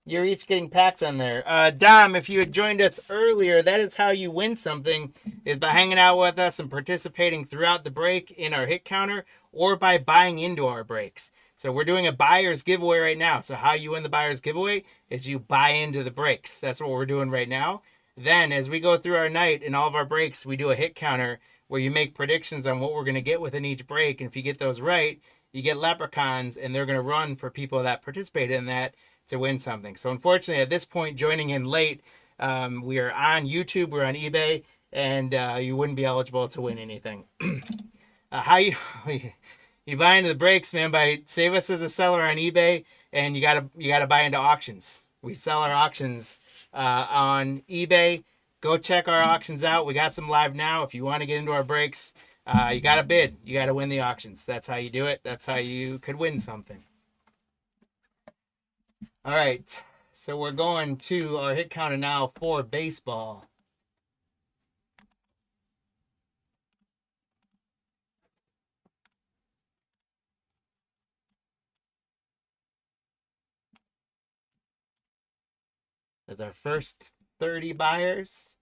You're each getting packs on there. Dom, if you had joined us earlier, that is how you win something, is by hanging out with us and participating throughout the break in our hit counter, or by buying into our breaks. So we're doing a buyer's giveaway right now. So how you win the buyer's giveaway is you buy into the breaks. That's what we're doing right now. Then as we go through our night and all of our breaks, we do a hit counter where you make predictions on what we're going to get within each break. And if you get those right, you get leprechauns, and they're going to run for people that participate in that to win something. So unfortunately, at this point, joining in late, we are on YouTube, we're on eBay, and you wouldn't be eligible to win anything. How you buy into the breaks, man? By save us as a seller on eBay, and you gotta buy into auctions. We sell our auctions on eBay. Go check our auctions out. We got some live now. If you want to get into our breaks, you gotta bid. You gotta win the auctions. That's how you do it. That's how you could win something. All right, so we're going to our hit counter now for baseball. There's our first 30 buyers.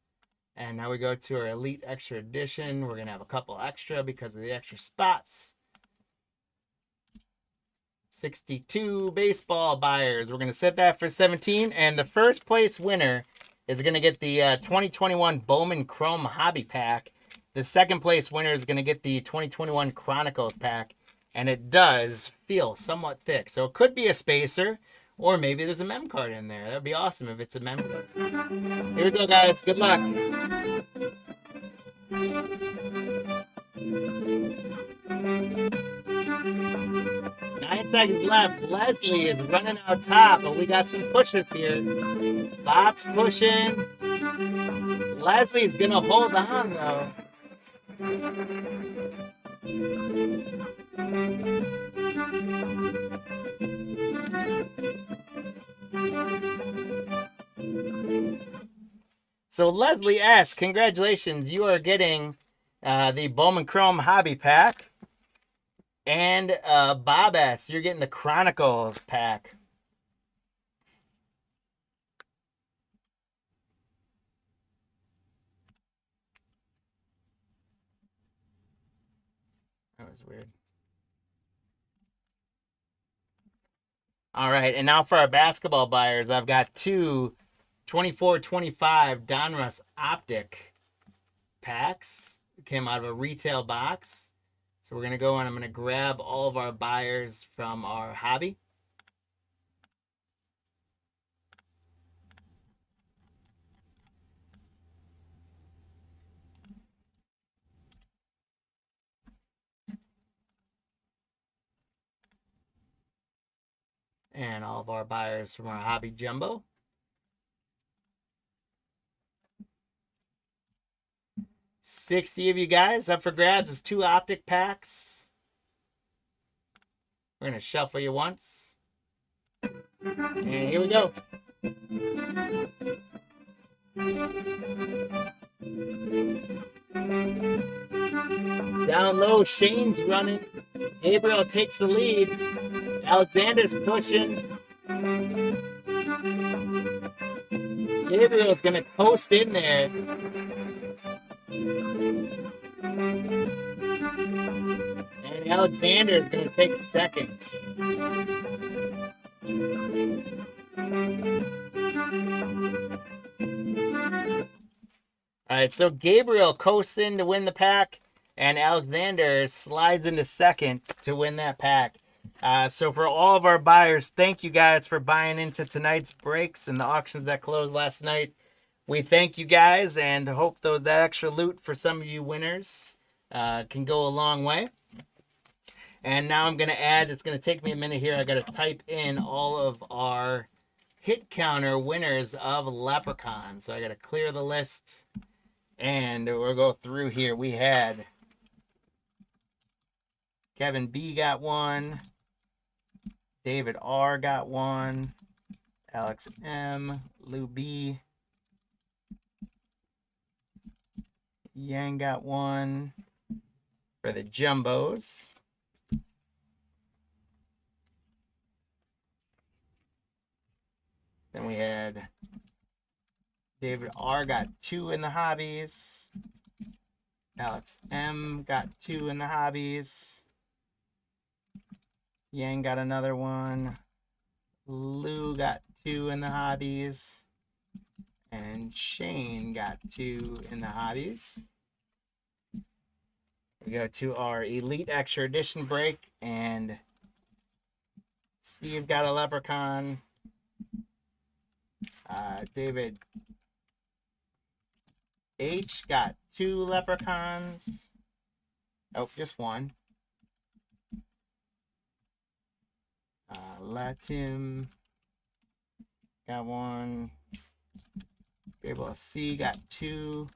And now we go to our Elite Extra Edition. We're going to have a couple extra because of the extra spots. 62 baseball buyers. We're going to set that for 17. And the first place winner is going to get the 2021 Bowman Chrome Hobby Pack. The second place winner is going to get the 2021 Chronicles Pack. And it does feel somewhat thick. So it could be a spacer, or maybe there's a mem card in there. That would be awesome if it's a mem card. Here we go, guys. Good luck. 9 seconds left. Leslie is running out top, but we got some pushers here. Bob's pushing. Leslie's gonna hold on though. So Leslie S., congratulations. You are getting the Bowman Chrome Hobby Pack. And Bob S., you're getting the Chronicles Pack. That was weird. All right, and now for our basketball buyers, I've got two 24-25 Donruss Optic packs. It came out of a retail box. So we're going to go and I'm going to grab all of our buyers from our hobby. And all of our buyers from our hobby jumbo. $60 of you guys up for grabs is 2 optic packs. We're going to shuffle you once. And here we go. Down low, Shane's running. Gabriel takes the lead. Alexander's pushing. Gabriel's going to coast in there. And Alexander's going to take second. All right, so Gabriel coasts in to win the pack, and Alexander slides into second to win that pack. So for all of our buyers, thank you guys for buying into tonight's breaks and the auctions that closed last night. We thank you guys and hope that extra loot for some of you winners can go a long way. And now I'm going to add, it's going to take me a minute here. I got to type in all of our hit counter winners of Leprechaun. So I got to clear the list And we'll go through here. We had Kevin B got one. David R got one. Alex M. Lou B. Yang got one for the Jumbos. Then we had David R got two in the hobbies. Alex M got two in the hobbies. Yang got another one. Lou got two in the hobbies. And Shane got two in the hobbies. We go to our Elite Extra Edition break, and Steve got a Leprechaun. David H got two Leprechauns. Oh, just one. Latim got one. Gabriel C got two.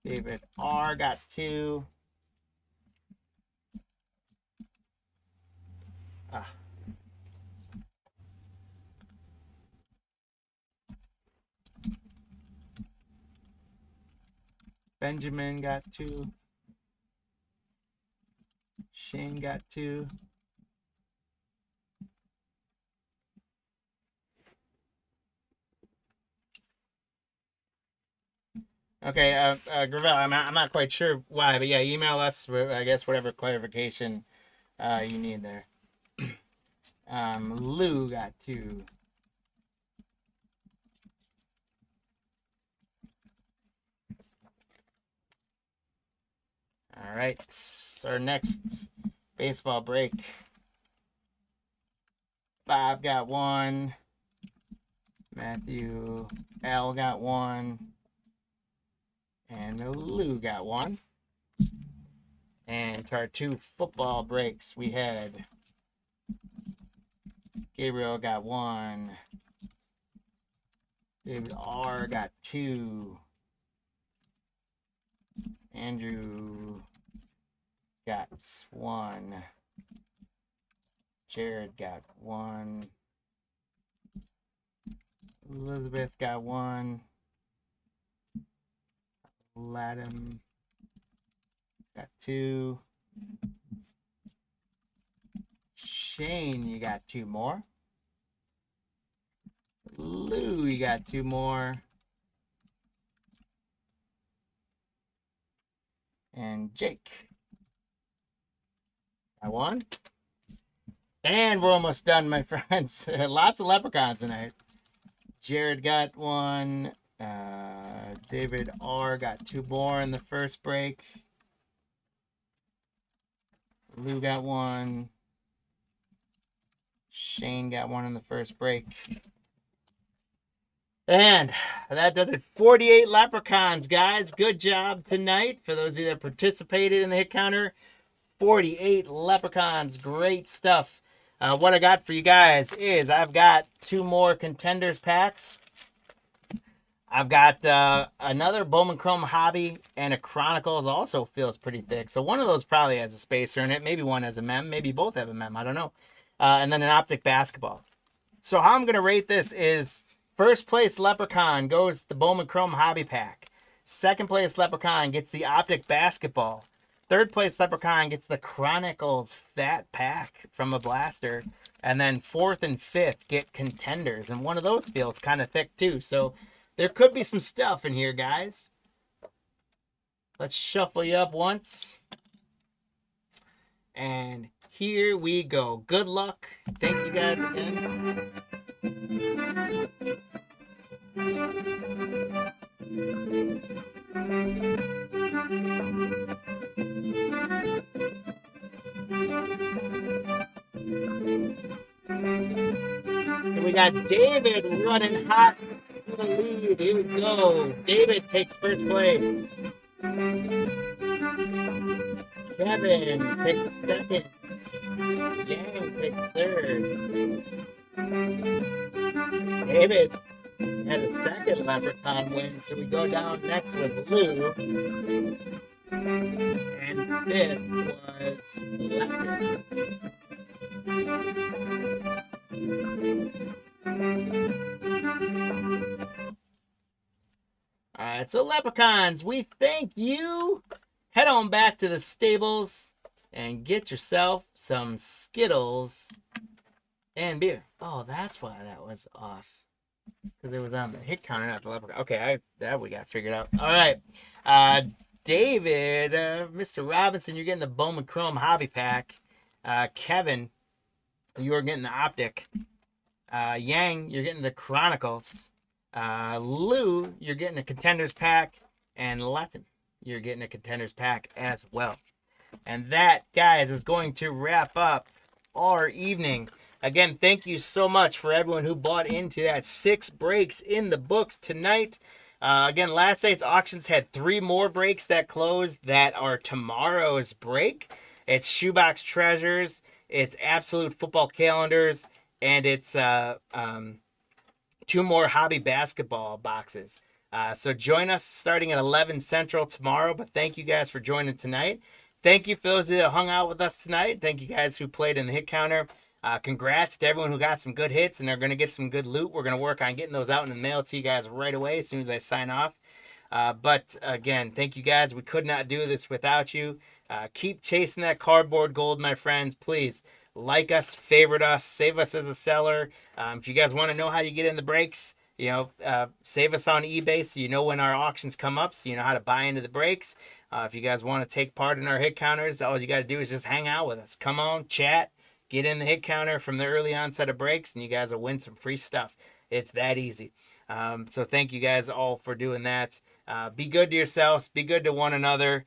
David R got two. Benjamin got two. Shane got two. Okay, Gravel, I'm not quite sure why, but yeah, email us, I guess, whatever clarification you need there. Lou got two. All right, our next baseball break. Bob got one. Matthew L got one. And Lou got one. And to our two football breaks, we had Gabriel got one. David R got two. Andrew got one. Jared got one. Elizabeth got one. Latham got two. Shane, you got two more. Lou, you got two more. And Jake got one. And we're almost done, my friends. Lots of leprechauns tonight. Jared got one. David R got two more in the first break. Lou got one. Shane got one in the first break. And that does it. 48 leprechauns, guys. Good job tonight. For those of you that participated in the hit counter, 48 leprechauns. Great stuff. What I got for you guys is I've got two more contenders packs. I've got another Bowman Chrome Hobby, and a Chronicles also feels pretty thick. So one of those probably has a spacer in it. Maybe one has a mem. Maybe both have a mem. I don't know. And then an Optic Basketball. So how I'm going to rate this is first place Leprechaun goes the Bowman Chrome Hobby Pack. Second place Leprechaun gets the Optic Basketball. Third place Leprechaun gets the Chronicles Fat Pack from a blaster. And then fourth and fifth get contenders. And one of those feels kind of thick too. So there could be some stuff in here, guys. Let's shuffle you up once. And here we go. Good luck. Thank you guys again. So we got David running hot for the lead. Here we go. David takes first place. Kevin takes second. Yang takes third. David second Leprechaun win. So we go down next was Lou, and fifth was Lepton. All right, so Leprechauns, we thank you. Head on back to the stables and get yourself some Skittles and beer. Oh, that's why that was off. Because it was on the hit counter, not the Leprechaun. Okay, that we got figured out. All right. David, Mr. Robinson, you're getting the Bowman Chrome Hobby Pack. Kevin, you're getting the Optic. Yang, you're getting the Chronicles. Lou, you're getting a Contenders Pack. And Latin, you're getting a Contenders Pack as well. And that, guys, is going to wrap up our evening. Again, thank you so much for everyone who bought into that 6 breaks in the books tonight. Again, last night's auctions had 3 more breaks that closed that are tomorrow's break. It's Shoebox Treasures, it's Absolute Football Calendars, and it's 2 more Hobby Basketball boxes. So join us starting at 11 Central tomorrow, but thank you guys for joining tonight. Thank you for those that hung out with us tonight. Thank you guys who played in the hit counter. Congrats to everyone who got some good hits and they're going to get some good loot. We're going to work on getting those out in the mail to you guys right away as soon as I sign off. But again, thank you guys. We could not do this without you. Keep chasing that cardboard gold, my friends. Please like us, favorite us, save us as a seller. If you guys want to know how you get in the breaks, save us on eBay so you know when our auctions come up, so you know how to buy into the breaks. If you guys want to take part in our hit counters, all you got to do is just hang out with us. Come on, chat. Get in the hit counter from the early onset of breaks, and you guys will win some free stuff. It's that easy. So thank you guys all for doing that. Be good to yourselves. Be good to one another.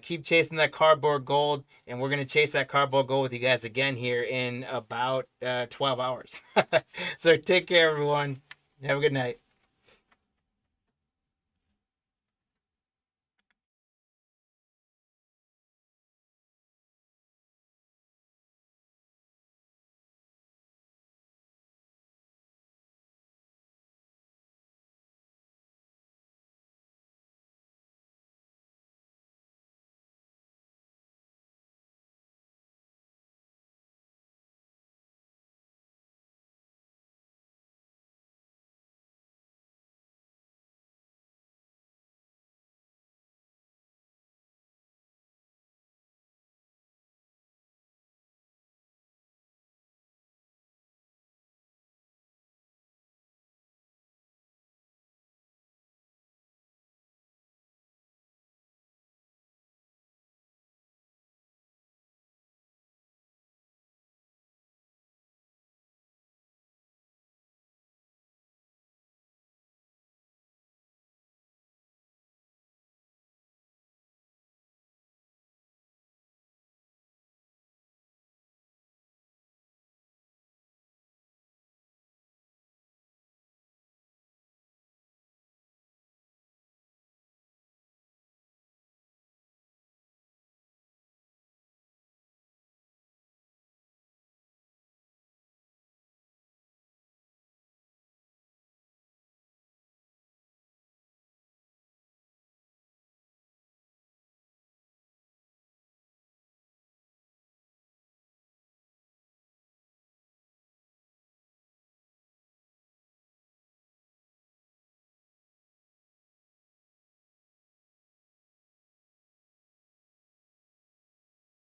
Keep chasing that cardboard gold, and we're going to chase that cardboard gold with you guys again here in about 12 hours. So take care, everyone. Have a good night.